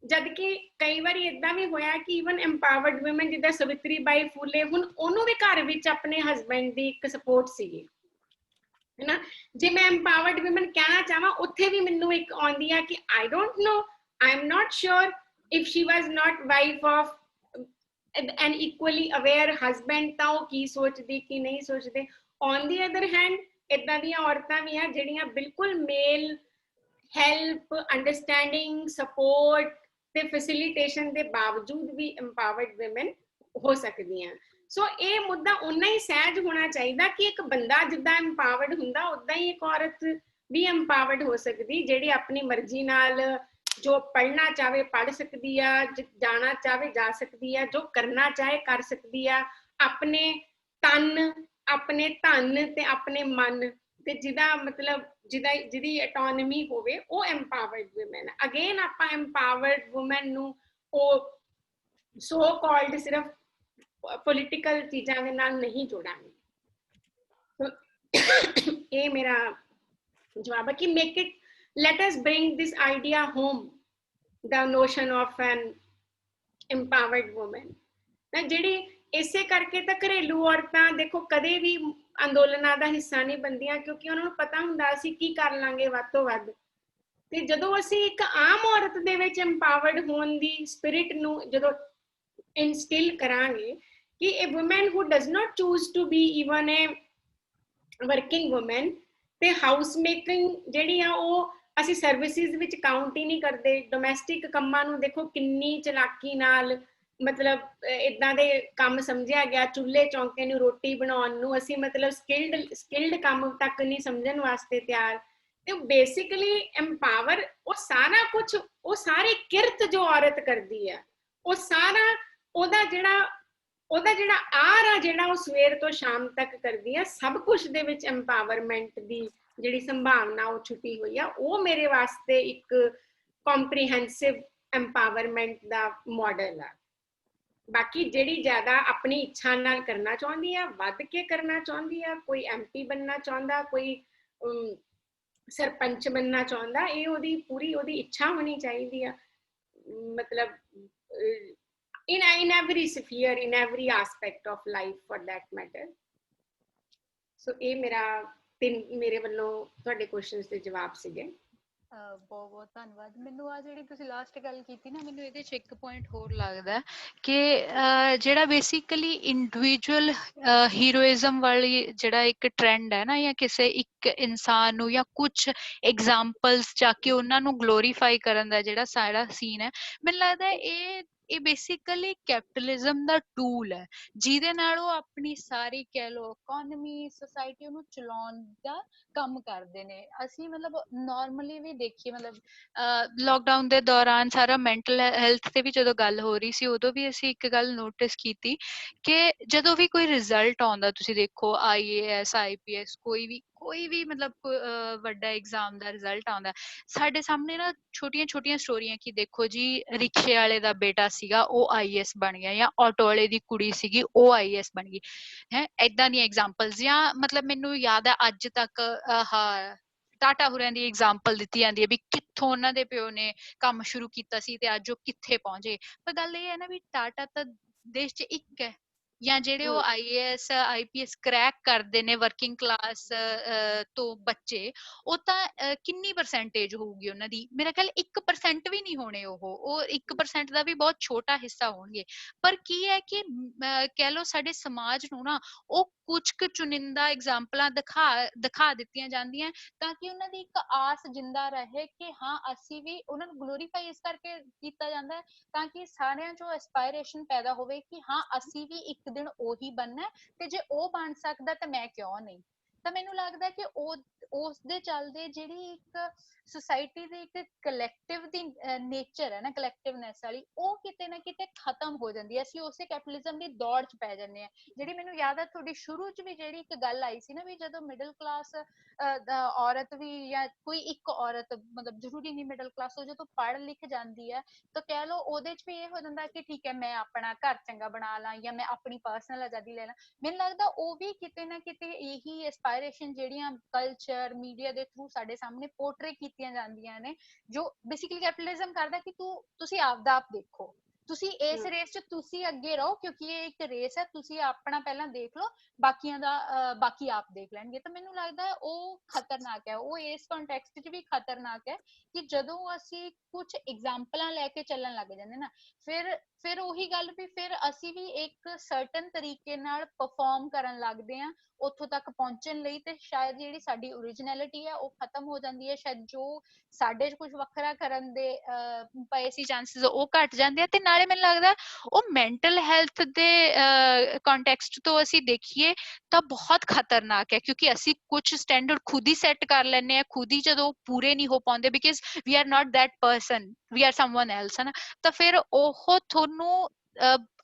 Speaker 2: ਜਦ ਕਿ ਕਈ ਵਾਰੀ ਇਦਾਂ ਵੀ ਹੋਇਆ ਕਿ ਈਵਨ ਐਮਪਾਵਰਡ ਵੂਮਨ ਜਿੱਦਾਂ ਸਵਿਤਰੀ ਬਾਈ ਫੂਲੇ, ਹੁਣ ਉਹਨੂੰ ਵੀ ਘਰ ਵਿੱਚ ਆਪਣੇ ਹਸਬੈਂਡ ਦੀ ਇੱਕ ਸਪੋਰਟ ਸੀਗੀ, ਹੈ ਨਾ। ਜੇ ਮੈਂ ਐਮਪਾਵਰਡ ਵੂਮਨ ਕਹਿਣਾ ਚਾਹਾਂ, ਉੱਥੇ ਵੀ ਮੈਨੂੰ ਇੱਕ ਆਉਂਦੀ ਆ ਕਿ I don't know, I am not sure if Shri was note wife of N equally aware husband, ਤਾਂ ਉਹ ਕੀ ਸੋਚਦੀ ਕੀ ਨਹੀਂ ਸੋਚਦੇ। ਔਨ ਦੀ ਅਦਰ ਹੈਂਡ ਏਦਾਂ ਦੀਆਂ ਔਰਤਾਂ ਵੀ ਆ ਜਿਹੜੀਆਂ ਬਿਲਕੁਲ ਮੇਲ ਹੈਲਪ, ਅੰਡਰਸਟੈਂਡਿੰਗ, ਸਪੋਰਟ ਤੇ ਫੈਸਿਲਿਟੇਸ਼ਨ ਦੇ ਬਾਵਜੂਦ ਵੀ ਐਮਪਾਵਰਡ ਵੂਮਨ ਹੋ ਸਕਦੀਆਂ। ਸੋ ਇਹ ਮੁੱਦਾ ਉਨਾ ਹੀ ਸਹਿਜ ਹੋਣਾ ਚਾਹੀਦਾ ਕਿ ਇੱਕ ਬੰਦਾ ਜਿੱਦਾਂ ਐਮਪਾਵਰਡ ਹੁੰਦਾ, ਉਦਾਂ ਹੀ ਇੱਕ ਔਰਤ ਵੀ ਐਮਪਾਵਰਡ ਹੋ ਸਕਦੀ, ਜਿਹੜੀ ਆਪਣੀ ਮਰਜ਼ੀ ਨਾਲ ਜੋ ਪੜ੍ਹਨਾ ਚਾਹੇ ਪੜ੍ਹ ਸਕਦੀ ਆ, ਜਾਣਾ ਚਾਹੇ ਜਾ ਸਕਦੀ ਆ, ਜੋ ਕਰਨਾ ਚਾਹੇ ਕਰ ਸਕਦੀ ਆ, ਆਪਣੇ ਤਨ, ਆਪਣੇ ਧਨ ਤੇ ਆਪਣੇ ਮਨ ਤੇ ਜਿਹਦਾ ਮਤਲਬ ਜਿਹਦੀ ਆਟੋਨਮੀ ਹੋਵੇ, ਉਹ ਐਮਪਾਵਰਡ ਵੂਮਨ। ਅਗੇਨ ਆਪਾਂ ਐਮਪਾਵਰਡ ਵੂਮਨ ਨੂੰ ਉਹ ਸੋ ਕਾਲਡ ਸਿਰਫ ਪੋਲੀਟੀਕਲ ਚੀਜ਼ਾਂ ਦੇ ਨਾਲ ਨਹੀਂ ਜੋੜਾਂਗੇ। ਇਹ ਮੇਰਾ ਜਵਾਬ ਹੈ ਕਿ make it, let us bring this idea home, the notion of an empowered woman। ਨਾ ਜਿਹੜੀ ਇਸੇ ਕਰਕੇ ਤਾਂ ਘਰੇਲੂ ਔਰਤਾਂ ਦੇਖੋ ਕਦੇ ਵੀ ਅੰਦੋਲਨਾਂ ਦਾ ਹਿੱਸਾ ਨਹੀਂ ਬਣਦੀਆਂ, ਕਿਉਂਕਿ ਉਹਨਾਂ ਨੂੰ ਪਤਾ ਹੁੰਦਾ ਅਸੀਂ ਕੀ ਕਰ ਲਾਂਗੇ ਵੱਧ ਤੋਂ ਵੱਧ। ਤੇ ਜਦੋਂ ਅਸੀਂ ਇੱਕ ਆਮ ਔਰਤ ਦੇ ਵਿੱਚ ਐਮਪਾਵਰਡ ਹੋਣ ਦੀ ਸਪਿਰਿਟ ਨੂੰ ਜਦੋਂ ਇਨਸਟਿਲ ਕਰਾਂਗੇ ਕਿ ਇਹ woman who does not choose to be even a working woman, ਤੇ ਹਾਊਸ ਮੇਕਿੰਗ ਜਿਹੜੀ ਆ ਉਹ ਅਸੀਂ ਸਰਵਿਸਿਜ਼ ਵਿੱਚ ਕਾਊਂਟ ਹੀ ਨਹੀਂ ਕਰਦੇ। ਡੋਮੈਸਟਿਕ ਕੰਮਾਂ ਨੂੰ ਦੇਖੋ ਕਿੰਨੀ ਚਲਾਕੀ ਨਾਲ ਮਤਲਬ ਇਦਾਂ ਦੇ ਕੰਮ ਸਮਝਿਆ ਗਿਆ, ਚੁੱਲ੍ਹੇ ਚੌਂਕੇ ਨੂੰ, ਰੋਟੀ ਬਣਾਉਣ ਨੂੰ ਅਸੀਂ ਮਤਲਬ ਸਕਿਲਡ ਕੰਮ ਤੱਕ ਨਹੀਂ ਸਮਝਣ ਵਾਸਤੇ ਤਿਆਰ। ਤੇ ਬੇਸਿਕਲੀ ਐਮਪਾਵਰ ਉਹ ਸਾਰਾ ਕੁਝ, ਉਹ ਸਾਰੀ ਕਿਰਤ ਜੋ ਔਰਤ ਕਰਦੀ ਆ, ਉਹ ਸਾਰਾ ਉਹਦਾ ਜਿਹੜਾ ਆਰ ਆ, ਜਿਹੜਾ ਉਹ ਸਵੇਰ ਤੋਂ ਸ਼ਾਮ ਤੱਕ ਕਰਦੀ ਆ, ਸਭ ਕੁਝ ਦੇ ਵਿੱਚ ਐਮਪਾਵਰਮੈਂਟ ਦੀ ਜਿਹੜੀ ਸੰਭਾਵਨਾ ਉਹ ਛੁਪੀ ਹੋਈ ਆ। ਉਹ ਮੇਰੇ ਵਾਸਤੇ ਇੱਕ ਕੰਪਰੀਹੈਂਸਿਵ ਐਮਪਾਵਰਮੈਂਟ ਦਾ ਮਾਡਲ ਆ। ਬਾਕੀ ਜਿਹੜੀ ਜ਼ਿਆਦਾ ਆਪਣੀ ਇੱਛਾ ਨਾਲ ਕਰਨਾ ਚਾਹੁੰਦੀ ਆ, ਵੱਧ ਕੇ ਕਰਨਾ ਚਾਹੁੰਦੀ ਆ, ਕੋਈ MP ਬਣਨਾ ਚਾਹੁੰਦਾ, ਕੋਈ ਸਰਪੰਚ ਬਣਨਾ ਚਾਹੁੰਦਾ, ਇਹ ਉਹਦੀ ਪੂਰੀ ਉਹਦੀ ਇੱਛਾ ਹੋਣੀ ਚਾਹੀਦੀ ਆ। ਮਤਲਬ in every sphere, in every aspect of life for that matter. So ਇਹ ਮੇਰੇ ਵੱਲੋਂ ਤੁਹਾਡੇ ਕੁਐਸਚਨਸ ਦੇ ਜਵਾਬ ਸੀਗੇ।
Speaker 3: ਬਹੁਤ ਬਹੁਤ ਧੰਨਵਾਦ। ਮੈਨੂੰ ਆ ਜਿਹੜੀ ਤੁਸੀਂ ਲਾਸਟ ਗੱਲ ਕੀਤੀ ਨਾ, ਮੈਨੂੰ ਇਹਦੇ 'ਚ ਇੱਕ ਪੁਆਇੰਟ ਹੋਰ ਲੱਗਦਾ ਕਿ ਜਿਹੜਾ ਬੇਸਿਕਲੀ ਇੰਡੀਵਿਜੂਅਲ ਹੀਰੋਇਜ਼ਮ ਵਾਲੀ ਜਿਹੜਾ ਇੱਕ ਟ੍ਰੈਂਡ ਹੈ ਨਾ, ਜਾਂ ਕਿਸੇ ਇੱਕ ਇਨਸਾਨ ਨੂੰ ਜਾਂ ਕੁਛ ਐਗਜ਼ਾਮਪਲਸ ਜਾ ਕੇ ਉਹਨਾਂ ਨੂੰ ਗਲੋਰੀਫਾਈ ਕਰਨ ਦਾ ਜਿਹੜਾ ਸਾਰਾ ਸੀਨ ਹੈ, ਮੈਨੂੰ ਲੱਗਦਾ ਇਹ ਬੇਸਿਕਲੀ ਕੈਪੀਟਲਿਜ਼ਮ ਦਾ ਟੂਲ ਹੈ, ਜਿਹਦੇ ਨਾਲ ਉਹ ਆਪਣੀ ਸਾਰੀ ਕਹਿ ਲਓ ਇਕੋਨਮੀ, ਸੋਸਾਇਟੀ ਉਹਨੂੰ ਚਲਾਉਣ ਦਾ ਕੰਮ ਕਰਦੇ ਨੇ। ਅਸੀਂ ਮਤਲਬ ਨਾਰਮਲੀ ਵੀ ਦੇਖੀਏ, ਮਤਲਬ ਲੋਕਡਾਊਨ ਦੇ ਦੌਰਾਨ ਸਾਰਾ ਮੈਂਟਲ ਹੈਲਥ ਤੇ ਵੀ ਜਦੋਂ ਗੱਲ ਹੋ ਰਹੀ ਸੀ, ਉਦੋਂ ਵੀ ਅਸੀਂ ਇੱਕ ਗੱਲ ਨੋਟਿਸ ਕੀਤੀ ਕਿ ਜਦੋਂ ਵੀ ਕੋਈ ਰਿਜ਼ਲਟ ਆਉਂਦਾ, ਤੁਸੀਂ ਦੇਖੋ IAS IPS ਕੋਈ ਵੀ ਮਤਲਬ ਵੱਡਾ ਐਗਜ਼ਾਮ ਦਾ ਰਿਜ਼ਲਟ ਆਉਂਦਾ, ਸਾਡੇ ਸਾਹਮਣੇ ਨਾ ਛੋਟੀਆਂ ਛੋਟੀਆਂ ਸਟੋਰੀਆਂ ਕਿ ਦੇਖੋ ਜੀ ਰਿਕਸ਼ੇ ਵਾਲੇ ਦਾ ਬੇਟਾ ਸੀਗਾ ਉਹ IAS ਬਣ ਗਿਆ, ਜਾਂ ਆਟੋ ਵਾਲੇ ਦੀ ਕੁੜੀ ਸੀਗੀ ਉਹ IAS ਬਣ ਗਈ ਹੈ। ਏਦਾਂ ਦੀਆਂ ਐਗਜ਼ਾਮਪਲਸ, ਜਾਂ ਮਤਲਬ ਮੈਨੂੰ ਯਾਦ ਹੈ ਅੱਜ ਤੱਕ ਟਾਟਾ ਹੁਰਿਆਂ ਦੀ ਐਗਜ਼ਾਮਪਲ ਦਿੱਤੀ ਜਾਂਦੀ ਹੈ ਵੀ ਕਿੱਥੋਂ ਉਹਨਾਂ ਦੇ ਪਿਓ ਨੇ ਕੰਮ ਸ਼ੁਰੂ ਕੀਤਾ ਸੀ ਤੇ ਅੱਜ ਉਹ ਕਿੱਥੇ ਪਹੁੰਚੇ। ਪਰ ਗੱਲ ਇਹ ਹੈ ਨਾ ਵੀ ਟਾਟਾ ਤਾਂ ਦੇਸ਼ 'ਚ ਇੱਕ ਹੈ, ਜਾਂ ਜਿਹੜੇ ਉਹ IAS IPS ਕਰੈਕ ਕਰਦੇ ਨੇ ਵਰਕਿੰਗ ਕਲਾਸ ਤੋਂ ਬੱਚੇ, ਉਹ ਤਾਂ ਕਿੰਨੀ ਪਰਸੈਂਟੇਜ ਹੋਊਗੀ ਉਹਨਾਂ ਦੀ? ਮੇਰਾ ਖਿਆਲ 1% ਵੀ ਨਹੀਂ ਹੋਣੇ, ਉਹ 1% ਦਾ ਵੀ ਬਹੁਤ ਛੋਟਾ ਹਿੱਸਾ ਹੋਣਗੇ। ਪਰ ਕੀ ਹੈ ਕਿ ਕਹਿ ਲਓ ਸਾਡੇ ਸਮਾਜ ਨੂੰ ਨਾ ਉਹ ਕੁਝ ਕੁ ਚੁਣਿੰਦਾ ਐਗਜ਼ਾਮਪਲਾਂ ਦਿਖਾ ਦਿੱਤੀਆਂ ਜਾਂਦੀਆਂ ਤਾਂ ਕਿ ਉਹਨਾਂ ਦੀ ਇੱਕ ਆਸ ਜਿੰਦਾ ਰਹੇ ਕਿ ਹਾਂ ਅਸੀਂ ਵੀ, ਉਹਨਾਂ ਨੂੰ ਗਲੋਰੀਫਾਈ ਇਸ ਕਰਕੇ ਕੀਤਾ ਜਾਂਦਾ ਹੈ ਤਾਂ ਕਿ ਸਾਰਿਆਂ ਚੋਂ ਐਸਪਾਇਰੇਸ਼ਨ ਪੈਦਾ ਹੋਵੇ ਕਿ ਹਾਂ ਅਸੀਂ ਵੀ ਇੱਕ ਦਿਨ ਉਹੀ ਬਣਨਾ, ਤੇ ਜੇ ਉਹ ਬਣ ਸਕਦਾ ਤਾਂ ਮੈਂ ਕਿਉਂ ਨਹੀਂ। ਤਾਂ ਮੈਨੂੰ ਲੱਗਦਾ ਕਿ ਉਸ ਦੇ ਚੱਲਦੇ ਜਿਹੜੀ ਇੱਕ ਸੋਸਾਇਟੀ ਦੀ ਇੱਕ ਕਲੈਕਟਿਵ ਦੀ ਨੇਚਰ ਹੈ ਨਾ, ਕਲੈਕਟਿਵਨੈਸ ਵਾਲੀ, ਉਹ ਕਿਤੇ ਨਾ ਕਿਤੇ ਖਤਮ ਹੋ ਜਾਂਦੀ ਹੈ। ਅਸੀਂ ਉਸੇ ਕੈਪੀਟਲਿਜ਼ਮ ਦੀ ਦੌੜ 'ਚ ਪੈ ਜਾਂਦੇ ਹਾਂ। ਜਿਹੜੀ ਮੈਨੂੰ ਯਾਦ ਹੈ ਤੁਹਾਡੀ ਸ਼ੁਰੂ 'ਚ ਵੀ ਜਿਹੜੀ ਇੱਕ ਗੱਲ ਆਈ ਸੀ ਨਾ, ਵੀ ਜਦੋਂ ਮਿਡਲ ਕਲਾਸ ਔਰਤ ਵੀ, ਜਾਂ ਕੋਈ ਇੱਕ ਔਰਤ, ਮਤਲਬ ਜ਼ਰੂਰੀ ਨਹੀਂ ਮਿਡਲ ਕਲਾਸ, ਉਹ ਜਦੋਂ ਪੜ੍ਹ ਲਿਖ ਜਾਂਦੀ ਹੈ ਤਾਂ ਕਹਿ ਲਓ ਉਹਦੇ 'ਚ ਵੀ ਇਹ ਹੋ ਜਾਂਦਾ ਕਿ ਠੀਕ ਹੈ ਮੈਂ ਆਪਣਾ ਘਰ ਚੰਗਾ ਬਣਾ ਲਾਂ, ਜਾਂ ਮੈਂ ਆਪਣੀ ਪਰਸਨਲ ਆਜ਼ਾਦੀ ਲੈ ਲਾਂ। ਮੈਨੂੰ ਲੱਗਦਾ ਉਹ ਵੀ ਕਿਤੇ ਨਾ ਕਿਤੇ ਇਹੀ ਐਸਪਾਇਰੇਸ਼ਨ ਜਿਹੜੀਆਂ ਕਲਚਰ ਮੀਡੀਆ ਦੇ ਥਰੂ ਸਾਡੇ ਸਾਹਮਣੇ ਪੋਰਟਰੇ ਕੀਤੀਆਂ ਜਾਂਦੀਆਂ ਨੇ, ਜੋ ਬੇਸਿਕਲੀ ਕੈਪੀਟਲਿਜ਼ਮ ਕਰਦਾ ਕਿ ਤੁਸੀਂ ਆਪਦਾ ਆਪ ਦੇਖੋ, ਤੁਸੀਂ ਇਸ ਰੇਸ 'ਚ ਤੁਸੀਂ ਅੱਗੇ ਰਹੋ ਕਿਉਂਕਿ ਇਹ ਇੱਕ ਰੇਸ ਹੈ, ਤੁਸੀਂ ਆਪਣਾ ਪਹਿਲਾਂ ਦੇਖ ਲਓ, ਬਾਕੀਆਂ ਦਾ ਬਾਕੀ ਆਪ ਦੇਖ ਲੈਣਗੇ। ਤਾਂ ਮੈਨੂੰ ਲੱਗਦਾ ਹੈ ਉਹ ਖਤਰਨਾਕ ਹੈ, ਉਹ ਇਸ ਕੰਟੈਕਸਟ 'ਚ ਵੀ ਖਤਰਨਾਕ ਹੈ ਕਿ ਜਦੋਂ ਅਸੀਂ ਕੁਝ ਐਗਜ਼ਾਮਪਲਾਂ ਲੈ ਕੇ ਚੱਲਣ ਲੱਗ ਜਾਂਦੇ ਨਾ, ਫਿਰ ਉਹੀ ਗੱਲ ਵੀ ਫਿਰ ਅਸੀਂ ਵੀ ਇੱਕ ਸਰਟਨ ਤਰੀਕੇ ਨਾਲ ਪਰਫਾਰਮ ਕਰਨ ਲੱਗਦੇ ਹਾਂ ਉੱਥੋਂ ਤੱਕ ਪਹੁੰਚਣ ਲਈ, ਤੇ ਸ਼ਾਇਦ ਜਿਹੜੀ ਸਾਡੀ ਓਰੀਜਨੈਲਿਟੀ ਹੈ ਉਹ ਖਤਮ ਹੋ ਜਾਂਦੀ ਹੈ। ਸ਼ਾਇਦ ਜੋ ਸਾਡੇ 'ਚ ਕੁਝ ਵੱਖਰਾ ਕਰਨ ਦੇ ਪਏ ਸੀ ਚਾਂਸਿਸ, ਉਹ ਘਟ ਜਾਂਦੇ ਆ। ਤੇ ਨਾਲੇ ਮੈਨੂੰ ਲੱਗਦਾ ਉਹ ਮੈਂਟਲ ਹੈਲਥ ਦੇ ਕੰਟੈਕਸਟ ਤੋਂ ਅਸੀਂ ਦੇਖੀਏ ਤਾਂ ਬਹੁਤ ਖਤਰਨਾਕ ਹੈ, ਕਿਉਂਕਿ ਅਸੀਂ ਕੁਝ ਸਟੈਂਡਰਡ ਖੁਦ ਹੀ ਸੈੱਟ ਕਰ ਲੈਂਦੇ ਹਾਂ, ਖੁਦ ਹੀ ਜਦੋਂ ਪੂਰੇ ਨਹੀਂ ਹੋ ਪਾਉਂਦੇ because we are not that person, we are someone else, ਹੈ ਨਾ। ਤਾਂ ਫਿਰ ਉਹ ਤੁਹਾਨੂੰ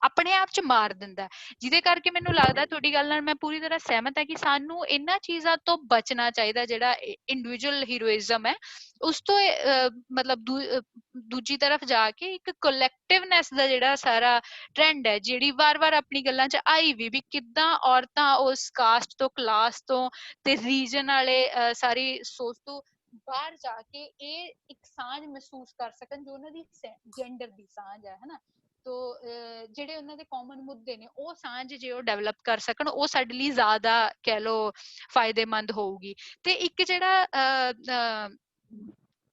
Speaker 3: ਆਪਣੇ ਆਪ 'ਚ ਮਾਰ ਦਿੰਦਾ, ਜਿਹਦੇ ਕਰਕੇ ਮੈਨੂੰ ਲੱਗਦਾ ਤੁਹਾਡੀ ਗੱਲ ਨਾਲ ਮੈਂ ਪੂਰੀ ਤਰ੍ਹਾਂ ਸਹਿਮਤ ਹਾਂ ਕਿ ਸਾਨੂੰ ਇਹਨਾਂ ਚੀਜ਼ਾਂ ਤੋਂ ਬਚਣਾ ਚਾਹੀਦਾ। ਜਿਹੜਾ ਇੰਡੀਵਿਜੂਅਲ ਹੀਰੋਇਜ਼ਮ ਹੈ ਉਸ ਤੋਂ ਮਤਲਬ ਦੂਜੀ ਤਰਫ ਜਾ ਕੇ ਇੱਕ ਕਲੈਕਟਿਵਨੈਸ ਦਾ ਜਿਹੜਾ ਸਾਰਾ ਟ੍ਰੈਂਡ ਹੈ, ਜਿਹੜੀ ਵਾਰ-ਵਾਰ ਆਪਣੀ ਗੱਲਾਂ 'ਚ ਆਈ ਵੀ ਕਿੱਦਾਂ ਔਰਤਾਂ ਉਸ ਕਾਸਟ ਤੋਂ, ਕਲਾਸ ਤੋਂ ਤੇ ਰੀਜਨ ਵਾਲੇ ਸਾਰੀ ਸੋਚ ਤੋਂ ਬਾਹਰ ਜਾ ਕੇ ਇਹ ਇੱਕ ਸਾਂਝ ਮਹਿਸੂਸ ਕਰ ਸਕਣ ਜੋ ਉਹਨਾਂ ਦੀ ਜੈਂਡਰ ਦੀ ਸਾਂਝ ਹੈ ਨਾ। ਤੋ ਜਿਹੜੇ ਉਹਨਾਂ ਦੇ ਕਾਮਨ ਮੁੱਦੇ ਨੇ ਉਹ ਸਾਂਝ ਜੇ ਉਹ ਡਿਵੈਲਪ ਕਰ ਸਕਣ, ਉਹ ਸਾਡੇ ਲਈ ਜ਼ਿਆਦਾ ਕਹਿ ਲਓ ਫਾਇਦੇਮੰਦ ਹੋਊਗੀ। ਤੇ ਇੱਕ ਜਿਹੜਾ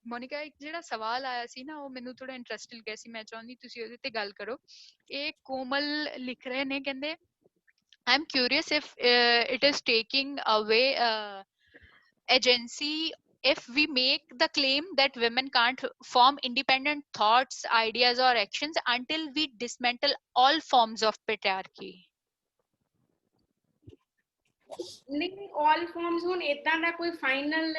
Speaker 3: ਮੋਨਿਕਾ ਇੱਕ ਜਿਹੜਾ ਸਵਾਲ ਆਇਆ ਸੀ ਨਾ, ਉਹ ਮੈਨੂੰ ਥੋੜਾ ਇੰਟਰਸਟਿੰਗ ਲੱਗਿਆ ਸੀ, ਮੈਂ ਚਾਹੁੰਦੀ ਤੁਸੀਂ ਉਹਦੇ ਤੇ ਗੱਲ ਕਰੋ। ਇਹ ਕੋਮਲ ਲਿਖ ਰਹੇ ਨੇ, ਕਹਿੰਦੇ I'm curious if it is taking away agency if we make the claim that women can't form independent thoughts, ideas or actions until we dismantle all forms of patriarchy.
Speaker 2: ਨਹੀਂ, all forms ਹੁਣ ਇਦਾਂ ਦਾ ਕੋਈ ਫਾਈਨਲ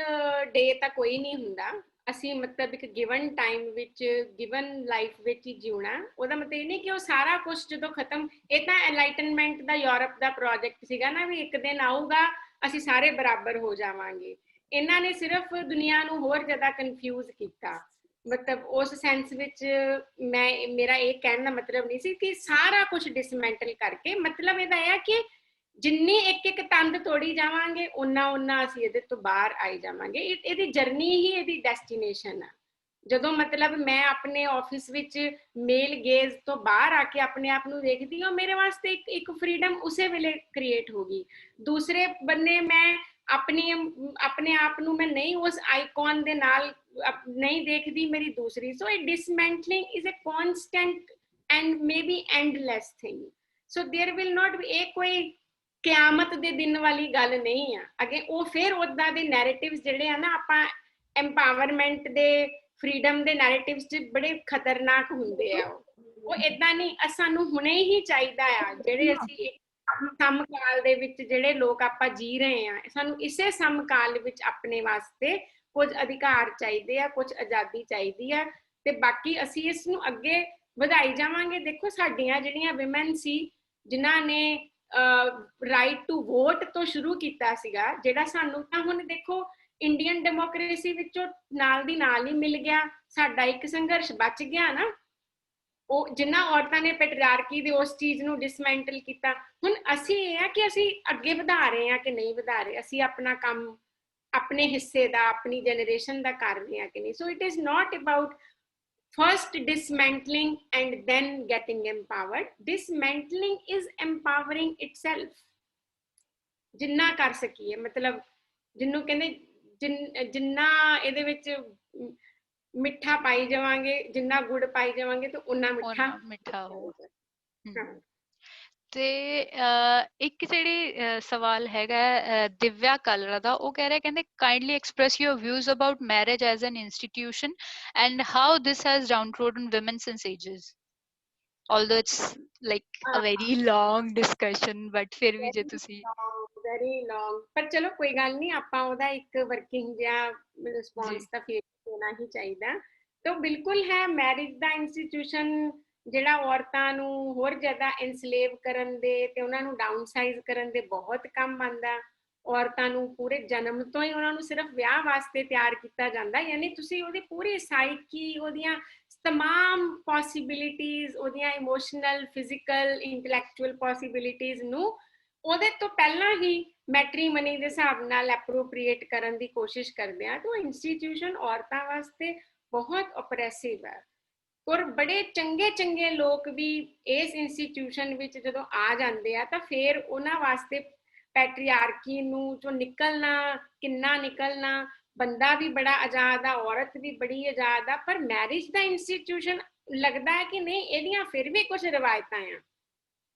Speaker 2: ਡੇ ਤਾਂ ਕੋਈ ਨਹੀਂ ਹੁੰਦਾ। ਅਸੀਂ ਮਤਲਬ ਇੱਕ ਗਿਵਨ ਟਾਈਮ ਵਿੱਚ, ਗਿਵਨ ਲਾਈਫ ਵਿੱਚ ਹੀ ਜਿਉਣਾ। ਉਹਦਾ ਮਤਲਬ ਇਹ ਨਹੀਂ ਕਿ ਉਹ ਸਾਰਾ ਕੁਝ ਜਦੋਂ ਖਤਮ, ਇਹ ਤਾਂ ਐਨਲਾਈਟਨਮੈਂਟ ਦਾ ਯੂਰਪ ਦਾ ਪ੍ਰੋਜੈਕਟ ਸੀਗਾ ਨਾ, ਵੀ ਇੱਕ ਦਿਨ ਆਊਗਾ ਅਸੀਂ ਸਾਰੇ ਬਰਾਬਰ ਹੋ ਜਾਵਾਂਗੇ। ਇਹਨਾਂ ਨੇ ਸਿਰਫ ਦੁਨੀਆ ਨੂੰ ਹੋਰ ਜ਼ਿਆਦਾ ਕਨਫਿਊਜ਼ ਕੀਤਾ। ਮਤਲਬ ਉਸ ਸੈਂਸ ਵਿੱਚ ਮੇਰਾ ਇਹ ਕਹਿਣ ਦਾ ਮਤਲਬ ਨਹੀਂ ਸੀ ਕਿ ਸਾਰਾ ਕੁਝ ਡਿਸਮੈਂਟਲ ਕਰਕੇ, ਮਤਲਬ ਇਹਦਾ ਇਹ ਹੈ ਕਿ ਜਿੰਨੀ ਇੱਕ ਤੰਦ ਤੋੜੀ ਜਾਵਾਂਗੇ ਓਨਾ ਅਸੀਂ ਇਹਦੇ ਤੋਂ ਬਾਹਰ ਆਈ ਜਾਵਾਂਗੇ। ਇਹਦੀ ਜਰਨੀ ਹੀ ਇਹਦੀ ਡੈਸਟੀਨੇਸ਼ਨ ਆ। ਜਦੋਂ ਮਤਲਬ ਮੈਂ ਆਪਣੇ ਆਫਿਸ ਵਿੱਚ ਮੇਲ ਗੇਜ਼ ਤੋਂ ਬਾਹਰ ਆ ਕੇ ਆਪਣੇ ਆਪ ਨੂੰ ਦੇਖਦੀ ਹਾਂ, ਮੇਰੇ ਵਾਸਤੇ ਇੱਕ ਫਰੀडम ਉਸੇ ਵੇਲੇ ਕ੍ਰੀਏਟ ਹੋ ਗਈ। ਦੂਸਰੇ ਬੰਨੇ ਮੈਂ ਆਪਣੇ ਆਪ ਨੂੰ ਮੈਂ ਨਹੀਂ ਉਸ ਆਈਕਨ ਦੇ ਨਾਲ ਨਹੀਂ ਦੇਖਦੀ, ਮੇਰੀ ਦੂਸਰੀ। ਸੋ ਇਹ dismantling is a constant and maybe endless thing. So there will not be, ਇਹ ਕੋਈ ਕਿਆਮਤ ਦੇ ਦਿਨ ਵਾਲੀ ਗੱਲ ਨਹੀਂ ਆ। ਅੱਗੇ ਉਹ ਫਿਰ ਉਦਾਂ ਦੇ ਨੈਰੇਟਿਵਸ ਜਿਹੜੇ ਆ ਨਾ, ਆਪਾਂ ਐਮਪਾਵਰਮੈਂਟ ਦੇ, ਫਰੀडम ਦੇ ਨੈਰੇਟਿਵਸ 'ਚ ਬੜੇ ਖਤਰਨਾਕ ਹੁੰਦੇ ਆ। ਉਹ ਏਦਾਂ ਨਹੀਂ, ਸਾਨੂੰ ਹੁਣੇ ਹੀ ਚਾਹੀਦਾ ਆ, ਜਿਹੜੇ ਅਸੀਂ ਸਮਕਾਲ ਦੇ ਵਿੱਚ ਜਿਹੜੇ ਲੋਕ ਆਪਾਂ ਜੀ ਰਹੇ ਆ, ਸਾਨੂੰ ਇਸੇ ਸਮਕਾਲ ਵਿੱਚ ਆਪਣੇ ਵਾਸਤੇ ਕੁਝ ਅਧਿਕਾਰ ਚਾਹੀਦੇ ਆ, ਕੁਝ ਆਜ਼ਾਦੀ ਚਾਹੀਦੀ ਆ, ਤੇ ਬਾਕੀ ਅਸੀਂ ਇਸ ਨੂੰ ਅੱਗੇ ਵਧਾਈ ਜਾਵਾਂਗੇ। ਦੇਖੋ ਸਾਡੀਆਂ ਜਿਹੜੀਆਂ ਵਿਮਨ ਸੀ ਜਿਨ੍ਹਾਂ ਨੇ ਰਾਈਟ ਟੂ ਵੋਟ ਤੋਂ ਸ਼ੁਰੂ ਕੀਤਾ ਸੀਗਾ, ਜਿਹੜਾ ਸਾਨੂੰ ਤਾਂ ਹੁਣ ਦੇਖੋ ਇੰਡੀਅਨ ਡੈਮੋਕ੍ਰੇਸੀ ਵਿੱਚੋਂ ਨਾਲ ਦੀ ਨਾਲ ਹੀ ਮਿਲ ਗਿਆ, ਸਾਡਾ ਇੱਕ ਸੰਘਰਸ਼ ਬਚ ਗਿਆ ਨਾ। ਉਹ ਜਿਨ੍ਹਾਂ ਔਰਤਾਂ ਨੇ ਪੈਟਰੀਆਰਕੀ ਦੇ ਉਸ ਚੀਜ਼ ਨੂੰ ਡਿਸਮੈਂਟਲ ਕੀਤਾ, ਹੁਣ ਅਸੀਂ ਇਹ ਆ ਕਿ ਅਸੀਂ ਅੱਗੇ ਵਧਾ ਰਹੇ ਹਾਂ ਕਿ ਨਹੀਂ ਵਧਾ ਰਹੇ, ਅਸੀਂ ਆਪਣਾ ਕੰਮ ਆਪਣੇ ਹਿੱਸੇ ਦਾ, ਆਪਣੀ ਜਨਰੇਸ਼ਨ ਦਾ ਕਰ ਰਹੇ ਹਾਂ ਕਿ ਨਹੀਂ। So it is not about first dismantling and then getting empowered. Dismantling is empowering itself, ਜਿੰਨਾ ਕਰ ਸਕੀਏ, ਮਤਲਬ ਜਿਹਨੂੰ ਕਹਿੰਦੇ ਜਿੰਨਾ ਇਹਦੇ ਵਿੱਚ ਮਿੱਠਾ ਪਾਈ ਜਾਵਾਂਗੇ, ਜਿੰਨਾ ਗੁੜ ਪਾਈ ਜਾਵਾਂਗੇ ਤਾਂ ਉਨਾ ਮਿੱਠਾ ਹੋਊਗਾ।
Speaker 3: ਤੇ ਇੱਕ ਜਿਹੜੀ ਸਵਾਲ ਹੈਗਾ ਦਿਵਿਆ ਕਾਲਰਾ ਦਾ, ਉਹ ਕਹਿ ਰਿਹਾ, ਕਹਿੰਦੇ kindly express your views about marriage as an institution and how this has downtrodden women since ages, although it's like a very long discussion, but ਫਿਰ ਵੀ ਜੇ ਤੁਸੀਂ
Speaker 2: ਵੈਰੀ ਲੌਂਗ, ਪਰ ਚਲੋ ਕੋਈ ਗੱਲ ਨਹੀਂ, ਆਪਾਂ ਉਹਦਾ ਇੱਕ ਵਰਕਿੰਗ ਜਿਹਾ ਰਿਸਪੌਂਸ ਤਾਂ ਫਿਰ ਦੇਣਾ ਹੀ ਚਾਹੀਦਾ। ਤਾਂ ਬਿਲਕੁਲ ਹੈ, ਮੈਰਿਜ ਦਾ ਇੰਸਟੀਟਿਊਸ਼ਨ ਜਿਹੜਾ ਔਰਤਾਂ ਨੂੰ ਹੋਰ ਜ਼ਿਆਦਾ ਇਨਸਲੇਵ ਕਰਨ ਦੇ ਤੇ ਉਹਨਾਂ ਨੂੰ ਡਾਊਨਸਾਈਜ਼ ਕਰਨ ਦੇ ਬਹੁਤ ਕੰਮ ਆਉਂਦਾ। ਔਰਤਾਂ ਨੂੰ ਪੂਰੇ ਜਨਮ ਤੋਂ ਹੀ ਉਹਨਾਂ ਨੂੰ ਸਿਰਫ ਵਿਆਹ ਵਾਸਤੇ ਤਿਆਰ ਕੀਤਾ ਜਾਂਦਾ, ਯਾਨੀ ਤੁਸੀਂ ਉਹਦੀ ਪੂਰੀ ਸਾਈਕੀ, ਉਹਦੀਆਂ ਤਮਾਮ ਪੋਸੀਬਿਲਿਟੀਜ਼, ਉਹਦੀਆਂ ਇਮੋਸ਼ਨਲ, ਫਿਜ਼ੀਕਲ, ਇੰਟੈਲੈਕਚੁਅਲ ਪੋਸੀਬਿਲਿਟੀਜ਼ ਨੂੰ ਉਹਦੇ ਤੋਂ ਪਹਿਲਾਂ ਹੀ ਮੈਟਰੀਮਨੀ ਦੇ ਹਿਸਾਬ ਨਾਲ ਐਪਰੋਪ੍ਰੀਏਟ ਕਰਨ ਦੀ ਕੋਸ਼ਿਸ਼ ਕਰਦੇ ਆ। ਤਾਂ ਇੰਸਟੀਟਿਊਸ਼ਨ ਔਰਤਾਂ ਵਾਸਤੇ ਬਹੁਤ ਓਪਰੈਸਿਵ ਹੈ, ਔਰ ਬੜੇ ਚੰਗੇ ਲੋਕ ਵੀ ਇਸ ਇੰਸਟੀਟਿਊਸ਼ਨ ਵਿੱਚ ਜਦੋਂ ਆ ਜਾਂਦੇ ਆ ਤਾਂ ਫਿਰ ਉਹਨਾਂ ਵਾਸਤੇ ਪੈਟਰੀਆਰਕੀ ਨੂੰ ਚੋਂ ਨਿਕਲਣਾ, ਕਿੰਨਾ ਨਿਕਲਣਾ, ਬੰਦਾ ਵੀ ਬੜਾ ਆਜ਼ਾਦ ਆ, ਔਰਤ ਵੀ ਬੜੀ ਆਜ਼ਾਦ ਆ, ਪਰ ਮੈਰਿਜ ਦਾ ਇੰਸਟੀਟਿਊਸ਼ਨ ਲੱਗਦਾ ਹੈ ਕਿ ਨਹੀਂ, ਇਹਦੀਆਂ ਫਿਰ ਵੀ ਕੁਝ ਰਵਾਇਤਾਂ ਆ,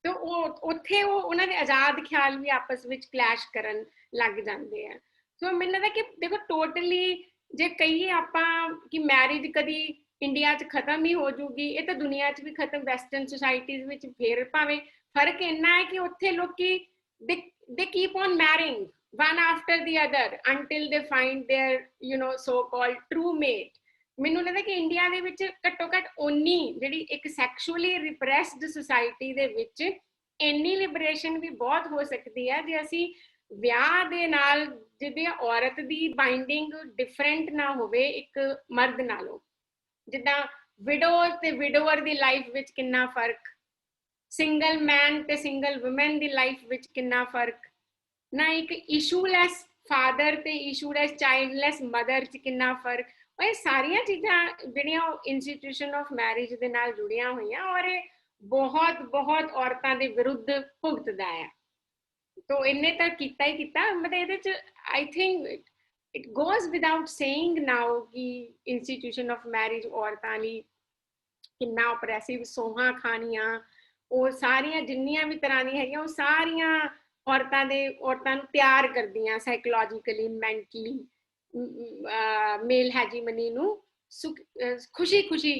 Speaker 2: ਤੇ ਉਹ ਉੱਥੇ ਉਹਨਾਂ ਦੇ ਆਜ਼ਾਦ ਖਿਆਲ ਵੀ ਆਪਸ ਵਿੱਚ ਕਲੈਸ਼ ਕਰਨ ਲੱਗ ਜਾਂਦੇ ਆ। ਸੋ ਮੈਨੂੰ ਲੱਗਦਾ ਕਿ ਦੇਖੋ ਟੋਟਲੀ ਜੇ ਕਹੀਏ ਆਪਾਂ ਕਿ ਮੈਰਿਜ ਕਦੀ ਇੰਡੀਆ 'ਚ ਖਤਮ ਹੀ ਹੋ ਜੂਗੀ, ਇਹ ਤਾਂ ਦੁਨੀਆ 'ਚ ਵੀ ਖਤਮ, ਵੈਸਟਰਨ ਸੁਸਾਇਟੀਜ਼ ਵਿੱਚ ਫਿਰ ਭਾਵੇਂ ਫਰਕ ਇੰਨਾ ਹੈ ਕਿ ਉੱਥੇ ਲੋਕੀ they keep on marrying one after the other until they find their so called true mate. ਮੈਨੂੰ ਲੱਗਦਾ ਕਿ ਇੰਡੀਆ ਦੇ ਵਿੱਚ ਘੱਟੋ ਘੱਟ ਓਨੀ ਜਿਹੜੀ ਇੱਕ ਸੈਕਸ਼ੂਅਲੀ ਰਿਪਰੈਸਡ ਸੁਸਾਇਟੀ ਦੇ ਵਿੱਚ ਇੰਨੀ ਲਿਬਰੇਸ਼ਨ ਵੀ ਬਹੁਤ ਹੋ ਸਕਦੀ ਹੈ ਜੇ ਅਸੀਂ ਵਿਆਹ ਦੇ ਨਾਲ ਜਿਹਦੀ ਔਰਤ ਦੀ ਬਾਈਂਡਿੰਗ ਡਿਫਰੈਂਟ ਨਾ ਹੋਵੇ ਇੱਕ ਮਰਦ ਨਾਲੋਂ। ਜਿੱਦਾਂ ਵਿਡੋਜ਼ ਤੇ ਵਿਡੋਵਰ ਦੀ ਲਾਈਫ ਵਿੱਚ ਕਿੰਨਾ ਫਰਕ, ਸਿੰਗਲ ਮੈਨ ਤੇ ਸਿੰਗਲ ਵੂਮਨ ਦੀ ਲਾਈਫ ਵਿੱਚ ਕਿੰਨਾ ਫਰਕ, ਨਾ ਇੱਕ ਇਸ਼ੂਲੈਸ ਫਾਦਰ ਤੇ ਇਸ਼ੂਲੈਸ ਚਾਈਲਡਲੈਸ ਮਦਰ 'ਚ ਕਿੰਨਾ ਫਰਕ। ਇਹ ਸਾਰੀਆਂ ਚੀਜ਼ਾਂ ਜਿਹੜੀਆਂ ਇੰਸਟੀਟਿਊਸ਼ਨ ਆਫ ਮੈਰਿਜ ਦੇ ਨਾਲ ਜੁੜੀਆਂ ਹੋਈਆਂ, ਔਰ ਇਹ ਬਹੁਤ ਔਰਤਾਂ ਦੇ ਵਿਰੁੱਧ ਭੁਗਤਦਾ ਹੈ। ਤੋ ਇਹਨੇ ਤਾਂ ਕੀਤਾ ਹੀ ਕੀਤਾ, ਮਤਲਬ ਇਹਦੇ 'ਚ I think it goes without saying now ਕਿ ਇੰਸਟੀਟਿਊਸ਼ਨ ਆਫ ਮੈਰਿਜ ਔਰਤਾਂ ਲਈ ਕਿੰਨਾ ਓਪਰੈਸਿਵ, ਸੋਹਾਂ ਖਾਣੀਆਂ, ਉਹ ਸਾਰੀਆਂ ਜਿੰਨੀਆਂ ਵੀ ਤਰ੍ਹਾਂ ਦੀਆਂ ਹੈਗੀਆਂ, ਉਹ ਸਾਰੀਆਂ ਔਰਤਾਂ ਨੂੰ ਤਿਆਰ ਕਰਦੀਆਂ ਸਾਈਕੋਲੋਜੀਕਲੀ, ਮੈਂਟਲੀ, ਮੇਲ ਹੈਜੀਮਨੀ ਨੂੰ ਖੁਸ਼ੀ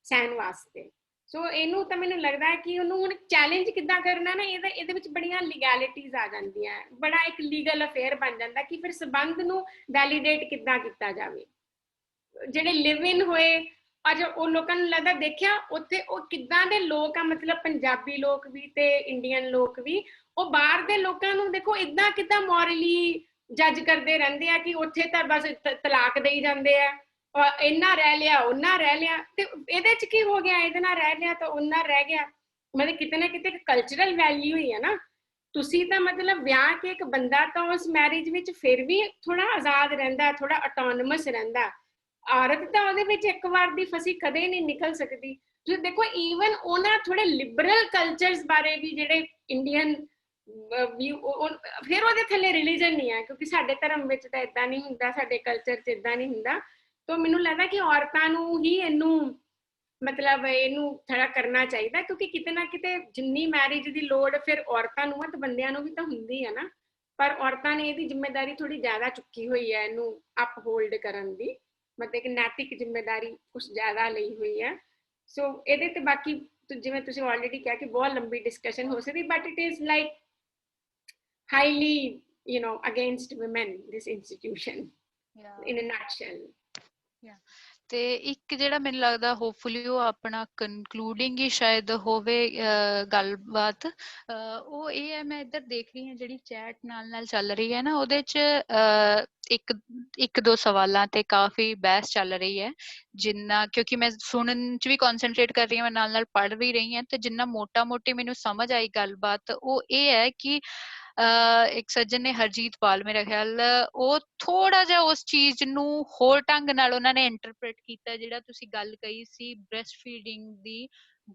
Speaker 2: ਸਹਿਣ ਵਾਸਤੇ। ਸੋ ਇਹਨੂੰ ਤਾਂ ਮੈਨੂੰ ਲੱਗਦਾ ਹੈ ਕਿ ਉਹਨੂੰ ਹੁਣ ਚੈਲੰਜ ਕਿੱਦਾਂ ਕਰਨਾ ਨਾ, ਇਹਦੇ ਵਿੱਚ ਬੜੀਆਂ ਲੀਗੈਲਿਟੀਜ਼ ਆ ਜਾਂਦੀਆਂ, ਬੜਾ ਇੱਕ ਲੀਗਲ ਅਫੇਅਰ ਬਣ ਜਾਂਦਾ ਕਿ ਫਿਰ ਸਬੰਧ ਨੂੰ ਵੈਲੀਡੇਟ ਕਿੱਦਾਂ ਕੀਤਾ ਜਾਵੇ। ਜਿਹੜੇ ਲਿਵ ਇਨ ਹੋਏ ਅੱਜ ਉਹ ਲੋਕਾਂ ਨੂੰ ਲੱਗਦਾ, ਦੇਖਿਆ ਉੱਥੇ ਉਹ ਕਿੱਦਾਂ ਦੇ ਲੋਕ ਆ, ਮਤਲਬ ਪੰਜਾਬੀ ਲੋਕ ਵੀ ਤੇ ਇੰਡੀਅਨ ਲੋਕ ਵੀ, ਉਹ ਬਾਹਰ ਦੇ ਲੋਕਾਂ ਨੂੰ ਦੇਖੋ ਇਦਾਂ ਕਿੱਦਾਂ ਮੋਰਲੀ ਜੱਜ ਕਰਦੇ ਰਹਿੰਦੇ ਆ ਕਿ ਉੱਥੇ ਤਾਂ ਬਸ ਤਲਾਕ ਦੇਈ ਜਾਂਦੇ ਆ, ਇੰਨਾ ਰਹਿ ਲਿਆ ਉਹਨਾਂ ਰਹਿ ਲਿਆ, ਤੇ ਇਹਦੇ 'ਚ ਕੀ ਹੋ ਗਿਆ, ਇਹਦੇ ਨਾਲ ਰਹਿ ਲਿਆ ਤਾਂ ਉਹਨਾਂ ਰਹਿ ਗਿਆ। ਮਤਲਬ ਕਿਤੇ ਨਾ ਕਿਤੇ ਕਲਚਰਲ ਵੈਲਿਊ ਹੀ ਹੈ ਨਾ। ਤੁਸੀਂ ਤਾਂ ਮਤਲਬ ਵਿਆਹ ਕੇ ਇੱਕ ਬੰਦਾ ਤਾਂ ਉਸ ਮੈਰਿਜ ਵਿੱਚ ਫਿਰ ਵੀ ਥੋੜਾ ਆਜ਼ਾਦ ਰਹਿੰਦਾ, ਥੋੜਾ ਆਟੋਨਮਸ ਰਹਿੰਦਾ। ਔਰਤ ਤਾਂ ਉਹਦੇ ਵਿੱਚ ਇੱਕ ਵਾਰ ਦੀ ਫਸੀ ਕਦੇ ਨਹੀਂ ਨਿਕਲ ਸਕਦੀ। ਤੁਸੀਂ ਦੇਖੋ ਈਵਨ ਉਹਨਾਂ ਥੋੜੇ ਲਿਬਰਲ ਕਲਚਰਸ ਬਾਰੇ ਵੀ ਜਿਹੜੇ ਇੰਡੀਅਨ ਫਿਰ ਉਹਦੇ ਥੱਲੇ ਰਿਲੀਜਨ ਨਹੀਂ ਹੈ, ਕਿਉਂਕਿ ਸਾਡੇ ਧਰਮ ਵਿੱਚ ਤਾਂ ਇਦਾਂ ਨਹੀਂ ਹੁੰਦਾ, ਸਾਡੇ ਕਲਚਰ 'ਚ ਇਦਾਂ ਨਹੀਂ ਹੁੰਦਾ। ਤਾਂ ਮੈਨੂੰ ਲੱਗਦਾ ਕਿ ਔਰਤਾਂ ਨੂੰ ਹੀ ਇਹਨੂੰ ਮਤਲਬ ਇਹਨੂੰ ਥੋੜਾ ਕਰਨਾ ਚਾਹੀਦਾ, ਕਿਉਂਕਿ ਕਿਤੇ ਨਾ ਕਿਤੇ ਜਿੰਨੀ ਮੈਰਿਜ ਦੀ ਲੋੜ ਫਿਰ ਔਰਤਾਂ ਨੂੰ ਆ ਤਾਂ ਬੰਦਿਆਂ ਨੂੰ ਵੀ ਤਾਂ ਹੁੰਦੀ ਹੈ ਨਾ, ਪਰ ਔਰਤਾਂ ਨੇ ਇਹਦੀ ਜ਼ਿੰਮੇਵਾਰੀ ਥੋੜੀ ਜ਼ਿਆਦਾ ਚੁੱਕੀ ਹੋਈ ਹੈ ਇਹਨੂੰ ਅਪਹੋਲਡ ਕਰਨ ਦੀ, ਮਤਲਬ ਕਿ ਨੈਤਿਕ ਜ਼ਿੰਮੇਵਾਰੀ ਕੁਝ ਜ਼ਿਆਦਾ ਲਈ ਹੋਈ ਹੈ। ਸੋ ਇਹਦੇ ਤੇ ਬਾਕੀ ਜਿਵੇਂ ਤੁਸੀਂ ਆਲਰੇਡੀ ਕਿਹਾ ਕਿ ਬਹੁਤ ਲੰਬੀ ਡਿਸਕਸ਼ਨ ਹੋ ਸਕਦੀ, but it is like highly against women this institution in a nutshell।
Speaker 3: ਤੇ ਇੱਕ ਜਿਹੜਾ ਮੈਨੂੰ ਲੱਗਦਾ ਹੋਪਫੁਲੀ ਉਹ ਆਪਣਾ ਕਨਕਲੂਡਿੰਗ ਹੀ ਸ਼ਾਇਦ ਹੋਵੇ ਗੱਲਬਾਤ, ਉਹ ਇਹ ਹੈ, ਮੈਂ ਇੱਧਰ ਦੇਖ ਰਹੀ ਹਾਂ ਜਿਹੜੀ ਚੈਟ ਨਾਲ ਚੱਲ ਰਹੀ ਹੈ ਨਾ, ਉਹਦੇ 'ਚ ਇੱਕ ਦੋ ਸਵਾਲਾਂ ਤੇ ਕਾਫੀ ਬਹਿਸ ਚੱਲ ਰਹੀ ਹੈ, ਜਿੰਨਾ ਕਿਉਂਕਿ ਮੈਂ ਸੁਣਨ 'ਚ ਵੀ ਕਨਸੈਂਟਰੇਟ ਕਰ ਰਹੀ ਹਾਂ, ਮੈਂ ਨਾਲ ਪੜ੍ਹ ਵੀ ਰਹੀ ਹਾਂ, ਤੇ ਜਿੰਨਾ ਮੋਟੀ ਮੈਨੂੰ ਸਮਝ ਆਈ ਗੱਲਬਾਤ ਉਹ ਇਹ ਹੈ ਕਿ ਇੱਕ ਸੱਜਣ ਨੇ ਹਰਜੀਤ ਪਾਲ ਮੇਰਾ ਖਿਆਲ, ਉਹ ਥੋੜਾ ਜਿਹਾ ਉਸ ਚੀਜ਼ ਨੂੰ ਹੋਰ ਢੰਗ ਨਾਲ ਉਹਨਾਂ ਨੇ ਇੰਟਰਪ੍ਰੀਟ ਕੀਤਾ, ਜਿਹੜਾ ਤੁਸੀਂ ਗੱਲ ਕਹੀ ਸੀ ਬ੍ਰੈਸਟ ਫੀਡਿੰਗ ਦੀ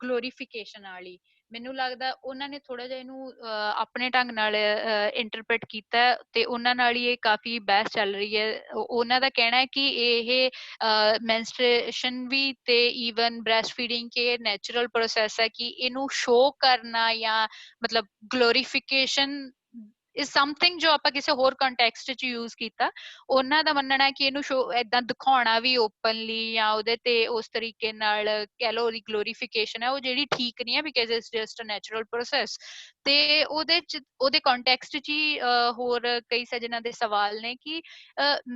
Speaker 3: ਗਲੋਰੀਫਿਕੇਸ਼ਨ ਵਾਲੀ। ਮੈਨੂੰ ਲੱਗਦਾ ਉਹਨਾਂ ਨੇ ਥੋੜਾ ਜਿਹਾ ਇਹਨੂੰ ਆਪਣੇ ਢੰਗ ਨਾਲ ਇੰਟਰਪ੍ਰੀਟ ਕੀਤਾ, ਤੇ ਉਹਨਾਂ ਨਾਲ ਹੀ ਇਹ ਕਾਫੀ ਬਹਿਸ ਚੱਲ ਰਹੀ ਹੈ। ਉਹਨਾਂ ਦਾ ਕਹਿਣਾ ਹੈ ਕਿ ਇਹ ਮੈਂਸਟ੍ਰੇਸ਼ਨ ਵੀ ਤੇ ਈਵਨ ਬ੍ਰੈਸਟ ਫੀਡਿੰਗ ਕੇ ਨੈਚੁਰਲ ਪ੍ਰੋਸੈਸ ਹੈ, ਕਿ ਇਹਨੂੰ ਸ਼ੋ ਕਰਨਾ ਜਾਂ ਮਤਲਬ ਗਲੋਰੀਫਿਕੇਸ਼ਨ is something ਜੋ ਆਪਾਂ ਕਿਸੇ ਹੋਰ ਕੰਟੈਕਸਟ 'ਚ ਯੂਜ਼ ਕੀਤਾ। ਉਹਨਾਂ ਦਾ ਮੰਨਣਾ ਹੈ ਕਿ ਇਹਨੂੰ ਸ਼ੋ ਏਦਾਂ ਦਿਖਾਉਣਾ ਵੀ ਓਪਨਲੀ ਜਾਂ ਉਹਦੇ ਤੇ ਉਸ ਤਰੀਕੇ ਨਾਲ ਕਹਿ ਲਓ ਉਹਦੀ ਗਲੋਰੀਫਿਕੇਸ਼ਨ ਹੈ, ਉਹ ਜਿਹੜੀ ਠੀਕ ਨਹੀਂ ਹੈ, because it's just a natural process. ਤੇ ਉਹਦੇ ਕੰਟੈਕਸਟ 'ਚ ਹੀ ਹੋਰ ਕਈ ਸੱਜਣਾਂ ਦੇ ਸਵਾਲ ਨੇ ਕਿ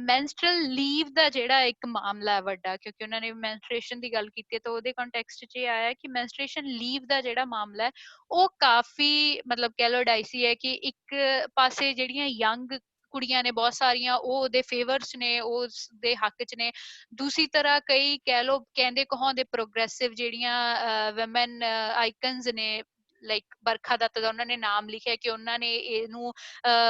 Speaker 3: ਮੈਂਸਟਰਲ ਲੀਵ ਦਾ ਜਿਹੜਾ ਇੱਕ ਮਾਮਲਾ ਹੈ ਵੱਡਾ, ਕਿਉਂਕਿ ਉਹਨਾਂ ਨੇ ਮੈਂਸਟ੍ਰੇਸ਼ਨ ਦੀ ਗੱਲ ਕੀਤੀ ਤਾਂ ਉਹਦੇ ਕੰਟੈਕਸਟ 'ਚ ਇਹ ਆਇਆ ਕਿ ਮੈਂਸਟ੍ਰੇਸ਼ਨ ਲੀਵ ਦਾ ਜਿਹੜਾ ਮਾਮਲਾ ਹੈ ਉਹ ਕਾਫੀ ਮਤਲਬ ਕਹਿ ਲਓ ਡਾਈਸੀ ਹੈ, ਕਿ ਇੱਕ ਪਾਸੇ ਜਿਹੜੀਆਂ ਯੰਗ ਕੁੜੀਆਂ ਨੇ ਬਹੁਤ ਸਾਰੀਆਂ ਉਹ ਉਹਦੇ ਫੇਵਰ 'ਚ ਨੇ, ਉਸ ਦੇ ਹੱਕ 'ਚ ਨੇ, ਦੂਸਰੀ ਤਰ੍ਹਾਂ ਕਈ ਕਹਿ ਲਓ ਕਹਿੰਦੇ ਕਹਾਉਂਦੇ ਪ੍ਰੋਗਰੈਸਿਵ ਜਿਹੜੀਆਂ ਵੂਮਨ ਆਈਕਨਸ ਨੇ, ਲਾਈਕ ਬਰਖਾ ਦੱਤ ਦਾ ਉਹਨਾਂ ਨੇ ਨਾਮ ਲਿਖਿਆ ਕਿ ਉਹਨਾਂ ਨੇ ਇਹਨੂੰ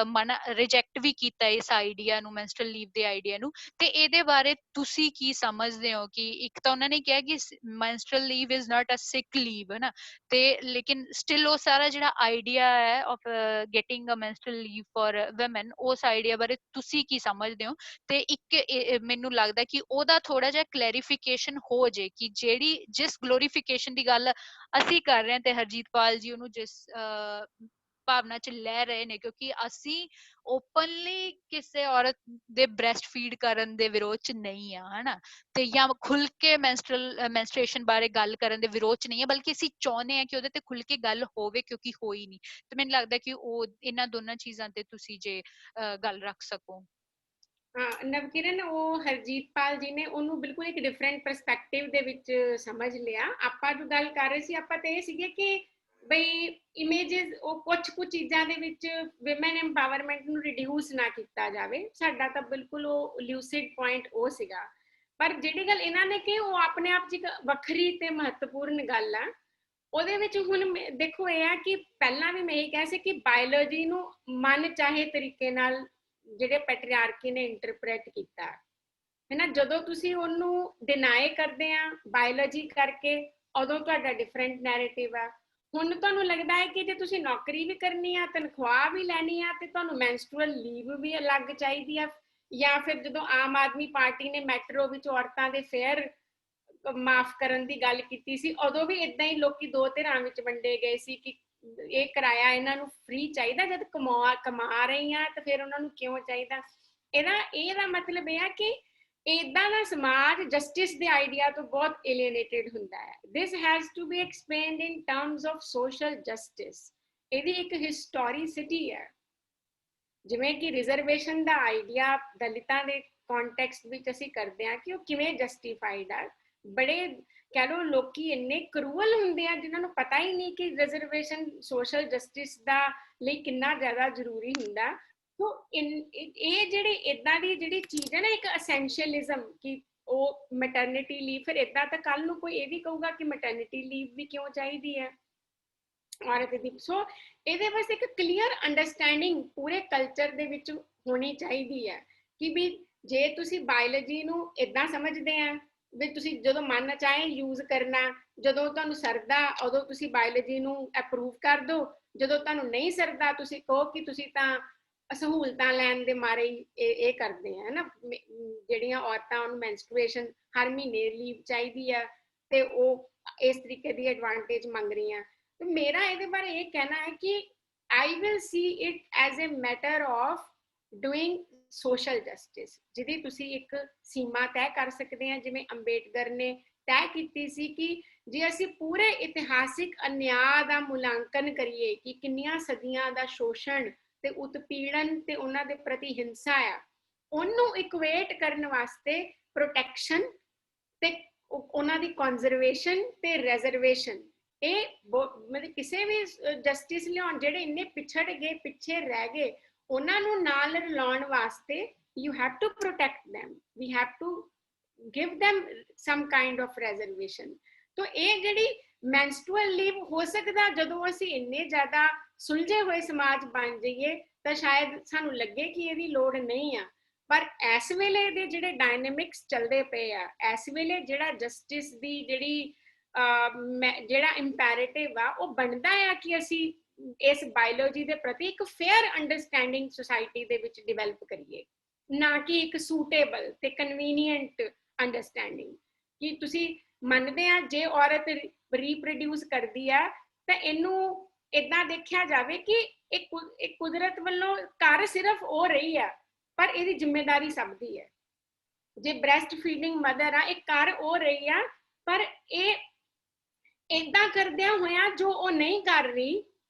Speaker 3: ਮਨਾ ਰਿਜੈਕਟ ਵੀ ਕੀਤਾ ਇਸ ਆਈਡੀਆ ਨੂੰ, ਮੈਂਸਟਰਲ ਲੀਵ ਦੇ ਆਈਡੀਆ ਨੂੰ। ਤੇ ਇਹਦੇ ਬਾਰੇ ਤੁਸੀਂ ਕੀ ਸਮਝਦੇ ਹੋ? ਕਿ ਇੱਕ ਤਾਂ ਉਹਨਾਂ ਨੇ ਕਿਹਾ ਕਿ menstrual leave is not a sick leave, ਹੈ ਨਾ, ਤੇ ਲੇਕਿਨ ਸਟਿਲ ਉਹ ਸਾਰਾ ਜਿਹੜਾ ਆਈਡੀਆ ਹੈ of getting a menstrual leave for woman, ਉਸ ਆਈਡੀਆ ਬਾਰੇ ਤੁਸੀਂ ਕੀ ਸਮਝਦੇ ਹੋ? ਤੇ ਇੱਕ ਮੈਨੂੰ ਲੱਗਦਾ ਕਿ ਉਹਦਾ ਥੋੜਾ ਜਿਹਾ ਕਲੈਰੀਫਿਕੇਸ਼ਨ ਹੋ ਜੇ ਕਿ ਜਿਹੜੀ ਜਿਸ ਗਲੋਰੀਫਿਕੇਸ਼ਨ ਦੀ ਗੱਲ ਅਸੀਂ ਕਰ ਰਹੇ ਹਾਂ ਤੇ ਹਰਜੀਤ ਪਾਲ ਜੀ ਉਹਨੂੰ ਜਿਸ ਭਾਵਨਾ ਚ ਲੈ ਰਹੇ ਨੇ, ਕਿਉਂਕਿ ਅਸੀਂ ਓਪਨਲੀ ਕਿਸੇ ਔਰਤ ਦੇ ਬ੍ਰੈਸਟ ਫੀਡ ਕਰਨ ਦੇ ਵਿਰੋਧ ਚ ਨਹੀਂ ਆ, ਹਨਾ, ਤੇ ਜਾਂ ਖੁੱਲ ਕੇ ਮੈਂਸਟ੍ਰੇਸ਼ਨ ਬਾਰੇ ਗੱਲ ਕਰਨ ਦੇ ਵਿਰੋਧ ਚ ਨਹੀਂ ਹੈ, ਬਲਕਿ ਅਸੀਂ ਚਾਹੁੰਦੇ ਹਾਂ ਕਿ ਉਹਦੇ ਤੇ ਖੁੱਲ ਕੇ ਗੱਲ ਹੋਵੇ, ਕਿਉਂਕਿ ਹੋਈ ਨਹੀਂ। ਤੇ ਮੈਨੂੰ ਲੱਗਦਾ ਕਿ ਉਹ ਇਹਨਾਂ ਦੋਨਾਂ ਚੀਜ਼ਾਂ ਤੇ ਤੁਸੀਂ ਜੇ ਗੱਲ ਰੱਖ ਸਕੋ।
Speaker 2: ਹਾਂ ਨਵਕਿਰਨ, ਉਹ ਹਰਜੀਤ ਪਾਲ ਜੀ ਨੇ ਉਹਨੂੰ ਬਿਲਕੁਲ ਇੱਕ ਡਿਫਰੈਂਟ ਪਰਸਪੈਕਟਿਵ ਦੇ ਵਿੱਚ ਸਮਝ ਲਿਆ। ਆਪਾਂ ਜੋ ਗੱਲ ਕਰ ਰਹੇ ਸੀ ਆਪਾਂ ਤੇ ਇਹ ਸੀਗੇ ਕਿ ਬਈ ਇਮੇਜਸ ਉਹ ਕੁਝ ਚੀਜ਼ਾਂ ਦੇ ਵਿੱਚ ਵਿਮਨ ਐਮਪਾਵਰਮੈਂਟ ਨੂੰ ਰਿਡਿਊਸ ਨਾ ਕੀਤਾ ਜਾਵੇ, ਸਾਡਾ ਤਾਂ ਬਿਲਕੁਲ ਉਹ ਲਿਊਸਿਡ ਪੁਆਇੰਟ ਉਹ ਸੀਗਾ। ਪਰ ਜਿਹੜੀ ਗੱਲ ਇਹਨਾਂ ਨੇ ਕਿ ਉਹ ਆਪਣੇ ਆਪ 'ਚ ਇੱਕ ਵੱਖਰੀ ਤੇ ਮਹੱਤਵਪੂਰਨ ਗੱਲ ਆ। ਉਹਦੇ ਵਿੱਚ ਹੁਣ ਦੇਖੋ ਇਹ ਆ ਕਿ ਪਹਿਲਾਂ ਵੀ ਮੈਂ ਇਹ ਕਿਹਾ ਸੀ ਕਿ ਬਾਇਓਲੋਜੀ ਨੂੰ ਮਨ ਚਾਹੇ ਤਰੀਕੇ ਨਾਲ ਜਿਹੜੇ ਪੈਟਰੀਆਰਕੀ ਨੇ ਇੰਟਰਪ੍ਰੇਟ ਕੀਤਾ ਹੈ ਨਾ, ਜਦੋਂ ਤੁਸੀਂ ਉਹਨੂੰ ਡਿਨਾਈ ਕਰਦੇ ਆ ਬਾਇਓਲੋਜੀ ਕਰਕੇ, ਉਦੋਂ ਤੁਹਾਡਾ ਡਿਫਰੈਂਟ ਨੈਰੇਟਿਵ ਆ। ਹੁਣ ਤੁਹਾਨੂੰ ਲੱਗਦਾ ਹੈ ਕਿ ਜੇ ਤੁਸੀਂ ਨੌਕਰੀ ਵੀ ਕਰਨੀ ਆ, ਤਨਖਾਹ ਵੀ ਲੈਣੀ ਆ, ਤੇ ਤੁਹਾਨੂੰ ਮੈਂਸਟਰੂਅਲ ਲੀਵ ਵੀ ਅਲੱਗ ਚਾਹੀਦੀ ਆ। ਜਾਂ ਫਿਰ ਜਦੋਂ ਆਮ ਆਦਮੀ ਪਾਰਟੀ ਨੇ ਮੈਟਰੋ ਵਿੱਚ ਔਰਤਾਂ ਦੇ ਫੇਅਰ ਮਾਫ ਕਰਨ ਦੀ ਗੱਲ ਕੀਤੀ ਸੀ, ਉਦੋਂ ਵੀ ਇਦਾਂ ਹੀ ਲੋਕੀ ਦੋ ਧਿਰਾਂ ਵਿੱਚ ਵੰਡੇ ਗਏ ਸੀ ਕਿ ਇਹ ਕਿਰਾਇਆ ਇਹਨਾਂ ਨੂੰ ਫ੍ਰੀ ਚਾਹੀਦਾ, ਜਦ ਕਮਾ ਰਹੀ ਆ ਤੇ ਫਿਰ ਉਹਨਾਂ ਨੂੰ ਕਿਉਂ ਚਾਹੀਦਾ। ਇਹਦਾ ਮਤਲਬ ਇਹ ਆ ਕਿ ਇਦਾਂ ਦਾ ਸਮਾਜ ਜਸਟਿਸ ਦੇ ਆਈਡੀਆ ਤੋਂ ਬਹੁਤ ਏਲੀਏਨੇਟਿਡ ਹੁੰਦਾ ਹੈ। This has to be explained in terms of social justice. ਇਹਦੀ ਇੱਕ ਹਿਸਟੋਰੀਸਿਟੀ ਹੈ। ਜਿਵੇਂ ਕਿ ਰਿਜ਼ਰਵੇਸ਼ਨ ਦਾ ਆਈਡੀਆ ਦਲਿਤਾਂ ਦੇ ਕੰਟੈਕਸਟ ਵਿੱਚ ਅਸੀਂ ਕਰਦੇ ਹਾਂ ਕਿ ਉਹ ਕਿਵੇਂ ਜਸਟੀਫਾਈਡ ਆ। ਬੜੇ ਕਹਿ ਲਓ ਲੋਕੀ ਇੰਨੇ ਕਰੂਅਲ ਹੁੰਦੇ ਆ ਜਿਨ੍ਹਾਂ ਨੂੰ ਪਤਾ ਹੀ ਨਹੀਂ ਕਿ ਰਿਜ਼ਰਵੇਸ਼ਨ ਸੋਸ਼ਲ ਜਸਟਿਸ ਦਾ ਲਈ ਕਿੰਨਾ ਜ਼ਿਆਦਾ ਜ਼ਰੂਰੀ ਹੁੰਦਾ। ਸੋ ਇਹ ਜਿਹੜੇ ਇਦਾਂ ਦੀ ਜਿਹੜੀ ਚੀਜ਼ ਹੈ ਨਾ, ਇੱਕ ਅਸੈਂਸ਼ੀਅਲਿਜ਼ਮ, ਕਿ ਉਹ ਮੈਟਰਨਿਟੀ ਲੀਵ, ਫਿਰ ਇਦਾਂ ਤਾਂ ਕੱਲ ਨੂੰ ਕੋਈ ਇਹ ਵੀ ਕਹੂਗਾ ਕਿ ਮੈਟਰਨਿਟੀ ਲੀਵ ਵੀ ਕਿਉਂ ਚਾਹੀਦੀ ਹੈ ਔਰਤ ਦੀ। ਸੋ ਇਹਦੇ ਵਾਸਤੇ ਇੱਕ ਕਲੀਅਰ ਅੰਡਰਸਟੈਂਡਿੰਗ ਪੂਰੇ ਕਲਚਰ ਦੇ ਵਿੱਚ ਹੋਣੀ ਚਾਹੀਦੀ ਹੈ ਕਿ ਵੀ ਜੇ ਤੁਸੀਂ ਬਾਇਓਲੋਜੀ ਨੂੰ ਇਦਾਂ ਸਮਝਦੇ ਆ ਵੀ ਤੁਸੀਂ ਜਦੋਂ ਮਨ ਚਾਹੇ ਯੂਜ਼ ਕਰਨਾ, ਜਦੋਂ ਤੁਹਾਨੂੰ ਸਰਦਾ ਉਦੋਂ ਤੁਸੀਂ ਬਾਇਓਲੋਜੀ ਨੂੰ ਅਪਰੂਵ ਕਰ ਦਿਓ, ਜਦੋਂ ਤੁਹਾਨੂੰ ਨਹੀਂ ਸਰਦਾ ਤੁਸੀਂ ਕਹੋ ਕਿ ਤੁਸੀਂ ਤਾਂ ਸਹੂਲਤਾਂ ਲੈਣ ਦੇ ਮਾਰੇ ਇਹ ਕਰਦੇ ਆ ਨਾ। ਜਿਹੜੀਆਂ ਔਰਤਾਂ ਨੂੰ ਮੈਂਸਟਰੂਏਸ਼ਨ ਹਰ ਮਹੀਨੇ ਲੀਵ ਚਾਹੀਦੀ ਆ ਤੇ ਉਹ ਇਸ ਤਰੀਕੇ ਦੀ ਐਡਵਾਂਟੇਜ ਮੰਗ ਰਹੀਆਂ। ਤੇ ਮੇਰਾ ਇਹਦੇ ਬਾਰੇ ਇਹ ਕਹਿਣਾ ਹੈ ਕਿ I will see it as a matter of doing social justice, ਜਿਹਦੀ ਤੁਸੀਂ ਇੱਕ ਸੀਮਾ ਤੈਅ ਕਰ ਸਕਦੇ ਆ। ਜਿਵੇਂ ਅੰਬੇਡਕਰ ਨੇ ਤੈਅ ਕੀਤੀ ਸੀ ਕਿ ਜੇ ਅਸੀਂ ਪੂਰੇ ਇਤਿਹਾਸਿਕ ਅਨਿਆਂ ਦਾ ਮੁਲਾਂਕਣ ਕਰੀਏ ਕਿ ਕਿੰਨੀਆਂ ਸਦੀਆਂ ਦਾ ਸ਼ੋਸ਼ਣ ਤੇ ਉਤਪੀੜਨ ਤੇ ਉਹਨਾਂ ਦੇ ਪ੍ਰਤੀ ਹਿੰਸਾ ਆ, ਉਹਨੂੰ ਇਕੁਏਟ ਕਰਨ ਵਾਸਤੇ ਪ੍ਰੋਟੈਕਸ਼ਨ ਤੇ ਉਹਨਾਂ ਦੀ ਕੰਜ਼ਰਵੇਸ਼ਨ ਤੇ ਰੈਜ਼ਰਵੇਸ਼ਨ, ਇਹ ਮਤਲਬ ਕਿਸੇ ਵੀ ਜਸਟਿਸ ਲਿਆਉਣ ਜਿਹੜੇ ਇੰਨੇ ਪਿਛੜ ਗਏ, ਪਿੱਛੇ ਰਹਿ ਗਏ, ਉਹਨਾਂ ਨੂੰ ਨਾਲ ਰਲਾਉਣ ਵਾਸਤੇ you have to protect them, we have to give them some kind of reservation। तो ਇਹ ਜਿਹੜੀ menstrual leave ਹੋ ਸਕਦਾ ਜਦੋਂ ਅਸੀਂ ਇੰਨੇ ਜ਼ਿਆਦਾ ਸੁਲਝੇ ਹੋਏ ਸਮਾਜ ਬਣ ਜਾਈਏ ਤਾਂ ਸ਼ਾਇਦ ਸਾਨੂੰ ਲੱਗੇ ਕਿ ਇਹਦੀ ਲੋੜ ਨਹੀਂ ਆ, ਪਰ ਇਸ ਵੇਲੇ ਦੇ ਜਿਹੜੇ ਡਾਇਨਾਮਿਕਸ ਚੱਲਦੇ ਪਏ ਆ, ਇਸ ਵੇਲੇ ਜਿਹੜਾ ਜਸਟਿਸ ਦੀ ਜਿਹੜਾ ਇੰਪੈਰੇਟਿਵ ਆ ਉਹ ਬਣਦਾ ਆ ਕਿ ਅਸੀਂ ਇਸ ਬਾਇਓਲੋਜੀ ਦੇ ਪ੍ਰਤੀ ਇੱਕ ਫੇਅਰ ਅੰਡਰਸਟੈਂਡਿੰਗ ਸੁਸਾਇਟੀ ਦੇ ਵਿੱਚ ਡਿਵੈਲਪ ਕਰੀਏ, ਨਾ ਕਿ ਇੱਕ ਸੂਟੇਬਲ ਤੇ ਕਨਵੀਨੀਐਂਟ ਅੰਡਰਸਟੈਂਡਿੰਗ। ਕਿ ਤੁਸੀਂ ਮੰਨਦੇ ਆ ਜੇ ਔਰਤ ਰੀਪਰੋਡਿਊਸ ਕਰਦੀ ਆ ਤਾਂ ਇਹਨੂੰ ਏਦਾਂ ਦੇਖਿਆ ਜਾਵੇ ਕਿ ਇਹ ਕੁਦਰਤ ਵੱਲੋਂ ਕਰ ਸਿਰਫ ਉਹ ਰਹੀ ਆ, ਪਰ ਇਹਦੀ ਜ਼ਿੰਮੇਵਾਰੀ ਸਭ ਦੀ ਹੈ। ਜੇ ਬ੍ਰੈਸਟ ਫੀਡਿੰਗ ਮਦਰ ਆ, ਇਹ ਕਰ ਉਹ ਰਹੀ ਆ, ਪਰ ਇਹ ਏਦਾਂ ਕਰਦਿਆਂ ਹੋਇਆਂ ਜੋ ਉਹ ਨਹੀਂ ਕਰ ਰਹੀ,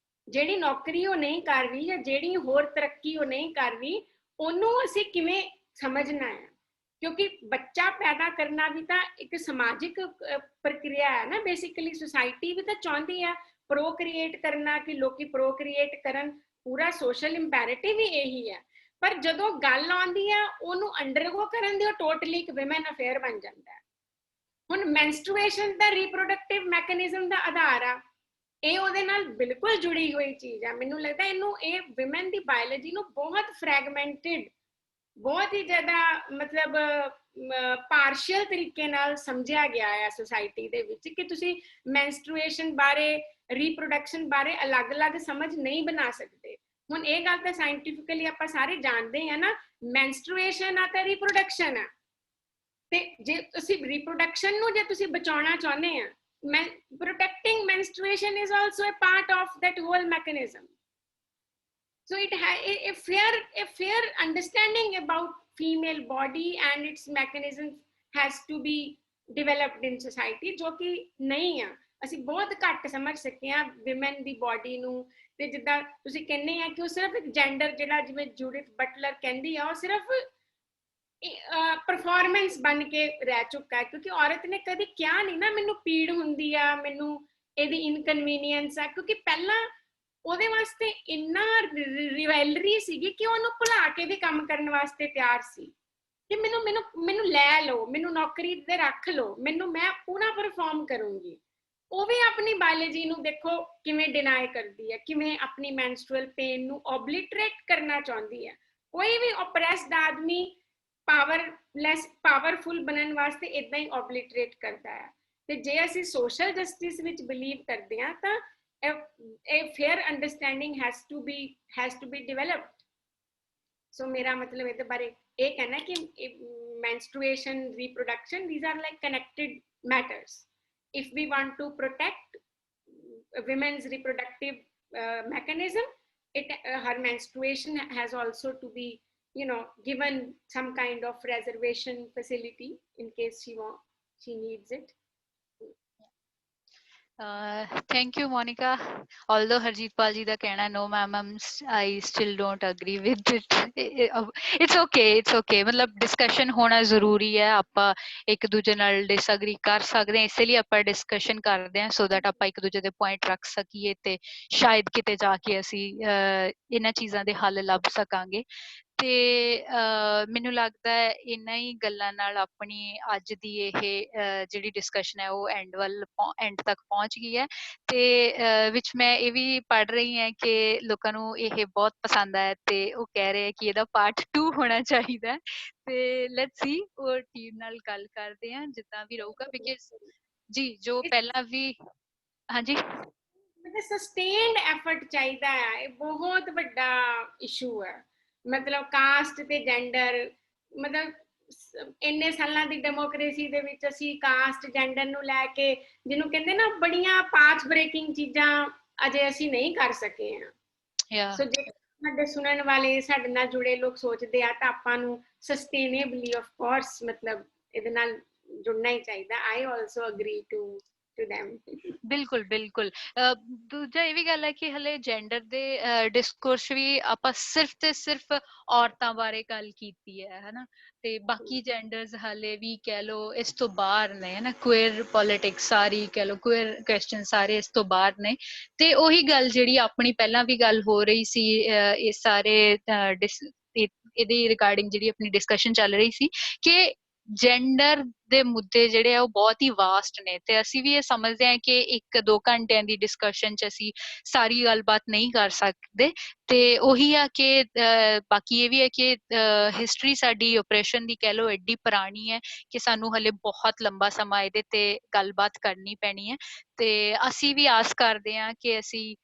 Speaker 2: ਜਿਹੜੀ ਨੌਕਰੀ ਉਹ ਨਹੀਂ ਕਰ ਰਹੀ ਜਾਂ ਜਿਹੜੀ ਹੋਰ ਤਰੱਕੀ ਉਹ ਨਹੀਂ ਕਰ ਰਹੀ, ਉਹਨੂੰ ਅਸੀਂ ਕਿਵੇਂ ਸਮਝਣਾ ਹੈ। ਕਿਉਂਕਿ ਬੱਚਾ ਪੈਦਾ ਕਰਨਾ ਵੀ ਤਾਂ ਇੱਕ ਸਮਾਜਿਕ ਪ੍ਰਕਿਰਿਆ ਹੈ ਨਾ। ਬੇਸਿਕਲੀ ਸੁਸਾਇਟੀ ਵੀ ਤਾਂ ਚਾਹੁੰਦੀ ਆ ਪ੍ਰੋਕ੍ਰੀਏਟ ਕਰਨਾ, ਕਿ ਲੋਕੀ ਪ੍ਰੋਕ੍ਰੀਏਟ ਕਰਨ, ਪੂਰਾ ਸੋਸ਼ਲ ਇੰਪੈਰੇਟਿਵ ਹੀ ਇਹੀ ਹੈ। ਪਰ ਜਦੋਂ ਗੱਲ ਆਉਂਦੀ ਆ ਉਹਨੂੰ ਅੰਡਰਗੋ ਕਰਨ ਦੀ, ਉਹ ਟੋਟਲੀ ਇੱਕ ਵਿਮਨ ਅਫੇਅਰ ਬਣ ਜਾਂਦਾ ਹੈ। ਹੁਣ ਮੈਂਸਟਰੂਏਸ਼ਨ ਦਾ ਰੀਪਰੋਡਕਟਿਵ ਮੈਕੈਨਿਜ਼ਮ ਦਾ ਆਧਾਰ ਆ, ਇਹ ਉਹਦੇ ਨਾਲ ਬਿਲਕੁਲ ਜੁੜੀ ਹੋਈ ਚੀਜ਼ ਆ। ਮੈਨੂੰ ਲੱਗਦਾ ਇਹਨੂੰ, ਇਹ ਵਿਮਨ ਦੀ ਬਾਇਓਲੋਜੀ ਨੂੰ ਬਹੁਤ ਫਰੈਗਮੈਂਟਿਡ, ਬਹੁਤ ਹੀ ਜ਼ਿਆਦਾ ਮਤਲਬ ਪਾਰਸ਼ੀਅਲ ਤਰੀਕੇ ਨਾਲ ਸਮਝਿਆ ਗਿਆ ਹੈ ਸੋਸਾਇਟੀ ਦੇ ਵਿੱਚ, ਕਿ ਤੁਸੀਂ ਮੈਂਸਟਰੂਏਸ਼ਨ ਬਾਰੇ, ਰੀਪਰੋਡਕਸ਼ਨ ਬਾਰੇ ਅਲੱਗ-ਅਲੱਗ ਸਮਝ ਨਹੀਂ ਬਣਾ ਸਕਦੇ। ਹੁਣ ਇਹ ਗੱਲ ਤਾਂ ਸਾਇੰਟੀਫਿਕਲੀ ਆਪਾਂ ਸਾਰੇ ਜਾਣਦੇ ਆ ਨਾ, ਮੈਂਸਟਰੂਏਸ਼ਨ ਆ ਤਾਂ ਰੀਪਰੋਡਕਸ਼ਨ ਆ, ਤੇ ਜੇ ਤੁਸੀਂ ਰੀਪਰੋਡਕਸ਼ਨ ਨੂੰ ਜੇ ਤੁਸੀਂ ਬਚਾਉਣਾ ਚਾਹੁੰਦੇ ਆ, protecting menstruation is also a part of that whole mechanism. So it has a fair understanding about female body and its mechanisms has to be developed in society, ਜੋ ਕਿ ਨਹੀਂ ਆ। ਅਸੀਂ ਬਹੁਤ ਘੱਟ ਸਮਝ ਸਕਦੇ ਹਾਂ ਵਿਮਨ ਦੀ ਬੋਡੀ ਨੂੰ। ਤੇ ਜਿੱਦਾਂ ਤੁਸੀਂ ਕਹਿੰਦੇ ਆ ਕਿ ਉਹ ਸਿਰਫ ਇੱਕ ਜੈਂਡਰ, ਜਿਹੜਾ ਜਿਵੇਂ ਜੂਡਿਥ ਬਟਲਰ ਕਹਿੰਦੀ ਆ, ਉਹ ਸਿਰਫ ਪਰਫਾਰਮੈਂਸ ਬਣ ਕੇ ਰਹਿ ਚੁੱਕਾ ਹੈ। ਕਿਉਂਕਿ ਔਰਤ ਨੇ ਕਦੀ ਕਿਹਾ ਨਹੀਂ ਨਾ ਮੈਨੂੰ ਪੀੜ ਹੁੰਦੀ ਆ, ਮੈਨੂੰ ਇਹਦੀ ਇਨਕਨਵੀਨੀਅੰਸ ਆ, ਕਿਉਂਕਿ ਪਹਿਲਾਂ ਉਹਦੇ ਵਾਸਤੇ ਇੰਨਾ ਰਿਵੈਲਰੀ ਸੀਗੀ ਕਿ ਉਹਨੂੰ ਭੁਲਾ ਕੇ ਵੀ ਕੰਮ ਕਰਨ ਵਾਸਤੇ ਤਿਆਰ ਸੀ ਕਿ ਮੈਨੂੰ ਲੈ ਲਓ, ਮੈਨੂੰ ਨੌਕਰੀ ਤੇ ਰੱਖ ਲਓ, ਮੈਂ ਪੂਰਾ ਪਰਫਾਰਮ ਕਰੂੰਗੀ। ਉਹ ਵੀ ਆਪਣੀ ਬਾਇਓਲੋਜੀ ਨੂੰ ਦੇਖੋ ਕਿਵੇਂ ਡਿਨਾਈ ਕਰਦੀ ਹੈ, ਕਿਵੇਂ ਆਪਣੀ ਮੈਂਸਟਰੂਅਲ ਪੇਨ ਨੂੰ ਓਬਲਿਟਰੇਟ ਕਰਨਾ ਚਾਹੁੰਦੀ ਹੈ। ਕੋਈ ਵੀ ਓਪਰੈਸਡ ਆਦਮੀ ਪਾਵਰਫੁਲ ਬਣਨ ਵਾਸਤੇ ਇਦਾਂ ਹੀ ਓਬਲਿਟਰੇਟ ਕਰਦਾ ਹੈ। ਤੇ ਜੇ ਅਸੀਂ ਸੋਸ਼ਲ ਜਸਟਿਸ ਵਿੱਚ ਬਿਲੀਵ ਕਰਦੇ ਹਾਂ ਤਾਂ a fair understanding has to be developed। so ਮੇਰਾ ਮਤਲਬ ਇਹਦੇ ਬਾਰੇ ਇਹ ਕਹਿਣਾ ਕਿ menstruation, reproduction, these are like connected matters। if we want to protect women's reproductive mechanism, her menstruation has also to be, given some kind of reservation facility in case she needs it।
Speaker 3: Thank you, Monica. Although Harjeet Paul ji da kehna no ma'am, I still don't agree with it। It's okay मतलब discussion होना ਜ਼ਰੂਰੀ ਹੈ। ਆਪਾਂ ਇੱਕ ਦੂਜੇ ਨਾਲ disagree ਕਰ ਸਕਦੇ ਹਾਂ, ਇਸੇ ਲਈ ਆਪਾਂ discussion ਕਰਦੇ ਹਾਂ so that ਆਪਾਂ ਇੱਕ ਦੂਜੇ ਦੇ point ਰੱਖ ਸਕੀਏ ਤੇ ਸ਼ਾਇਦ ਕਿਤੇ ਜਾ ਕੇ ਅਸੀਂ ਇਹਨਾਂ ਚੀਜ਼ਾਂ ਦੇ ਹੱਲ ਲੱਭ ਸਕਾਂਗੇ। ਤੇ ਮੈਨੂੰ ਲੱਗਦਾ ਹੈ ਇਹਨਾਂ ਹੀ ਗੱਲਾਂ ਨਾਲ ਆਪਣੀ ਅੱਜ ਦੀ ਇਹ ਜਿਹੜੀ ਡਿਸਕਸ਼ਨ ਹੈ ਉਹ ਐਂਡ ਤੱਕ ਪਹੁੰਚ ਗਈ ਹੈ। ਤੇ ਵਿੱਚ ਮੈਂ ਇਹ ਵੀ ਪੜ੍ਹ ਰਹੀ ਹਾਂ ਕਿ ਲੋਕਾਂ ਨੂੰ ਇਹ ਬਹੁਤ ਪਸੰਦ ਆਇਆ ਤੇ ਉਹ ਕਹਿ ਰਹੇ ਕਿ ਇਹਦਾ ਪਾਰਟ 2 ਹੋਣਾ ਚਾਹੀਦਾ ਹੈ। ਤੇ ਲੈਟਸ ਸੀ ਉਹ ਟੀਮ ਨਾਲ ਗੱਲ ਕਰਦੇ ਹਾਂ ਜਿੱਦਾਂ ਵੀ ਰਹੂਗਾ, ਬਿਕਾਜ਼ ਜੀ ਜੋ ਪਹਿਲਾਂ ਵੀ ਹਾਂਜੀ
Speaker 2: ਮਤਲਬ ਸਸਟੇਨਡ ਐਫਰਟ ਚਾਹੀਦਾ ਹੈ, ਇਹ ਬਹੁਤ ਵੱਡਾ ਇਸ਼ੂ ਹੈ। ਮਤਲਬ ਕਾਸਟ ਤੇ ਜੈਂਡਰ, ਮਤਲਬ ਇੰਨੇ ਸਾਲਾਂ ਦੀ ਡੈਮੋਕ੍ਰੇਸੀ ਦੇ ਵਿੱਚ ਅਸੀਂ ਕਾਸਟ ਜੈਂਡਰ ਨੂੰ ਲੈ ਕੇ ਜਿਹਨੂੰ ਕਹਿੰਦੇ ਨਾ ਬੜੀਆਂ ਪਾਥ ਬ੍ਰੇਕਿੰਗ ਚੀਜ਼ਾਂ ਅਜੇ ਅਸੀਂ ਨਹੀਂ ਕਰ ਸਕੇ ਹਾਂ। ਸੋ ਜੇ ਸਾਡੇ ਸੁਣਨ ਵਾਲੇ ਸਾਡੇ ਨਾਲ ਜੁੜੇ ਲੋਕ ਸੋਚਦੇ ਆ ਤਾਂ ਆਪਾਂ ਨੂੰ ਸਸਟੇਨੇਬਲੀ ਆਫ ਕੋਰਸ ਮਤਲਬ ਇਹਦੇ ਨਾਲ ਜੁੜਨਾ ਹੀ ਚਾਹੀਦਾ। I also agree to them।
Speaker 3: ਬਿਲਕੁਲ ਬਿਲਕੁਲ। ਦੂਜਾ ਇਹ ਵੀ ਗੱਲ ਹੈ ਕਿ ਹਲੇ ਜੈਂਡਰ ਦੇ ਡਿਸਕੋਰਸ ਵੀ ਆਪਾਂ ਸਿਰਫ ਤੇ ਸਿਰਫ ਔਰਤਾਂ ਬਾਰੇ ਗੱਲ ਕੀਤੀ ਹੈ ਹਨਾ, ਤੇ ਬਾਕੀ ਜੈਂਡਰਸ ਹਲੇ ਵੀ ਕਹਿ ਲੋ ਇਸ ਤੋਂ ਬਾਹਰ ਨੇ ਹਨਾ, ਕੁਇਰ ਪੋਲਿਟਿਕਸ ਸਾਰੀ ਕਹਿ ਲੋ, ਕੁਇਰ ਕੁਐਸਚਨ ਸਾਰੇ ਇਸ ਤੋਂ ਬਾਹਰ ਨੇ। ਤੇ ਉਹੀ ਗੱਲ ਜਿਹੜੀ ਆਪਣੀ ਪਹਿਲਾਂ ਵੀ ਗੱਲ ਹੋ ਰਹੀ ਸੀ ਇਹ ਸਾਰੇ ਇਹਦੀ ਰਿਗਾਰਡਿੰਗ ਜਿਹੜੀ ਆਪਣੀ ਡਿਸਕਸ਼ਨ ਚੱਲ ਰਹੀ ਸੀ ਕਿ ਜੈਂਡਰ ਦੇ ਮੁੱਦੇ ਜਿਹੜੇ ਆ ਉਹ ਬਹੁਤ ਹੀ ਵਾਸਟ ਨੇ, ਤੇ ਅਸੀਂ ਵੀ ਇਹ ਸਮਝਦੇ ਹਾਂ ਕਿ 1-2 ਘੰਟਿਆਂ ਦੀ ਡਿਸਕਸ਼ਨ 'ਚ ਅਸੀਂ ਸਾਰੀ ਗੱਲਬਾਤ ਨਹੀਂ ਕਰ ਸਕਦੇ। ਤੇ ਉਹੀ ਆ ਕਿ ਬਾਕੀ ਇਹ ਵੀ ਹੈ ਕਿ ਹਿਸਟਰੀ ਸਾਡੀ ਓਪਰੇਸ਼ਨ ਦੀ ਕਹਿ ਲਓ ਐਡੀ ਪੁਰਾਣੀ ਹੈ ਕਿ ਸਾਨੂੰ ਹਲੇ ਬਹੁਤ ਲੰਬਾ ਸਮਾਂ ਇਹਦੇ ਤੇ ਗੱਲਬਾਤ ਕਰਨੀ ਪੈਣੀ ਹੈ। ਤੇ ਅਸੀਂ ਵੀ ਆਸ ਕਰਦੇ ਹਾਂ ਕਿ ਅਸੀਂ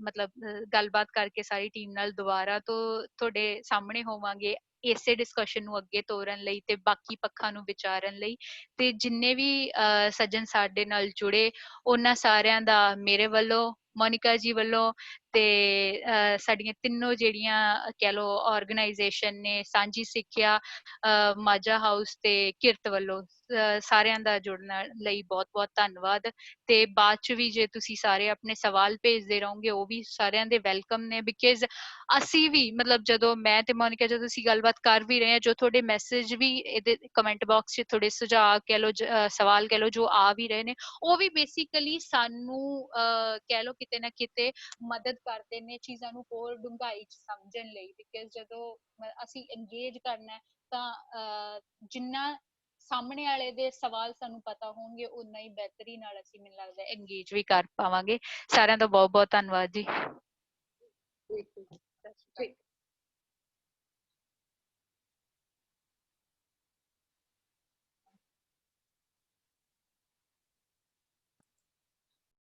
Speaker 3: ਮਤਲਬ ਗੱਲਬਾਤ ਕਰਕੇ ਸਾਰੀ ਟੀਮ ਨਾਲ ਦੁਬਾਰਾ ਤੋਂ ਤੁਹਾਡੇ ਸਾਹਮਣੇ ਹੋਵਾਂਗੇ ਇਸੇ ਡਿਸਕਸ਼ਨ ਨੂੰ ਅੱਗੇ ਤੋਰਨ ਲਈ ਤੇ ਬਾਕੀ ਪੱਖਾਂ ਨੂੰ ਵਿਚਾਰਨ ਲਈ। ਤੇ ਜਿੰਨੇ ਵੀ ਸੱਜਣ ਸਾਡੇ ਨਾਲ ਜੁੜੇ ਉਹਨਾਂ ਸਾਰਿਆਂ ਦਾ ਮੇਰੇ ਵੱਲੋਂ, ਮੋਨਿਕਾ ਜੀ ਵੱਲੋਂ ਤੇ ਸਾਡੀਆਂ ਤਿੰਨੋਂ ਜਿਹੜੀਆਂ ਕਹਿ ਲੋ ਆਰਗੇਨਾਈਜੇਸ਼ਨ ਨੇ, ਸਾਂਝੀ ਸਿੱਖਿਆ, ਮਾਝਾ ਹਾਊਸ ਤੇ ਕਿਰਤ ਵੱਲੋਂ ਸਾਰਿਆਂ ਦਾ ਜੁੜਨ ਲਈ ਬਹੁਤ ਬਹੁਤ ਧੰਨਵਾਦ। ਤੇ ਬਾਅਦ ਚ ਵੀ ਜੇ ਤੁਸੀਂ ਸਾਰੇ ਆਪਣੇ ਸਵਾਲ ਭੇਜਦੇ ਰਹੋਗੇ ਉਹ ਵੀ ਸਾਰਿਆਂ ਦੇ ਵੈਲਕਮ ਨੇ, ਬਿਕਾਜ਼ ਅਸੀਂ ਵੀ ਮਤਲਬ ਜਦੋਂ ਮੈਂ ਤੇ ਮੋਨਿਕਾ ਜਦੋਂ ਅਸੀਂ ਗੱਲਬਾਤ ਕਰ ਵੀ ਰਹੇ ਹਾਂ, ਜੋ ਤੁਹਾਡੇ ਮੈਸੇਜ ਵੀ ਇਹਦੇ ਕਮੈਂਟ ਬਾਕਸ 'ਚ ਤੁਹਾਡੇ ਸੁਝਾਅ ਕਹਿ ਲੋ, ਸਵਾਲ ਕਹਿ ਲੋ ਜੋ ਆ ਵੀ ਰਹੇ ਨੇ, ਉਹ ਵੀ ਬੇਸਿਕਲੀ ਸਾਨੂੰ ਕਹਿ ਲੋ ਕਿਤੇ ਨਾ ਕਿਤੇ ਮਦਦ ਕਰਦੇ ਨੇ ਚੀਜ਼ਾਂ ਨੂੰ ਹੋਰ ਡੂੰਘਾਈ 'ਚ ਸਮਝਣ ਲਈ। ਬਿਕਾਜ਼ ਜਦੋਂ ਅਸੀਂ ਇੰਗੇਜ ਕਰਨਾ ਤਾਂ ਜਿੰਨਾ ਸਾਹਮਣੇ ਵਾਲੇ ਦੇ ਸਵਾਲ ਸਾਨੂੰ ਪਤਾ ਹੋਣਗੇ ਉਨਾ ਹੀ ਬਿਹਤਰੀ ਨਾਲ ਅਸੀਂ ਮੈਨੂੰ ਲੱਗਦਾ ਇੰਗੇਜ ਵੀ ਕਰ ਪਾਵਾਂਗੇ। ਸਾਰਿਆਂ ਦਾ ਬਹੁਤ ਬਹੁਤ ਧੰਨਵਾਦ ਜੀ।